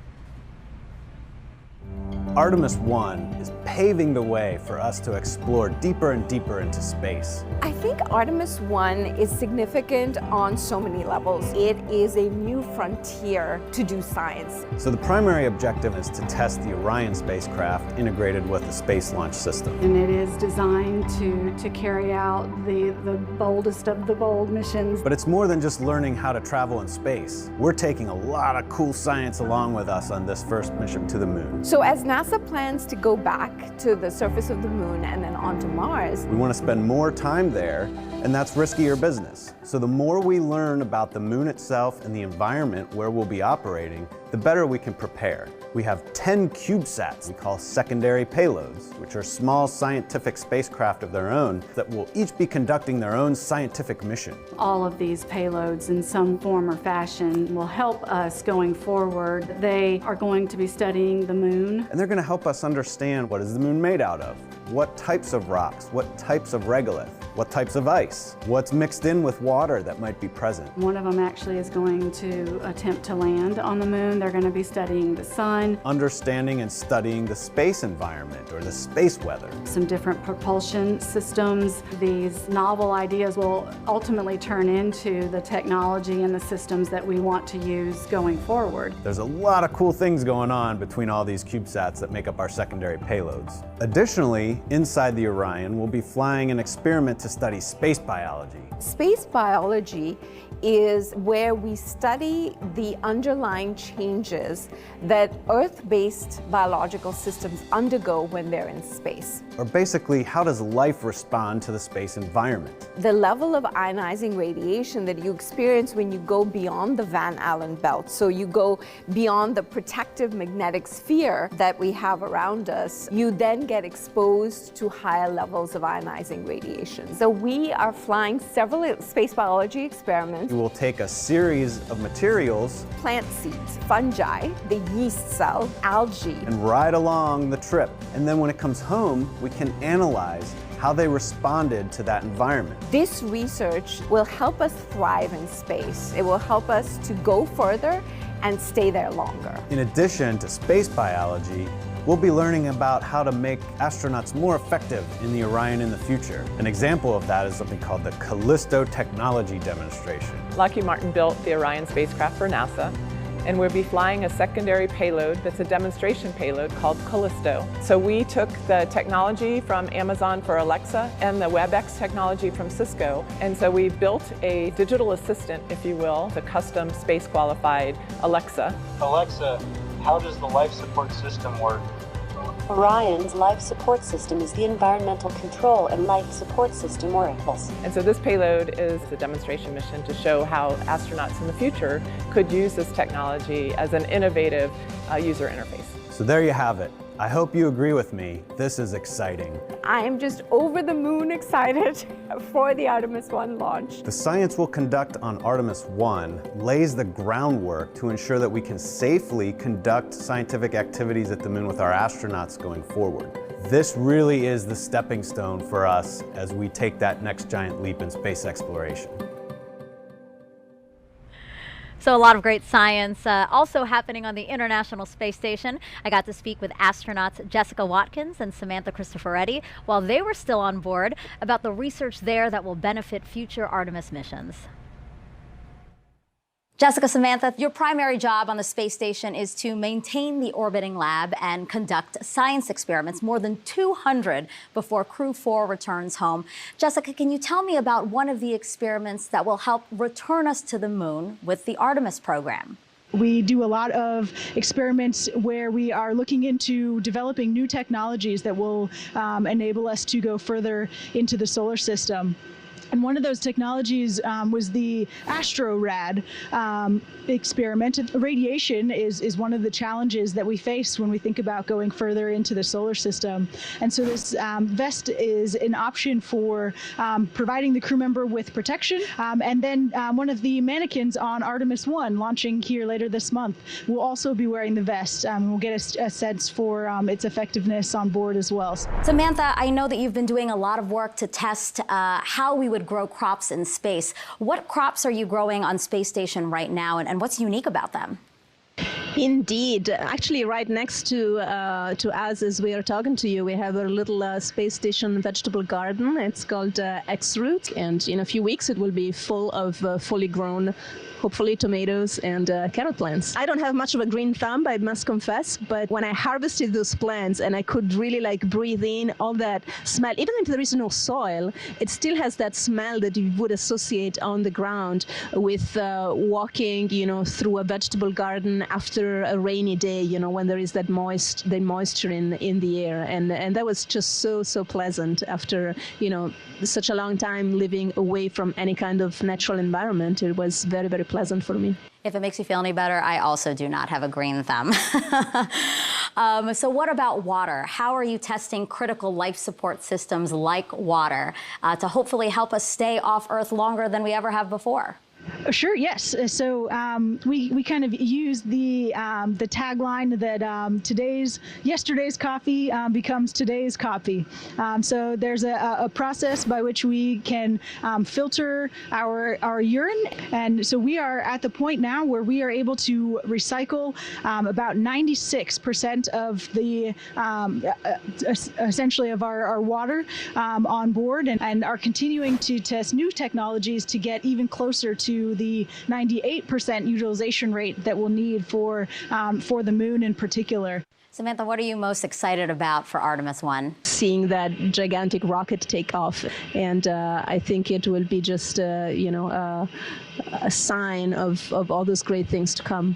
Artemis 1 is paving the way for us to explore deeper and deeper into space. I think Artemis 1 is significant on so many levels. It is a new frontier to do science. So the primary objective is to test the Orion spacecraft integrated with the Space Launch System. And it is designed to carry out the boldest of the bold missions. But it's more than just learning how to travel in space. We're taking a lot of cool science along with us on this first mission to the moon. So as NASA plans to go back to the surface of the moon and then onto Mars, we want to spend more time there, and that's riskier business. So the more we learn about the moon itself and the environment where we'll be operating, the better we can prepare. We have 10 CubeSats we call secondary payloads, which are small scientific spacecraft of their own that will each be conducting their own scientific mission. All of these payloads in some form or fashion will help us going forward. They are going to be studying the moon. And they're going to help us understand what is the moon made out of, what types of rocks, what types of regolith, what types of ice, what's mixed in with water that might be present. One of them actually is going to attempt to land on the moon. They're going to be studying the sun. Understanding and studying the space environment or the space weather. Some different propulsion systems. These novel ideas will ultimately turn into the technology and the systems that we want to use going forward. There's a lot of cool things going on between all these CubeSats that make up our secondary payloads. Additionally, inside the Orion, we'll be flying an experiment to study space biology. Space biology is where we study the underlying changes changes that Earth-based biological systems undergo when they're in space. Or basically, how does life respond to the space environment? The level of ionizing radiation that you experience when you go beyond the Van Allen belt, so you go beyond the protective magnetic sphere that we have around us, you then get exposed to higher levels of ionizing radiation. So we are flying several space biology experiments. We will take a series of materials, plant seeds, fungi, the yeast cell, algae, and ride along the trip. And then when it comes home, we can analyze how they responded to that environment. This research will help us thrive in space. It will help us to go further and stay there longer. In addition to space biology, we'll be learning about how to make astronauts more effective in the Orion in the future. An example of that is something called the Callisto Technology Demonstration. Lockheed Martin built the Orion spacecraft for NASA, and we'll be flying a secondary payload that's a demonstration payload called Callisto. So we took the technology from Amazon for Alexa and the WebEx technology from Cisco, and so we built a digital assistant, if you will, a custom space-qualified Alexa. Alexa, how does the life support system work? Orion's life support system is the environmental control and life support system works. And so this payload is a demonstration mission to show how astronauts in the future could use this technology as an innovative user interface. So there you have it. I hope you agree with me. This is exciting. I am just over the moon excited for the Artemis 1 launch. The science we'll conduct on Artemis 1 lays the groundwork to ensure that we can safely conduct scientific activities at the moon with our astronauts going forward. This really is the stepping stone for us as we take that next giant leap in space exploration. So a lot of great science also happening on the International Space Station. I got to speak with astronauts Jessica Watkins and Samantha Cristoforetti while they were still on board about the research there that will benefit future Artemis missions. Jessica, Samantha, your primary job on the space station is to maintain the orbiting lab and conduct science experiments, more than 200 before Crew 4 returns home. Jessica, can you tell me about one of the experiments that will help return us to the moon with the Artemis program? We do a lot of experiments where we are looking into developing new technologies that will enable us to go further into the solar system. And one of those technologies was the AstroRad experiment. Radiation is one of the challenges that we face when we think about going further into the solar system. And so this vest is an option for providing the crew member with protection. And then one of the mannequins on Artemis 1, launching here later this month, will also be wearing the vest. We'll get a sense for its effectiveness on board as well. Samantha, I know that you've been doing a lot of work to test how we would grow crops in space. What crops are you growing on Space Station right now, and what's unique about them? Indeed. Actually, right next to us as we are talking to you, we have a little space station vegetable garden. It's called X-Root, and in a few weeks it will be full of fully grown, hopefully tomatoes and carrot plants. I don't have much of a green thumb, I must confess, but when I harvested those plants and I could really breathe in all that smell, even if there is no soil, it still has that smell that you would associate on the ground with walking, through a vegetable garden after a rainy day, when there is that moisture in the air, and that was just so pleasant after such a long time living away from any kind of natural environment. It was very, very pleasant for me. If it makes you feel any better, I also do not have a green thumb. So what about water? How are you testing critical life support systems like water to hopefully help us stay off Earth longer than we ever have before? Sure, yes. So we kind of use the tagline that yesterday's coffee becomes today's coffee. So there's a process by which we can filter our urine, and so we are at the point now where we are able to recycle about 96% of the essentially of our water on board, and are continuing to test new technologies to get even closer to the 98% utilization rate that we'll need for the moon in particular. Samantha, what are you most excited about for Artemis 1? Seeing that gigantic rocket take off, and I think it will be just a sign of all those great things to come.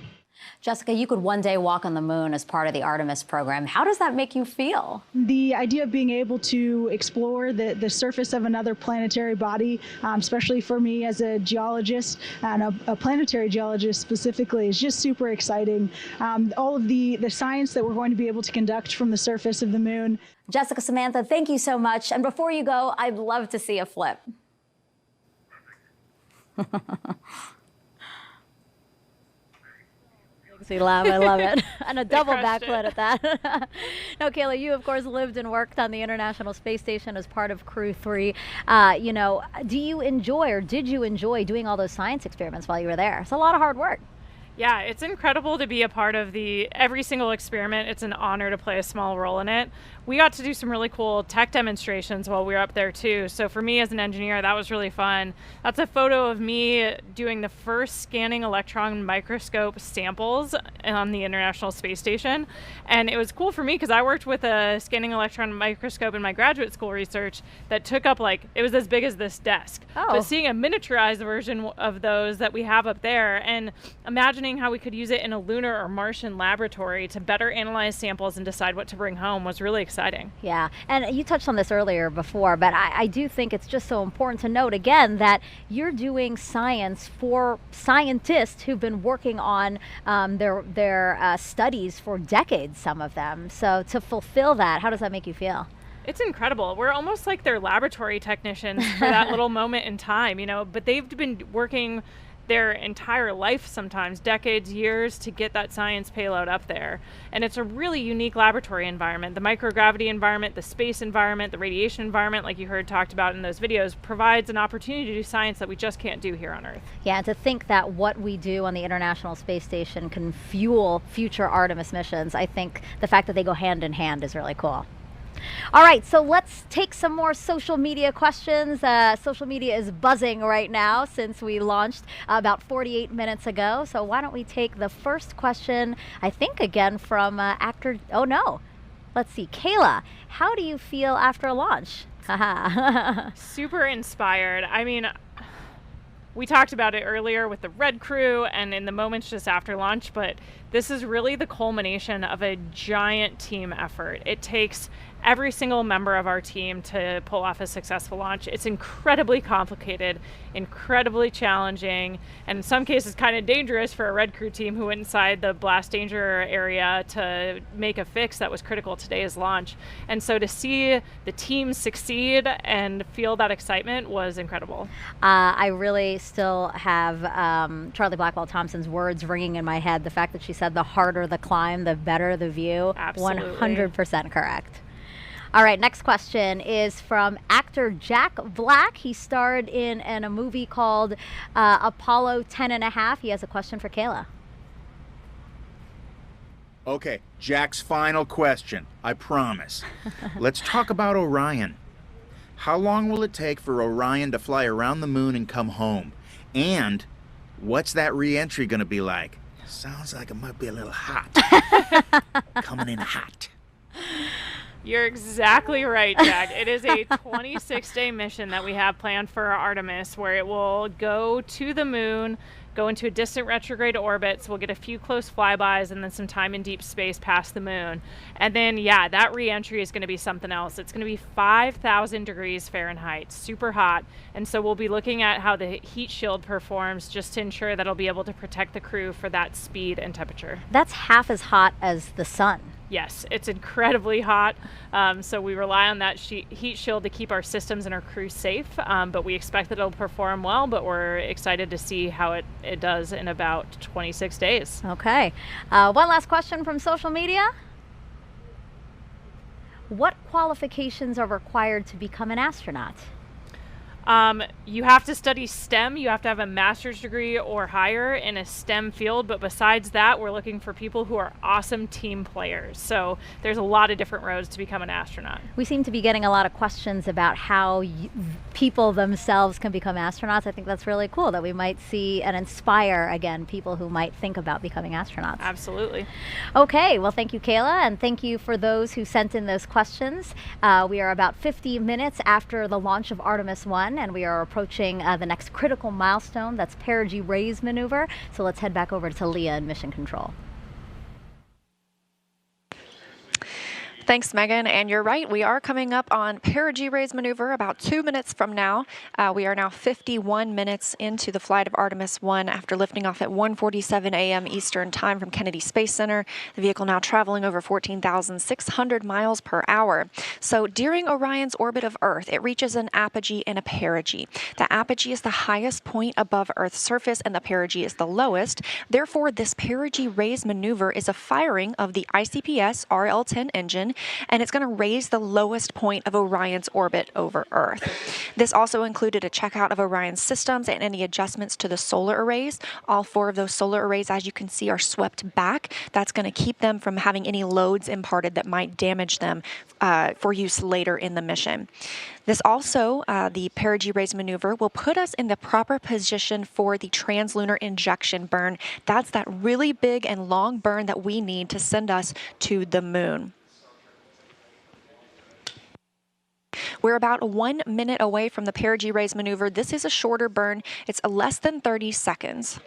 Jessica, you could one day walk on the moon as part of the Artemis program. How does that make you feel? The idea of being able to explore the surface of another planetary body, especially for me as a geologist and a planetary geologist specifically, is just super exciting. All of the science that we're going to be able to conduct from the surface of the moon. Jessica, Samantha, thank you so much. And before you go, I'd love to see a flip. Laugh. I love it. And a double backflip at that. Now, Kayla, you, of course, lived and worked on the International Space Station as part of Crew 3. You know, do you enjoy, or did you enjoy doing all those science experiments while you were there? It's a lot of hard work. Yeah, it's incredible to be a part of every single experiment. It's an honor to play a small role in it. We got to do some really cool tech demonstrations while we were up there too. So for me as an engineer, that was really fun. That's a photo of me doing the first scanning electron microscope samples on the International Space Station. And it was cool for me because I worked with a scanning electron microscope in my graduate school research that took up, like, it was as big as this desk. Oh. But seeing a miniaturized version of those that we have up there, and imagining how we could use it in a lunar or Martian laboratory to better analyze samples and decide what to bring home was really exciting. Yeah, and you touched on this earlier before, but I do think it's just so important to note again that you're doing science for scientists who've been working on their studies for decades, some of them. So to fulfill that, how does that make you feel? It's incredible. We're almost like their laboratory technicians for that little moment in time, you know, but they've been working their entire life, sometimes decades, years, to get that science payload up there. And it's a really unique laboratory environment. The microgravity environment, the space environment, the radiation environment, like you heard talked about in those videos, provides an opportunity to do science that we just can't do here on Earth. Yeah, and to think that what we do on the International Space Station can fuel future Artemis missions, I think the fact that they go hand in hand is really cool. All right, so let's take some more social media questions. Social media is buzzing right now since we launched about 48 minutes ago. So why don't we take the first question, I think again from actor, oh no, let's see, Kayla, how do you feel after launch? Super inspired. I mean, we talked about it earlier with the Red Crew and in the moments just after launch, but this is really the culmination of a giant team effort. It takes every single member of our team to pull off a successful launch. It's incredibly complicated, incredibly challenging, and in some cases kind of dangerous for a Red Crew team who went inside the blast danger area to make a fix that was critical to today's launch. And so to see the team succeed and feel that excitement was incredible. I really still have Charlie Blackwell Thompson's words ringing in my head. The fact that she said the harder the climb, the better the view. Absolutely. 100% correct. All right, next question is from actor Jack Black. He starred in a movie called Apollo 10½. He has a question for Kayla. Okay, Jack's final question, I promise. Let's talk about Orion. How long will it take for Orion to fly around the moon and come home? And what's that re-entry going to be like? Sounds like it might be a little hot. Coming in hot. You're exactly right, Jack. It is a 26-day mission that we have planned for Artemis, where it will go to the moon, go into a distant retrograde orbit, so we'll get a few close flybys and then some time in deep space past the moon. And then, yeah, that re-entry is going to be something else. It's going to be 5,000 degrees Fahrenheit, super hot. And so we'll be looking at how the heat shield performs just to ensure that it'll be able to protect the crew for that speed and temperature. That's half as hot as the sun. Yes, it's incredibly hot, so we rely on that heat shield to keep our systems and our crew safe, but we expect that it'll perform well, but we're excited to see how it does in about 26 days. Okay. One last question from social media. What qualifications are required to become an astronaut? You have to study STEM. You have to have a master's degree or higher in a STEM field. But besides that, we're looking for people who are awesome team players. So there's a lot of different roads to become an astronaut. We seem to be getting a lot of questions about how people themselves can become astronauts. I think that's really cool that we might see and inspire, again, people who might think about becoming astronauts. Absolutely. Okay. Well, thank you, Kayla. And thank you for those who sent in those questions. We are about 50 minutes after the launch of Artemis 1. Houston, and we are approaching the next critical milestone. That's perigee raise maneuver. So let's head back over to Leah in Mission Control. Thanks, Megan. And you're right, we are coming up on perigee raise maneuver about 2 minutes from now. We are now 51 minutes into the flight of Artemis 1 after lifting off at 1:47 a.m. Eastern Time from Kennedy Space Center. The vehicle now traveling over 14,600 miles per hour. So during Orion's orbit of Earth, it reaches an apogee and a perigee. The apogee is the highest point above Earth's surface, and the perigee is the lowest. Therefore, this perigee raise maneuver is a firing of the ICPS RL-10 engine, and it's going to raise the lowest point of Orion's orbit over Earth. This also included a checkout of Orion's systems and any adjustments to the solar arrays. All 4 of those solar arrays, as you can see, are swept back. That's going to keep them from having any loads imparted that might damage them for use later in the mission. This also, the perigee raise maneuver, will put us in the proper position for the translunar injection burn. That's that really big and long burn that we need to send us to the moon. We're about 1 minute away from the perigee raise maneuver. This is a shorter burn. It's less than 30 seconds.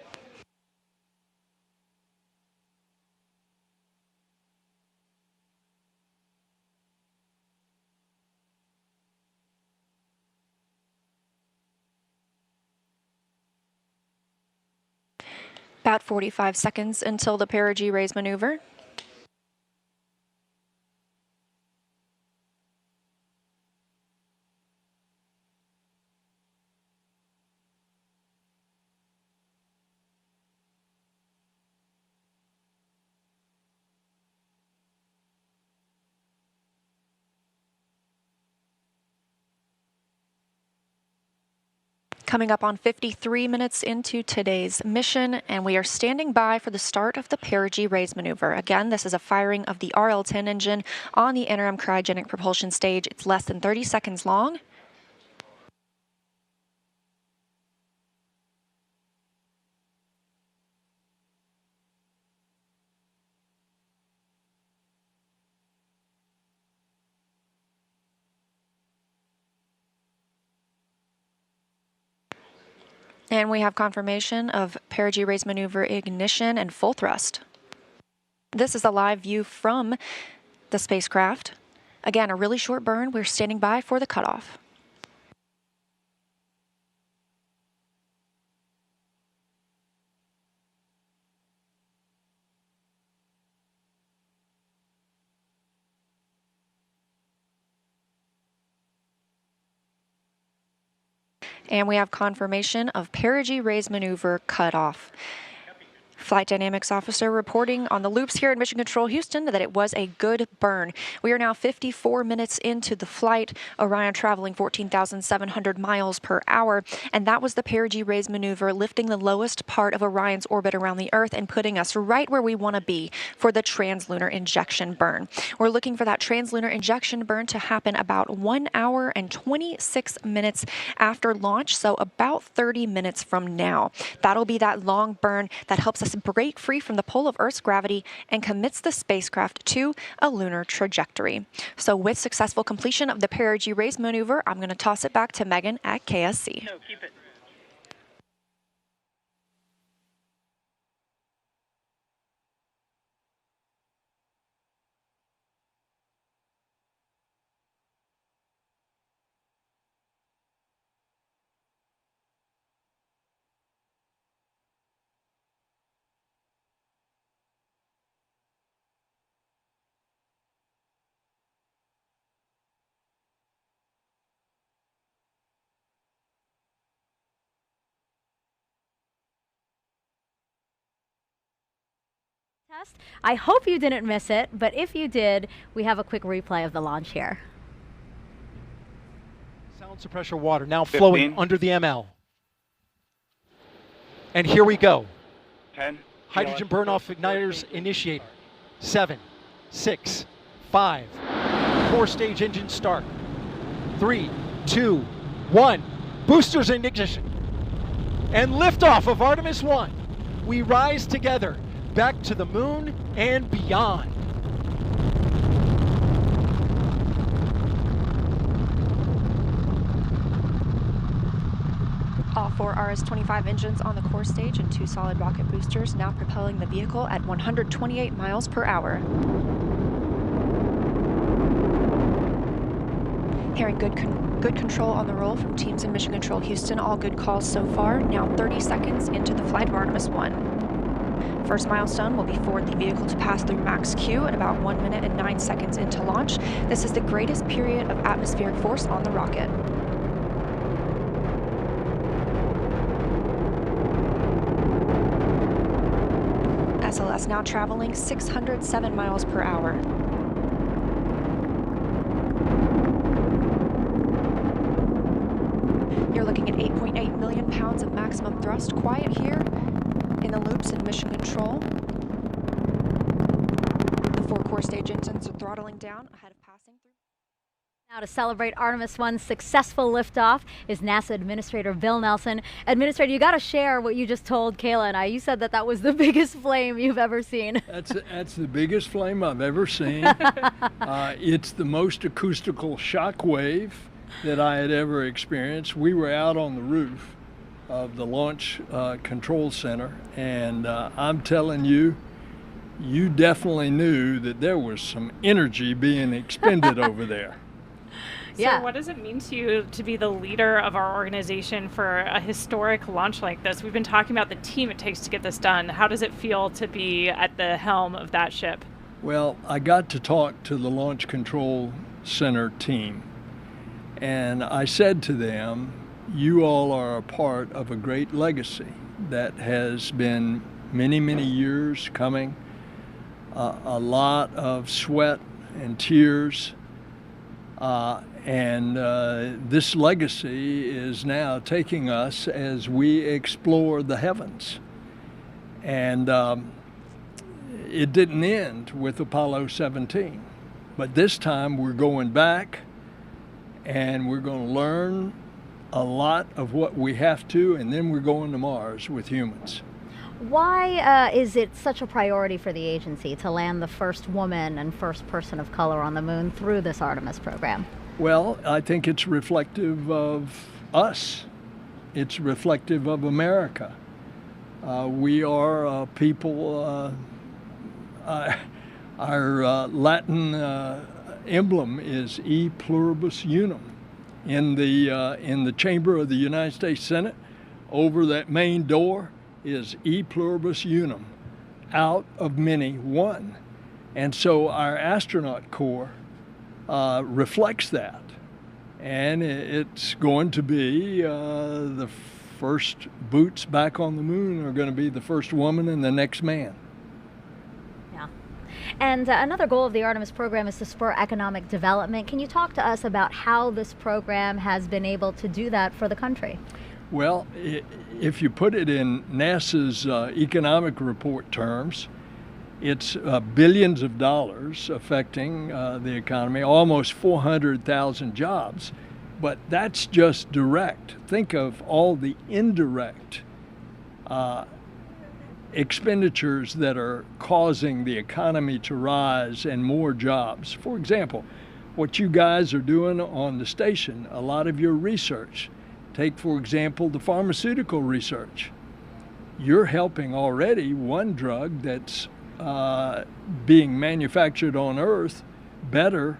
About 45 seconds until the perigee raise maneuver. Coming up on 53 minutes into today's mission, and we are standing by for the start of the perigee raise maneuver. Again, this is a firing of the RL-10 engine on the interim cryogenic propulsion stage. It's less than 30 seconds long. And we have confirmation of perigee raise maneuver ignition and full thrust. This is a live view from the spacecraft. Again, a really short burn. We're standing by for the cutoff. And we have confirmation of perigee raise maneuver cutoff. Flight Dynamics Officer reporting on the loops here in Mission Control Houston that it was a good burn. We are now 54 minutes into the flight, Orion traveling 14,700 miles per hour, and that was the perigee raise maneuver, lifting the lowest part of Orion's orbit around the Earth and putting us right where we want to be for the translunar injection burn. We're looking for that translunar injection burn to happen about 1 hour and 26 minutes after launch, so about 30 minutes from now. That'll be that long burn that helps us break free from the pull of Earth's gravity and commits the spacecraft to a lunar trajectory. So with successful completion of the perigee raise maneuver, I'm going to toss it back to Megan at KSC. No, keep it. I hope you didn't miss it, but if you did, we have a quick replay of the launch here. Sound suppressor water now flowing under the ML. And here we go. 10. Hydrogen burn-off igniters initiated. 7, 6, 5. 4-stage engine start. 3, 2, 1. Boosters in ignition. And liftoff of Artemis 1. We rise together back to the moon and beyond. All 4 RS-25 engines on the core stage and 2 solid rocket boosters now propelling the vehicle at 128 miles per hour. Hearing good control on the roll from teams in Mission Control Houston. All good calls so far. Now 30 seconds into the flight of Artemis 1. First milestone will be for the vehicle to pass through max Q at about 1 minute and 9 seconds into launch. This is the greatest period of atmospheric force on the rocket. SLS now traveling 607 miles per hour. You're looking at 8.8 million pounds of maximum thrust. Quiet here in the loops in Mission Control. The 4 core stage engines are throttling down ahead of passing through. Now to celebrate Artemis 1's successful liftoff is NASA Administrator Bill Nelson. Administrator, you got to share what you just told Kayla and I. You said that that was the biggest flame you've ever seen. That's the biggest flame I've ever seen. It's the most acoustical shock wave that I had ever experienced. We were out on the roof of the Launch Control Center, and I'm telling you, you definitely knew that there was some energy being expended over there. So what does it mean to you to be the leader of our organization for a historic launch like this? We've been talking about the team it takes to get this done. How does it feel to be at the helm of that ship? Well, I got to talk to the Launch Control Center team, and I said to them, you all are a part of a great legacy that has been many, many years coming, a lot of sweat and tears, and this legacy is now taking us as we explore the heavens. And it didn't end with Apollo 17, but this time we're going back and we're going to learn a lot of what we have to, and then we're going to Mars with humans. Why is it such a priority for the agency to land the first woman and first person of color on the moon through this Artemis program? Well, I think it's reflective of us. It's reflective of America. We are people, our Latin emblem is E pluribus unum. In the chamber of the United States Senate, over that main door is E pluribus unum, out of many, one. And so our astronaut corps reflects that. And it's going to be the first boots back on the moon are going to be the first woman and the next man. And another goal of the Artemis program is to spur economic development. Can you talk to us about how this program has been able to do that for the country? Well, if you put it in NASA's economic report terms, it's billions of dollars affecting the economy, almost 400,000 jobs. But that's just direct. Think of all the indirect expenditures that are causing the economy to rise and more jobs. For example, what you guys are doing on the station, a lot of your research. Take, for example, the pharmaceutical research. You're helping already one drug that's being manufactured on Earth better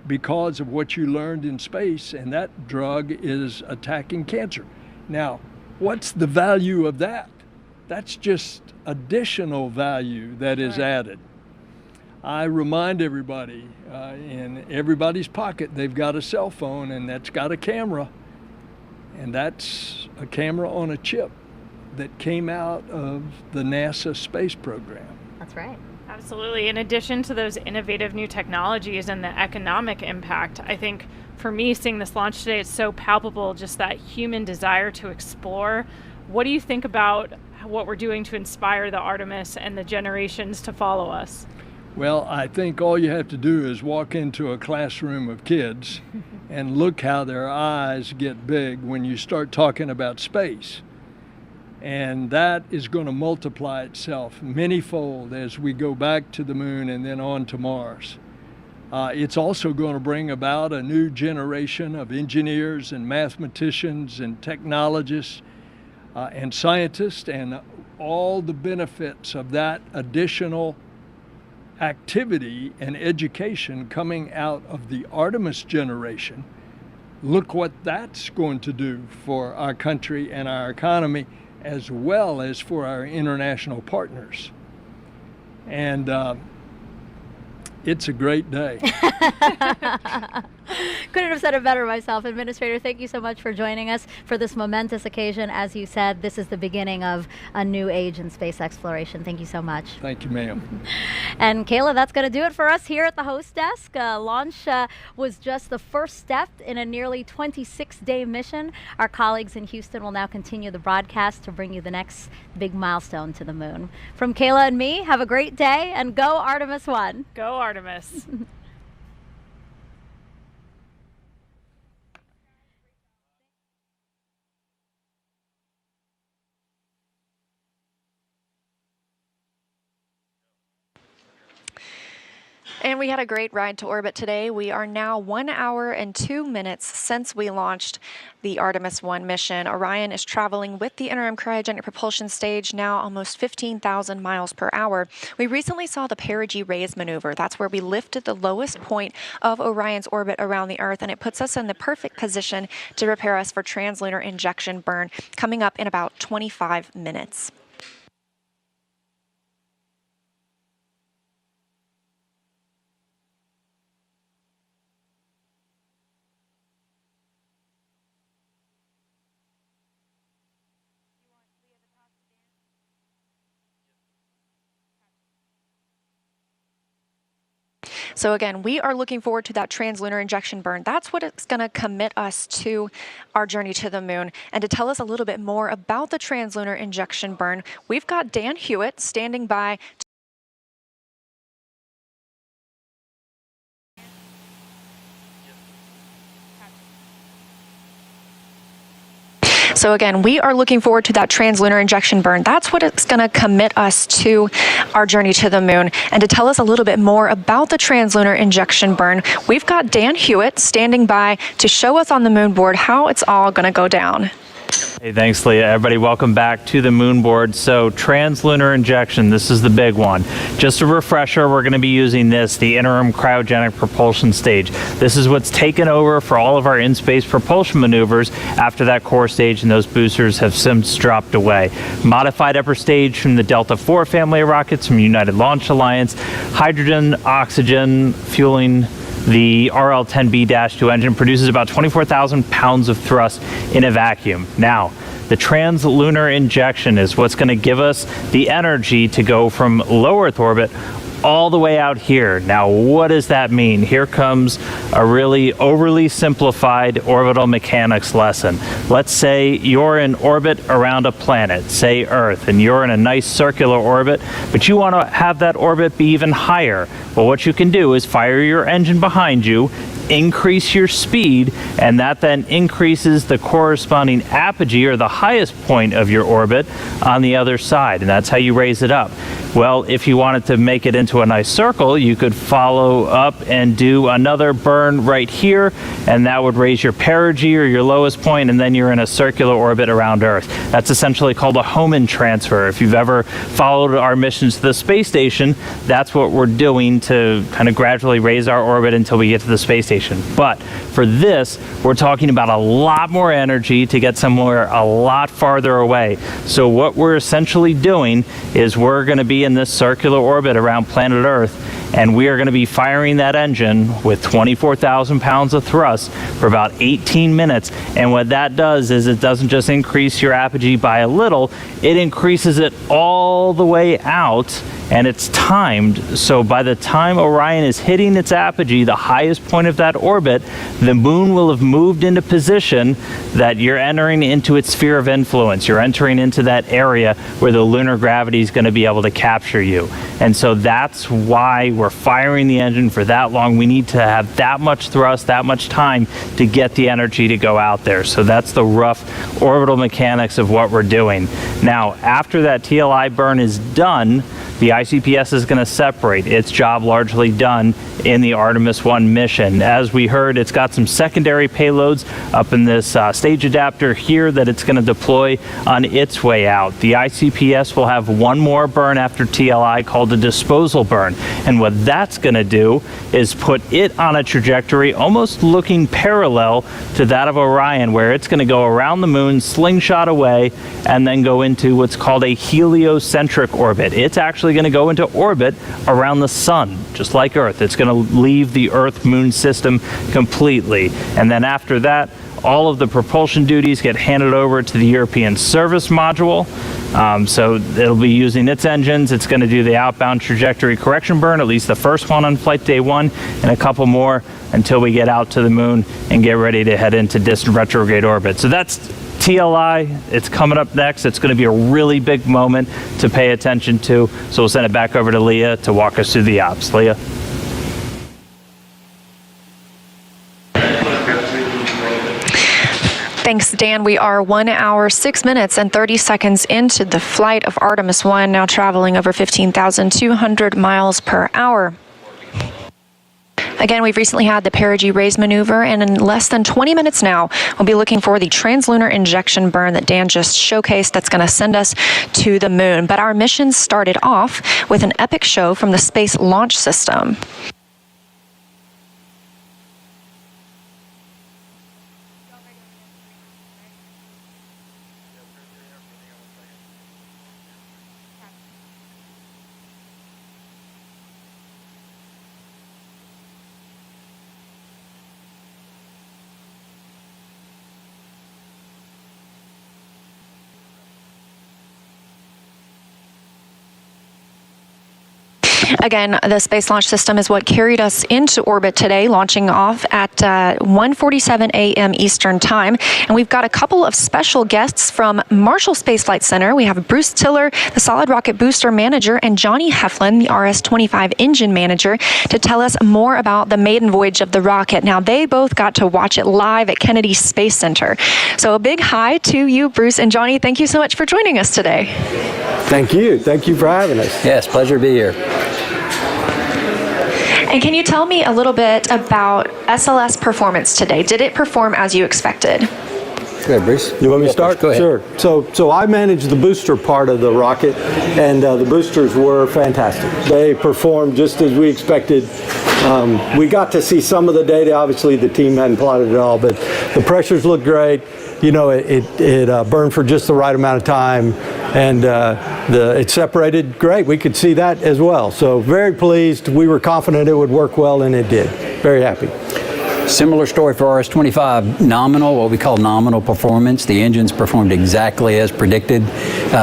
because of what you learned in space, and that drug is attacking cancer. Now, what's the value of that? That's just additional value that is added. I remind everybody, in everybody's pocket, they've got a cell phone, and that's got a camera. And that's a camera on a chip that came out of the NASA space program. That's right. Absolutely. In addition to those innovative new technologies and the economic impact, I think for me, seeing this launch today, it's so palpable, just that human desire to explore. What do you think about what we're doing to inspire the Artemis and the generations to follow us? Well, I think all you have to do is walk into a classroom of kids and look how their eyes get big when you start talking about space. And that is going to multiply itself manyfold as we go back to the moon and then on to Mars. It's also going to bring about a new generation of engineers and mathematicians and technologists and scientists, and all the benefits of that additional activity and education coming out of the Artemis generation. Look what that's going to do for our country and our economy, as well as for our international partners. And it's a great day. Couldn't have said it better myself. Administrator, thank you so much for joining us for this momentous occasion. As you said, this is the beginning of a new age in space exploration. Thank you so much. Thank you, ma'am. And Kayla, that's going to do it for us here at the host desk. Launch was just the first step in a nearly 26-day mission. Our colleagues in Houston will now continue the broadcast to bring you the next big milestone to the moon. From Kayla and me, have a great day, and go Artemis 1. Go Artemis. And we had a great ride to orbit today. We are now 1 hour and 2 minutes since we launched the Artemis 1 mission. Orion is traveling with the interim cryogenic propulsion stage, now almost 15,000 miles per hour. We recently saw the perigee raise maneuver. That's where we lifted the lowest point of Orion's orbit around the Earth, and it puts us in the perfect position to prepare us for translunar injection burn coming up in about 25 minutes. So again, we are looking forward to that translunar injection burn. That's what it's going to commit us to our journey to the moon. And to tell us a little bit more about the translunar injection burn, we've got Dan Hewitt standing by. So again, we are looking forward to that translunar injection burn. That's what it's going to commit us to our journey to the moon. And to tell us a little bit more about the translunar injection burn, we've got Dan Hewitt standing by to show us on the moon board how it's all going to go down. Hey, thanks, Leah. Everybody, welcome back to the moon board. So, translunar injection, this is the big one. Just a refresher, we're going to be using this, the interim cryogenic propulsion stage. This is what's taken over for all of our in-space propulsion maneuvers after that core stage and those boosters have since dropped away. Modified upper stage from the Delta IV family of rockets from United Launch Alliance, hydrogen, oxygen, fueling. The RL-10B-2 engine produces about 24,000 pounds of thrust in a vacuum. Now, the translunar injection is what's going to give us the energy to go from low Earth orbit all the way out here. Now, what does that mean? Here comes a really overly simplified orbital mechanics lesson. Let's say you're in orbit around a planet, say Earth, and you're in a nice circular orbit, but you want to have that orbit be even higher. Well, what you can do is fire your engine behind you, increase your speed, and that then increases the corresponding apogee, or the highest point of your orbit, on the other side, and that's how you raise it up. Well, if you wanted to make it into a nice circle, you could follow up and do another burn right here, and that would raise your perigee, or your lowest point, and then you're in a circular orbit around Earth. That's essentially called a Hohmann transfer. If you've ever followed our missions to the space station, that's what we're doing to kind of gradually raise our orbit until we get to the space station. But for this, we're talking about a lot more energy to get somewhere a lot farther away. So what we're essentially doing is we're going to be in this circular orbit around planet Earth, and we are going to be firing that engine with 24,000 pounds of thrust for about 18 minutes. And what that does is it doesn't just increase your apogee by a little, it increases it all the way out, and it's timed. So by the time Orion is hitting its apogee, the highest point of that orbit, the moon will have moved into position that you're entering into its sphere of influence. You're entering into that area where the lunar gravity is going to be able to capture you. And so that's why we're firing the engine for that long. We need to have that much thrust, that much time to get the energy to go out there. So that's the rough orbital mechanics of what we're doing. Now, after that TLI burn is done, the ICPS is going to separate. Its job largely done in the Artemis 1 mission. as we heard, it's got some secondary payloads up in this stage adapter here that it's going to deploy on its way out. The ICPS will have one more burn after TLI called a disposal burn. And what that's going to do is put it on a trajectory almost looking parallel to that of Orion, where it's going to go around the moon, slingshot away, and then go into what's called a heliocentric orbit. It's actually going to go into orbit around the sun, just like Earth. It's going to leave the Earth-Moon system completely. And then after that, all of the propulsion duties get handed over to the European Service Module. So it'll be using its engines. It's going to do the outbound trajectory correction burn, at least the first one on flight day 1, and a couple more until we get out to the moon and get ready to head into distant retrograde orbit. So that's TLI. It's coming up next. It's going to be a really big moment to pay attention to. So we'll send it back over to Leah to walk us through the ops. Leah. Thanks, Dan. We are 1 hour, 6 minutes, and 30 seconds into the flight of Artemis 1, now traveling over 15,200 miles per hour. Again, we've recently had the perigee raise maneuver, and in less than 20 minutes now, we'll be looking for the translunar injection burn that Dan just showcased that's going to send us to the moon. But our mission started off with an epic show from the Space Launch System. Again, the Space Launch System is what carried us into orbit today, launching off at 1:47 a.m. Eastern Time. And we've got a couple of special guests from Marshall Space Flight Center. We have Bruce Tiller, the Solid Rocket Booster Manager, and Johnny Heflin, the RS-25 Engine Manager, to tell us more about the maiden voyage of the rocket. Now, they both got to watch it live at Kennedy Space Center. So a big hi to you, Bruce and Johnny. Thank you so much for joining us today. Thank you. Thank you for having us. Yes, pleasure to be here. And can you tell me a little bit about SLS performance today? Did it perform as you expected? Go ahead, Bruce. You want me to start? Go ahead. Sure. So I managed the booster part of the rocket, and the boosters were fantastic. They performed just as we expected. We got to see some of the data. Obviously, the team hadn't plotted it all, but the pressures looked great. You know, it burned for just the right amount of time, and it separated great. We could see that as well. So very pleased. We were confident it would work well, and it did. Very happy. Similar story for RS-25, nominal, what we call nominal performance. The engines performed exactly as predicted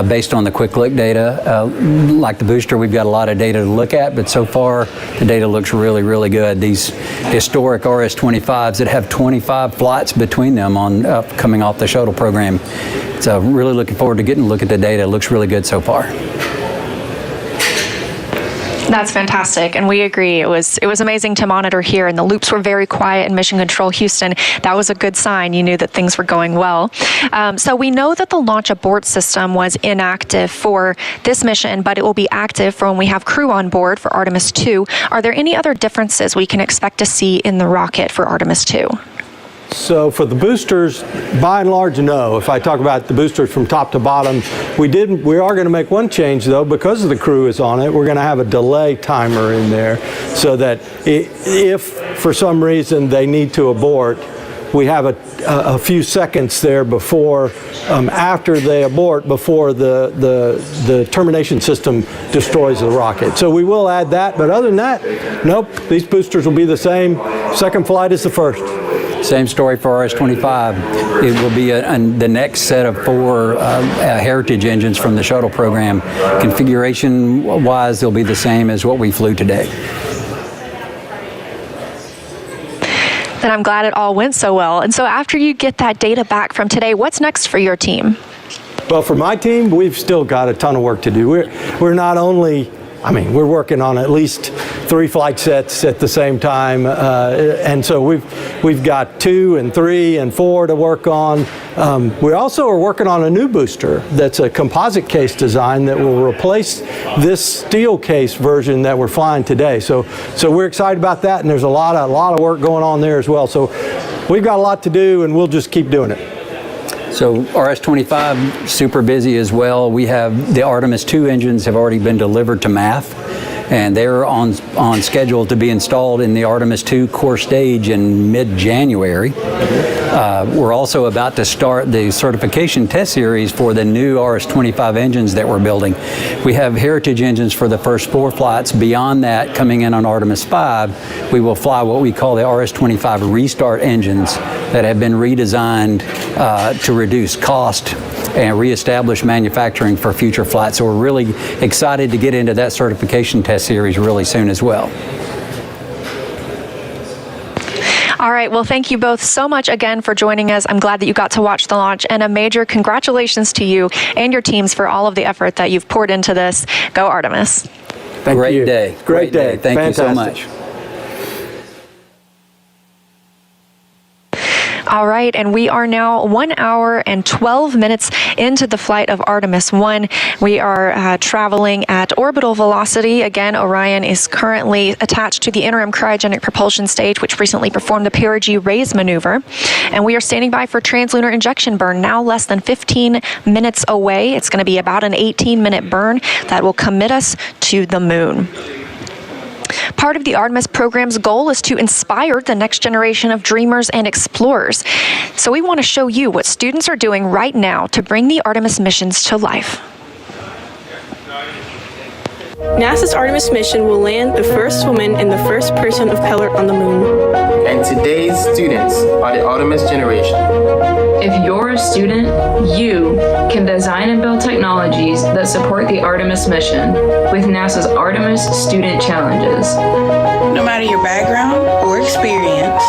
based on the quick look data. Like the booster, we've got a lot of data to look at, but so far the data looks really, really good. These historic RS-25s that have 25 flights between them on coming off the shuttle program. So really looking forward to getting a look at the data. It looks really good so far. That's fantastic, and we agree. It was amazing to monitor here, and the loops were very quiet in Mission Control Houston. That was a good sign. You knew that things were going well. So we know that the launch abort system was inactive for this mission, but it will be active for when we have crew on board for Artemis 2. Are there any other differences we can expect to see in the rocket for Artemis 2? So for the boosters, by and large, no. If I talk about the boosters from top to bottom, we are going to make one change though, because the crew is on it. We're going to have a delay timer in there so that if for some reason they need to abort, we have a few seconds there before, after they abort, before the termination system destroys the rocket. So we will add that, but other than that, nope, these boosters will be the same. Second flight is the first. Same story for RS-25. It will be the next set of 4 heritage engines from the shuttle program. Configuration-wise, they'll be the same as what we flew today. And I'm glad it all went so well. And so after you get that data back from today, what's next for your team? Well, for my team, we've still got a ton of work to do. We're not only I mean, we're working on at least 3 flight sets at the same time, and so we've got 2 and 3 and 4 to work on. We also are working on a new booster that's a composite case design that will replace this steel case version that we're flying today. So we're excited about that, and there's a lot of work going on there as well. So we've got a lot to do, and we'll just keep doing it. So RS-25, super busy as well. We have the Artemis 2 engines have already been delivered to MAF, and they're on schedule to be installed in the Artemis 2 core stage in mid-January. We're also about to start the certification test series for the new RS-25 engines that we're building. We have heritage engines for the first 4 flights. Beyond that, coming in on Artemis 5, we will fly what we call the RS-25 restart engines that have been redesigned to reduce cost and reestablish manufacturing for future flights. So we're really excited to get into that certification test series really soon as well. All right, well, thank you both so much again for joining us. I'm glad that you got to watch the launch, and a major congratulations to you and your teams for all of the effort that you've poured into this. Go Artemis. Great day. Great day. Thank you so much. All right, and we are now 1 hour and 12 minutes into the flight of Artemis 1. We are traveling at orbital velocity. Again, Orion is currently attached to the interim cryogenic propulsion stage, which recently performed the perigee raise maneuver. And we are standing by for translunar injection burn, now less than 15 minutes away. It's going to be about an 18-minute burn that will commit us to the moon. Part of the Artemis program's goal is to inspire the next generation of dreamers and explorers. So we want to show you what students are doing right now to bring the Artemis missions to life. NASA's Artemis mission will land the first woman and the first person of color on the moon. And today's students are the Artemis generation. If you're a student, you can design and build technologies that support the Artemis mission with NASA's Artemis Student Challenges. No matter your background or experience,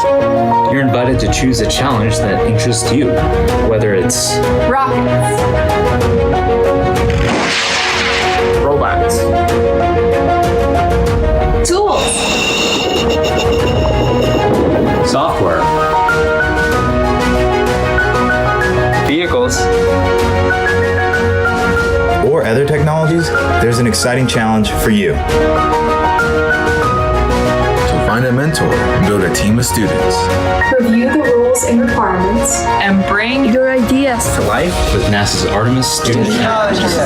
you're invited to choose a challenge that interests you, whether it's rockets, robots, tools, software, vehicles, or other technologies, there's an exciting challenge for you. So find a mentor and build a team of students. Review the rules and requirements, and bring your ideas to life with NASA's Artemis Student Challenges.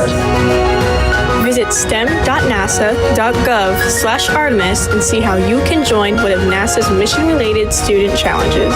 Visit stem.nasa.gov/Artemis and see how you can join one of NASA's mission-related student challenges.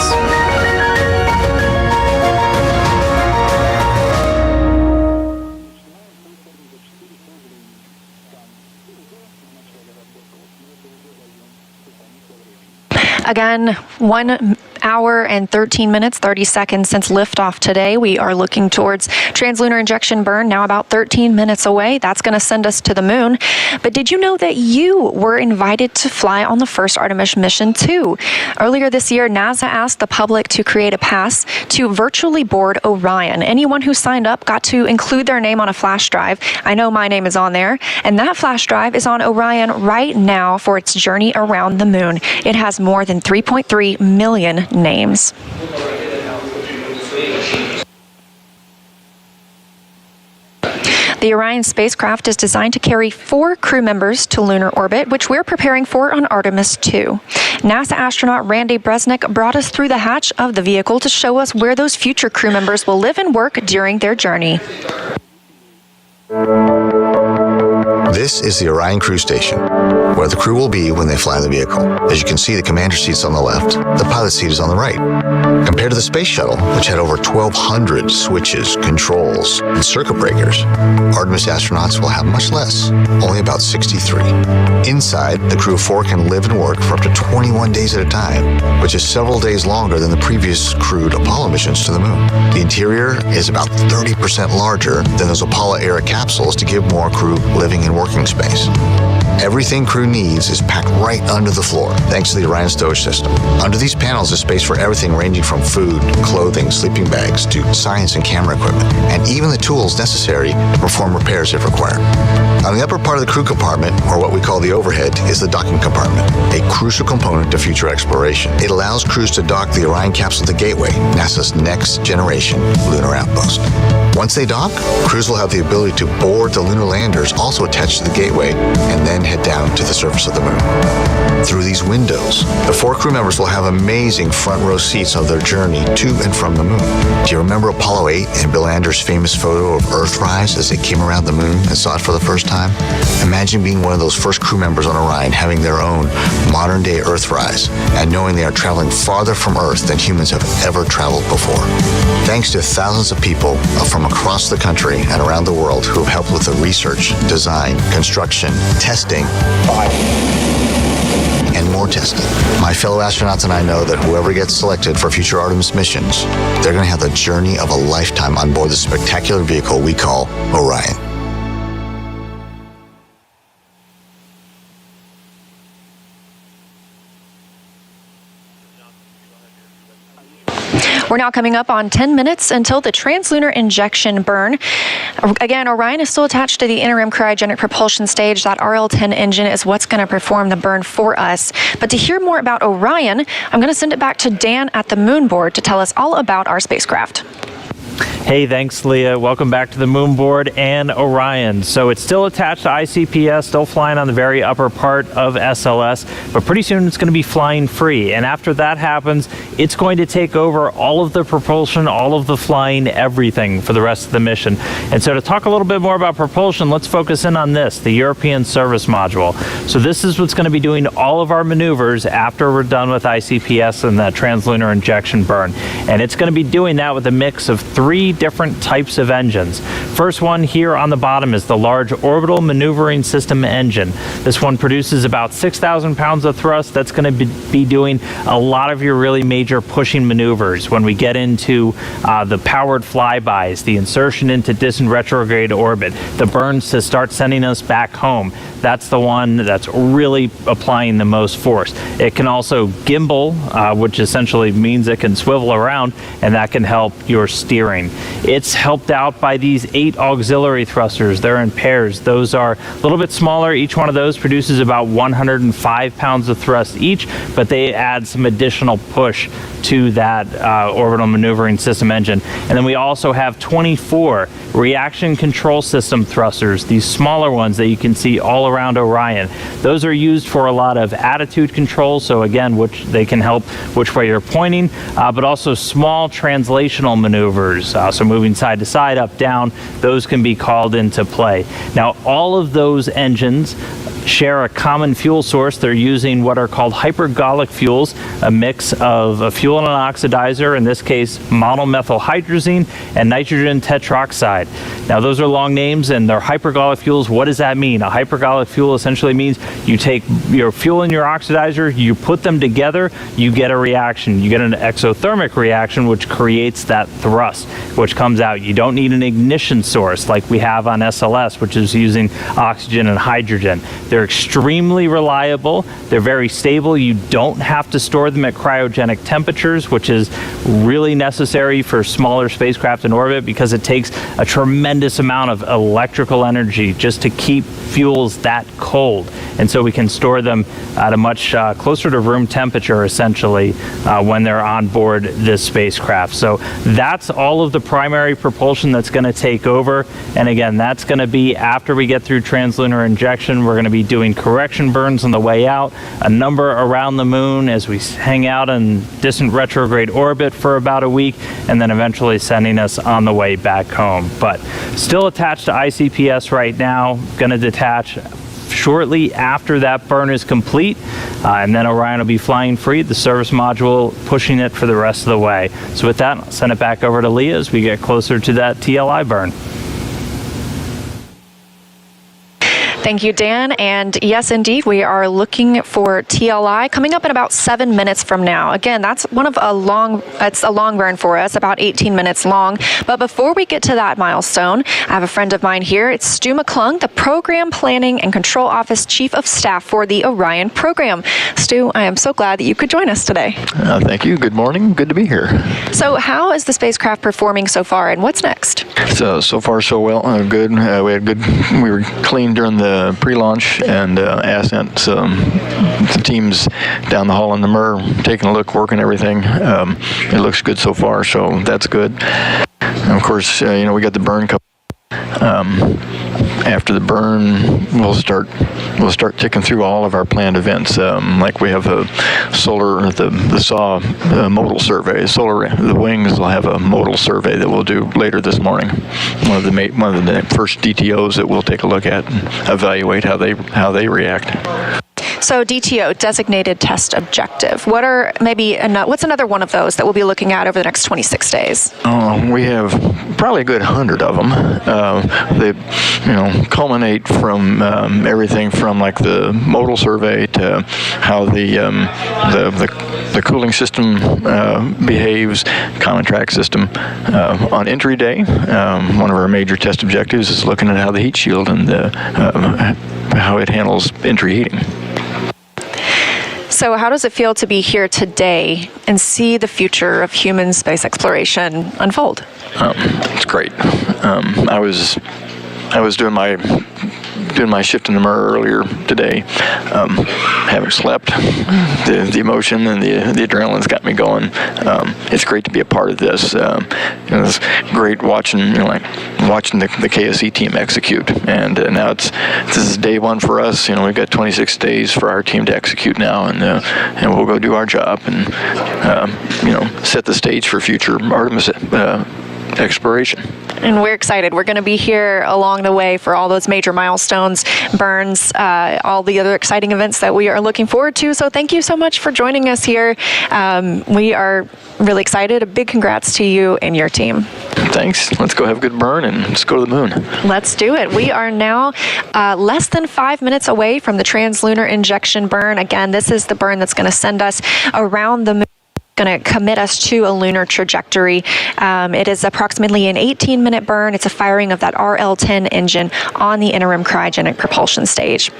Again, 1 hour and 13 minutes, 30 seconds since liftoff today. We are looking towards translunar injection burn, now about 13 minutes away. That's going to send us to the moon. But did you know that you were invited to fly on the first Artemis mission too? Earlier this year, NASA asked the public to create a pass to virtually board Orion. Anyone who signed up got to include their name on a flash drive. I know my name is on there. And that flash drive is on Orion right now for its journey around the moon. It has more than 3.3 million names. The Orion spacecraft is designed to carry 4 crew members to lunar orbit, which we're preparing for on Artemis 2. NASA astronaut Randy Bresnik brought us through the hatch of the vehicle to show us where those future crew members will live and work during their journey. This is the Orion crew station, where the crew will be when they fly the vehicle. As you can see, the commander seat's on the left, the pilot seat is on the right. Compared to the space shuttle, which had over 1,200 switches, controls, and circuit breakers, Artemis astronauts will have much less, only about 63. Inside, the crew of 4 can live and work for up to 21 days at a time, which is several days longer than the previous crewed Apollo missions to the moon. The interior is about 30% larger than those Apollo-era capsules to give more crew living and working space. Everything crew needs is packed right under the floor, thanks to the Orion stowage system. Under these panels is space for everything ranging from food, clothing, sleeping bags, to science and camera equipment, and even the tools necessary to perform repairs if required. On the upper part of the crew compartment, or what we call the overhead, is the docking compartment, a crucial component to future exploration. It allows crews to dock the Orion capsule to Gateway, NASA's next generation lunar outpost. Once they dock, crews will have the ability to board the lunar landers also attached to the Gateway and then head down to the surface of the moon. Through these windows, the 4 crew members will have amazing front row seats of their journey to and from the moon. Do you remember Apollo 8 and Bill Anders' famous photo of Earthrise as they came around the moon and saw it for the first time? Imagine being one of those first crew members on Orion having their own modern-day Earthrise and knowing they are traveling farther from Earth than humans have ever traveled before. Thanks to thousands of people from across the country and around the world who have helped with the research, design, construction, testing, and more testing. My fellow astronauts and I know that whoever gets selected for future Artemis missions, they're going to have the journey of a lifetime on board the spectacular vehicle we call Orion. We're now coming up on 10 minutes until the translunar injection burn. Again, Orion is still attached to the interim cryogenic propulsion stage. That RL-10 engine is what's going to perform the burn for us. But to hear more about Orion, I'm going to send it back to Dan at the moon board to tell us all about our spacecraft. Hey, thanks, Leah. Welcome back to the moon board and Orion. So it's still attached to ICPS, still flying on the very upper part of SLS, but pretty soon it's going to be flying free. And after that happens, it's going to take over all of the propulsion, all of the flying, everything for the rest of the mission. And so to talk a little bit more about propulsion, let's focus in on this, the European Service Module. So this is what's going to be doing all of our maneuvers after we're done with ICPS and that translunar injection burn. And it's going to be doing that with a mix of 3 different types of engines. First one here on the bottom is the large orbital maneuvering system engine. This one produces about 6,000 pounds of thrust. That's going to be doing a lot of your really major pushing maneuvers when we get into the powered flybys, the insertion into distant retrograde orbit, the burns to start sending us back home. That's the one that's really applying the most force. It can also gimbal, which essentially means it can swivel around, and that can help your steering. It's helped out by these 8 auxiliary thrusters. They're in pairs. Those are a little bit smaller. Each one of those produces about 105 pounds of thrust each, but they add some additional push to that orbital maneuvering system engine. And then we also have 24 reaction control system thrusters, these smaller ones that you can see all around Orion. Those are used for a lot of attitude control, so again, which they can help which way you're pointing, but also small translational maneuvers, so moving side to side, up, down, those can be called into play. Now, all of those engines share a common fuel source. They're using what are called hypergolic fuels, a mix of a fuel and an oxidizer, in this case monomethylhydrazine and nitrogen tetroxide. Now those are long names and they're hypergolic fuels. What does that mean? A hypergolic fuel essentially means you take your fuel and your oxidizer, you put them together, you get a reaction. You get an exothermic reaction which creates that thrust which comes out. You don't need an ignition source like we have on SLS, which is using oxygen and hydrogen. They're extremely reliable. They're very stable. You don't have to store them at cryogenic temperatures, which is really necessary for smaller spacecraft in orbit because it takes a tremendous amount of electrical energy just to keep fuels that cold. And so we can store them at a much closer to room temperature, essentially, when they're on board this spacecraft. So that's all of the primary propulsion that's going to take over. And again, that's going to be after we get through translunar injection. We're going to be doing correction burns on the way out, a number around the moon as we hang out in distant retrograde orbit for about a week, and then eventually sending us on the way back home. But still attached to ICPS right now, going to detach shortly after that burn is complete, and then Orion will be flying free, the service module pushing it for the rest of the way. So with that, I'll send it back over to Leah as we get closer to that TLI burn. Thank you, Dan. And yes, indeed, we are looking for TLI coming up in about 7 minutes from now. Again, that's it's a long burn for us, about 18 minutes long. But before we get to that milestone, I have a friend of mine here. It's Stu McClung, the Program Planning and Control Office Chief of Staff for the Orion program. Stu, I am so glad that you could join us today. Thank you. Good morning. Good to be here. So how is the spacecraft performing so far, and what's next? So far so well. Good. We were clean during the pre-launch and ascent. So the team's down the hall in the MER taking a look, working everything. It looks good so far, so that's good. And of course, we got the burn couple. After the burn, we'll start ticking through all of our planned events. Like we have a the SAW modal survey. The wings will have a modal survey that we'll do later this morning. One of the first DTOs that we'll take a look at and evaluate how they react. So DTO, designated test objective. What's another one of those that we'll be looking at over the next 26 days? We have probably a good 100 of them. They, culminate from everything from like the modal survey to how the cooling system behaves, common track system. On entry day, one of our major test objectives is looking at how the heat shield and how it handles entry heating. So how does it feel to be here today and see the future of human space exploration unfold? It's great. I was doing my shift in the MER earlier today. Haven't slept. The emotion and the adrenaline's got me going. It's great to be a part of this. It's great watching the KSC team execute. And now this is day one for us. We've got 26 days for our team to execute now, and we'll go do our job and set the stage for future Artemis exploration. And we're excited. We're going to be here along the way for all those major milestones, burns, all the other exciting events that we are looking forward to. So thank you so much for joining us here. We are really excited. A big congrats to you and your team. Thanks. Let's go have a good burn and let's go to the moon. Let's do it. We are now less than 5 minutes away from the translunar injection burn. Again, this is the burn that's going to send us around the moon. Going to commit us to a lunar trajectory. It is approximately an 18-minute burn. It's a firing of that RL-10 engine on the interim cryogenic propulsion stage.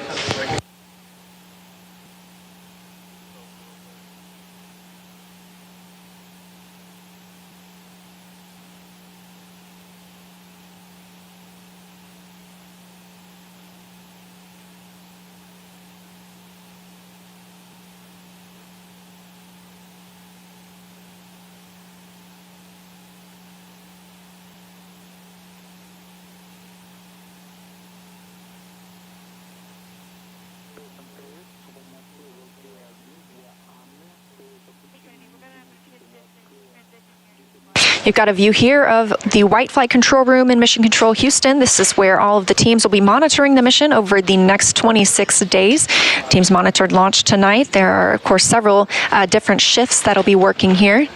You've got a view here of the White Flight Control Room in Mission Control Houston. This is where all of the teams will be monitoring the mission over the next 26 days. Teams monitored launch tonight. There are, of course, several different shifts that'll be working here.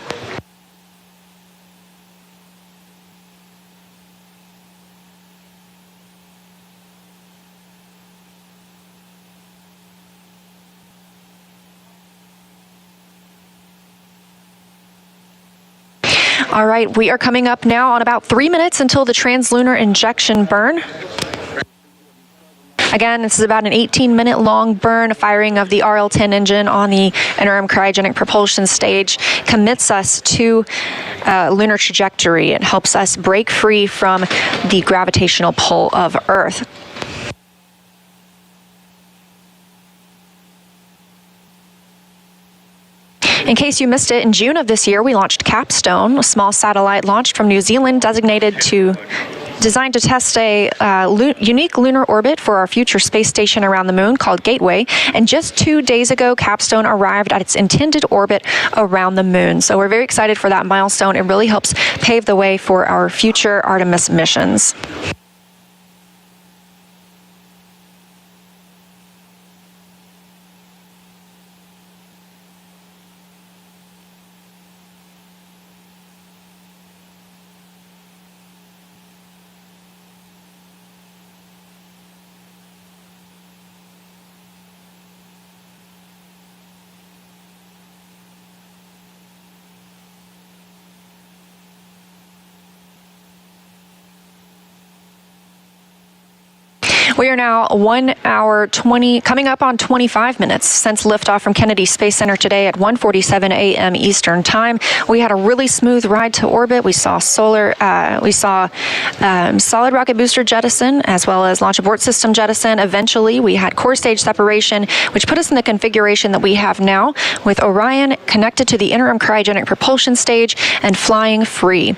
All right, we are coming up now on about 3 minutes until the translunar injection burn. Again, this is about an 18-minute long burn. Firing of the RL-10 engine on the interim cryogenic propulsion stage commits us to lunar trajectory. It helps us break free from the gravitational pull of Earth. In case you missed it, in June of this year, we launched Capstone, a small satellite launched from New Zealand designed to test a unique lunar orbit for our future space station around the moon called Gateway. And just 2 days ago, Capstone arrived at its intended orbit around the moon. So we're very excited for that milestone. It really helps pave the way for our future Artemis missions. We are now 1 hour 20, coming up on 25 minutes since liftoff from Kennedy Space Center today at 1:47 a.m. Eastern Time. We had a really smooth ride to orbit. We saw solid rocket booster jettison as well as launch abort system jettison. Eventually, we had core stage separation, which put us in the configuration that we have now, with Orion connected to the interim cryogenic propulsion stage and flying free.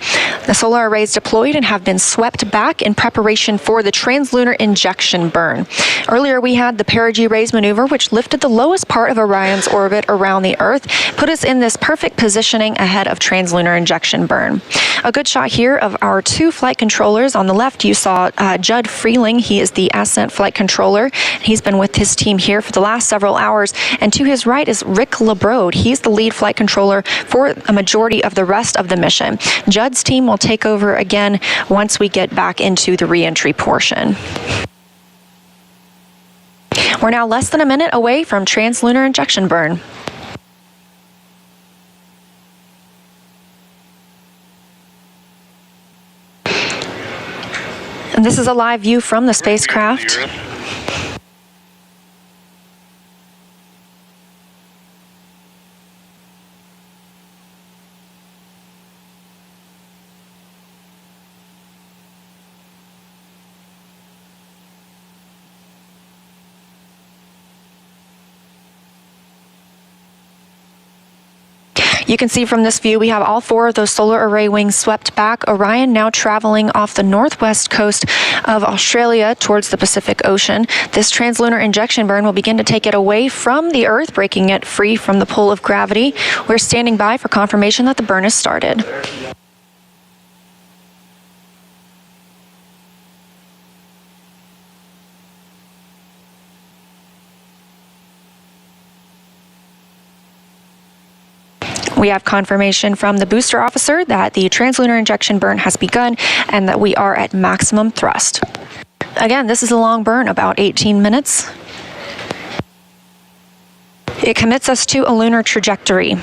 The solar arrays deployed and have been swept back in preparation for the translunar injection burn. Earlier, we had the perigee raise maneuver, which lifted the lowest part of Orion's orbit around the Earth, put us in this perfect positioning ahead of translunar injection burn. A good shot here of our two flight controllers. On the left, you saw Judd Freeling. He is the ascent flight controller. He's been with his team here for the last several hours. And to his right is Rick LeBrode. He's the lead flight controller for a majority of the rest of the mission. Judd's team will take over again once we get back into the re-entry portion. We're now less than a minute away from translunar injection burn. And this is a live view from the spacecraft. You can see from this view we have all four of those solar array wings swept back. Orion now traveling off the northwest coast of Australia towards the Pacific Ocean. This translunar injection burn will begin to take it away from the Earth, breaking it free from the pull of gravity. We're standing by for confirmation that the burn has started. We have confirmation from the booster officer that the translunar injection burn has begun and that we are at maximum thrust. Again, this is a long burn, about 18 minutes. It commits us to a lunar trajectory.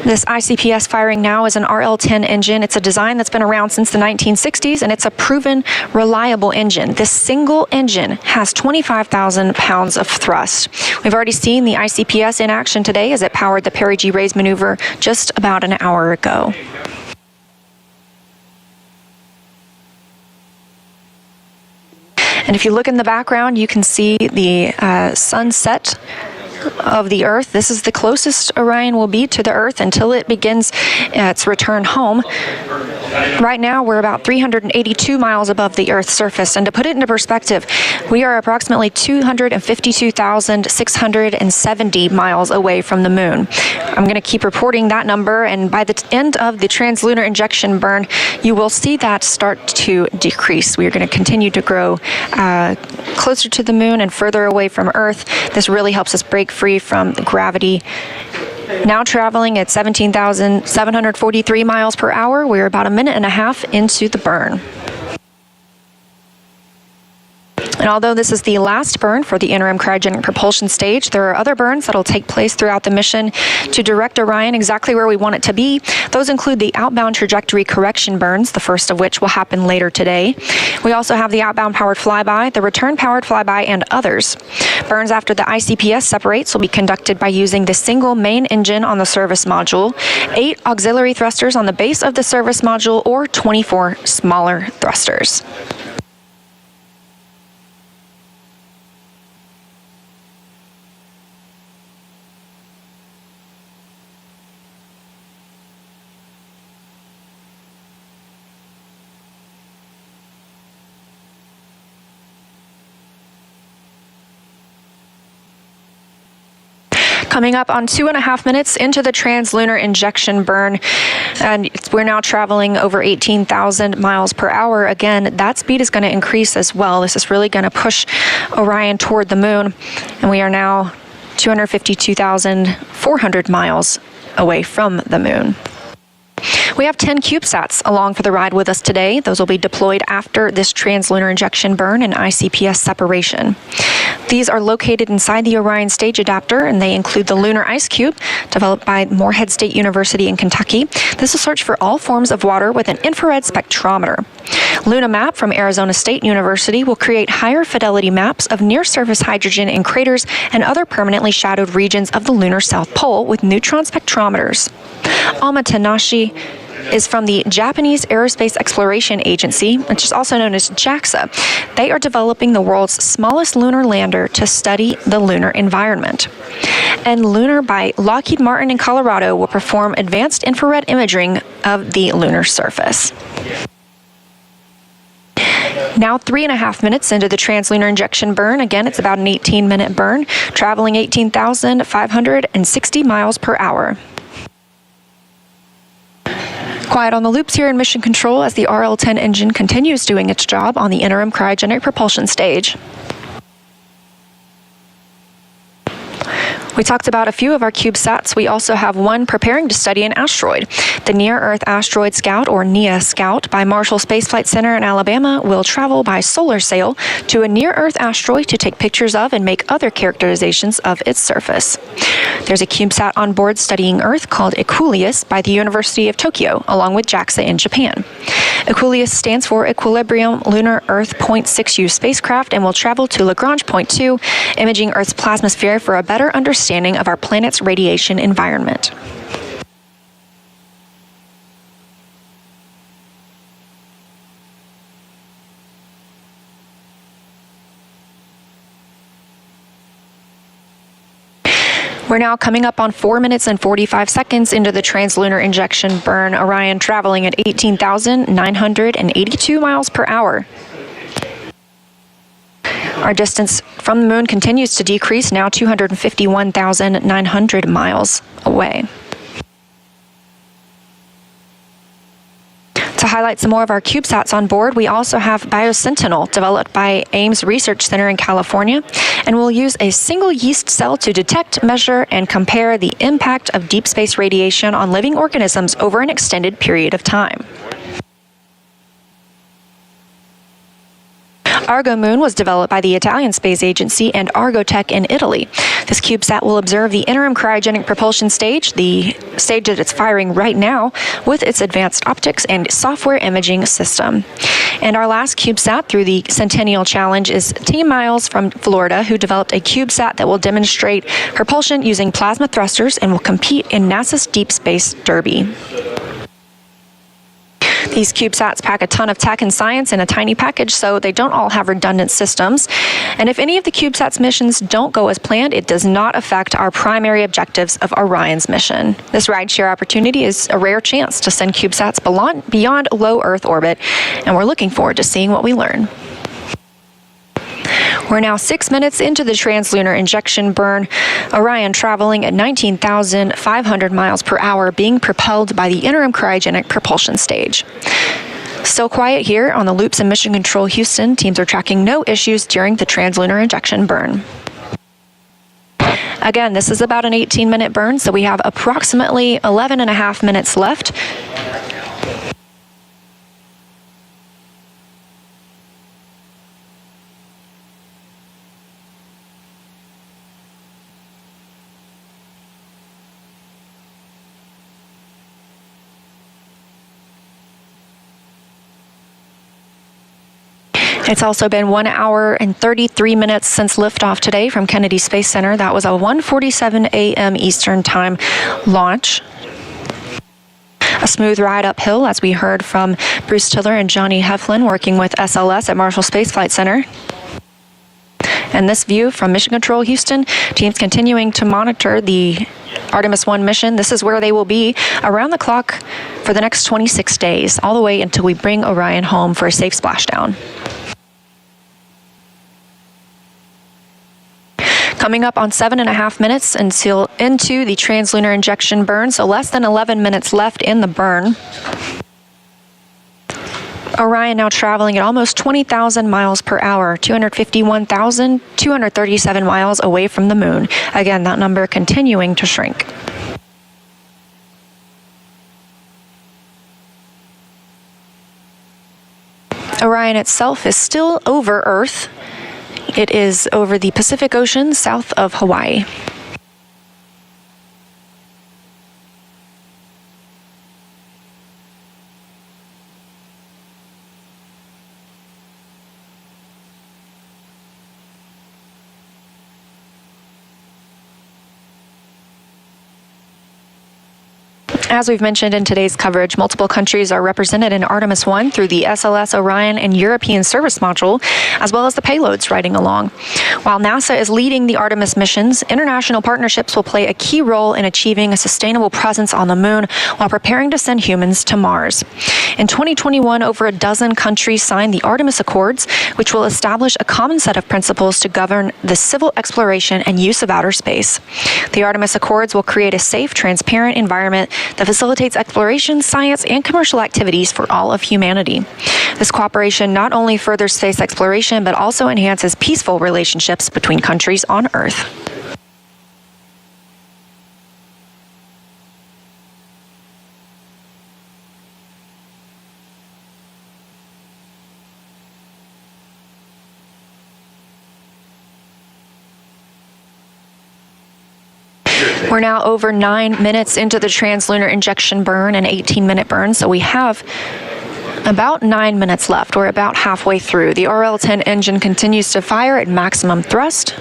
This ICPS firing now is an RL-10 engine. It's a design that's been around since the 1960s, and it's a proven, reliable engine. This single engine has 25,000 pounds of thrust. We've already seen the ICPS in action today as it powered the perigee raise maneuver just about an hour ago. And if you look in the background, you can see the sunset of the Earth. This is the closest Orion will be to the Earth until it begins its return home. Right now, we're about 382 miles above the Earth's surface. And to put it into perspective, we are approximately 252,670 miles away from the moon. I'm going to keep reporting that number, and by the end of the translunar injection burn, you will see that start to decrease. We are going to continue to grow closer to the moon and further away from Earth. This really helps us break free from the gravity. Now traveling at 17,743 miles per hour, we're about a minute and a half into the burn. And although this is the last burn for the interim cryogenic propulsion stage, there are other burns that will take place throughout the mission to direct Orion exactly where we want it to be. Those include the outbound trajectory correction burns, the first of which will happen later today. We also have the outbound powered flyby, the return powered flyby, and others. Burns after the ICPS separates will be conducted by using the single main engine on the service module, 8 auxiliary thrusters on the base of the service module, or 24 smaller thrusters. Coming up on 2.5 minutes into the translunar injection burn, and we're now traveling over 18,000 miles per hour. Again, that speed is going to increase as well. This is really going to push Orion toward the moon, and we are now 252,400 miles away from the moon. We have 10 CubeSats along for the ride with us today. Those will be deployed after this translunar injection burn and ICPS separation. These are located inside the Orion stage adapter, and they include the Lunar Ice Cube, developed by Morehead State University in Kentucky. This will search for all forms of water with an infrared spectrometer. LunaMap from Arizona State University will create higher fidelity maps of near-surface hydrogen in craters and other permanently shadowed regions of the lunar South Pole with neutron spectrometers. Alma Tanashi is from the Japanese Aerospace Exploration Agency, which is also known as JAXA. They are developing the world's smallest lunar lander to study the lunar environment. And Lunar by Lockheed Martin in Colorado will perform advanced infrared imaging of the lunar surface. Now 3.5 minutes into the translunar injection burn. Again, it's about an 18-minute burn, traveling 18,560 miles per hour. Quiet on the loops here in Mission Control as the RL-10 engine continues doing its job on the interim cryogenic propulsion stage. We talked about a few of our CubeSats. We also have one preparing to study an asteroid. The Near-Earth Asteroid Scout, or NEA Scout, by Marshall Space Flight Center in Alabama will travel by solar sail to a near-Earth asteroid to take pictures of and make other characterizations of its surface. There's a CubeSat on board studying Earth called Equuleus by the University of Tokyo, along with JAXA in Japan. Equuleus stands for Equilibrium Lunar Earth Point 6U spacecraft and will travel to Lagrange Point 2, imaging Earth's plasmasphere for a better understanding of our planet's radiation environment. We're now coming up on 4 minutes and 45 seconds into the translunar injection burn. Orion traveling at 18,982 miles per hour. Our distance from the moon continues to decrease, now 251,900 miles away. To highlight some more of our CubeSats on board, we also have BioSentinel, developed by Ames Research Center in California, and will use a single yeast cell to detect, measure, and compare the impact of deep space radiation on living organisms over an extended period of time. Argo Moon was developed by the Italian Space Agency and Argotech in Italy. This CubeSat will observe the interim cryogenic propulsion stage, the stage that it's firing right now, with its advanced optics and software imaging system. And our last CubeSat through the Centennial Challenge is Team Miles from Florida, who developed a CubeSat that will demonstrate propulsion using plasma thrusters and will compete in NASA's Deep Space Derby. These CubeSats pack a ton of tech and science in a tiny package, so they don't all have redundant systems. And if any of the CubeSats missions don't go as planned, it does not affect our primary objectives of Orion's mission. This rideshare opportunity is a rare chance to send CubeSats beyond low Earth orbit, and we're looking forward to seeing what we learn. We're now 6 minutes into the translunar injection burn. Orion traveling at 19,500 miles per hour, being propelled by the interim cryogenic propulsion stage. Still quiet here on the loops in Mission Control Houston. Teams are tracking no issues during the translunar injection burn. Again, this is about an 18-minute burn, so we have approximately 11.5 minutes left. It's also been 1 hour and 33 minutes since liftoff today from Kennedy Space Center. That was a 1:47 a.m. Eastern Time launch. A smooth ride uphill, as we heard from Bruce Tiller and Johnny Heflin working with SLS at Marshall Space Flight Center. And this view from Mission Control Houston, teams continuing to monitor the Artemis 1 mission. This is where they will be around the clock for the next 26 days, all the way until we bring Orion home for a safe splashdown. Coming up on 7.5 minutes until into the translunar injection burn, so less than 11 minutes left in the burn. Orion now traveling at almost 20,000 miles per hour, 251,237 miles away from the moon. Again, that number continuing to shrink. Orion itself is still over Earth. It is over the Pacific Ocean south of Hawaii. As we've mentioned in today's coverage, multiple countries are represented in Artemis 1 through the SLS, Orion, and European Service Module, as well as the payloads riding along. While NASA is leading the Artemis missions, international partnerships will play a key role in achieving a sustainable presence on the Moon while preparing to send humans to Mars. In 2021, over a dozen countries signed the Artemis Accords, which will establish a common set of principles to govern the civil exploration and use of outer space. The Artemis Accords will create a safe, transparent environment that facilitates exploration, science, and commercial activities for all of humanity. This cooperation not only furthers space exploration, but also enhances peaceful relationships between countries on Earth. We're now over 9 minutes into the translunar injection burn, an 18-minute burn, so we have about 9 minutes left. We're about halfway through. The RL-10 engine continues to fire at maximum thrust.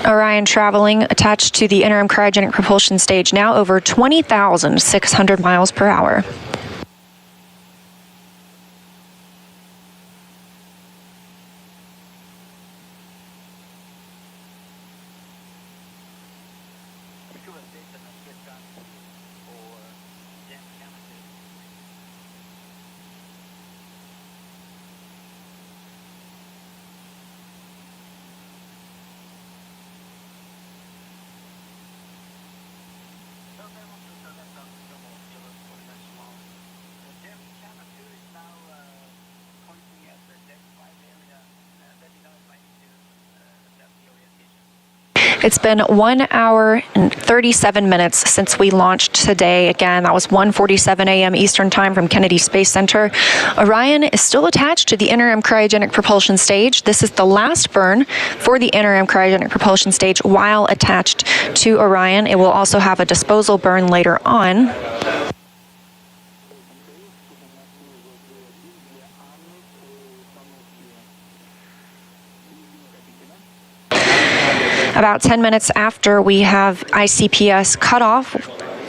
Orion traveling attached to the interim cryogenic propulsion stage, now over 20,600 miles per hour. It's been 1 hour and 37 minutes since we launched today. Again, that was 1:47 a.m. Eastern Time from Kennedy Space Center. Orion is still attached to the interim cryogenic propulsion stage. This is the last burn for the interim cryogenic propulsion stage while attached to Orion. It will also have a disposal burn later on. About 10 minutes after we have ICPS cut off,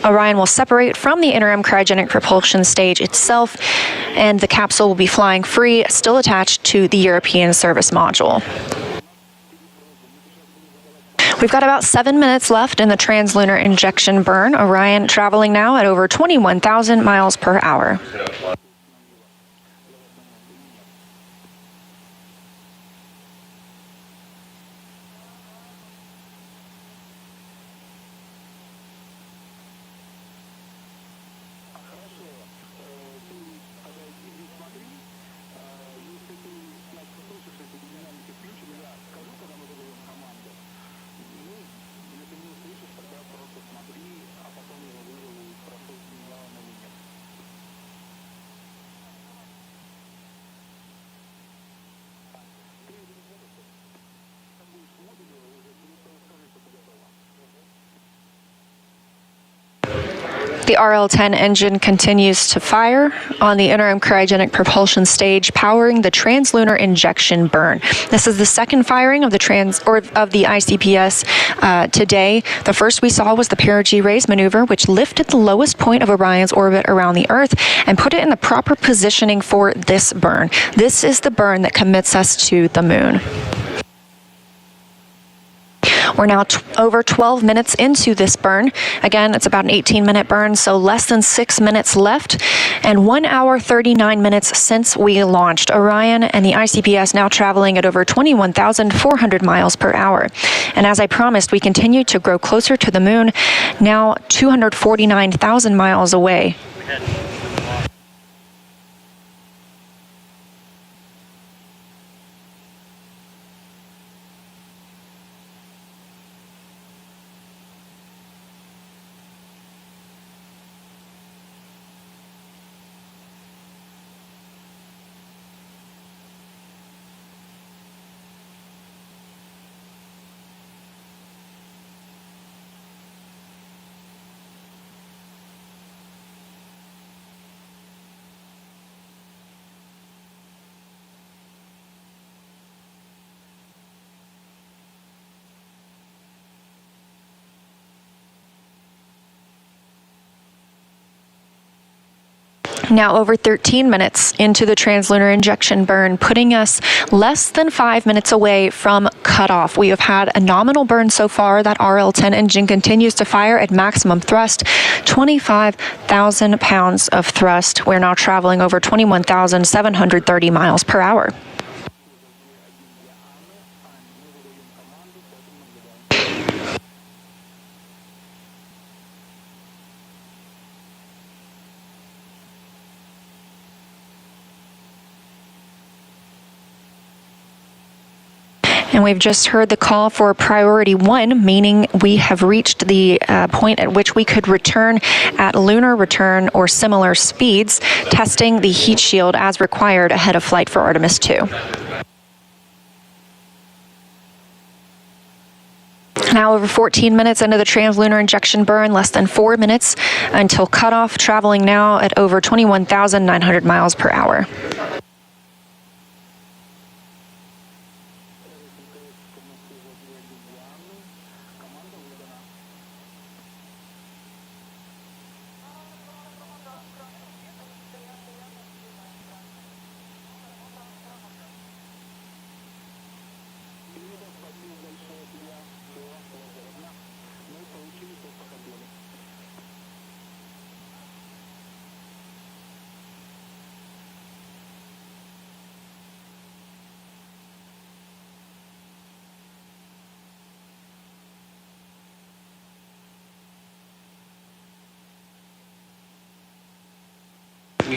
Orion will separate from the interim cryogenic propulsion stage itself, and the capsule will be flying free, still attached to the European Service Module. We've got about 7 minutes left in the translunar injection burn. Orion traveling now at over 21,000 miles per hour. The RL-10 engine continues to fire on the interim cryogenic propulsion stage, powering the translunar injection burn. This is the second firing of the ICPS today. The first we saw was the perigee raise maneuver, which lifted the lowest point of Orion's orbit around the Earth and put it in the proper positioning for this burn. This is the burn that commits us to the Moon. We're now over 12 minutes into this burn. Again, it's about an 18-minute burn, so less than 6 minutes left, and 1 hour 39 minutes since we launched. Orion and the ICPS now traveling at over 21,400 miles per hour. And as I promised, we continue to grow closer to the Moon, now 249,000 miles away. Now over 13 minutes into the translunar injection burn, putting us less than 5 minutes away from cutoff. We have had a nominal burn so far. That RL-10 engine continues to fire at maximum thrust, 25,000 pounds of thrust. We're now traveling over 21,730 miles per hour. And we've just heard the call for priority 1, meaning we have reached the point at which we could return at lunar return or similar speeds, testing the heat shield as required ahead of flight for Artemis 2. Now over 14 minutes into the translunar injection burn, less than 4 minutes until cutoff, traveling now at over 21,900 miles per hour.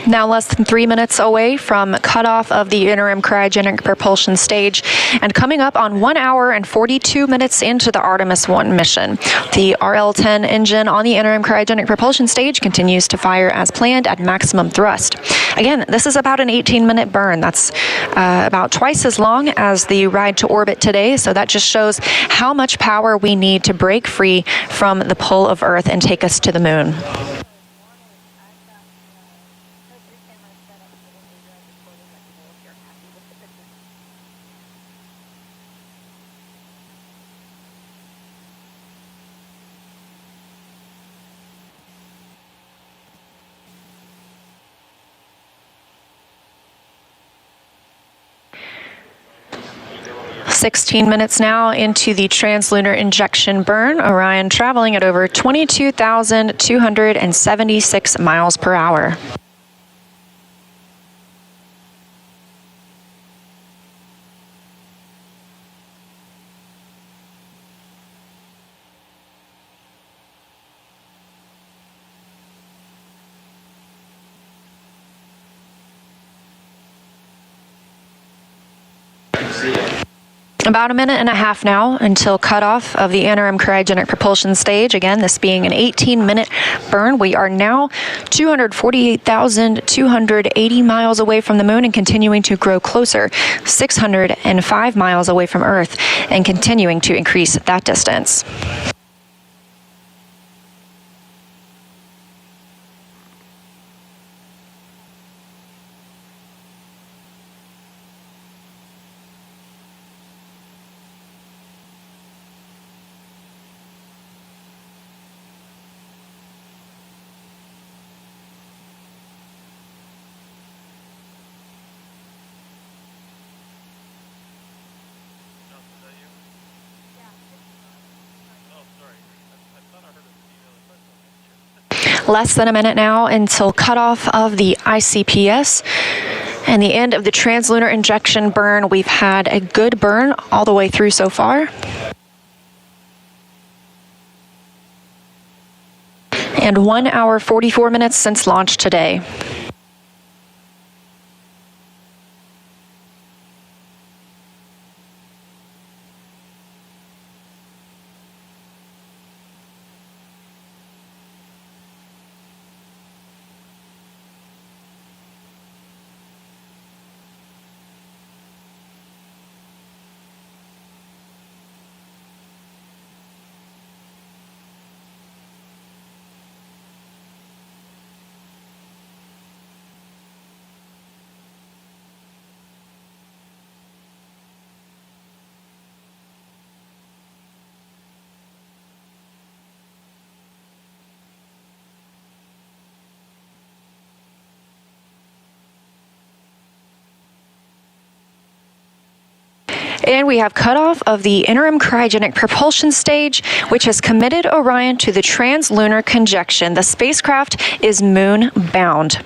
Now less than 3 minutes away from cutoff of the interim cryogenic propulsion stage, and coming up on 1 hour and 42 minutes into the Artemis 1 mission. The RL-10 engine on the interim cryogenic propulsion stage continues to fire as planned at maximum thrust. Again, this is about an 18-minute burn. That's about twice as long as the ride to orbit today, so that just shows how much power we need to break free from the pull of Earth and take us to the moon. "16 minutes now into the translunar injection burn, Orion traveling at over 22,276 miles per hour. About a minute and a half now until cutoff of the interim cryogenic propulsion stage. Again, this being an 18-minute burn. We are now 248,280 miles away from the moon and continuing to grow closer, 605 miles away from Earth, and continuing to increase that distance. Less than a minute now until cutoff of the ICPS and the end of the translunar injection burn. We've had a good burn all the way through so far. And 1 hour, 44 minutes since launch today. And we have cutoff of the interim cryogenic propulsion stage, which has committed Orion to the translunar conjunction. The spacecraft is moon bound.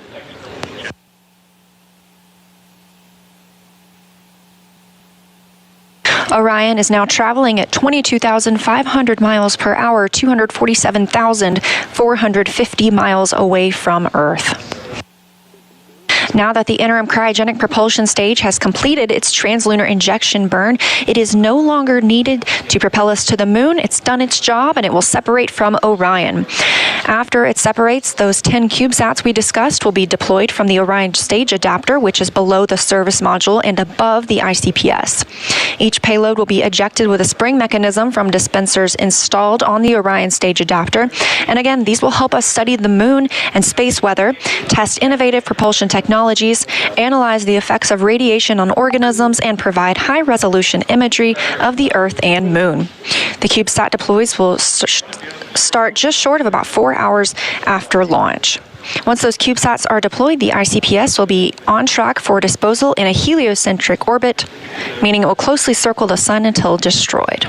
Orion is now traveling at 22,500 miles per hour, 247,450 miles away from Earth. Now that the interim cryogenic propulsion stage has completed its translunar injection burn, it is no longer needed to propel us to the moon. It's done its job, and it will separate from Orion. After it separates, those 10 CubeSats we discussed will be deployed from the Orion stage adapter, which is below the service module and above the ICPS. Each payload will be ejected with a spring mechanism from dispensers installed on the Orion stage adapter. And again, these will help us study the moon and space weather, test innovative propulsion technologies, analyze the effects of radiation on organisms, and provide high-resolution imagery of the Earth and Moon. The CubeSat deploys will start just short of about 4 hours after launch. Once those CubeSats are deployed, the ICPS will be on track for disposal in a heliocentric orbit, meaning it will closely circle the Sun until destroyed.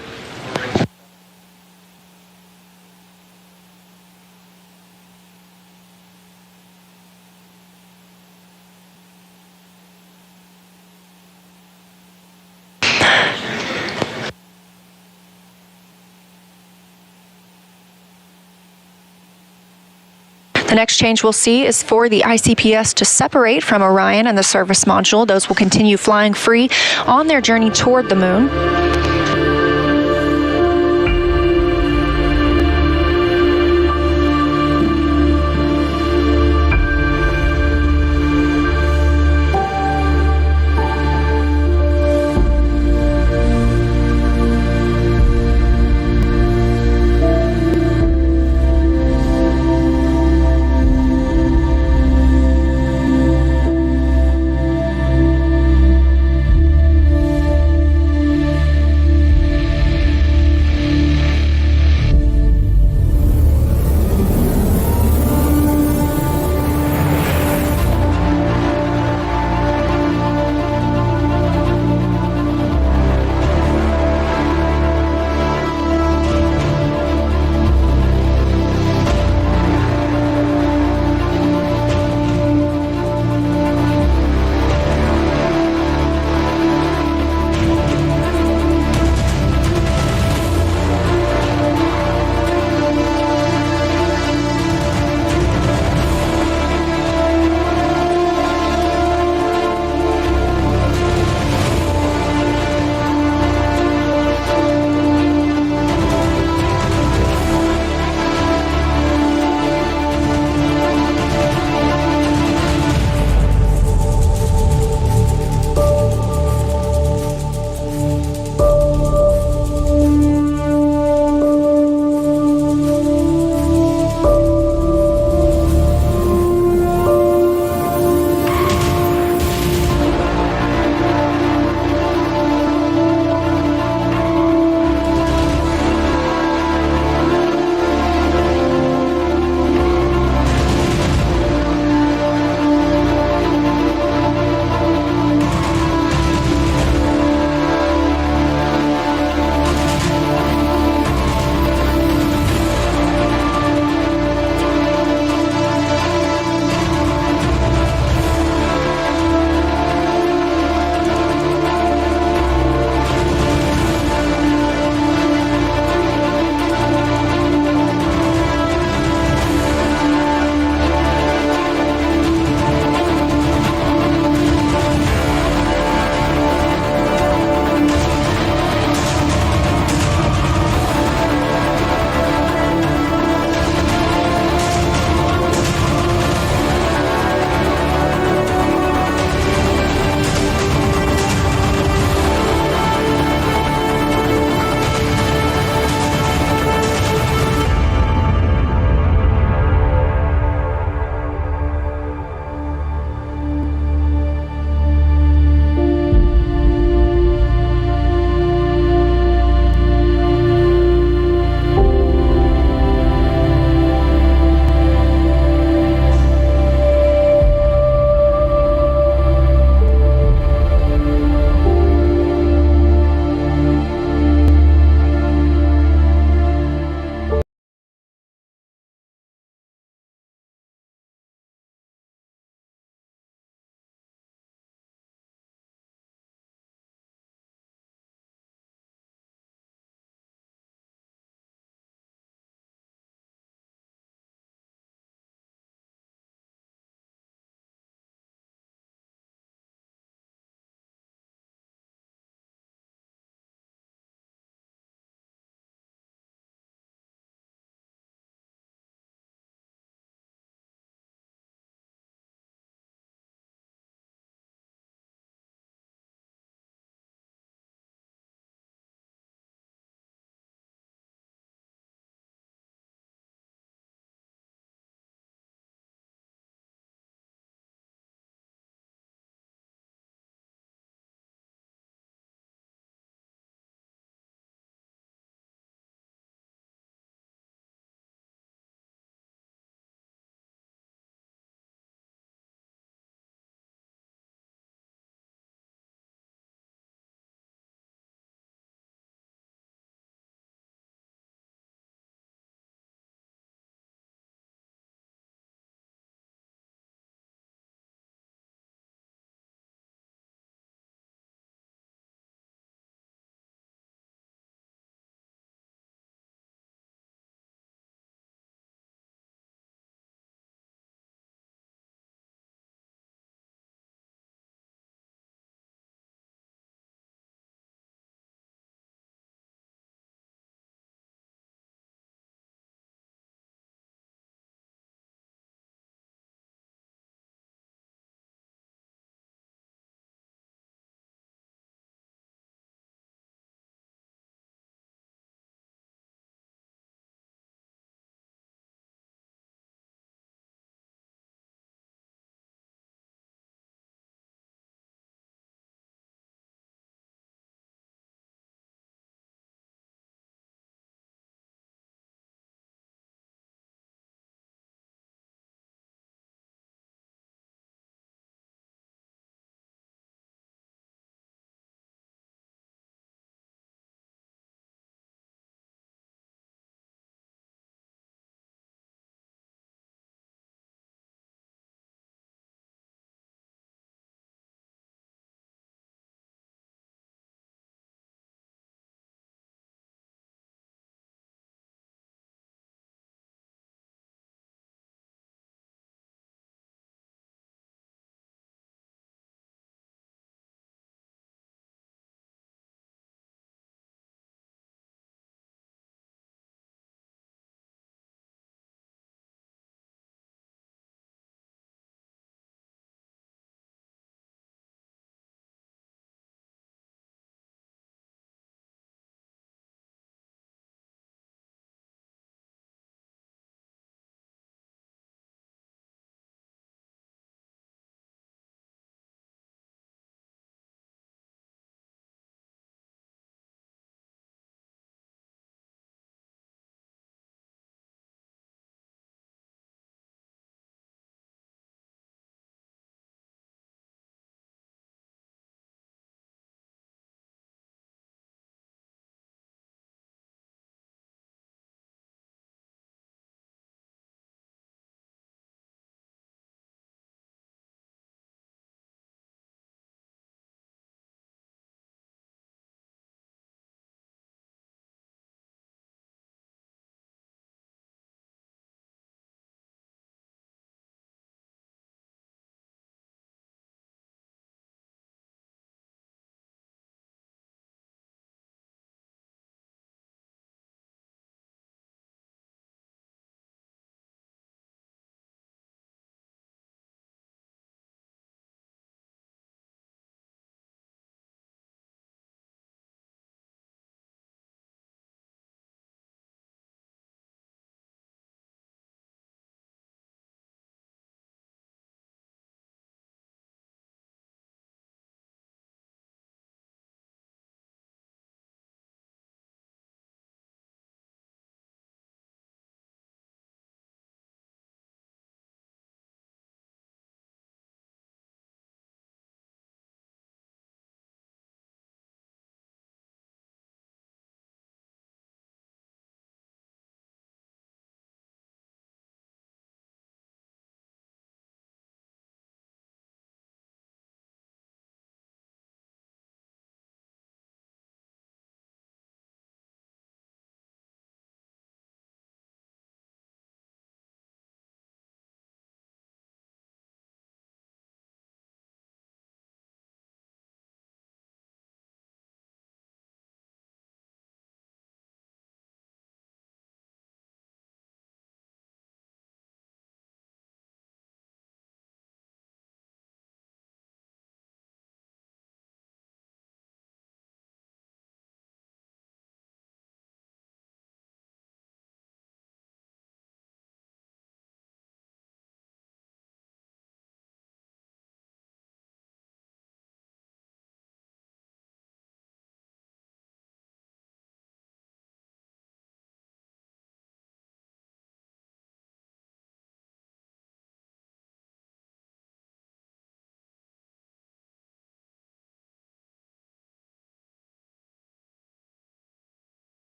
The next change we'll see is for the ICPS to separate from Orion and the service module. Those will continue flying free on their journey toward the moon.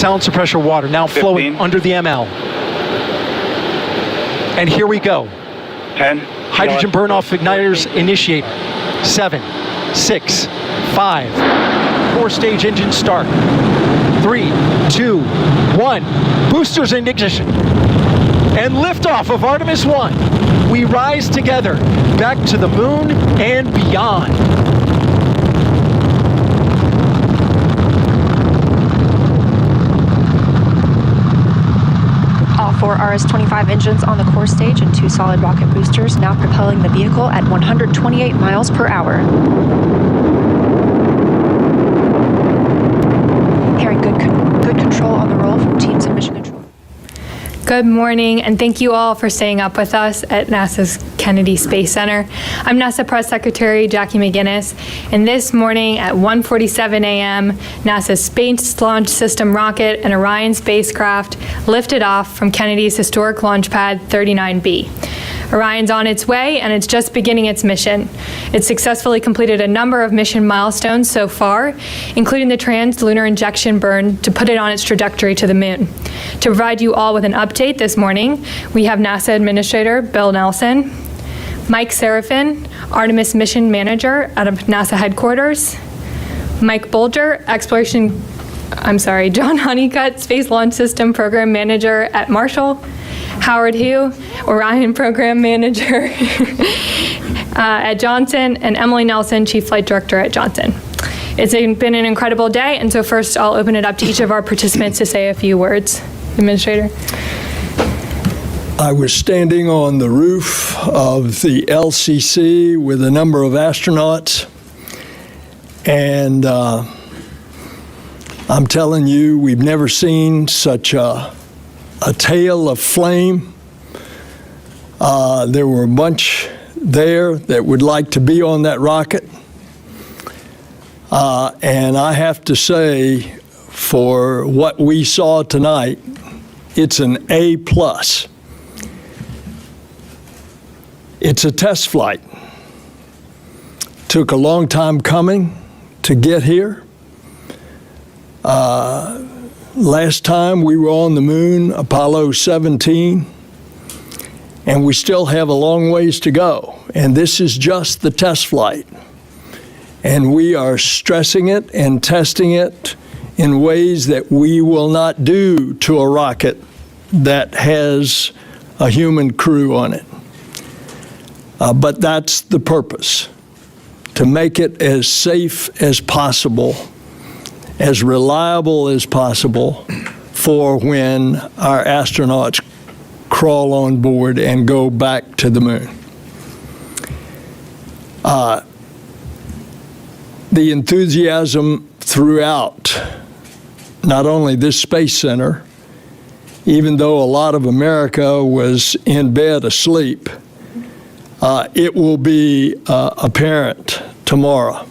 sound suppressor water now 15. flowing under the ML. And here we go. 10. Hydrogen burn-off igniters initiate. 7, 6, 5. 4-stage engine start. 3, 2, 1. Boosters in ignition. And liftoff of Artemis 1. We rise together back to the moon and beyond. All 4 RS-25 engines on the core stage and 2 solid rocket boosters now propelling the vehicle at 128 miles per hour. Hearing good control on the roll from teams in mission control. Good morning, and thank you all for staying up with us at NASA's Kennedy Space Center. I'm NASA Press Secretary Jackie McGinnis, and this morning at 1:47 a.m., NASA's Space Launch System rocket and Orion spacecraft lifted off from Kennedy's historic launch pad 39B. Orion's on its way, and it's just beginning its mission. It's successfully completed a number of mission milestones so far, including the trans-lunar injection burn to put it on its trajectory to the moon. To provide you all with an update this morning, we have NASA Administrator Bill Nelson, Mike Serafin, Artemis Mission Manager out of NASA headquarters, Mike Bolger, John Honeycutt, Space Launch System Program Manager at Marshall, Howard Hugh, Orion Program Manager at Johnson, and Emily Nelson, Chief Flight Director at Johnson. It's been an incredible day, and so first I'll open it up to each of our participants to say a few words. Administrator. I was standing on the roof of the LCC with a number of astronauts, and I'm telling you, we've never seen such a tail of flame. There were a bunch there that would like to be on that rocket. And I have to say, for what we saw tonight, it's an A+. It's a test flight. Took a long time coming to get here. Last time we were on the moon, Apollo 17, and we still have a long ways to go. And this is just the test flight. And we are stressing it and testing it in ways that we will not do to a rocket that has a human crew on it. But that's the purpose, to make it as safe as possible, as reliable as possible for when our astronauts crawl on board and go back to the moon. The enthusiasm throughout, not only this Space Center, even though a lot of America was in bed asleep, it will be apparent tomorrow.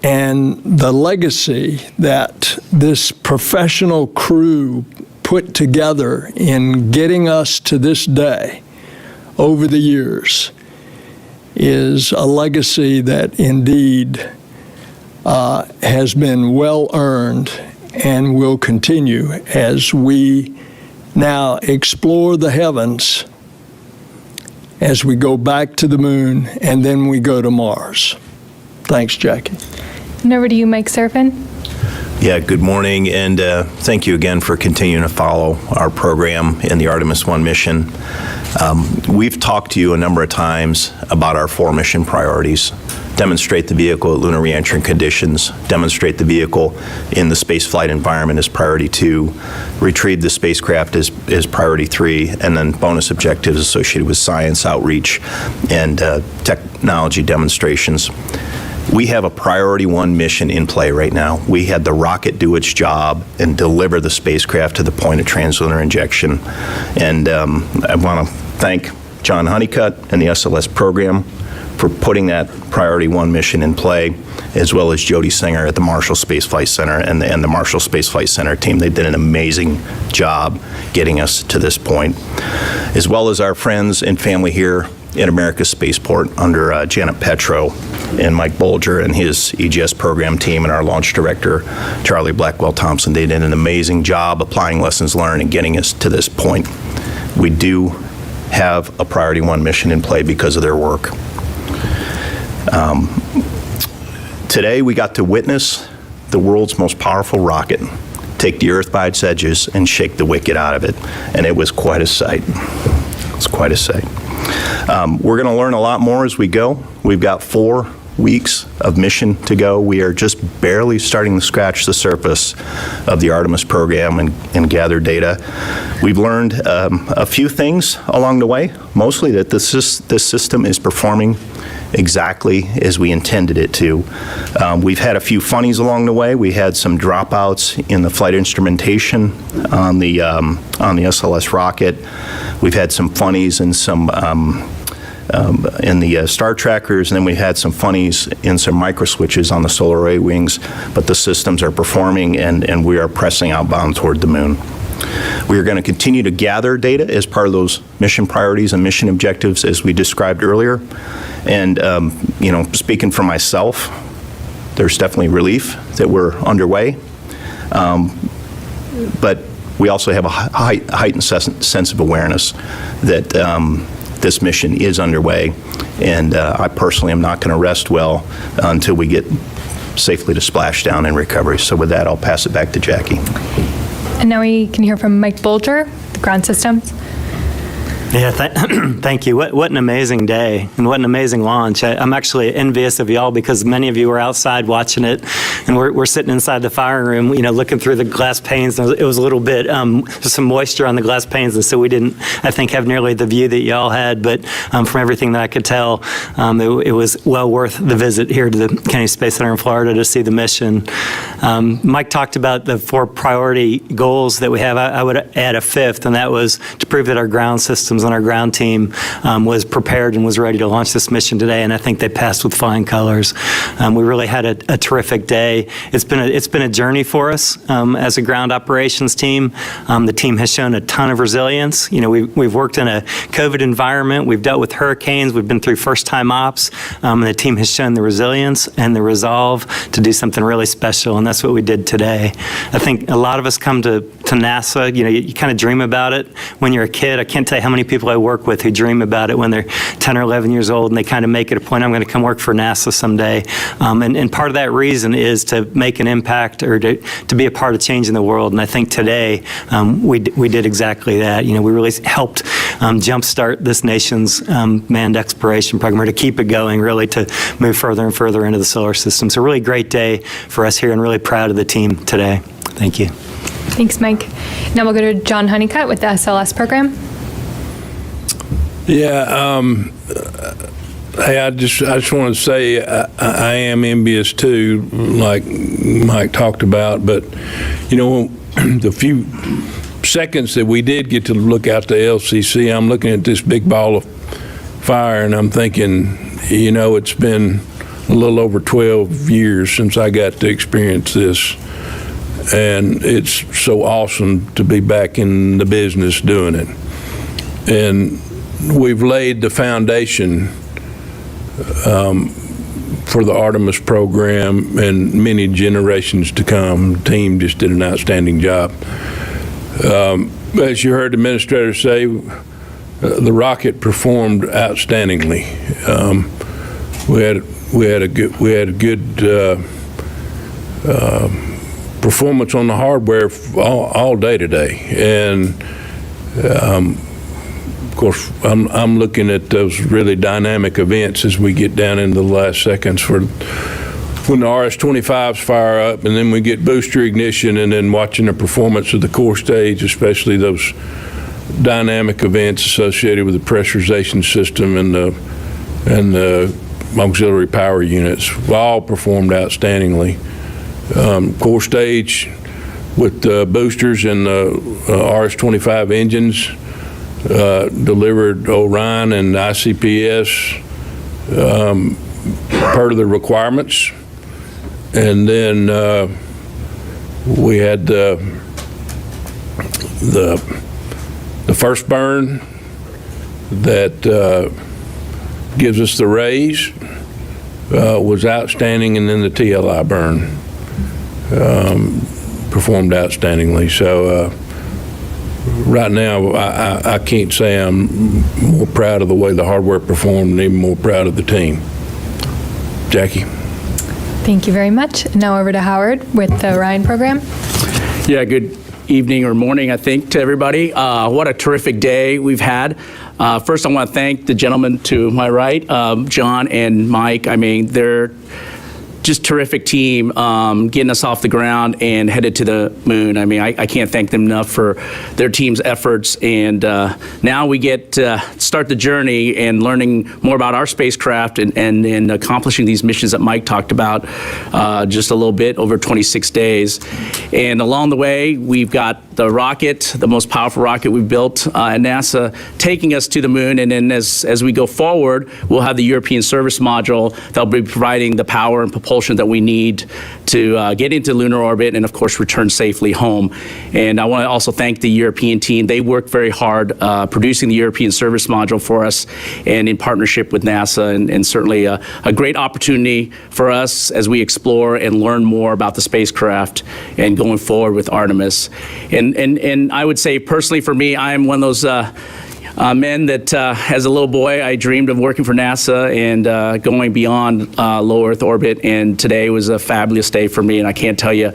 And the legacy that this professional crew put together in getting us to this day over the years is a legacy that indeed has been well earned and will continue as we now explore the heavens, as we go back to the moon, and then we go to Mars. Thanks, Jackie. And over to you, Mike Serafin. Yeah, good morning, and thank you again for continuing to follow our program in the Artemis 1 mission. We've talked to you a number of times about our 4 mission priorities. Demonstrate the vehicle at lunar re-entry conditions, demonstrate the vehicle in the spaceflight environment as priority 2, retrieve the spacecraft as priority 3, and then bonus objectives associated with science outreach and technology demonstrations. We have a priority 1 mission in play right now. We had the rocket do its job and deliver the spacecraft to the point of translunar injection. And I want to thank John Honeycutt and the SLS program for putting that priority 1 mission in play, as well as Jody Singer at the Marshall Space Flight Center and the Marshall Space Flight Center team. They did an amazing job getting us to this point, as well as our friends and family here in America's spaceport under Janet Petro and Mike Bolger and his EGS program team and our launch director, Charlie Blackwell Thompson. They did an amazing job applying lessons learned and getting us to this point. We do have a Priority 1 mission in play because of their work. Today we got to witness the world's most powerful rocket take the Earth by its edges and shake the wicked out of it, and it was quite a sight. It's quite a sight. We're going to learn a lot more as we go. We've got 4 weeks of mission to go. We are just barely starting to scratch the surface of the Artemis program and gather data. We've learned a few things along the way, mostly that this system is performing exactly as we intended it to. We've had a few funnies along the way. We had some dropouts in the flight instrumentation on the SLS rocket. We've had some funnies and some in the star trackers, and then we had some funnies in some micro switches on the solar array wings, but the systems are performing and we are pressing outbound toward the moon. We are going to continue to gather data as part of those mission priorities and mission objectives as we described earlier. And, speaking for myself, there's definitely relief that we're underway. But we also have a heightened sense of awareness that this mission is underway. And I personally am not going to rest well until we get safely to splashdown and recovery. So with that, I'll pass it back to Jackie. And now we can hear from Mike Bolger, the ground systems. Yeah, thank you. What an amazing day and what an amazing launch. I'm actually envious of y'all because many of you were outside watching it, and we're sitting inside the firing room, looking through the glass panes. It was a little bit, some moisture on the glass panes, and so we didn't, I think, have nearly the view that y'all had. But from everything that I could tell, it was well worth the visit here to the Kennedy Space Center in Florida to see the mission. Mike talked about the 4 priority goals that we have. I would add a 5th, and that was to prove that our ground systems and our ground team was prepared and was ready to launch this mission today, and I think they passed with flying colors. We really had a terrific day. It's been a journey for us as a ground operations team. The team has shown a ton of resilience. We've worked in a COVID environment. We've dealt with hurricanes. We've been through first-time ops, and the team has shown the resilience and the resolve to do something really special, and that's what we did today. I think a lot of us come to NASA. You kind of dream about it when you're a kid. I can't tell you how many people I work with who dream about it when they're 10 or 11 years old, and they kind of make it a point, I'm going to come work for NASA someday. And part of that reason is to make an impact or to be a part of changing the world. And I think today we did exactly that. We really helped jumpstart this nation's manned exploration program, or to keep it going, really to move further and further into the solar system. So a really great day for us here, and really proud of the team today. Thank you. Thanks, Mike. Now we'll go to John Honeycutt with the SLS program. Yeah, hey, I just want to say I am envious too, like Mike talked about. But the few seconds that we did get to look out the LCC, I'm looking at this big ball of fire, and I'm thinking, it's been a little over 12 years since I got to experience this, and it's so awesome to be back in the business doing it. And we've laid the foundation for the Artemis program and many generations to come. The team just did an outstanding job. As you heard the administrator say, the rocket performed outstandingly. We had a good performance on the hardware all day today, and of course, I'm looking at those really dynamic events as we get down into the last seconds for when the RS-25s fire up, and then we get booster ignition, and then watching the performance of the core stage, especially those dynamic events associated with the pressurization system and the auxiliary power units, all performed outstandingly. Core stage with the boosters and the RS-25 engines delivered ORION and ICPS per the requirements, and then we had the first burn that gives us the raise, was outstanding, and then the TLI burn performed outstandingly. So right now, I can't say I'm more proud of the way the hardware performed and even more proud of the team. Jackie. Thank you very much. Now over to Howard with the Orion program. Yeah, good evening or morning, I think, to everybody. What a terrific day we've had. First, I want to thank the gentlemen to my right, John and Mike. I mean, they're just terrific team getting us off the ground and headed to the moon. I mean, I can't thank them enough for their team's efforts. And now we get to start the journey and learning more about our spacecraft and accomplishing these missions that Mike talked about just a little bit over 26 days. And along the way, we've got the rocket, the most powerful rocket we've built at NASA, taking us to the moon. And then as we go forward, we'll have the European Service Module that'll be providing the power and propulsion that we need to get into lunar orbit and, of course, return safely home. And I want to also thank the European team. They worked very hard producing the European Service Module for us and in partnership with NASA, and certainly a great opportunity for us as we explore and learn more about the spacecraft and going forward with Artemis. And I would say personally for me, I am one of those men that as a little boy, I dreamed of working for NASA and going beyond low Earth orbit. And today was a fabulous day for me. And I can't tell you,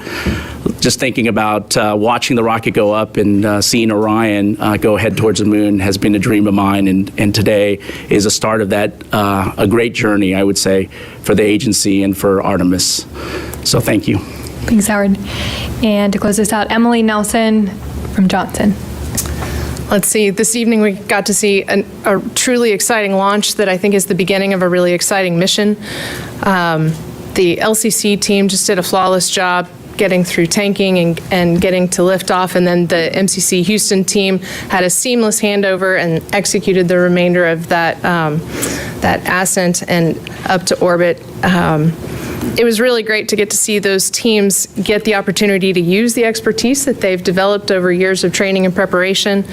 just thinking about watching the rocket go up and seeing Orion go head towards the moon has been a dream of mine. And today is a start of that, a great journey, I would say, for the agency and for Artemis. So thank you. Thanks, Howard. And to close this out, Emily Nelson from Johnson. Let's see, this evening we got to see a truly exciting launch that I think is the beginning of a really exciting mission. The LCC team just did a flawless job getting through tanking and getting to liftoff, and then the MCC Houston team had a seamless handover and executed the remainder of that ascent and up to orbit. It was really great to get to see those teams get the opportunity to use the expertise that they've developed over years of training and preparation.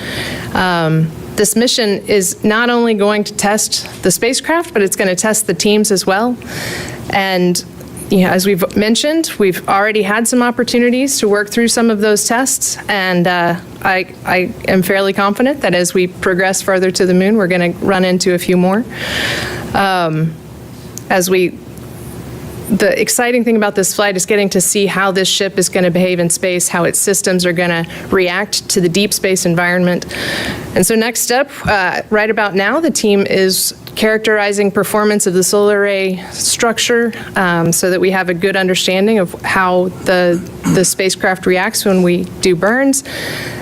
This mission is not only going to test the spacecraft, but it's going to test the teams as well. And as we've mentioned, we've already had some opportunities to work through some of those tests, and I am fairly confident that as we progress further to the moon, we're going to run into a few more. The exciting thing about this flight is getting to see how this ship is going to behave in space, how its systems are going to react to the deep space environment. And so next up, right about now, the team is characterizing performance of the solar array structure so that we have a good understanding of how the spacecraft reacts when we do burns.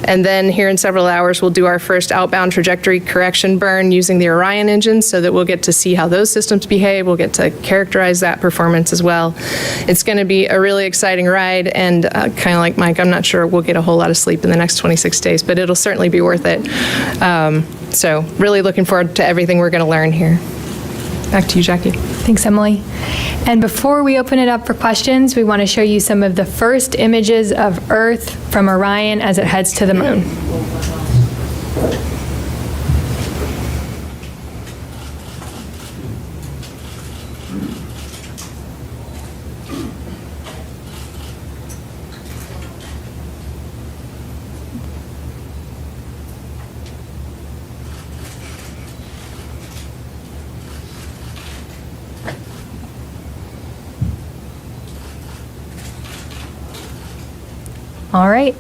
And then here in several hours, we'll do our first outbound trajectory correction burn using the Orion engine so that we'll get to see how those systems behave. We'll get to characterize that performance as well. It's going to be a really exciting ride, and kind of like Mike, I'm not sure we'll get a whole lot of sleep in the next 26 days, but it'll certainly be worth it. So really looking forward to everything we're going to learn here. Back to you, Jackie. Thanks, Emily. And before we open it up for questions, we want to show you some of the first images of Earth from Orion as it heads to the moon. All right,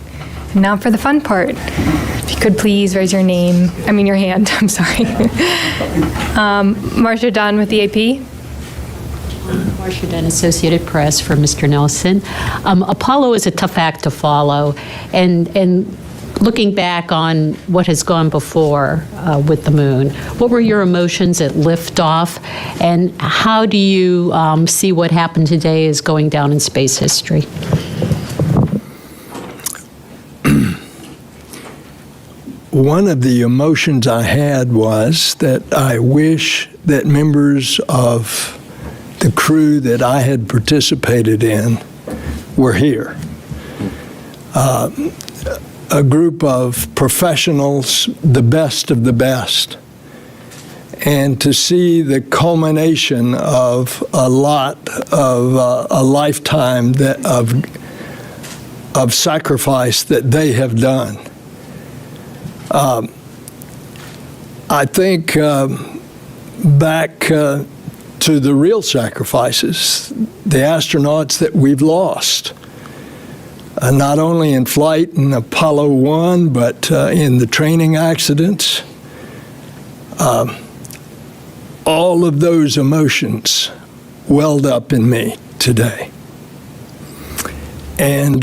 and now for the fun part. If you could please raise your hand, I'm sorry. Marcia Dunn with the AP. Marcia Dunn, Associated Press for Mr. Nelson. Apollo is a tough act to follow, and looking back on what has gone before with the moon, what were your emotions at liftoff, and how do you see what happened today as going down in space history? One of the emotions I had was that I wish that members of the crew that I had participated in were here. A group of professionals, the best of the best. and to see the culmination of a lot of a lifetime of sacrifice that they have done. I think back to the real sacrifices, the astronauts that we've lost, not only in flight in Apollo 1, but in the training accidents. All of those emotions welled up in me today. And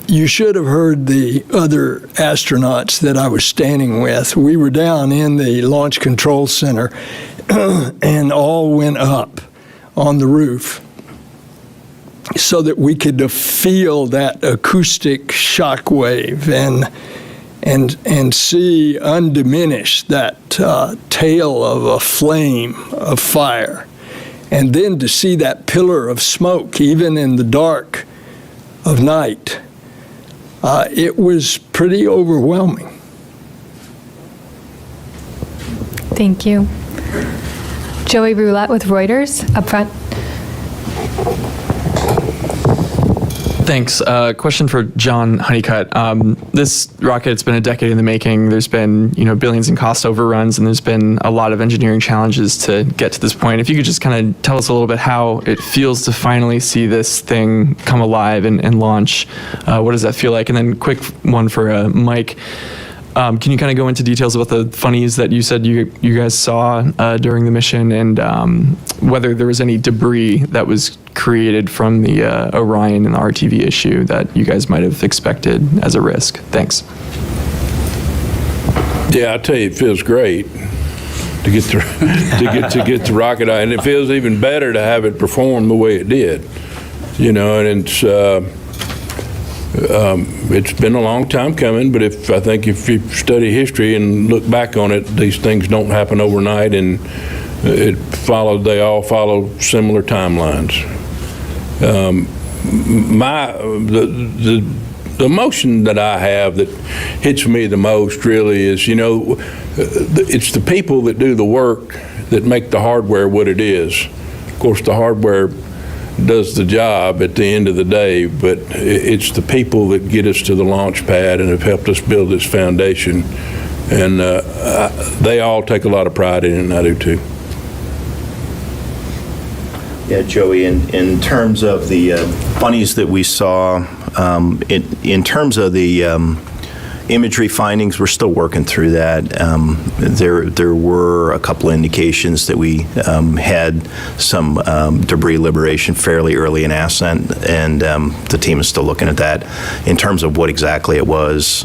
you should have heard the other astronauts that I was standing with. We were down in the Launch Control Center and all went up on the roof so that we could feel that acoustic shock wave and see undiminished that tail of a flame of fire. And then to see that pillar of smoke, even in the dark of night, it was pretty overwhelming. Thank you. Joey Roulette with Reuters, up front. Thanks. Question for John Honeycutt. This rocket's been a decade in the making. There's been, billions in cost overruns, and there's been a lot of engineering challenges to get to this point. If you could just kind of tell us a little bit how it feels to finally see this thing come alive and launch. What does that feel like? And then quick one for Mike. Can you kind of go into details about the funnies that you said you guys saw during the mission, and whether there was any debris that was created from the Orion and the RTV issue that you guys might have expected as a risk? Thanks. Yeah, I tell you, it feels great to get to get the rocket out, and it feels even better to have it perform the way it did. And it's been a long time coming, but I think if you study history and look back on it, these things don't happen overnight, and they all follow similar timelines. The emotion that I have that hits me the most really is, it's the people that do the work that make the hardware what it is. Of course, the hardware does the job at the end of the day, but it's the people that get us to the launch pad and have helped us build this foundation. And they all take a lot of pride in it, and I do too. Yeah, Joey, in terms of the funnies that we saw, in terms of the imagery findings, we're still working through that. There were a couple of indications that we had some debris liberation fairly early in ascent, and the team is still looking at that. In terms of what exactly it was,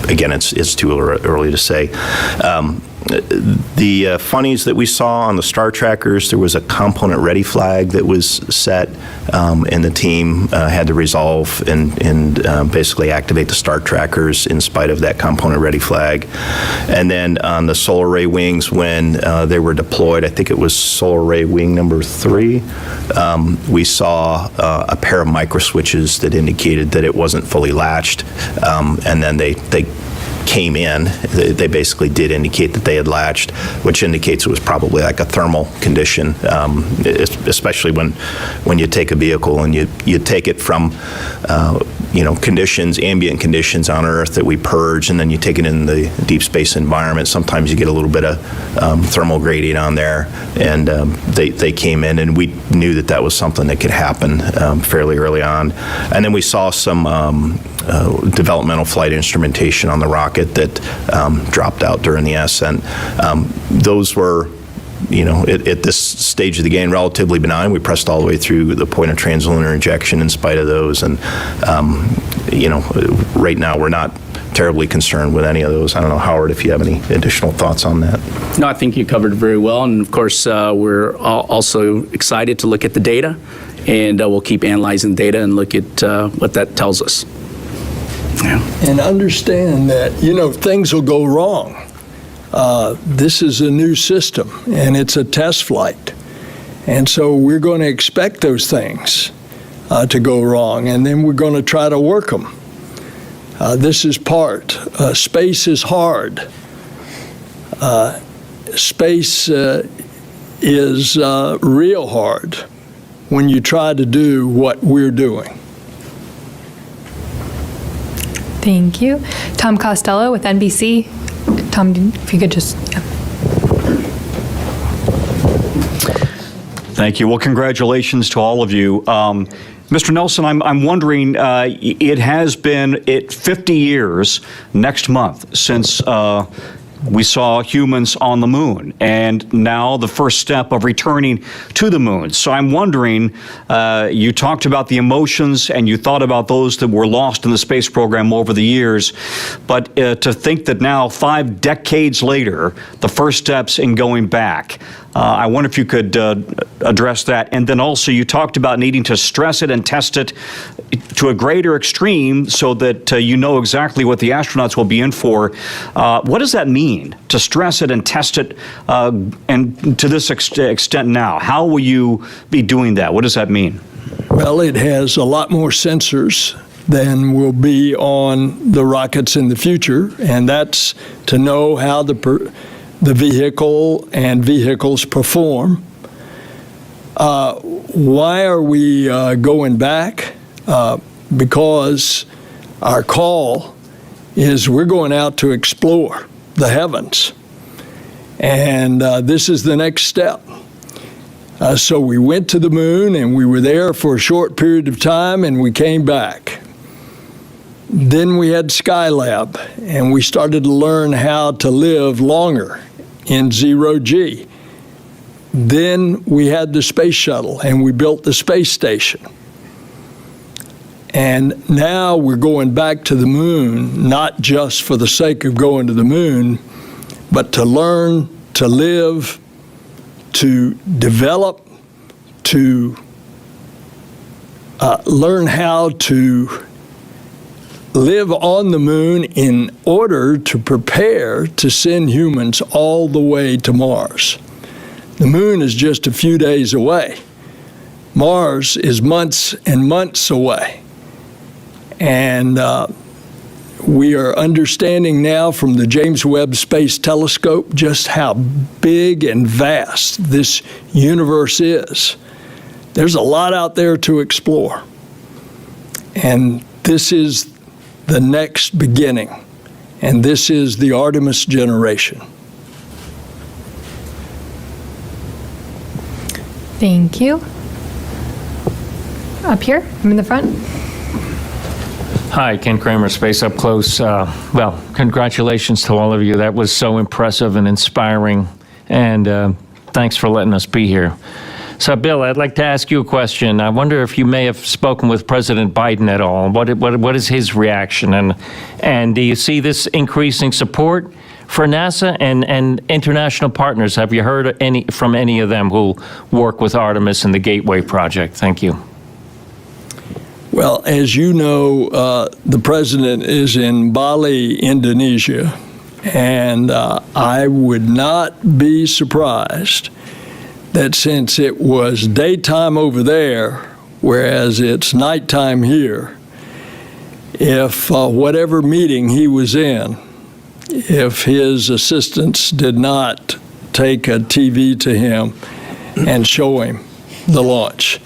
again, it's too early to say. The funnies that we saw on the star trackers, there was a component ready flag that was set, and the team had to resolve and basically activate the star trackers in spite of that component ready flag. And then on the solar array wings, when they were deployed, I think it was solar array wing number 3, we saw a pair of micro switches that indicated that it wasn't fully latched, and then they came in. They basically did indicate that they had latched, which indicates it was probably like a thermal condition, especially when you take a vehicle and you take it from ambient conditions on Earth that we purge, and then you take it in the deep space environment. Sometimes you get a little bit of thermal gradient on there, and they came in, and we knew that was something that could happen fairly early on. And then we saw some developmental flight instrumentation on the rocket that dropped out during the ascent. Those were, at this stage of the game, relatively benign. We pressed all the way through the point of translunar injection in spite of those, and right now we're not terribly concerned with any of those. I don't know, Howard, if you have any additional thoughts on that. No, I think you covered it very well, and of course we're also excited to look at the data, and we'll keep analyzing the data and look at what that tells us. Yeah. And understand that, things will go wrong. This is a new system, and it's a test flight. And so we're going to expect those things to go wrong, and then we're going to try to work them. This is part. Space is hard. space is real hard when you try to do what we're doing. Thank you. Tom Costello with NBC. Tom, if you could just... Yeah. Thank you. Well, congratulations to all of you. Mr. Nelson, I'm wondering, it has been 50 years next month since we saw humans on the moon, and now the first step of returning to the moon. So I'm wondering, you talked about the emotions and you thought about those that were lost in the space program over the years, but to think that now, 5 decades later, the first steps in going back, I wonder if you could address that. And then also, you talked about needing to stress it and test it to a greater extreme so that you know exactly what the astronauts will be in for. What does that mean, to stress it and test it, and to this extent now? How will you be doing that? What does that mean? Well, it has a lot more sensors than will be on the rockets in the future, and that's to know how the vehicle and vehicles perform. Why are we going back? Because our call is we're going out to explore the heavens. And this is the next step. So we went to the moon and we were there for a short period of time and we came back. Then we had Skylab and we started to learn how to live longer in zero G. Then we had the space shuttle and we built the space station. And now we're going back to the moon, not just for the sake of going to the moon, but to learn, to live, to develop, to learn how to live on the moon in order to prepare to send humans all the way to Mars. The moon is just a few days away. Mars is months and months away. And we are understanding now from the James Webb Space Telescope just how big and vast this universe is. There's a lot out there to explore. And this is the next beginning. And this is the Artemis generation. Thank you. Up here, I'm in the front. Hi, Ken Kramer, Space Up Close. Well, congratulations to all of you. That was so impressive and inspiring, and thanks for letting us be here. So, Bill, I'd like to ask you a question. I wonder if you may have spoken with President Biden at all. What is his reaction, and do you see this increasing support for NASA and international partners? Have you heard from any of them who work with Artemis and the Gateway project? Thank you. Well, as you know, the president is in Bali, Indonesia, and I would not be surprised that since it was daytime over there, whereas it's nighttime here, if whatever meeting he was in, if his assistants did not take a TV to him and show him the launch.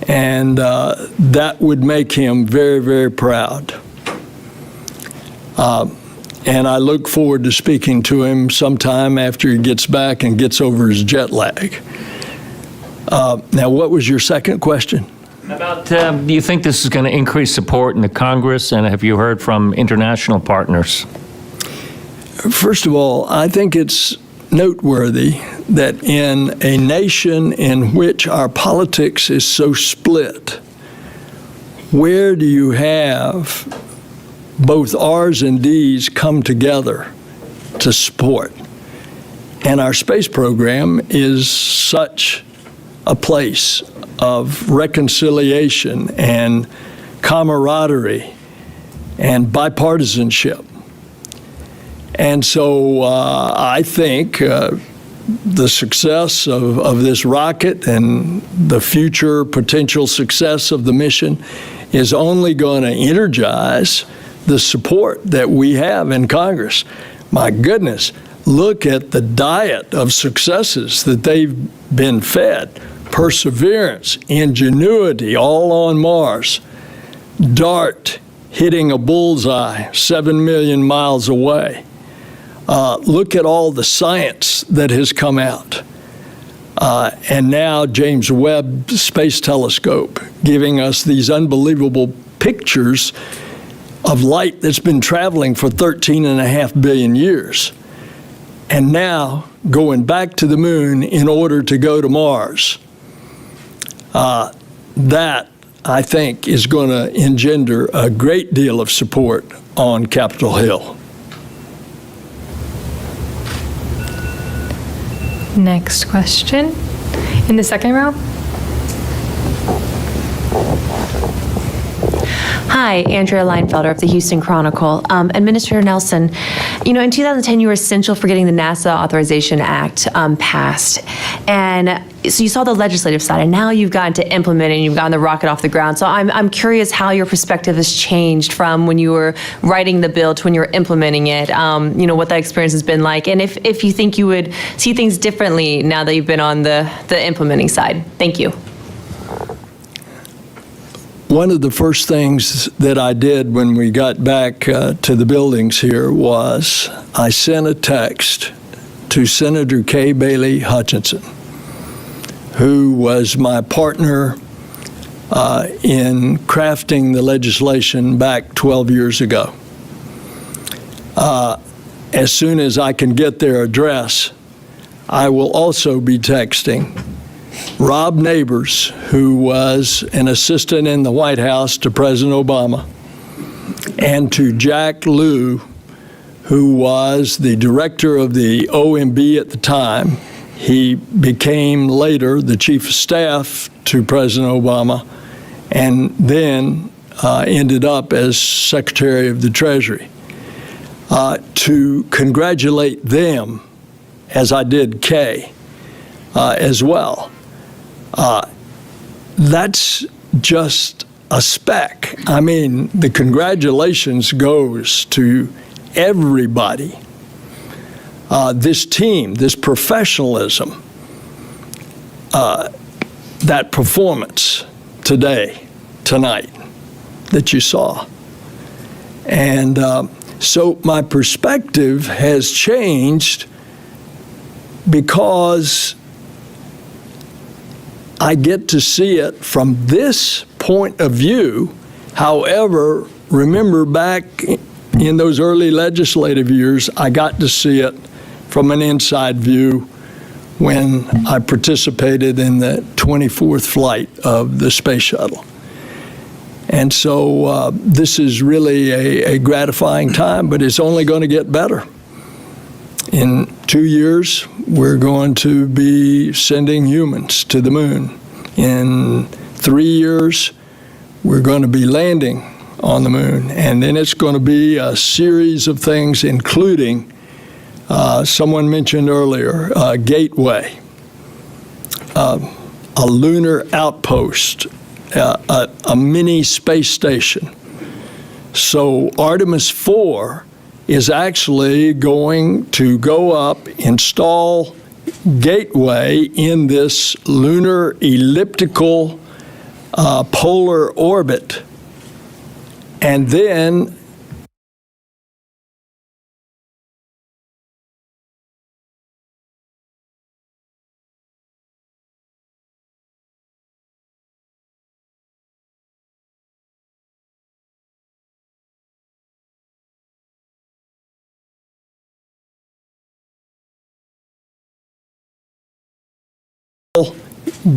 And that would make him very, very proud. And I look forward to speaking to him sometime after he gets back and gets over his jet lag. Now, what was your second question? About, do you think this is going to increase support in the Congress, and have you heard from international partners? First of all, I think it's noteworthy that in a nation in which our politics is so split, where do you have both R's and D's come together to support? And our space program is such a place of reconciliation and camaraderie and bipartisanship. And so I think the success of this rocket and the future potential success of the mission is only going to energize the support that we have in Congress. My goodness, look at the diet of successes that they've been fed. Perseverance, ingenuity, all on Mars. DART hitting a bullseye 7 million miles away. Look at all the science that has come out. And now James Webb Space Telescope giving us these unbelievable pictures of light that's been traveling for 13.5 billion years. And now going back to the moon in order to go to Mars. That, I think, is going to engender a great deal of support on Capitol Hill. Next question. In the second row. Hi, Andrea Leinfelder of the Houston Chronicle. Administrator Nelson, in 2010 you were essential for getting the NASA Authorization Act passed. And so you saw the legislative side, and now you've gotten to implement it and you've gotten the rocket off the ground. So I'm curious how your perspective has changed from when you were writing the bill to when you were implementing it, what that experience has been like, and if you think you would see things differently now that you've been on the implementing side. Thank you. One of the first things that I did when we got back to the buildings here was I sent a text to Senator Kay Bailey Hutchinson, who was my partner in crafting the legislation back 12 years ago. As soon as I can get their address, I will also be texting Rob Neighbors, who was an assistant in the White House to President Obama, and to Jack Lew, who was the director of the OMB at the time. He became later the chief of staff to President Obama, and then ended up as Secretary of the Treasury, to congratulate them, as I did Kay, as well. That's just a speck. I mean, the congratulations goes to everybody. This team, this professionalism, that performance tonight that you saw. And so my perspective has changed because I get to see it from this point of view. However, remember back in those early legislative years, I got to see it from an inside view when I participated in the 24th flight of the space shuttle. And so this is really a gratifying time, but it's only going to get better. In 2 years, we're going to be sending humans to the moon. In 3 years, we're going to be landing on the moon. And then it's going to be a series of things, including, someone mentioned earlier, a gateway, a lunar outpost, a mini space station. So Artemis 4 is actually going to go up, install gateway in this lunar elliptical polar orbit, and then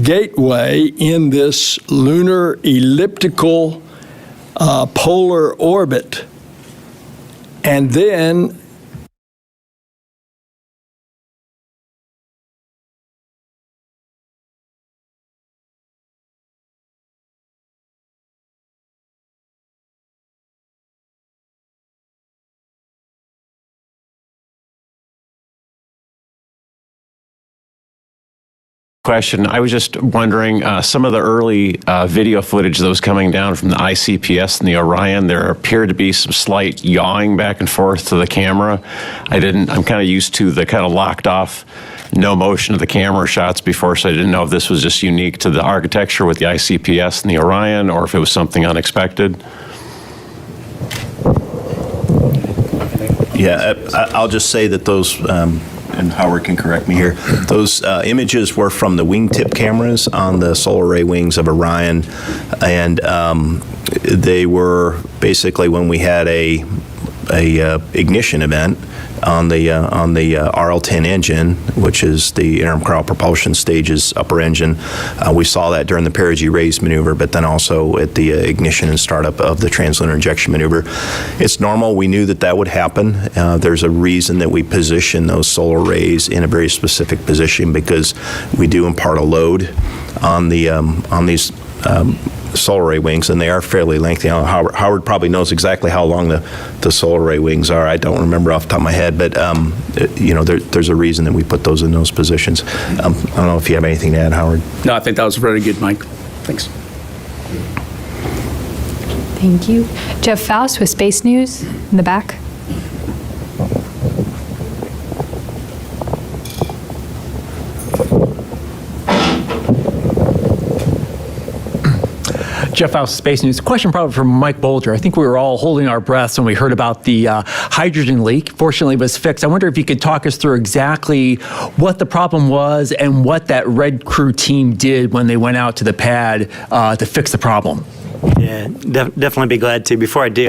gateway in this lunar elliptical polar orbit, and then Question. I was just wondering, some of the early video footage that was coming down from the ICPS and the Orion, there appeared to be some slight yawing back and forth to the camera. I'm kind of used to the kind of locked off, no motion of the camera shots before, so I didn't know if this was just unique to the architecture with the ICPS and the Orion, or if it was something unexpected. Yeah, I'll just say that those, and Howard can correct me here, those images were from the wingtip cameras on the solar array wings of Orion, and they were basically when we had a ignition event on the RL-10 engine, which is the interim cryo propulsion stage's upper engine. We saw that during the perigee raise maneuver, but then also at the ignition and startup of the translunar injection maneuver. It's normal. We knew that that would happen. There's a reason that we position those solar arrays in a very specific position, because we do impart a load on these solar array wings, and they are fairly lengthy. Howard probably knows exactly how long the solar array wings are. I don't remember off the top of my head, but there's a reason that we put those in those positions. I don't know if you have anything to add, Howard. No, I think that was very good, Mike. Thanks. Thank you. Jeff Faust with Space News in the back. Jeff Faust, Space News. Question probably for Mike Bolger. I think we were all holding our breaths when we heard about the hydrogen leak. Fortunately, it was fixed. I wonder if you could talk us through exactly what the problem was and what that Red Crew team did when they went out to the pad to fix the problem. Yeah, definitely be glad to. Before I do,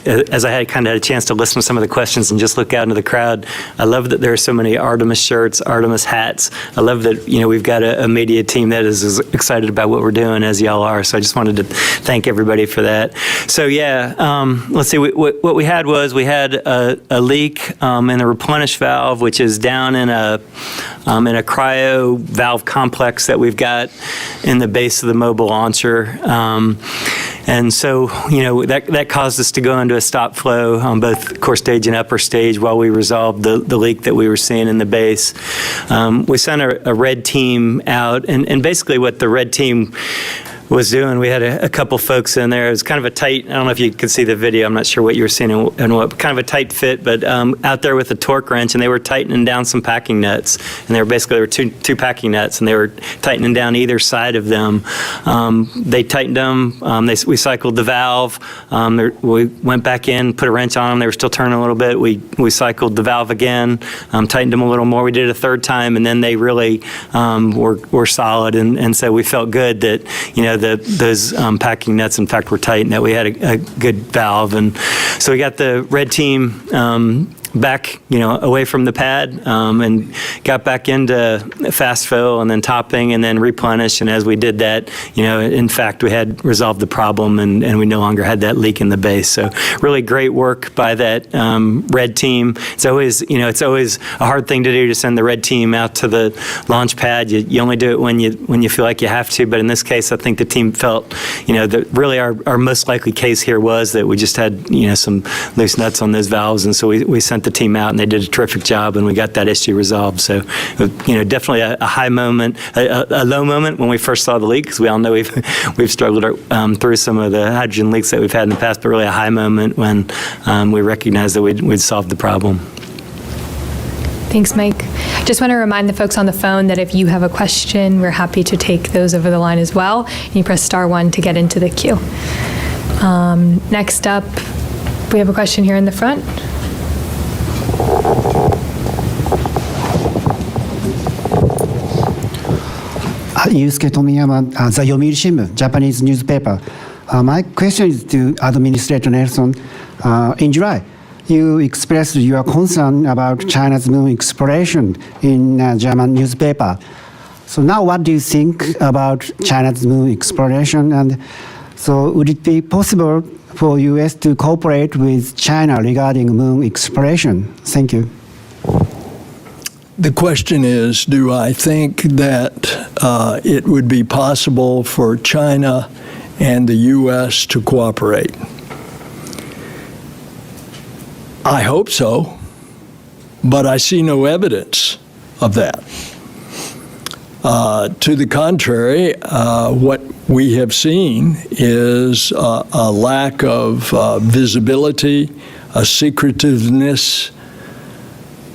as I had kind of had a chance to listen to some of the questions and just look out into the crowd, I love that there are so many Artemis shirts, Artemis hats. I love that, we've got a media team that is as excited about what we're doing as y'all are. So I just wanted to thank everybody for that. So let's see, what we had was we had a leak in the replenish valve, which is down in a cryo valve complex that we've got in the base of the mobile launcher. And so, that caused us to go into a stop flow on both core stage and upper stage while we resolved the leak that we were seeing in the base. We sent a red team out, and basically what the red team was doing, we had a couple folks in there. It was kind of a tight, I don't know if you could see the video, I'm not sure what you were seeing and what, kind of a tight fit, but out there with a torque wrench, and they were tightening down some packing nuts. And there were two packing nuts, and they were tightening down either side of them. They tightened them, we cycled the valve, we went back in, put a wrench on them, they were still turning a little bit. We cycled the valve again, tightened them a little more. We did it a third time, and then they really were solid, and so we felt good that, those packing nuts, in fact, were tight, and that we had a good valve. And so we got the red team back, away from the pad, and got back into fast fill and then topping and then replenish. And as we did that, in fact, we had resolved the problem, and we no longer had that leak in the base. So really great work by that red team. It's always, a hard thing to do to send the red team out to the launch pad. You only do it when you feel like you have to. But in this case, I think the team felt, that really our most likely case here was that we just had, some loose nuts on those valves. And so we sent the team out, and they did a terrific job, and we got that issue resolved. So, definitely a high moment, a low moment when we first saw the leak, because we all know we've struggled through some of the hydrogen leaks that we've had in the past, but really a high moment when we recognized that we'd solved the problem. Thanks, Mike. Just want to remind the folks on the phone that if you have a question, we're happy to take those over the line as well. You press *1 to get into the queue. Next up, we have a question here in the front. Yusuke Tomiyama, the Yomiuri Shimbun, Japanese newspaper. My question is to Administrator Nelson. In July, you expressed your concern about China's moon exploration in a German newspaper. So now what do you think about China's moon exploration? And so would it be possible for U.S. to cooperate with China regarding moon exploration? Thank you. The question is, do I think that it would be possible for China and the U.S. to cooperate? I hope so, but I see no evidence of that. To the contrary, what we have seen is a lack of visibility, a secretiveness,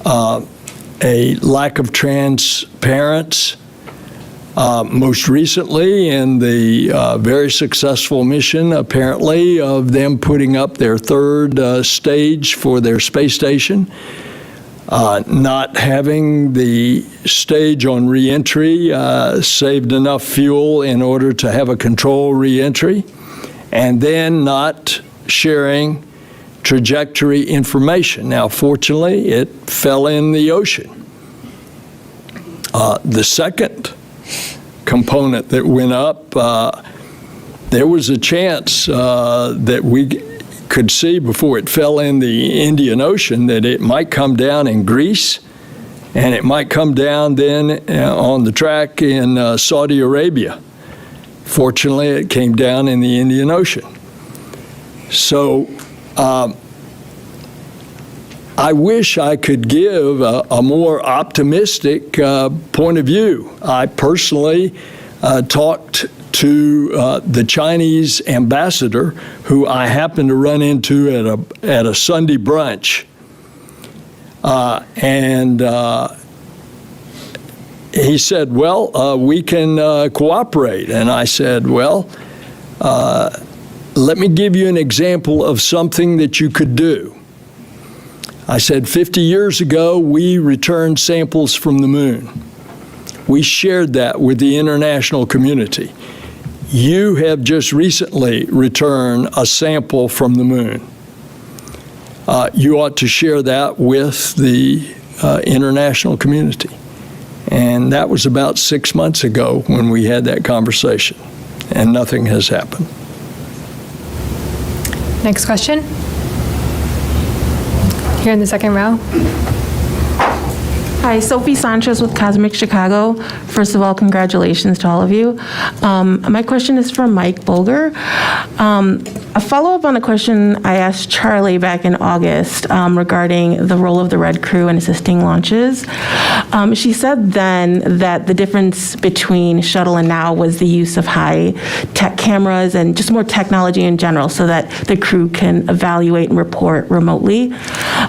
a lack of transparency. Most recently, in the very successful mission, apparently, of them putting up their third stage for their space station, not having the stage on reentry saved enough fuel in order to have a controlled reentry, and then not sharing trajectory information. Now, fortunately, it fell in the ocean. The second component that went up, there was a chance that we could see before it fell in the Indian Ocean that it might come down in Greece, and it might come down then on the track in Saudi Arabia. Fortunately, it came down in the Indian Ocean. So I wish I could give a more optimistic point of view. I personally talked to the Chinese ambassador, who I happened to run into at a Sunday brunch, and he said, "Well, we can cooperate." And I said, "Well, let me give you an example of something that you could do." I said, 50 years ago, we returned samples from the moon. We shared that with the international community. You have just recently returned a sample from the moon. You ought to share that with the international community. And that was about 6 months ago when we had that conversation, and nothing has happened. Next question. Here in the second row. Hi, Sophie Sanchez with Cosmic Chicago. First of all, congratulations to all of you. My question is for Mike Bolger. A follow-up on the question I asked Charlie back in August regarding the role of the Red Crew in assisting launches. She said then that the difference between shuttle and now was the use of high-tech cameras and just more technology in general so that the crew can evaluate and report remotely.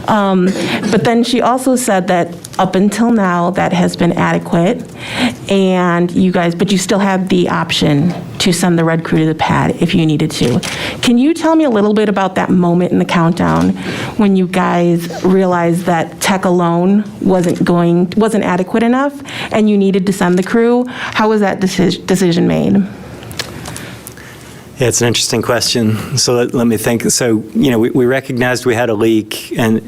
But then she also said that up until now, that has been adequate, and but you still have the option to send the Red Crew to the pad if you needed to. Can you tell me a little bit about that moment in the countdown when you guys realized that tech alone wasn't adequate enough, and you needed to send the crew? How was that decision made? Yeah, it's an interesting question. So let me think. So, we recognized we had a leak, and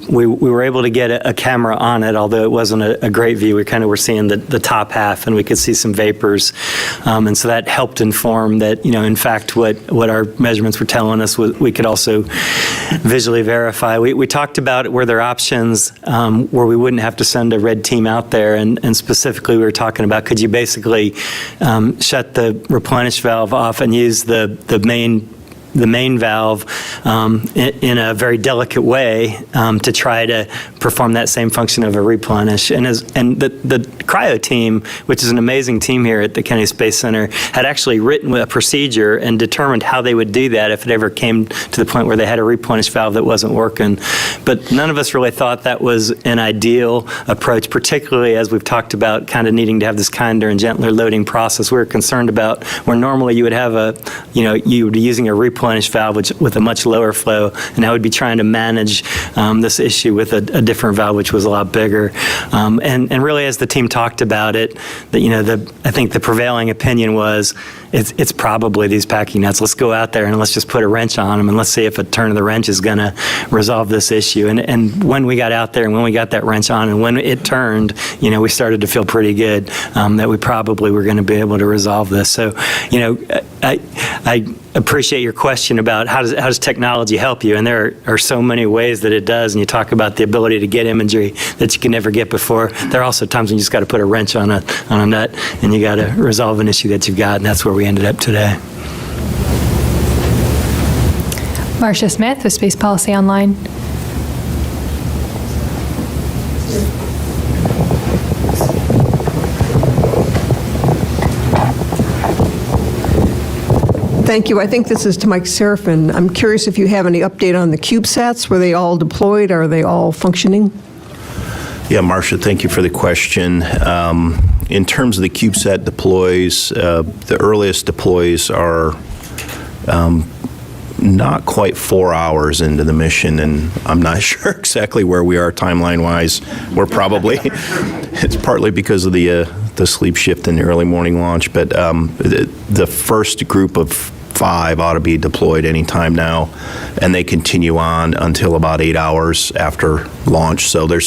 we were able to get a camera on it, although it wasn't a great view. We kind of were seeing the top half, and we could see some vapors. And so that helped inform that, in fact, what our measurements were telling us, we could also visually verify. We talked about were there options where we wouldn't have to send a red team out there, and specifically we were talking about could you basically shut the replenish valve off and use the main valve in a very delicate way to try to perform that same function of a replenish. And the cryo team, which is an amazing team here at the Kennedy Space Center, had actually written a procedure and determined how they would do that if it ever came to the point where they had a replenish valve that wasn't working. But none of us really thought that was an ideal approach, particularly as we've talked about kind of needing to have this kinder and gentler loading process. We were concerned about where normally you would have you would be using a replenish valve with a much lower flow, and I would be trying to manage this issue with a different valve which was a lot bigger. And really, as the team talked about it, I think the prevailing opinion was it's probably these packing nuts. Let's go out there and let's just put a wrench on them and let's see if a turn of the wrench is going to resolve this issue. And when we got out there and when we got that wrench on and when it turned, we started to feel pretty good that we probably were going to be able to resolve this. So, I appreciate your question about how does technology help you, and there are so many ways that it does, and you talk about the ability to get imagery that you can never get before. There are also times when you just got to put a wrench on a nut and you got to resolve an issue that you've got, and that's where we ended up today. Marcia Smith with Space Policy Online. Thank you. I think this is to Mike Serafin. I'm curious if you have any update on the CubeSats. Were they all deployed? Are they all functioning? Yeah, Marcia, thank you for the question. In terms of the CubeSat deploys, the earliest deploys are not quite 4 hours into the mission, and I'm not sure exactly where we are timeline-wise. We're probably, it's partly because of the sleep shift in the early morning launch, but the first group of 5 ought to be deployed anytime now, and they continue on until about 8 hours after launch. So they're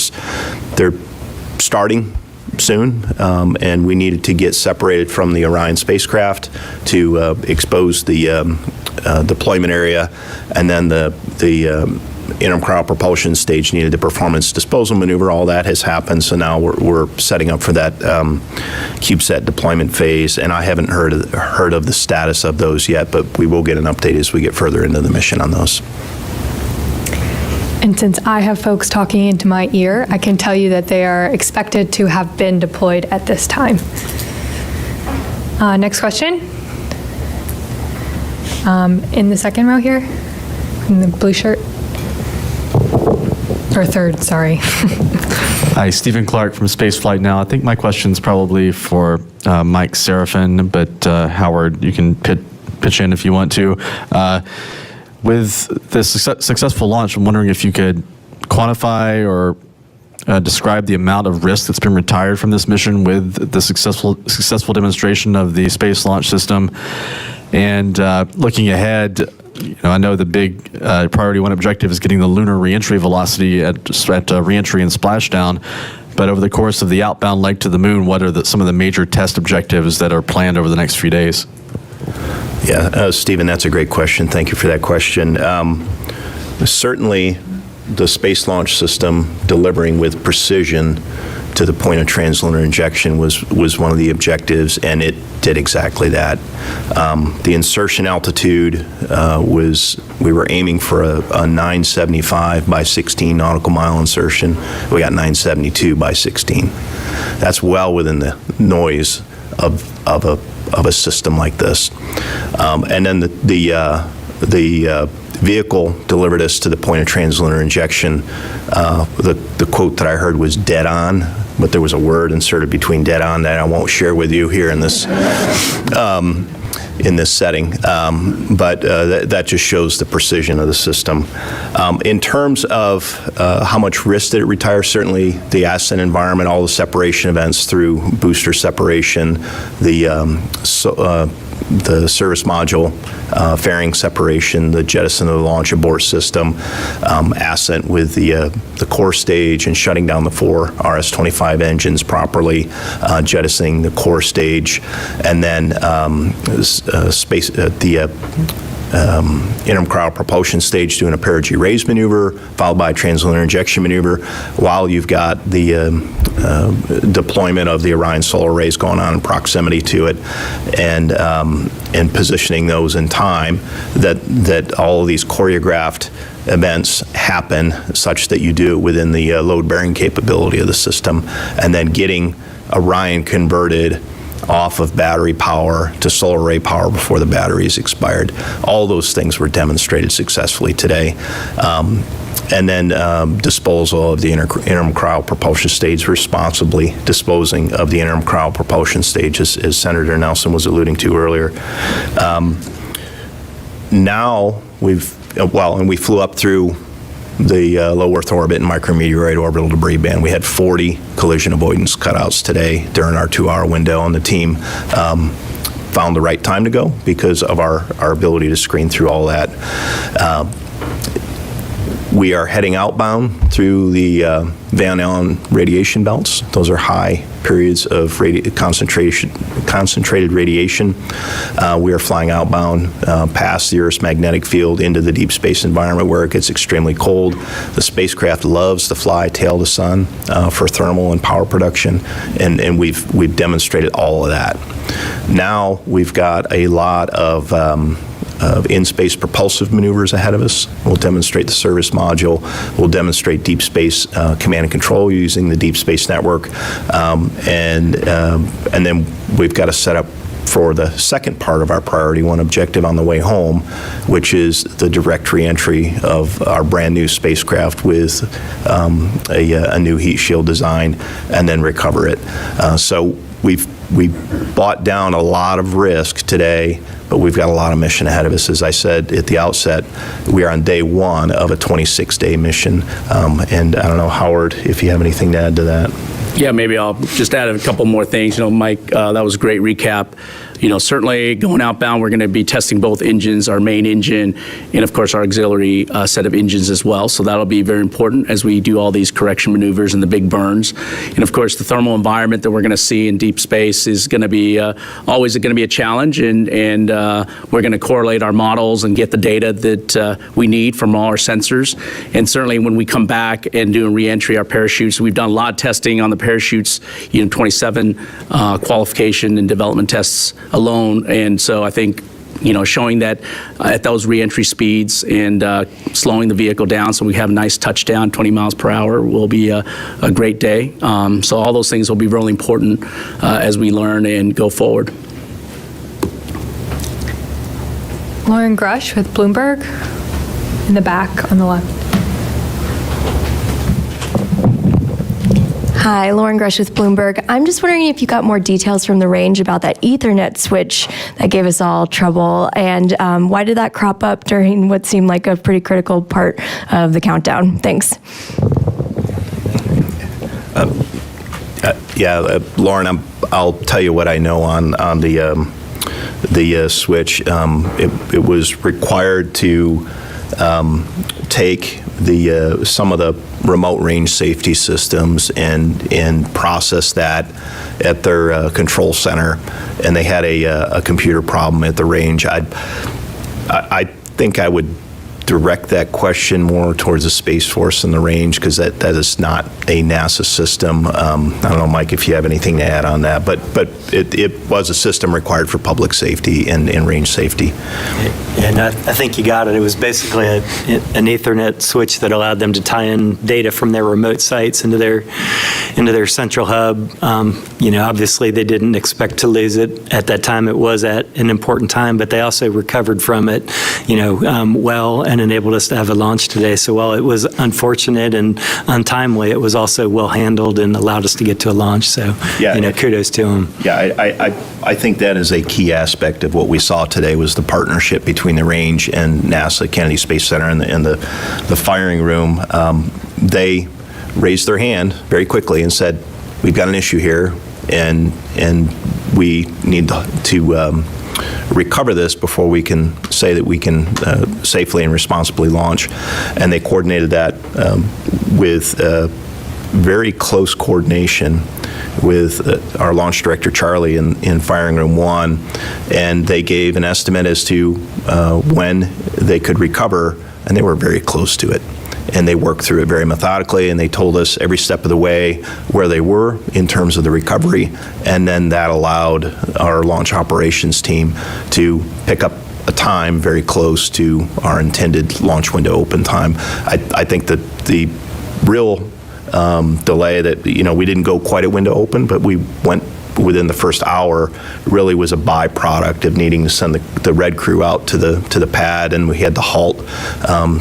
starting soon, and we needed to get separated from the Orion spacecraft to expose the deployment area, and then the interim cryo propulsion stage needed a performance disposal maneuver. All that has happened, so now we're setting up for that CubeSat deployment phase, and I haven't heard of the status of those yet, but we will get an update as we get further into the mission on those. And since I have folks talking into my ear, I can tell you that they are expected to have been deployed at this time. Next question. In the second row here, in the blue shirt. Or third, sorry. Hi, Stephen Clark from Spaceflight Now. I think my question's probably for Mike Serafin, but Howard, you can pitch in if you want to. With this successful launch, I'm wondering if you could quantify or describe the amount of risk that's been retired from this mission with the successful demonstration of the Space Launch System. And looking ahead, I know the big priority 1 objective is getting the lunar reentry velocity at reentry and splashdown. But over the course of the outbound leg to the moon, what are some of the major test objectives that are planned over the next few days? Yeah, Stephen, that's a great question. Thank you for that question. Certainly, the Space Launch System delivering with precision to the point of translunar injection was one of the objectives, and it did exactly that. The insertion altitude we were aiming for a 975 by 16 nautical mile insertion. We got 972 by 16. That's well within the noise of a system like this. And then the vehicle delivered us to the point of translunar injection. The quote that I heard was dead on, but there was a word inserted between dead on that I won't share with you here in this setting. But that just shows the precision of the system. In terms of how much risk did it retire, certainly the ascent environment, all the separation events through booster separation, the service module fairing separation, the jettison of the launch abort system, ascent with the core stage and shutting down the 4 RS-25 engines properly, jettisoning the core stage, and then interim cryo propulsion stage doing a perigee raise maneuver, followed by a translunar injection maneuver, while you've got the deployment of the Orion solar arrays going on in proximity to it, and positioning those in time that all of these choreographed events happen such that you do it within the load-bearing capability of the system, and then getting Orion converted off of battery power to solar array power before the batteries expired. All those things were demonstrated successfully today. And then disposal of the interim cryo propulsion stage, responsibly disposing of the interim cryo propulsion stage, as Senator Nelson was alluding to earlier. Now we flew up through the low Earth orbit and micrometeorite orbital debris band. We had 40 collision avoidance cutouts today during our 2-hour window, and the team found the right time to go because of our ability to screen through all that. We are heading outbound through the Van Allen radiation belts. Those are high periods of concentrated radiation. We are flying outbound past the Earth's magnetic field into the deep space environment where it gets extremely cold. The spacecraft loves to fly tail to sun for thermal and power production, and we've demonstrated all of that. Now we've got a lot of in-space propulsive maneuvers ahead of us. We'll demonstrate the service module. We'll demonstrate deep space command and control using the deep space network, and then we've got to set up for the second part of our priority one objective on the way home, which is the direct reentry of our brand new spacecraft with a new heat shield design, and then recover it. So we bought down a lot of risk today, but we've got a lot of mission ahead of us. As I said at the outset, we are on day one of a 26-day mission. And I don't know, Howard, if you have anything to add to that. Yeah, maybe I'll just add a couple more things. Mike, that was a great recap. Certainly going outbound, we're going to be testing both engines, our main engine, and of course our auxiliary set of engines as well. So that'll be very important as we do all these correction maneuvers and the big burns. And of course the thermal environment that we're going to see in deep space is going to be always going to be a challenge, and we're going to correlate our models and get the data that we need from all our sensors. And certainly when we come back and do a reentry, our parachutes, we've done a lot of testing on the parachutes, 27 qualification and development tests alone. And so I think, showing that at those reentry speeds and slowing the vehicle down so we have a nice touchdown, 20 miles per hour, will be a great day. So all those things will be really important as we learn and go forward. Lauren Grush with Bloomberg, in the back on the left. Hi, Lauren Grush with Bloomberg. I'm just wondering if you got more details from the range about that Ethernet switch that gave us all trouble, and why did that crop up during what seemed like a pretty critical part of the countdown? Thanks. Lauren, I'll tell you what I know on the switch. It was required to take some of the remote range safety systems and process that at their control center, and they had a computer problem at the range. I think I would direct that question more towards the Space Force and the range, because that is not a NASA system. I don't know, Mike, if you have anything to add on that, but it was a system required for public safety and range safety. And I think you got it. It was basically an Ethernet switch that allowed them to tie in data from their remote sites into their central hub. Obviously they didn't expect to lose it at that time. It was at an important time, but they also recovered from it, well, and enabled us to have a launch today. So while it was unfortunate and untimely, it was also well handled and allowed us to get to a launch. So, kudos to them. Yeah, I think that is a key aspect of what we saw today, was the partnership between the range and NASA Kennedy Space Center and the firing room. They raised their hand very quickly and said, "We've got an issue here, and we need to recover this before we can say that we can safely and responsibly launch." And they coordinated that with very close coordination with our launch director, Charlie, in Firing Room 1, and they gave an estimate as to when they could recover, and they were very close to it. And they worked through it very methodically, and they told us every step of the way where they were in terms of the recovery, and then that allowed our launch operations team to pick up a time very close to our intended launch window open time. I think that the real delay that, we didn't go quite at window open, but we went within the first hour, really was a byproduct of needing to send the red crew out to the pad, and we had to halt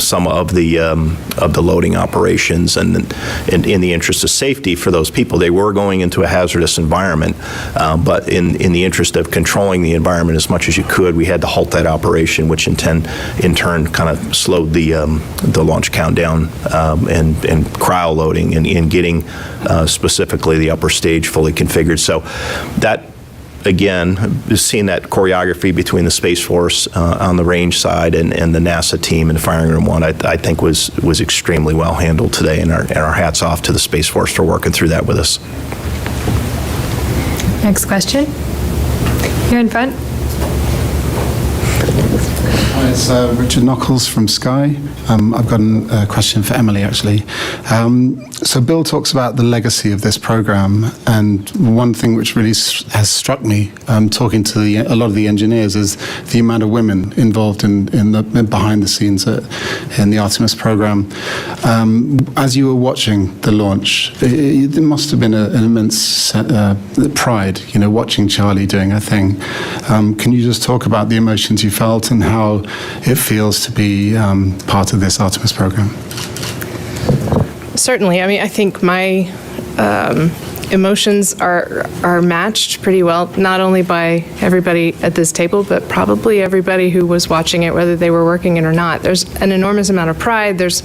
some of the loading operations. And in the interest of safety for those people, they were going into a hazardous environment, but in the interest of controlling the environment as much as you could, we had to halt that operation, which in turn kind of slowed the launch countdown and cryo loading and getting specifically the upper stage fully configured. So that, again, seeing that choreography between the Space Force on the range side and the NASA team in Firing Room 1, I think was extremely well handled today, and our hats off to the Space Force for working through that with us. Next question. Here in front. Hi, it's Richard Knuckles from Sky. I've got a question for Emily, actually. So Bill talks about the legacy of this program, and one thing which really has struck me talking to a lot of the engineers is the amount of women involved in the behind the scenes in the Artemis program. As you were watching the launch, there must have been an immense pride, watching Charlie doing her thing. Can you just talk about the emotions you felt and how it feels to be part of this Artemis program? Certainly. I mean, I think my emotions are matched pretty well, not only by everybody at this table, but probably everybody who was watching it, whether they were working it or not. There's an enormous amount of pride. There's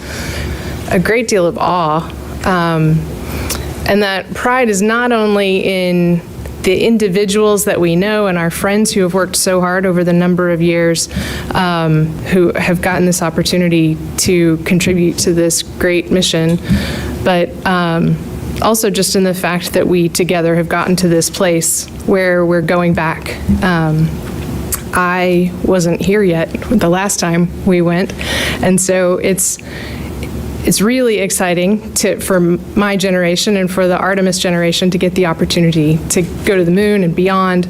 a great deal of awe. And that pride is not only in the individuals that we know and our friends who have worked so hard over the number of years, who have gotten this opportunity to contribute to this great mission, but also just in the fact that we together have gotten to this place where we're going back. I wasn't here yet the last time we went, and so it's really exciting for my generation and for the Artemis generation to get the opportunity to go to the moon and beyond.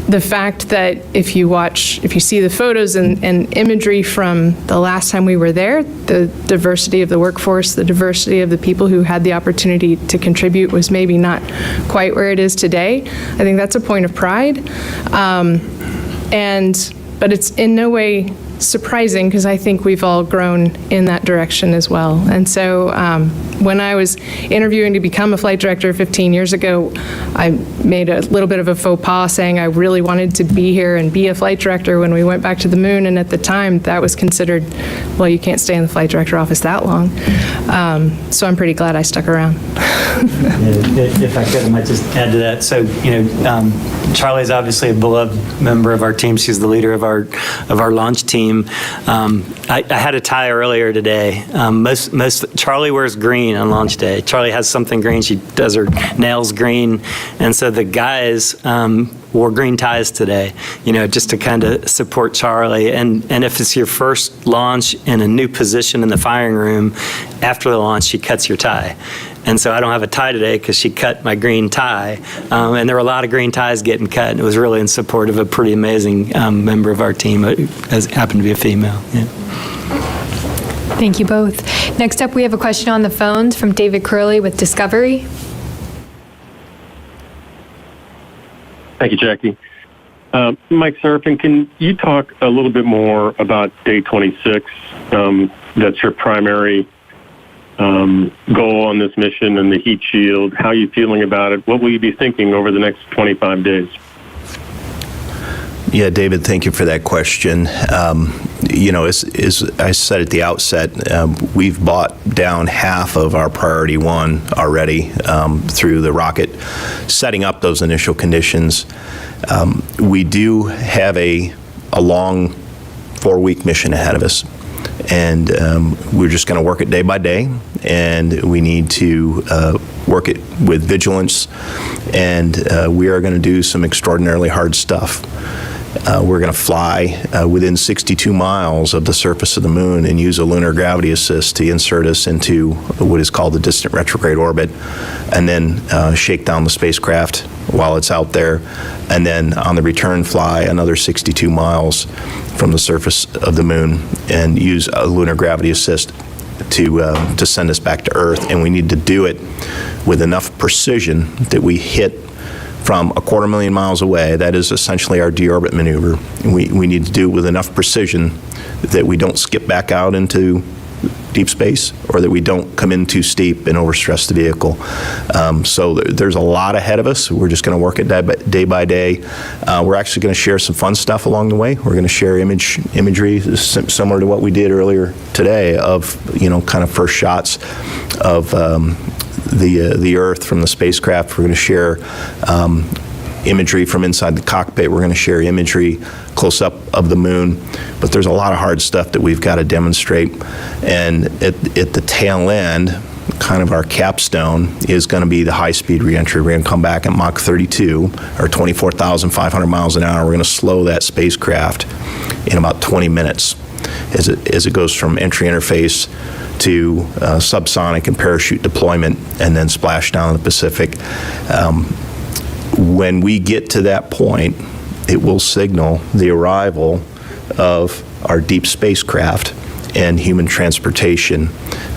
The fact that if you see the photos and imagery from the last time we were there, the diversity of the workforce, the diversity of the people who had the opportunity to contribute was maybe not quite where it is today. I think that's a point of pride. But it's in no way surprising, because I think we've all grown in that direction as well. And so when I was interviewing to become a flight director 15 years ago, I made a little bit of a faux pas saying I really wanted to be here and be a flight director when we went back to the moon, and at the time that was considered, well, you can't stay in the flight director office that long. So I'm pretty glad I stuck around. If I could, I might just add to that. So, Charlie's obviously a beloved member of our team. She's the leader of our launch team. I had a tie earlier today. Charlie wears green on launch day. Charlie has something green. She does her nails green, and so the guys wore green ties today. Just to kind of support Charlie. And if it's your first launch in a new position in the firing room, after the launch, she cuts your tie. And so I don't have a tie today because she cut my green tie. And there were a lot of green ties getting cut, and it was really in support of a pretty amazing member of our team, who happened to be a female. Yeah. Thank you both. Next up, we have a question on the phones from David Curley with Discovery. Thank you, Jackie. Mike Serafin, can you talk a little bit more about day 26? That's your primary goal on this mission, and the heat shield. How are you feeling about it? What will you be thinking over the next 25 days? Yeah, David, thank you for that question. As I said at the outset, we've bought down half of our priority one already through the rocket setting up those initial conditions. We do have a long 4-week mission ahead of us, and we're just going to work it day by day, and we need to work it with vigilance, and we are going to do some extraordinarily hard stuff. We're going to fly within 62 miles of the surface of the moon and use a lunar gravity assist to insert us into what is called the distant retrograde orbit, and then shake down the spacecraft while it's out there, and then on the return fly another 62 miles from the surface of the moon and use a lunar gravity assist to send us back to Earth. And we need to do it with enough precision that we hit from 250,000 miles away. That is essentially our deorbit maneuver. We need to do it with enough precision that we don't skip back out into deep space, or that we don't come in too steep and overstress the vehicle. So there's a lot ahead of us. We're just going to work it day by day. We're actually going to share some fun stuff along the way. We're going to share imagery similar to what we did earlier today of, kind of first shots of the Earth from the spacecraft. We're going to share imagery from inside the cockpit. We're going to share imagery close up of the moon. But there's a lot of hard stuff that we've got to demonstrate. And at the tail end, kind of our capstone is going to be the high-speed reentry. We're going to come back at Mach 32, or 24,500 miles an hour. We're going to slow that spacecraft in about 20 minutes as it goes from entry interface to subsonic and parachute deployment, and then splash down in the Pacific. When we get to that point, it will signal the arrival of our deep spacecraft and human transportation,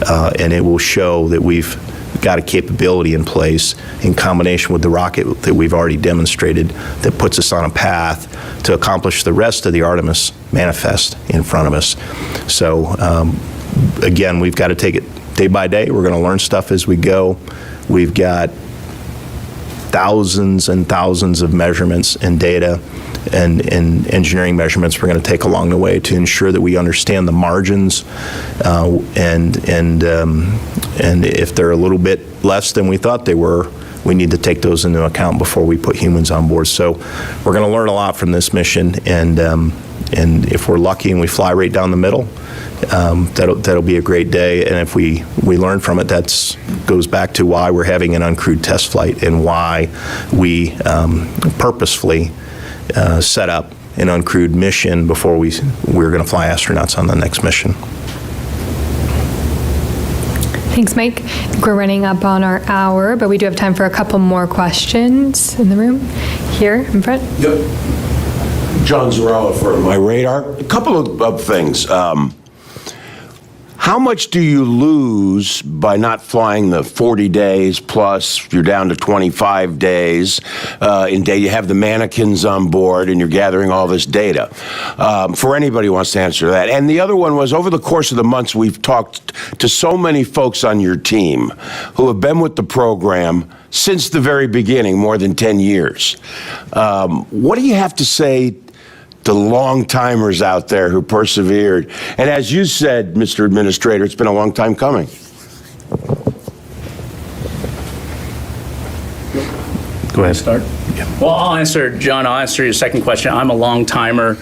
and it will show that we've got a capability in place in combination with the rocket that we've already demonstrated that puts us on a path to accomplish the rest of the Artemis manifest in front of us. So again, we've got to take it day by day. We're going to learn stuff as we go. We've got thousands and thousands of measurements and data and engineering measurements we're going to take along the way to ensure that we understand the margins, and if they're a little bit less than we thought they were, we need to take those into account before we put humans on board. So we're going to learn a lot from this mission, and if we're lucky and we fly right down the middle, that'll be a great day. And if we learn from it, that goes back to why we're having an uncrewed test flight and why we purposefully set up an uncrewed mission before we're going to fly astronauts on the next mission. Thanks, Mike. I think we're running up on our hour, but we do have time for a couple more questions in the room. Here in front. Yep. John Zarella for My Radar. A couple of things. How much do you lose by not flying the 40 days plus you're down to 25 days in day? You have the mannequins on board and you're gathering all this data. For anybody who wants to answer that. And the other one was, over the course of the months, we've talked to so many folks on your team who have been with the program since the very beginning, more than 10 years. What do you have to say to long-timers out there who persevered? And as you said, Mr. Administrator, it's been a long time coming. Go ahead. Start. Well, I'll answer your second question. I'm a long-timer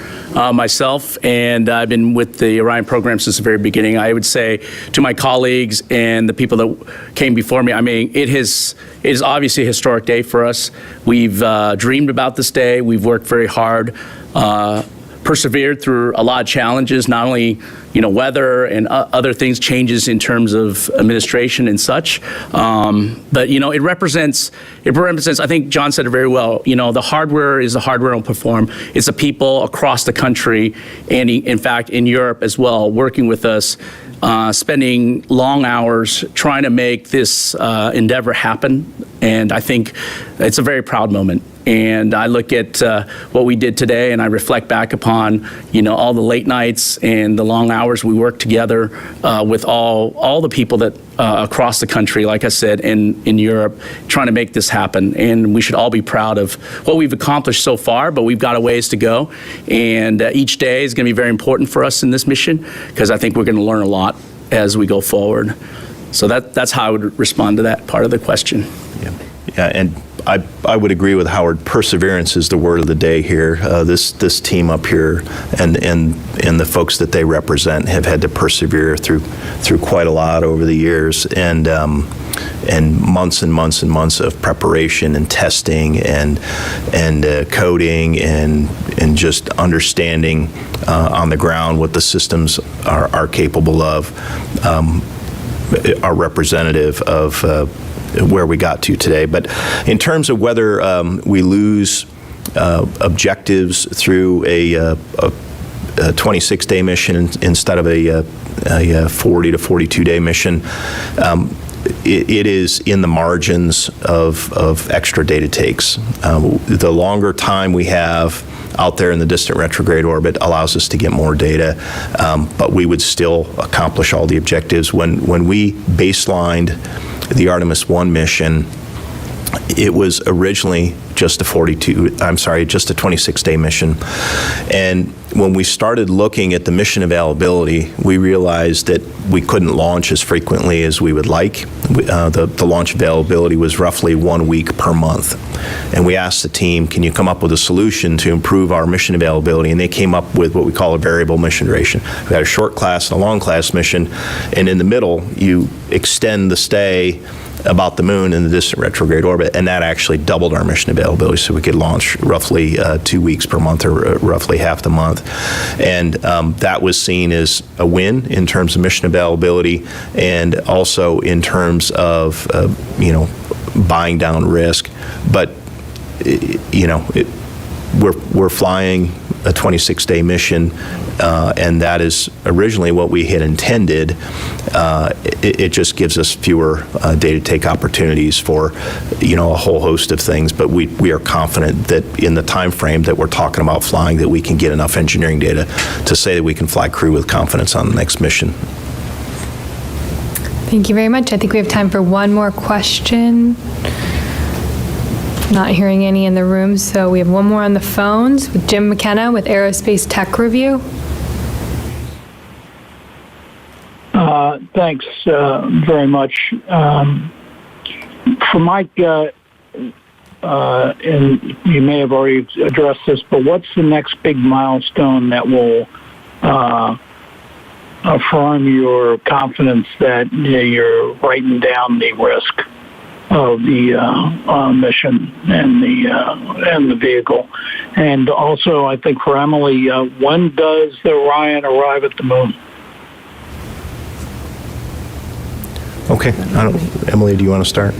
myself, and I've been with the Orion program since the very beginning. I would say to my colleagues and the people that came before me, I mean, it is obviously a historic day for us. We've dreamed about this day. We've worked very hard, persevered through a lot of challenges, not only weather and other things, changes in terms of administration and such, but it represents. I think John said it very well. The hardware is the hardware will perform. It's the people across the country, and in fact in Europe as well, working with us, spending long hours trying to make this endeavor happen. And I think it's a very proud moment. And I look at what we did today, and I reflect back upon, all the late nights and the long hours we worked together with all the people that across the country, like I said, in Europe, trying to make this happen. And we should all be proud of what we've accomplished so far, but we've got a ways to go. And each day is going to be very important for us in this mission, because I think we're going to learn a lot as we go forward. So that's how I would respond to that part of the question. Yeah, and I would agree with Howard. Perseverance is the word of the day here. This team up here and the folks that they represent have had to persevere through quite a lot over the years, and months and months and months of preparation and testing and coding and just understanding on the ground what the systems are capable of, are representative of where we got to today. But in terms of whether we lose objectives through a 26-day mission instead of a 40 to 42-day mission, it is in the margins of extra data takes. The longer time we have out there in the distant retrograde orbit allows us to get more data, but we would still accomplish all the objectives. When we baselined the Artemis 1 mission, it was originally just a 26-day mission. And when we started looking at the mission availability, we realized that we couldn't launch as frequently as we would like. The launch availability was roughly 1 week per month. And we asked the team, can you come up with a solution to improve our mission availability? And they came up with what we call a variable mission duration. We had a short class and a long class mission, and in the middle, you extend the stay about the moon in the distant retrograde orbit, and that actually doubled our mission availability, so we could launch roughly 2 weeks per month, or roughly half the month. And that was seen as a win in terms of mission availability. availability, and also in terms of, buying down risk. But, we're flying a 26-day mission, and that is originally what we had intended. It just gives us fewer data take opportunities for, a whole host of things. But we are confident that in the time frame that we're talking about flying, that we can get enough engineering data to say that we can fly crew with confidence on the next mission. Thank you very much. I think we have time for one more question. Not hearing any in the room, so we have one more on the phones with Jim McKenna with Aerospace Tech Review. Thanks very much. For Mike, and you may have already addressed this, but what's the next big milestone that will affirm your confidence that you're writing down the risk of the mission and the vehicle? And also, I think for Emily, when does the Orion arrive at the moon? Okay. Emily, do you want to start?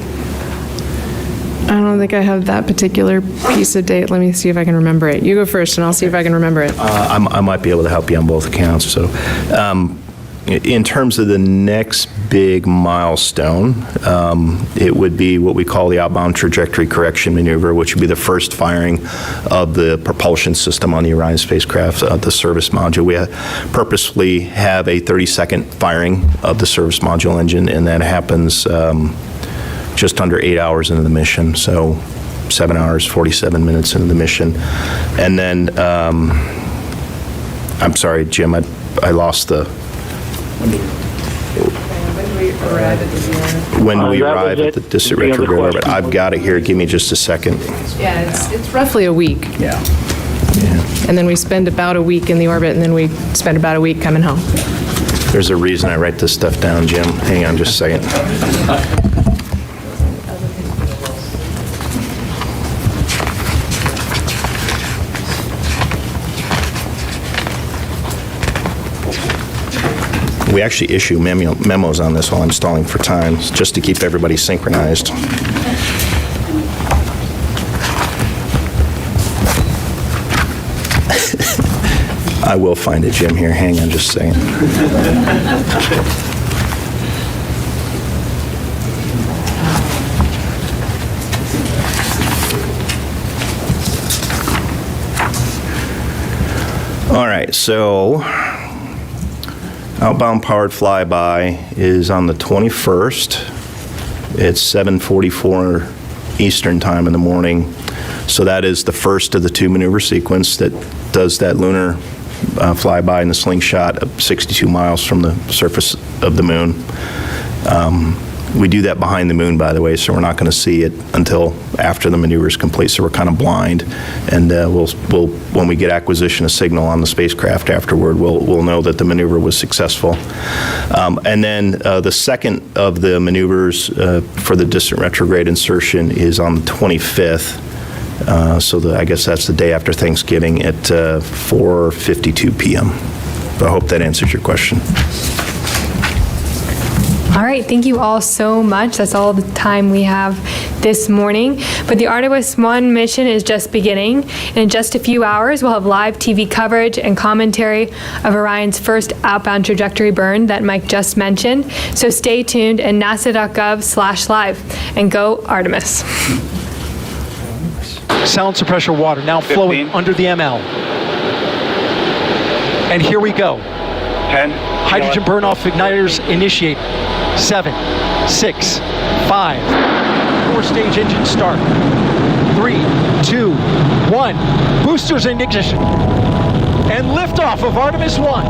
I don't think I have that particular piece of date. Let me see if I can remember it. You go first, and I'll see if I can remember it. I might be able to help you on both accounts. So, in terms of the next big milestone, it would be what we call the outbound trajectory correction maneuver, which would be the first firing of the propulsion system on the Orion spacecraft, the service module. We purposefully have a 30-second firing of the service module engine, and that happens just under 8 hours into the mission, so 7 hours, 47 minutes into the mission. And then, I'm sorry, Jim, I lost the... When do we arrive at the distant retrograde orbit? I've got it here. Give me just a second. Yeah, it's roughly a week. Yeah. And then we spend about a week in the orbit, and then we spend about a week coming home. There's a reason I write this stuff down, Jim. Hang on just a second. We actually issue memos on this while I'm stalling for time, just to keep everybody synchronized. I will find it, Jim, here. Hang on just a second. All right, so outbound powered flyby is on the 21st. It's 7:44 Eastern time in the morning. So that is the first of the two maneuver sequence that does that lunar flyby in the slingshot of 62 miles from the surface of the moon. We do that behind the moon, by the way, so we're not going to see it until after the maneuver is complete, so we're kind of blind. And we'll when we get acquisition of signal on the spacecraft afterward, we'll know that the maneuver was successful. And then the second of the maneuvers for the distant retrograde insertion is on the 25th. So I guess that's the day after Thanksgiving at 4:52 p.m. But I hope that answers your question. All right, thank you all so much. That's all the time we have this morning. But the Artemis 1 mission is just beginning. And in just a few hours, we'll have live TV coverage and commentary of Orion's first outbound trajectory burn that Mike just mentioned. So stay tuned at nasa.gov/live and go Artemis. Sound suppressor water now flowing 15. Under the ML. And here we go. 10. Hydrogen burn-off igniters initiate. 7, 6, 5. 4-stage engine start. 3, 2, 1. Boosters in ignition. And liftoff of Artemis 1.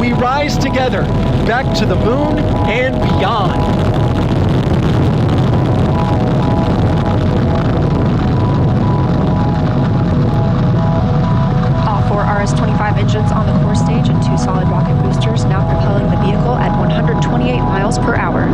We rise together back to the moon and beyond. RS-25 engines on the core stage and 2 solid rocket boosters now propelling the vehicle at 128 miles per hour.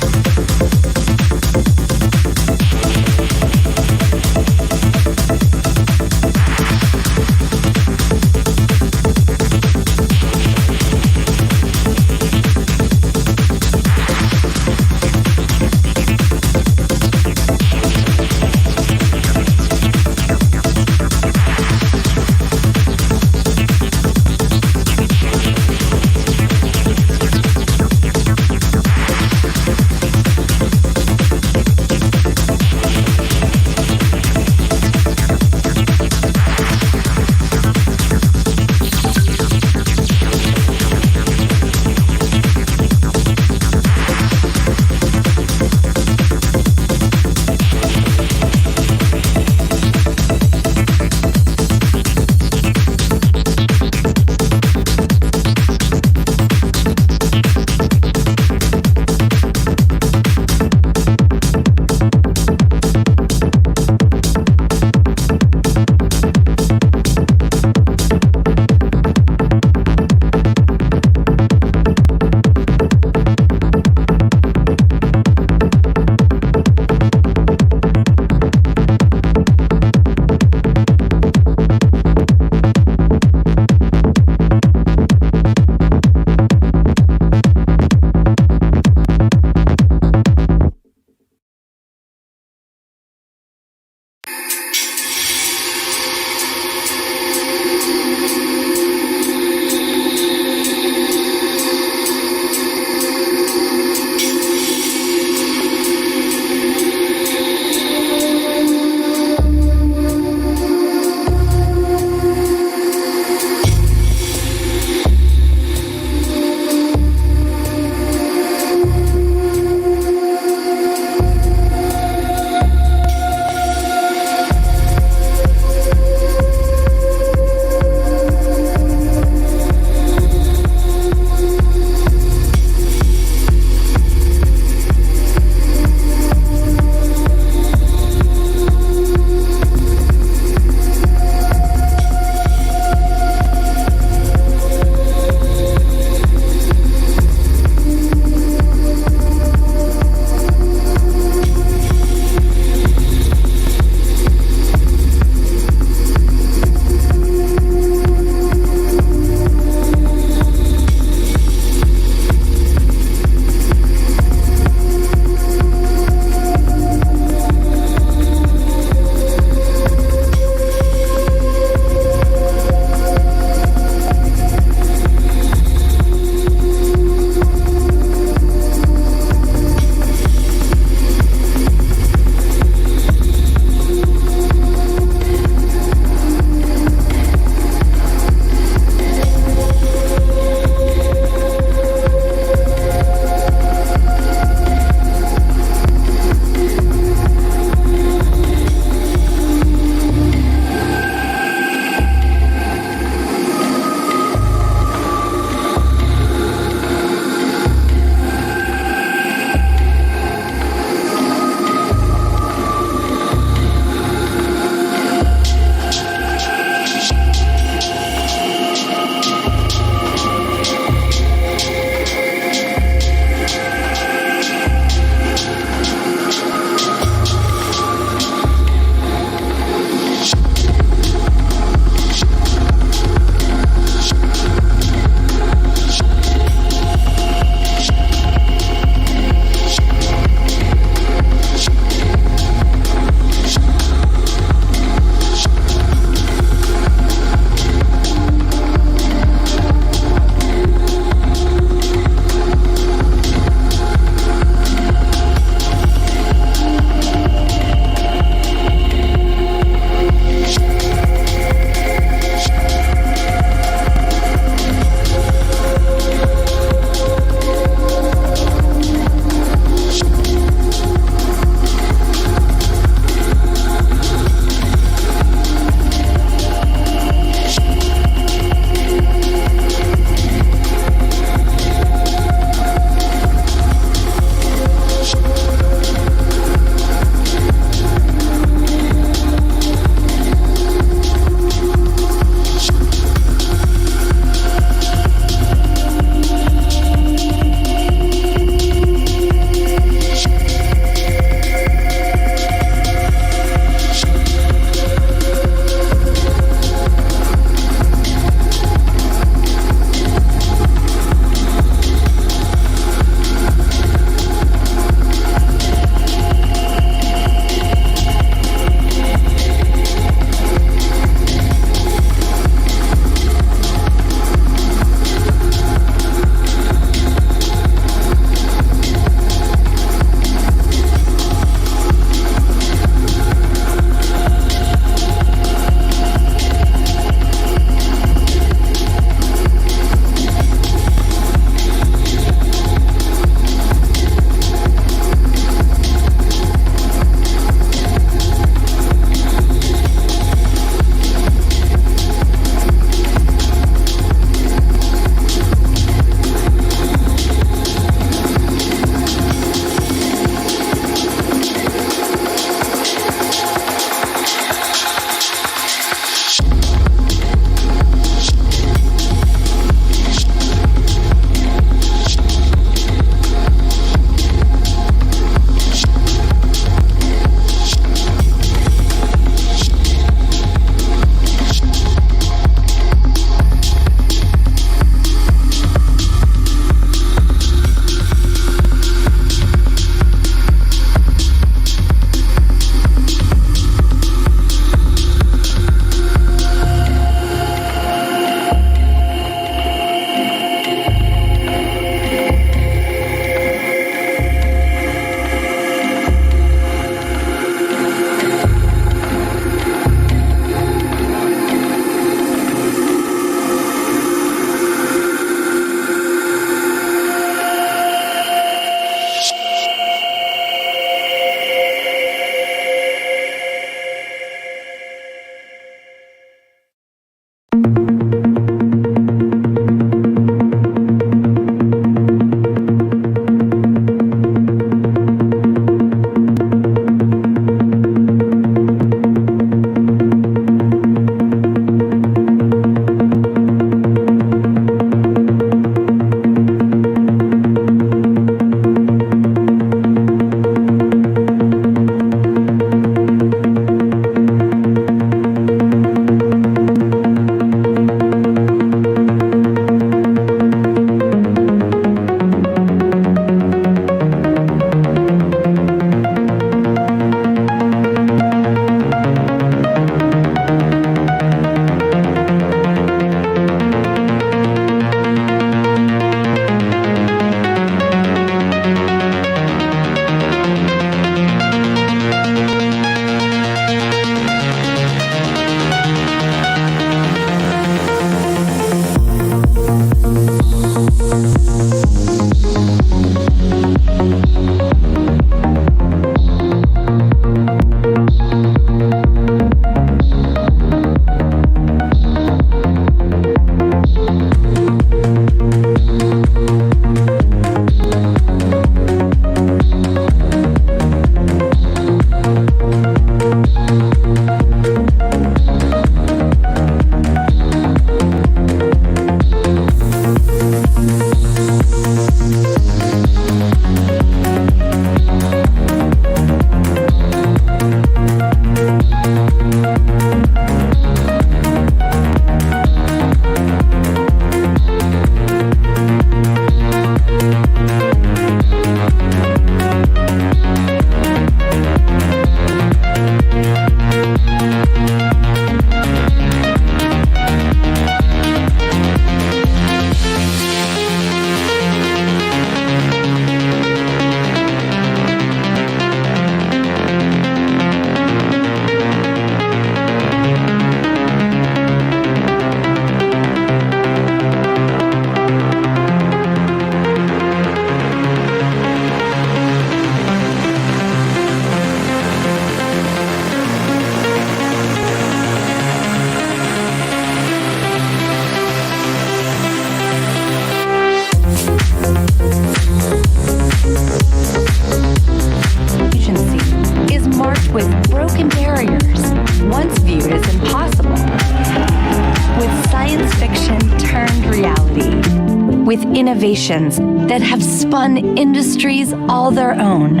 with innovations that have spun industries all their own,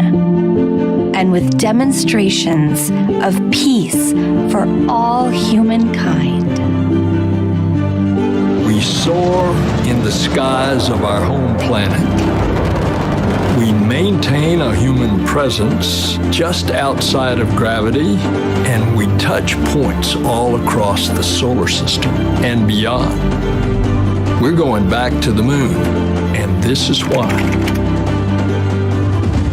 and with demonstrations of peace for all humankind. We soar in the skies of our home planet. We maintain a human presence just outside of gravity, and we touch points all across the solar system and beyond. We're going back to the moon, and this is why.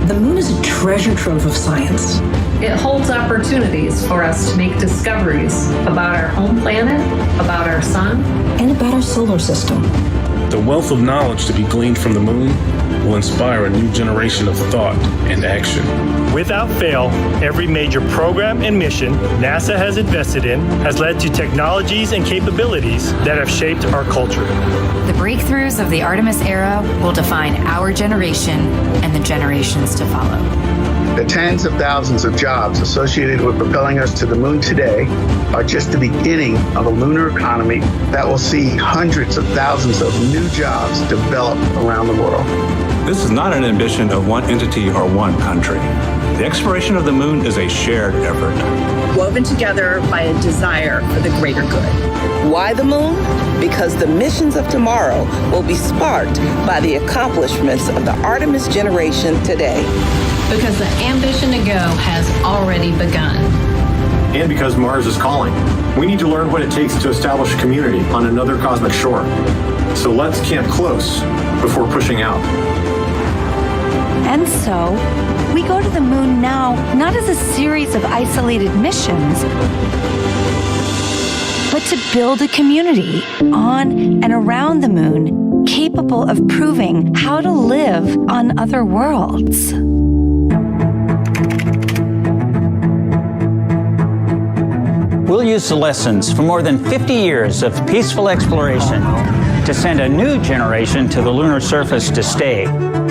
The moon is a treasure trove of science. It holds opportunities for us to make discoveries about our home planet, about our sun, and about our solar system. The wealth of knowledge to be gleaned from the moon will inspire a new generation of thought and action. Without fail, every major program and mission NASA has invested in has led to technologies and capabilities that have shaped our culture. The breakthroughs of the Artemis era will define our generation and the generations to follow. The tens of thousands of jobs associated with propelling us to the moon today are just the beginning of a lunar economy that will see hundreds of thousands of new jobs develop around the world. This is not an ambition of one entity or one country. The exploration of the moon is a shared effort, woven together by a desire for the greater good. Why the moon? Because the missions of tomorrow will be sparked by the accomplishments of the Artemis generation today. Because the ambition to go has already begun. and because Mars is calling. We need to learn what it takes to establish a community on another cosmic shore. So let's camp close before pushing out. And so, we go to the moon now, not as a series of isolated missions, but to build a community on and around the moon capable of proving how to live on other worlds. We'll use the lessons from more than 50 years of peaceful exploration to send a new generation to the lunar surface to stay.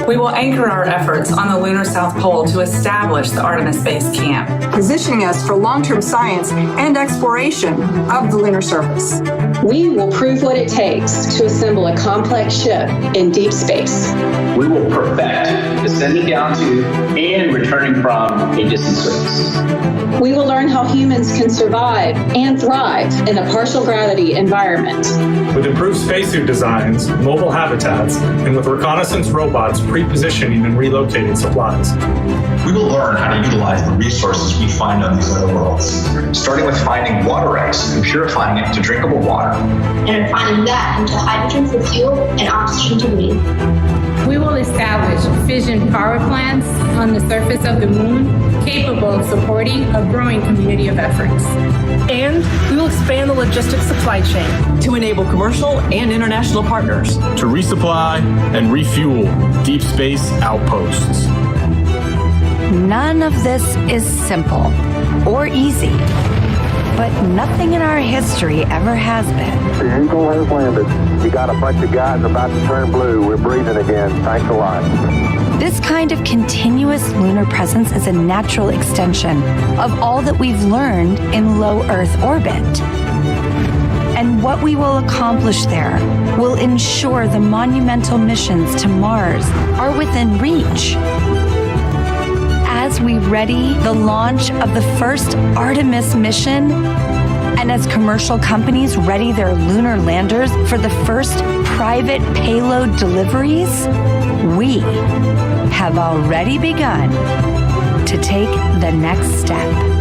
We will anchor our efforts on the lunar South Pole to establish the Artemis Base Camp, positioning us for long-term science and exploration of the lunar surface. We will prove what it takes to assemble a complex ship in deep space. We will perfect descending down to and returning from a distant surface. We will learn how humans can survive and thrive in a partial gravity environment. With improved spacesuit designs, mobile habitats, and with reconnaissance robots pre-positioning and relocating supplies. We will learn how to utilize the resources we find on these other worlds, starting with finding water ice and purifying it to drinkable water. And refining that into hydrogen for fuel and oxygen to breathe. We will establish fission power plants on the surface of the moon capable of supporting a growing community of efforts. And we will expand the logistics supply chain to enable commercial and international partners to resupply and refuel deep space outposts. None of this is simple or easy, but nothing in our history ever has been. The Eagle has landed. You got a bunch of guys about to turn blue. We're breathing again. Thanks a lot. This kind of continuous lunar presence is a natural extension of all that we've learned in low Earth orbit. And what we will accomplish there will ensure the monumental missions to Mars are within reach. As we ready the launch of the first Artemis mission, and as commercial companies ready their lunar landers for the first private payload deliveries, we have already begun to take the next step.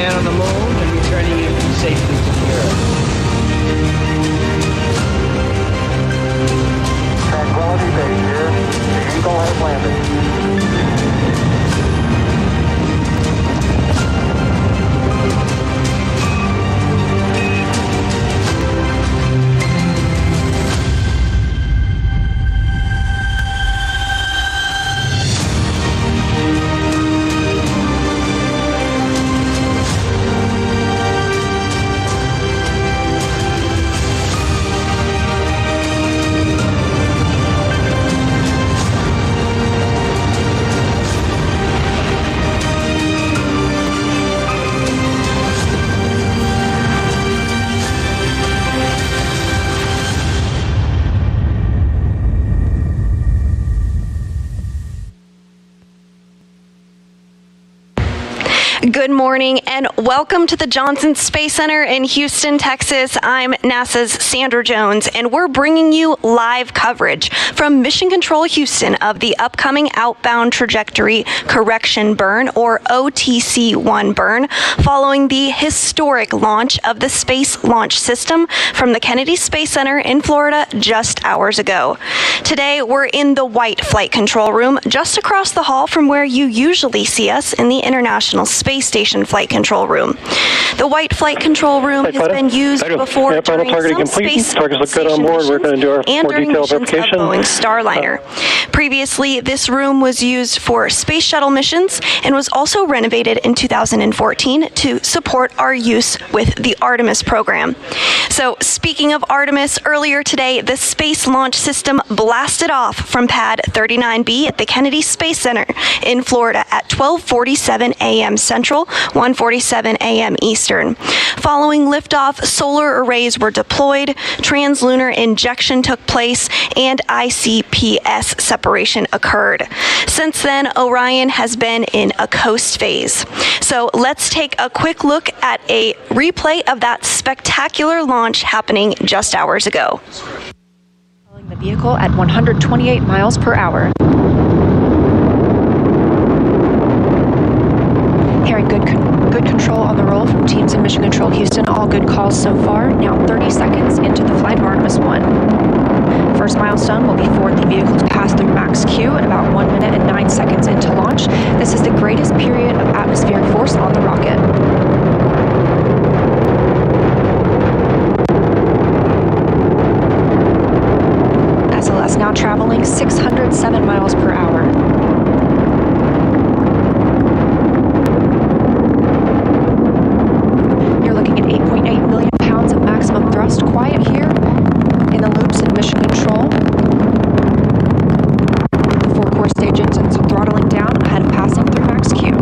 man on the moon and returning him safely to the Earth. Tranquility Base here. The Eagle has landed. Good morning and welcome to the Johnson Space Center in Houston, Texas. I'm NASA's Sandra Jones, and we're bringing you live coverage from Mission Control Houston of the upcoming outbound trajectory correction burn, or OTC-1 burn, following the historic launch of the Space Launch System from the Kennedy Space Center in Florida just hours ago. Today, we're in the White Flight Control Room, just across the hall from where you usually see us in the International Space Station Flight Control Room. The White Flight Control Room has been used before during some space station missions and during missions of Boeing Starliner. Previously, this room was used for space shuttle missions and was also renovated in 2014 to support our use with the Artemis program. So, speaking of Artemis, earlier today, the Space Launch System blasted off from Pad 39B at the Kennedy Space Center in Florida at 12:47 a.m. Central, 1:47 a.m. Eastern. Following liftoff, solar arrays were deployed, translunar injection took place, and ICPS separation occurred. Since then, Orion has been in a coast phase. So let's take a quick look at a replay of that spectacular launch happening just hours ago. The vehicle at 128 miles per hour. Hearing good control on the roll from teams in Mission Control Houston. All good calls so far. Now 30 seconds into the flight of Artemis 1. First milestone will be for the vehicles pass through max Q at about 1 minute and 9 seconds into launch. This is the greatest period of atmospheric force on the rocket. SLS now traveling 607 miles per hour. You're looking at 8.8 million pounds of maximum thrust. Quiet here in the loops in Mission Control. The 4 core stage engines throttling down ahead of passing through max Q.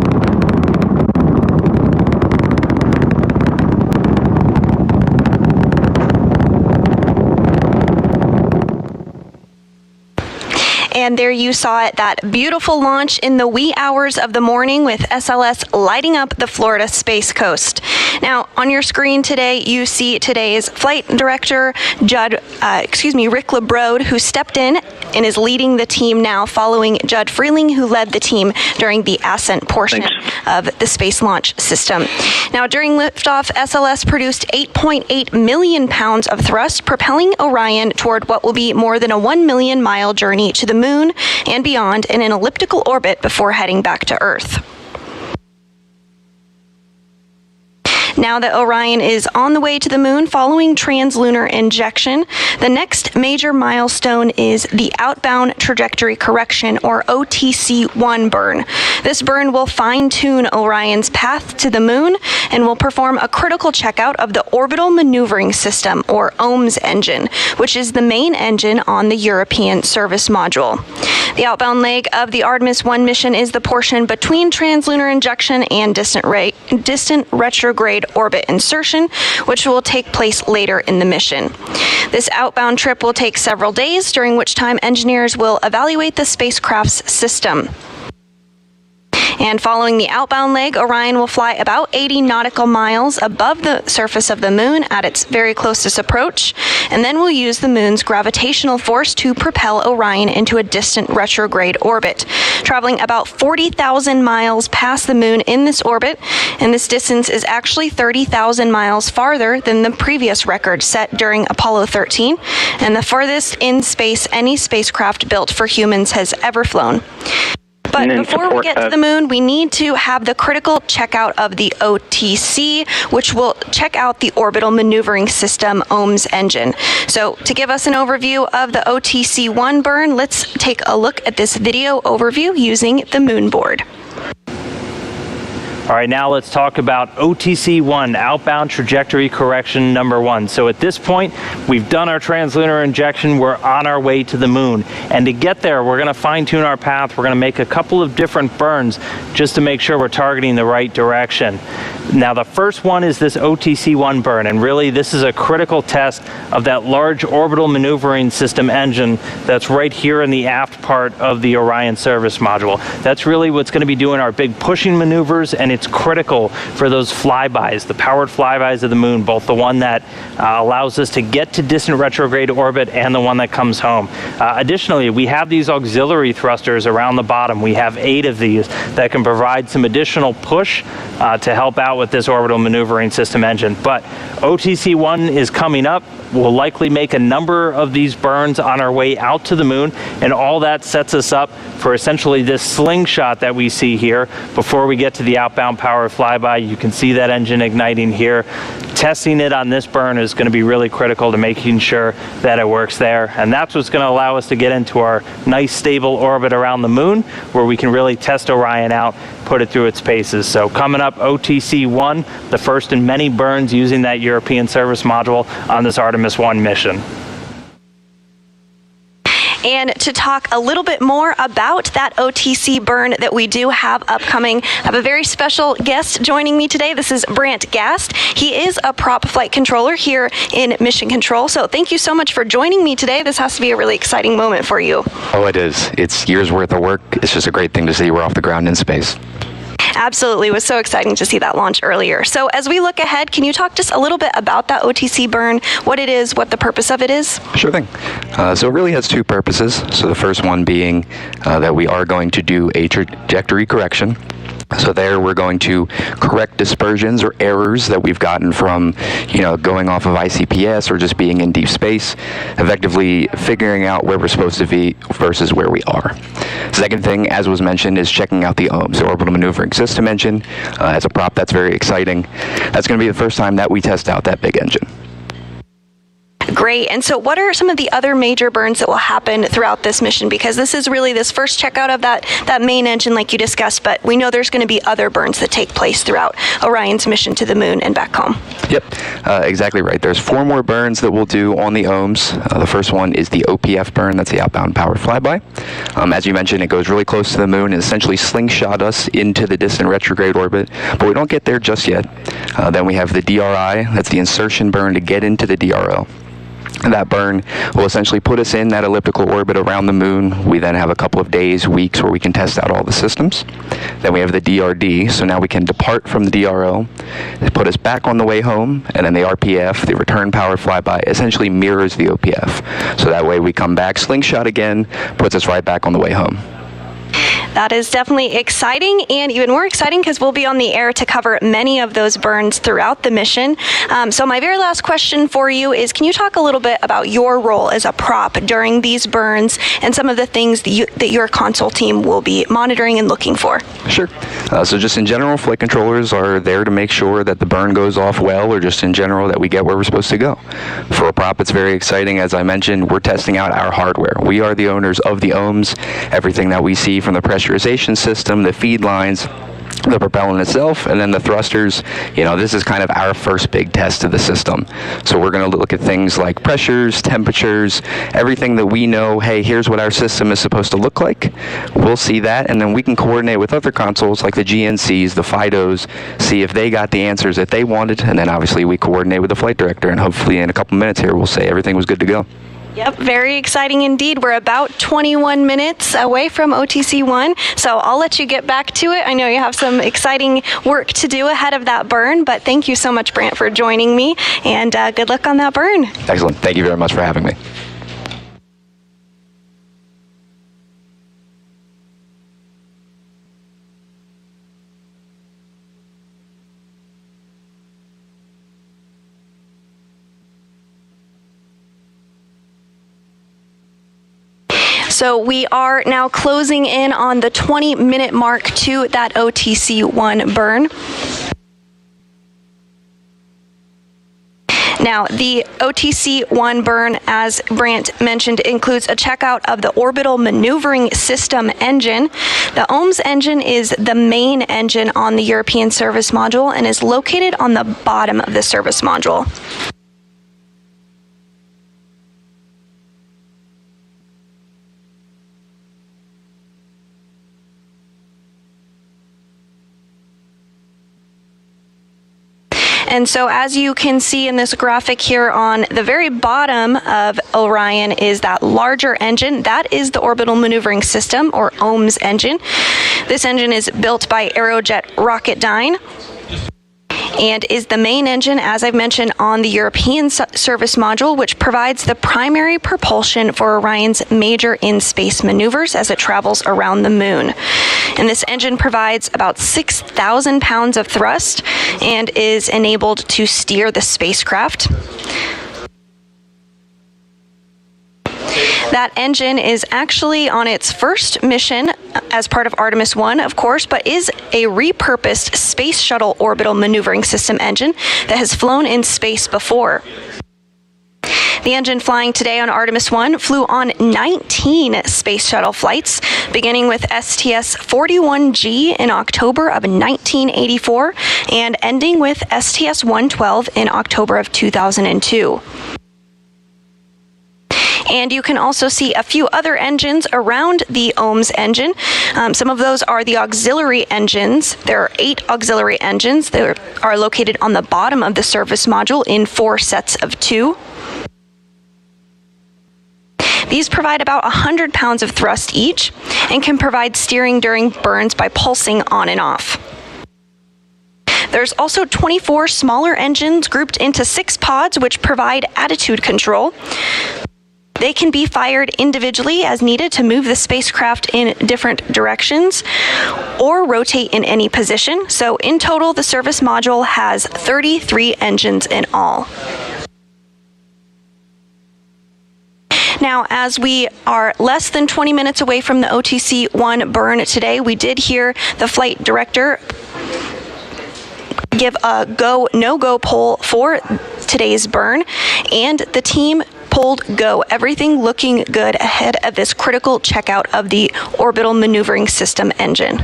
And there you saw it, that beautiful launch in the wee hours of the morning with SLS lighting up the Florida Space Coast. Now, on your screen today, you see today's flight director, Rick LeBrode, who stepped in and is leading the team now, following Judd Freeling, who led the team during the ascent portion of the Space Launch System. Now, during liftoff, SLS produced 8.8 million pounds of thrust, propelling Orion toward what will be more than a 1 million mile journey to the moon and beyond in an elliptical orbit before heading back to Earth. Now that Orion is on the way to the moon following translunar injection, the next major milestone is the outbound trajectory correction, or OTC-1 burn. This burn will fine-tune Orion's path to the moon and will perform a critical checkout of the Orbital Maneuvering System, or OMS engine, which is the main engine on the European service module. The outbound leg of the Artemis 1 mission is the portion between translunar injection and distant retrograde orbit insertion, which will take place later in the mission. This outbound trip will take several days, during which time engineers will evaluate the spacecraft's system. And following the outbound leg, Orion will fly about 80 nautical miles above the surface of the moon at its very closest approach, and then we'll use the moon's gravitational force to propel Orion into a distant retrograde orbit, traveling about 40,000 miles past the moon in this orbit, and this distance is actually 30,000 miles farther than the previous record set during Apollo 13, and the farthest in space any spacecraft built for humans has ever flown. But before we get to the moon, we need to have the critical checkout of the OTC, which will check out the Orbital Maneuvering System OMS engine. So to give us an overview of the OTC-1 burn, let's take a look at this video overview using the moon board. All right, now let's talk about OTC-1, outbound trajectory correction number 1. So at this point, we've done our translunar injection. We're on our way to the moon. And to get there, we're going to fine-tune our path. We're going to make a couple of different burns just to make sure we're targeting the right direction. Now, the first one is this OTC-1 burn, and really this is a critical test of that large orbital maneuvering system engine that's right here in the aft part of the Orion service module. That's really what's going to be doing our big pushing maneuvers, and it's critical for those flybys, the powered flybys of the moon, both the one that allows us to get to distant retrograde orbit and the one that comes home. Additionally, we have these auxiliary thrusters around the bottom. We have 8 of these that can provide some additional push to help out with this orbital maneuvering system engine. But OTC-1 is coming up. We'll likely make a number of these burns on our way out to the moon, and all that sets us up for essentially this slingshot that we see here before we get to the outbound power flyby. You can see that engine igniting here. Testing it on this burn is going to be really critical to making sure that it works there, and that's what's going to allow us to get into our nice stable orbit around the moon, where we can really test Orion out, put it through its paces. So coming up, OTC-1, the first in many burns using that European service module on this Artemis 1 mission. And to talk a little bit more about that OTC burn that we do have upcoming, I have a very special guest joining me today. This is Brant Gast. He is a prop flight controller here in Mission Control. So thank you so much for joining me today. This has to be a really exciting moment for you. Oh, it is. It's years worth of work. It's just a great thing to see we're off the ground in space. Absolutely. It was so exciting to see that launch earlier. So as we look ahead, can you talk just a little bit about that OTC burn, what it is, what the purpose of it is? Sure thing. So it really has 2 purposes. So the first one being that we are going to do a trajectory correction. So there we're going to correct dispersions or errors that we've gotten from, going off of ICPS or just being in deep space, effectively figuring out where we're supposed to be versus where we are. Second thing, as was mentioned, is checking out the OMS, the Orbital Maneuvering System engine. As a prop, that's very exciting. That's going to be the first time that we test out that big engine. Great. And so what are some of the other major burns that will happen throughout this mission? Because this is really this first checkout of that main engine like you discussed, but we know there's going to be other burns that take place throughout Orion's mission to the moon and back home. Yep, exactly right. There's 4 more burns that we'll do on the OMS. The first one is the OPF burn. That's the outbound powered flyby. As you mentioned, it goes really close to the moon and essentially slingshot us into the distant retrograde orbit, but we don't get there just yet. Then we have the DRI. That's the insertion burn to get into the DRL. That burn will essentially put us in that elliptical orbit around the moon. We then have a couple of days, weeks, where we can test out all the systems. Then we have the DRD, so now we can depart from the DRL, put us back on the way home, and then the RPF, the return powered flyby, essentially mirrors the OPF. So that way we come back, slingshot again, puts us right back on the way home. That is definitely exciting, and even more exciting because we'll be on the air to cover many of those burns throughout the mission. So my very last question for you is, can you talk a little bit about your role as a prop during these burns and some of the things that your console team will be monitoring and looking for? Sure. So just in general, flight controllers are there to make sure that the burn goes off well, or just in general that we get where we're supposed to go. For a prop, it's very exciting. As I mentioned, we're testing out our hardware. We are the owners of the OMS. Everything that we see from the pressurization system, the feed lines, the propellant itself, and then the thrusters, this is kind of our first big test of the system. So we're going to look at things like pressures, temperatures, everything that we know, hey, here's what our system is supposed to look like. We'll see that, and then we can coordinate with other consoles like the GNCs, the FIDOs, see if they got the answers that they wanted, and then obviously we coordinate with the flight director, and hopefully in a couple minutes here we'll say everything was good to go. Yep, very exciting indeed. We're about 21 minutes away from OTC-1, so I'll let you get back to it. I know you have some exciting work to do ahead of that burn, but thank you so much, Brant, for joining me, and good luck on that burn. Excellent. Thank you very much for having me. So we are now closing in on the 20-minute mark to that OTC-1 burn. Now, the OTC-1 burn, as Brant mentioned, includes a checkout of the orbital maneuvering system engine. The OMS engine is the main engine on the European service module and is located on the bottom of the service module. And so as you can see in this graphic here on the very bottom of Orion is that larger engine. That is the orbital maneuvering system, or OMS engine. This engine is built by Aerojet Rocketdyne and is the main engine, as I've mentioned, on the European service module, which provides the primary propulsion for Orion's major in-space maneuvers as it travels around the moon. And this engine provides about 6,000 pounds of thrust and is enabled to steer the spacecraft. That engine is actually on its first mission as part of Artemis 1, of course, but is a repurposed Space Shuttle Orbital Maneuvering System engine that has flown in space before. The engine flying today on Artemis 1 flew on 19 Space Shuttle flights, beginning with STS-41G in October of 1984 and ending with STS-112 in October of 2002. And you can also see a few other engines around the OMS engine. Some of those are the auxiliary engines. There are 8 auxiliary engines that are located on the bottom of the service module in 4 sets of 2. These provide about 100 pounds of thrust each and can provide steering during burns by pulsing on and off. There's also 24 smaller engines grouped into 6 pods which provide attitude control. They can be fired individually as needed to move the spacecraft in different directions or rotate in any position. So in total, the service module has 33 engines in all. Now, as we are less than 20 minutes away from the OTC-1 burn today, we did hear the flight director give a go, no-go poll for today's burn, and the team pulled go. Everything looking good ahead of this critical checkout of the orbital maneuvering system engine.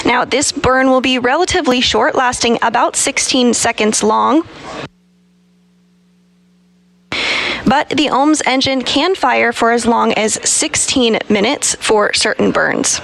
Now, this burn will be relatively short, lasting about 16 seconds long. But the OMS engine can fire for as long as 16 minutes for certain burns.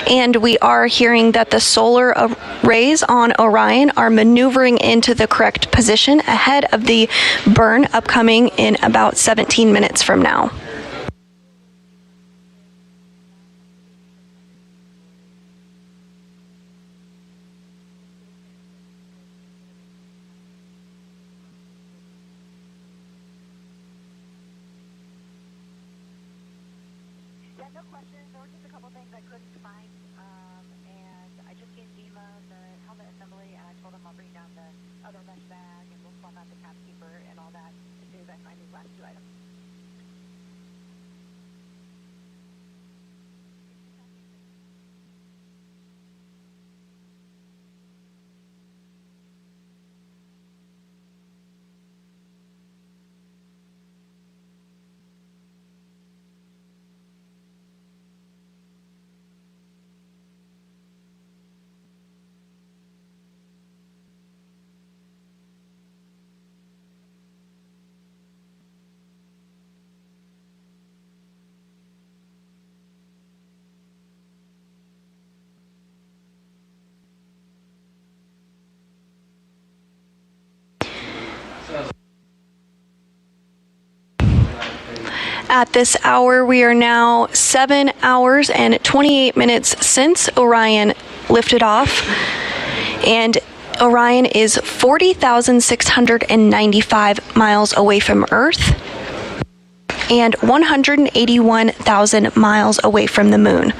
And we are hearing that the solar arrays on Orion are maneuvering into the correct position ahead of the burn upcoming in about 17 minutes from now. At this hour, we are now 7 hours and 28 minutes since Orion lifted off, and Orion is 40,695 miles away from Earth and 181,000 miles away from the moon.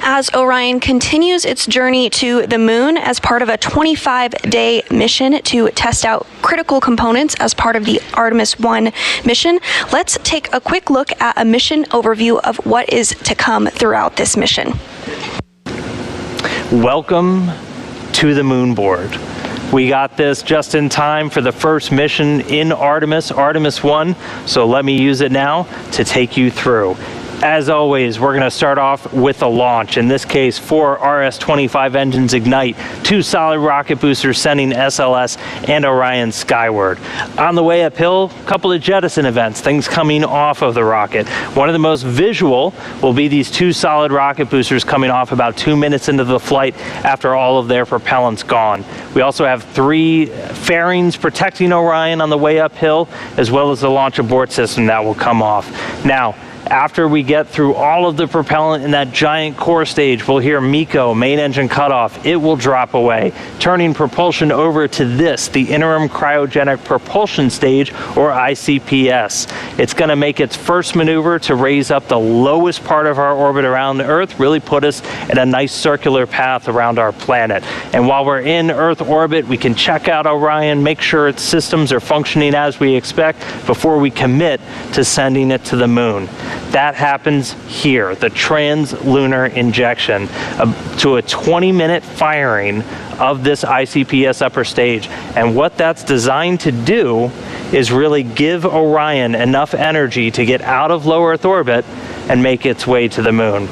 As Orion continues its journey to the moon as part of a 25-day mission to test out critical components as part of the Artemis 1 mission, let's take a quick look at a mission overview of what is to come throughout this mission. Welcome to the moon board. We got this just in time for the first mission in Artemis, Artemis 1, so let me use it now to take you through. As always, we're going to start off with a launch. In this case, 4 RS-25 engines ignite, 2 solid rocket boosters sending SLS and Orion skyward. On the way uphill, a couple of jettison events, things coming off of the rocket. One of the most visual will be these 2 solid rocket boosters coming off about 2 minutes into the flight after all of their propellant's gone. We also have 3 fairings protecting Orion on the way uphill, as well as the launch abort system that will come off. Now, after we get through all of the propellant in that giant core stage, we'll hear MECO, main engine cutoff. It will drop away, turning propulsion over to this, the interim cryogenic propulsion stage, or ICPS. It's going to make its first maneuver to raise up the lowest part of our orbit around Earth, really put us in a nice circular path around our planet. And while we're in Earth orbit, we can check out Orion, make sure its systems are functioning as we expect before we commit to sending it to the moon. That happens here, the translunar injection, to a 20-minute firing of this ICPS upper stage. And what that's designed to do is really give Orion enough energy to get out of low Earth orbit and make its way to the moon.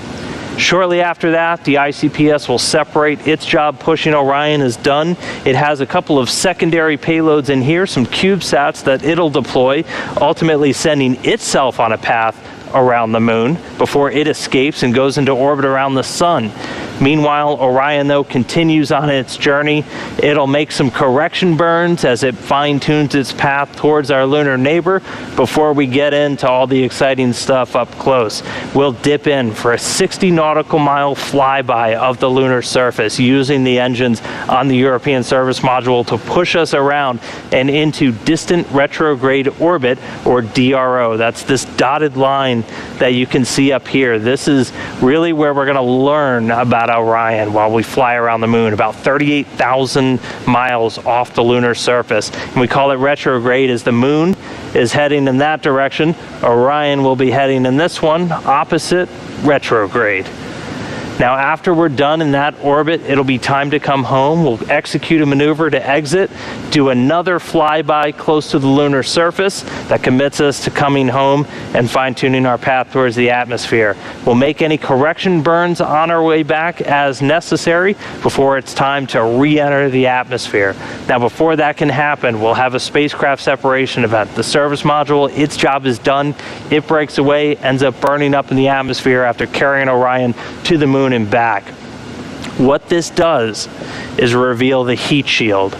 Shortly after that, the ICPS will separate. Its job pushing Orion is done. It has a couple of secondary payloads in here, some CubeSats that it'll deploy, ultimately sending itself on a path around the moon before it escapes and goes into orbit around the sun. Meanwhile, Orion, though, continues on its journey. It'll make some correction burns as it fine-tunes its path towards our lunar neighbor before we get into all the exciting stuff up close. We'll dip in for a 60 nautical mile flyby of the lunar surface using the engines on the European Service Module to push us around and into distant retrograde orbit, or DRO. That's this dotted line that you can see up here. This is really where we're going to learn about Orion while we fly around the moon, about 38,000 miles off the lunar surface. And we call it retrograde as the moon is heading in that direction. Orion will be heading in this one, opposite retrograde. Now, after we're done in that orbit, it'll be time to come home. We'll execute a maneuver to exit, do another flyby close to the lunar surface that commits us to coming home and fine-tuning our path towards the atmosphere. We'll make any correction burns on our way back as necessary before it's time to re-enter the atmosphere. Now, before that can happen, we'll have a spacecraft separation event. The service module, its job is done. It breaks away, ends up burning up in the atmosphere after carrying Orion to the moon and back. What this does is reveal the heat shield,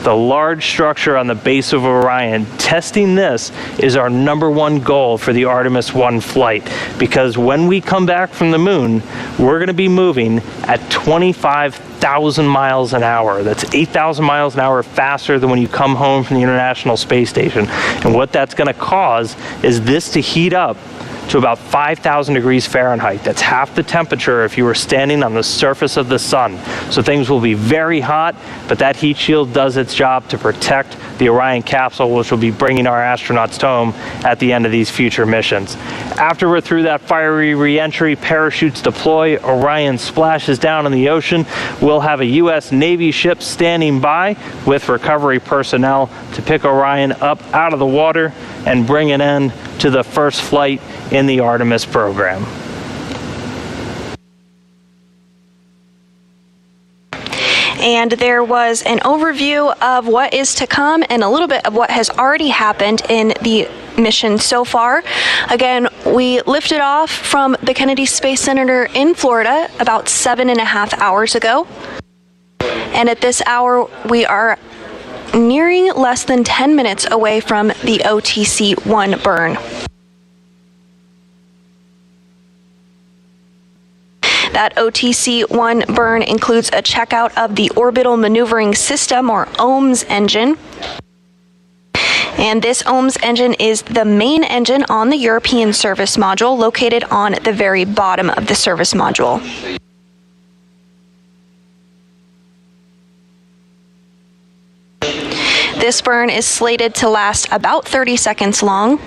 the large structure on the base of Orion. Testing this is our #1 goal for the Artemis 1 flight, because when we come back from the moon, we're going to be moving at 25,000 miles an hour. That's 8,000 miles an hour faster than when you come home from the International Space Station. And what that's going to cause is this to heat up to about 5,000 degrees Fahrenheit. That's half the temperature if you were standing on the surface of the sun. So things will be very hot, but that heat shield does its job to protect the Orion capsule, which will be bringing our astronauts home at the end of these future missions. After we're through that fiery re-entry, parachutes deploy, Orion splashes down in the ocean. We'll have a U.S. Navy ship standing by with recovery personnel to pick Orion up out of the water and bring an end to the first flight in the Artemis program. And there was an overview of what is to come and a little bit of what has already happened in the mission so far. Again, we lifted off from the Kennedy Space Center in Florida about 7.5 hours ago. And at this hour, we are nearing less than 10 minutes away from the OTC-1 burn. That OTC-1 burn includes a checkout of the Orbital Maneuvering System, or OMS engine. And this OMS engine is the main engine on the European service module, located on the very bottom of the service module. This burn is slated to last about 30 seconds long.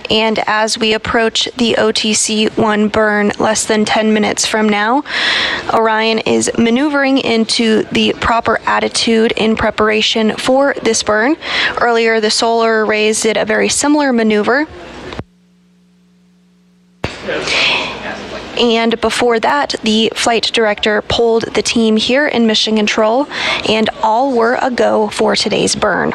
And as we approach the OTC-1 burn less than 10 minutes from now, Orion is maneuvering into the proper attitude in preparation for this burn. Earlier, the solar arrays did a very similar maneuver. And before that, the flight director polled the team here in Mission Control, and all were a go for today's burn.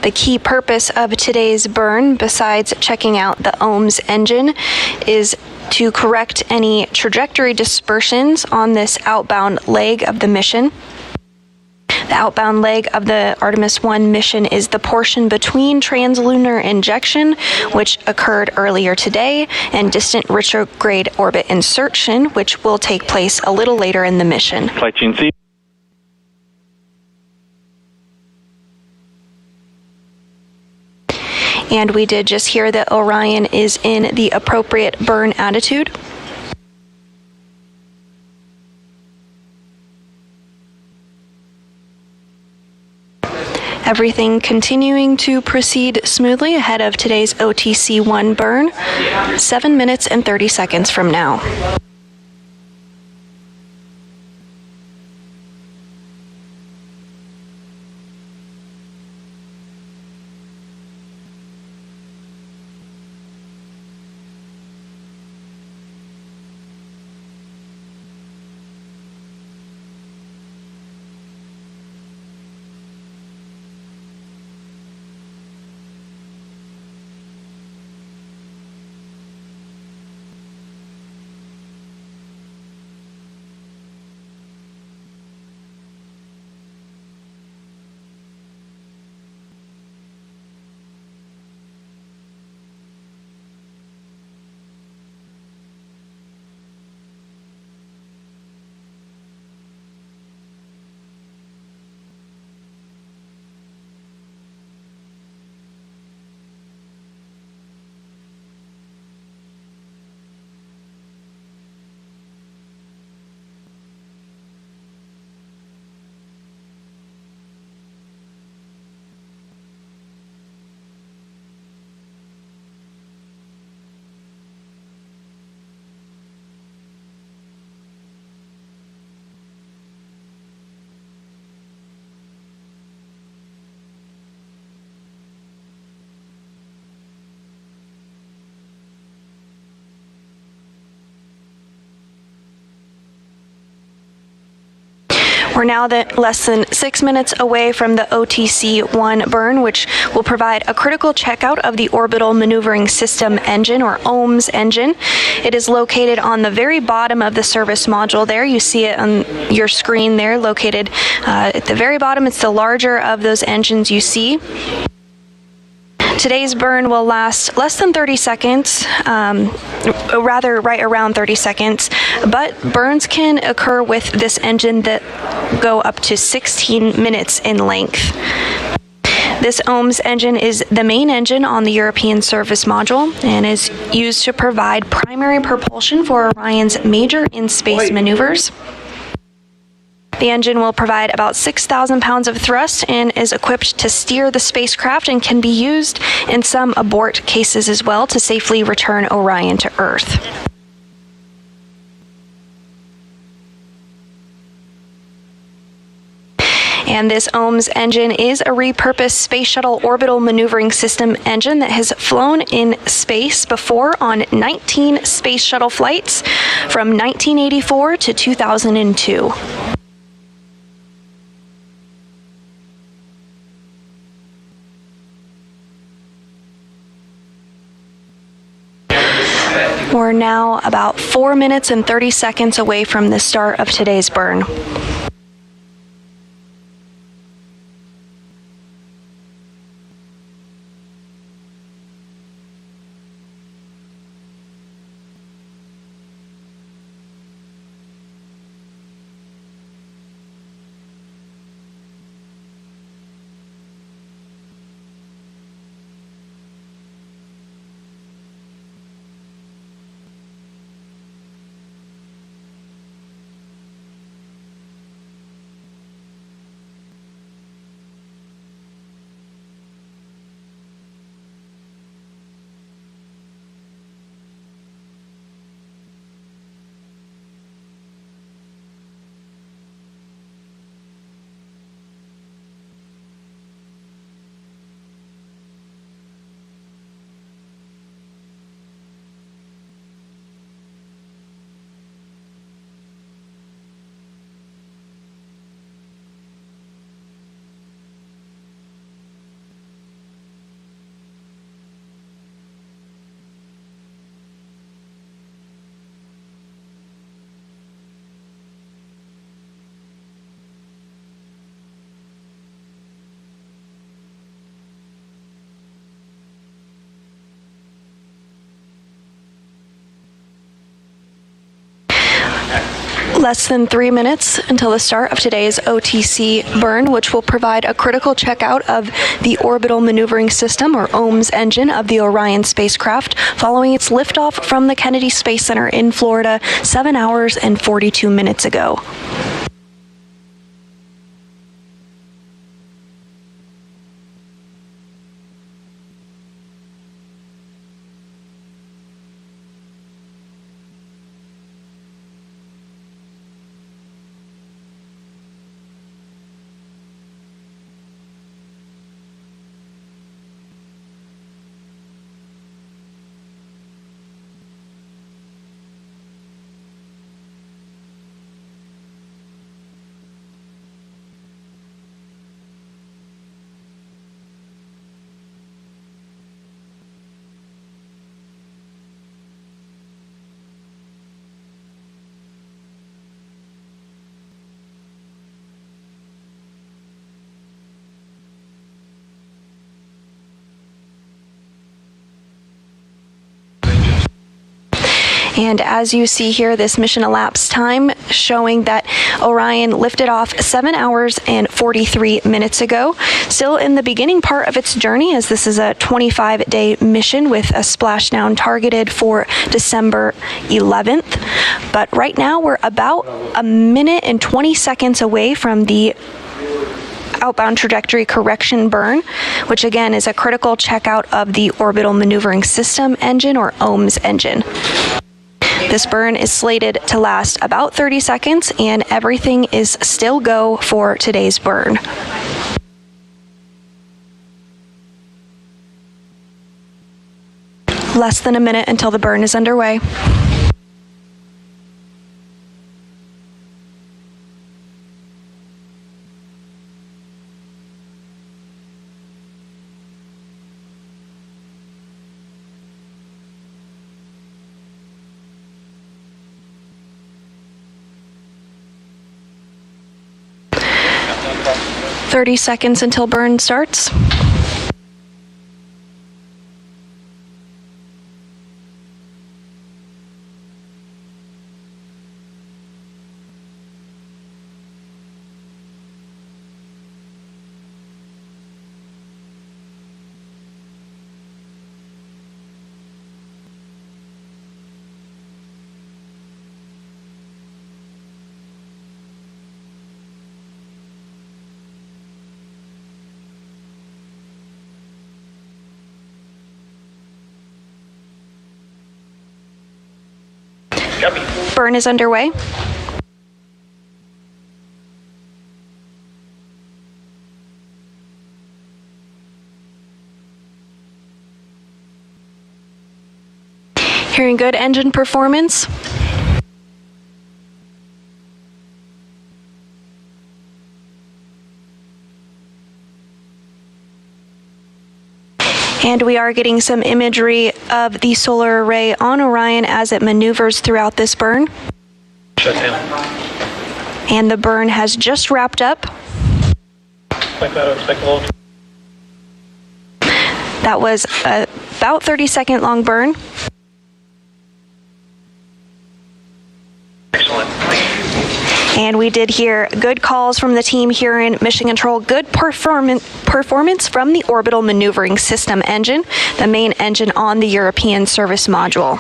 The key purpose of today's burn, besides checking out the OMS engine, is to correct any trajectory dispersions on this outbound leg of the mission. The outbound leg of the Artemis 1 mission is the portion between translunar injection, which occurred earlier today, and distant retrograde orbit insertion, which will take place a little later in the mission. Flight Gene C. And we did just hear that Orion is in the appropriate burn attitude. Everything continuing to proceed smoothly ahead of today's OTC-1 burn, 7 minutes and 30 seconds from now. We're now less than 6 minutes away from the OTC-1 burn, which will provide a critical checkout of the Orbital Maneuvering System engine, or OMS engine. It is located on the very bottom of the service module there. You see it on your screen there, located at the very bottom. It's the larger of those engines you see. Today's burn will last less than 30 seconds, rather right around 30 seconds, but burns can occur with this engine that go up to 16 minutes in length. This OMS engine is the main engine on the European service module and is used to provide primary propulsion for Orion's major in-space maneuvers. The engine will provide about 6,000 pounds of thrust and is equipped to steer the spacecraft and can be used in some abort cases as well to safely return Orion to Earth. And this OMS engine is a repurposed Space Shuttle Orbital Maneuvering System engine that has flown in space before on 19 Space Shuttle flights from 1984 to 2002. We're now about 4 minutes and 30 seconds away from the start of today's burn. Less than 3 minutes until the start of today's OTC burn, which will provide a critical checkout of the Orbital Maneuvering System, or OMS engine, of the Orion spacecraft following its liftoff from the Kennedy Space Center in Florida 7 hours and 42 minutes ago. And as you see here, this mission elapsed time showing that Orion lifted off 7 hours and 43 minutes ago. Still in the beginning part of its journey, as this is a 25-day mission with a splashdown targeted for December 11th. But right now we're about a minute and 20 seconds away from the outbound trajectory correction burn, which again is a critical checkout of the Orbital Maneuvering System engine, or OMS engine. This burn is slated to last about 30 seconds, and everything is still go for today's burn. Less than a minute until the burn is underway. 30 seconds until burn starts. Burn is underway. Hearing good engine performance. And we are getting some imagery of the solar array on Orion as it maneuvers throughout this burn. Shut down. And the burn has just wrapped up. That was a about 30-second long burn. Excellent. And we did hear good calls from the team here in Mission Control. Good performance from the orbital maneuvering system engine, the main engine on the European service module.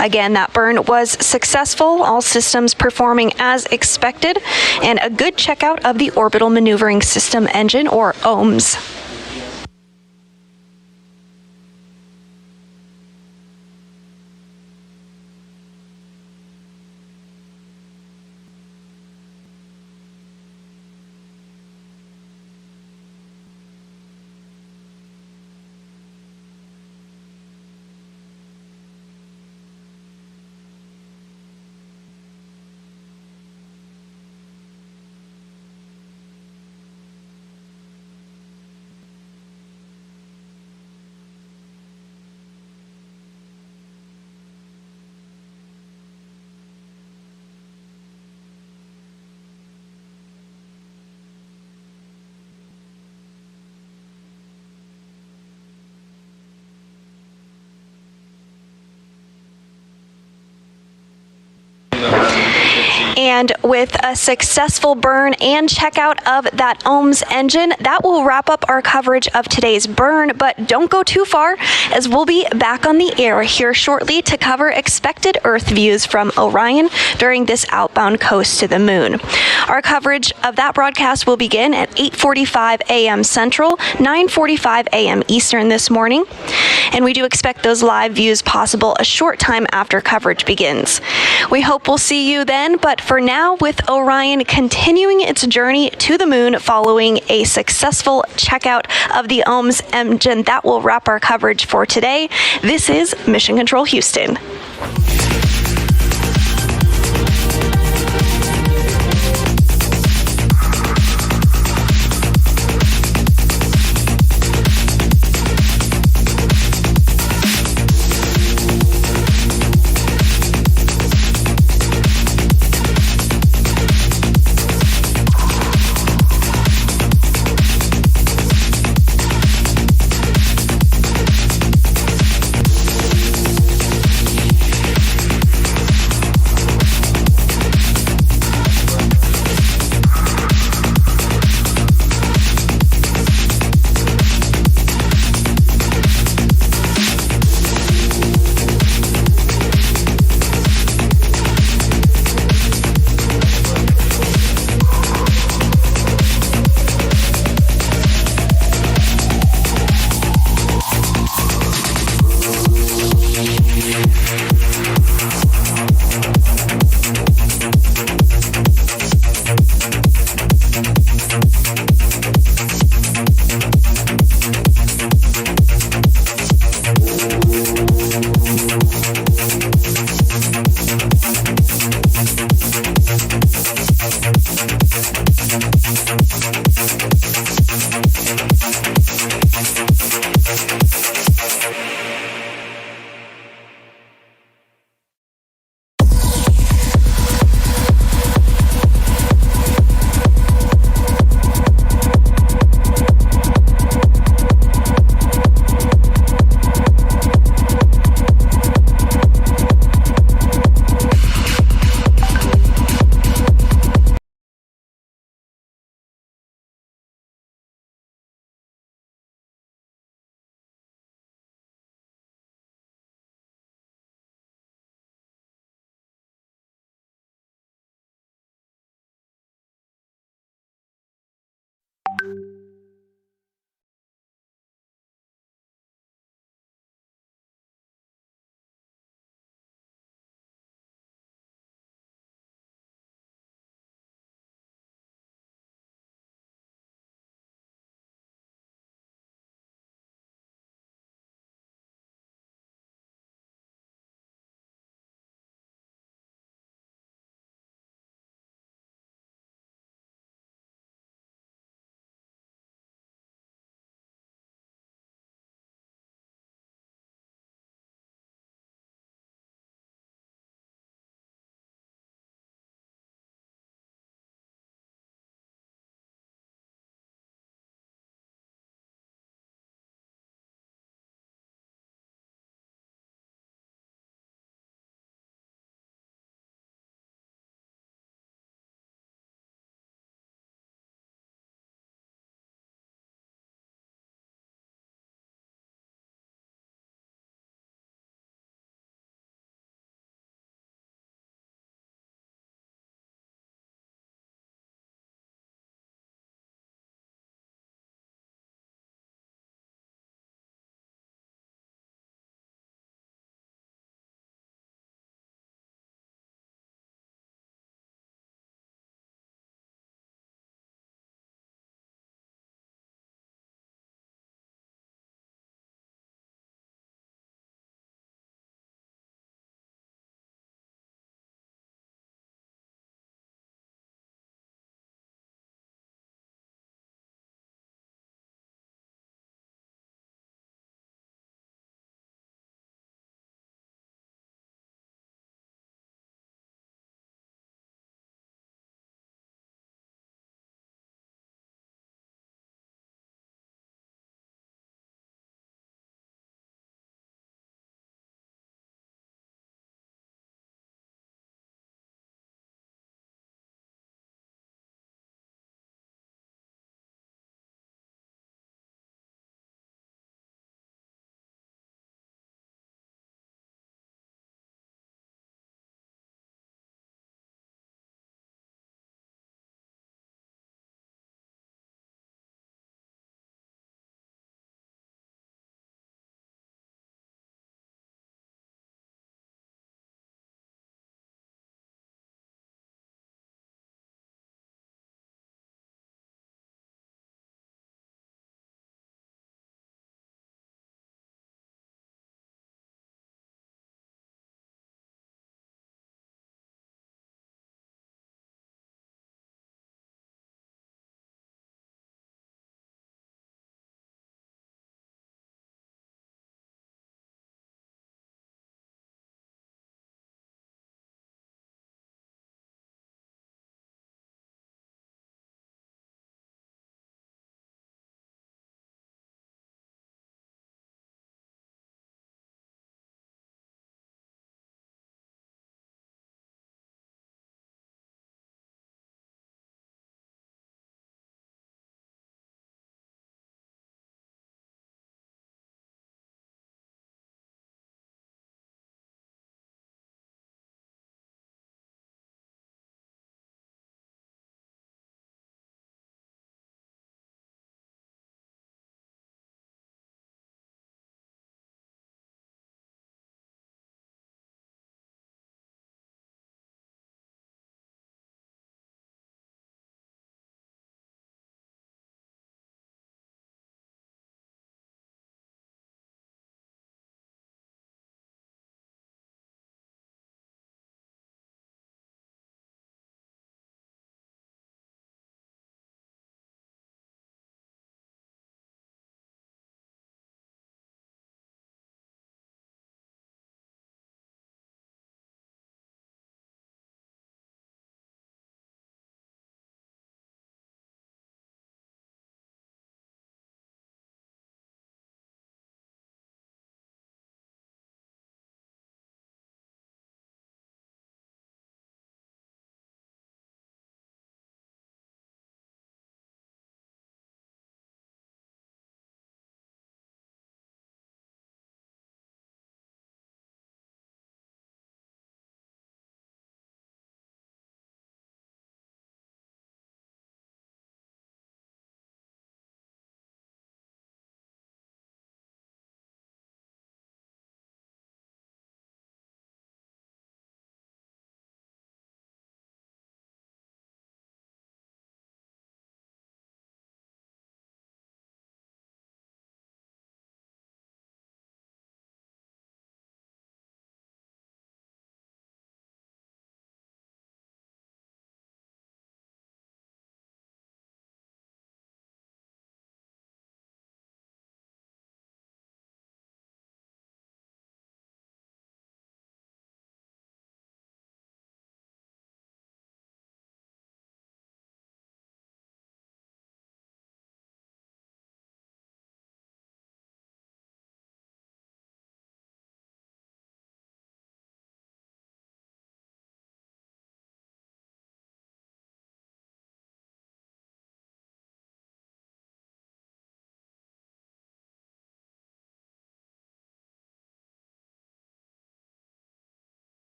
Again, that burn was successful, all systems performing as expected, and a good checkout of the orbital maneuvering system engine, or OMS. And with a successful burn and checkout of that OMS engine, that will wrap up our coverage of today's burn. But don't go too far, as we'll be back on the air here shortly to cover expected Earth views from Orion during this outbound coast to the moon. Our coverage of that broadcast will begin at 8:45 a.m. Central, 9:45 a.m. Eastern this morning. And we do expect those live views possible a short time after coverage begins. We hope we'll see you then, but for now, with Orion continuing its journey to the moon following a successful checkout of the OMS engine, that will wrap our coverage for today. This is Mission Control Houston.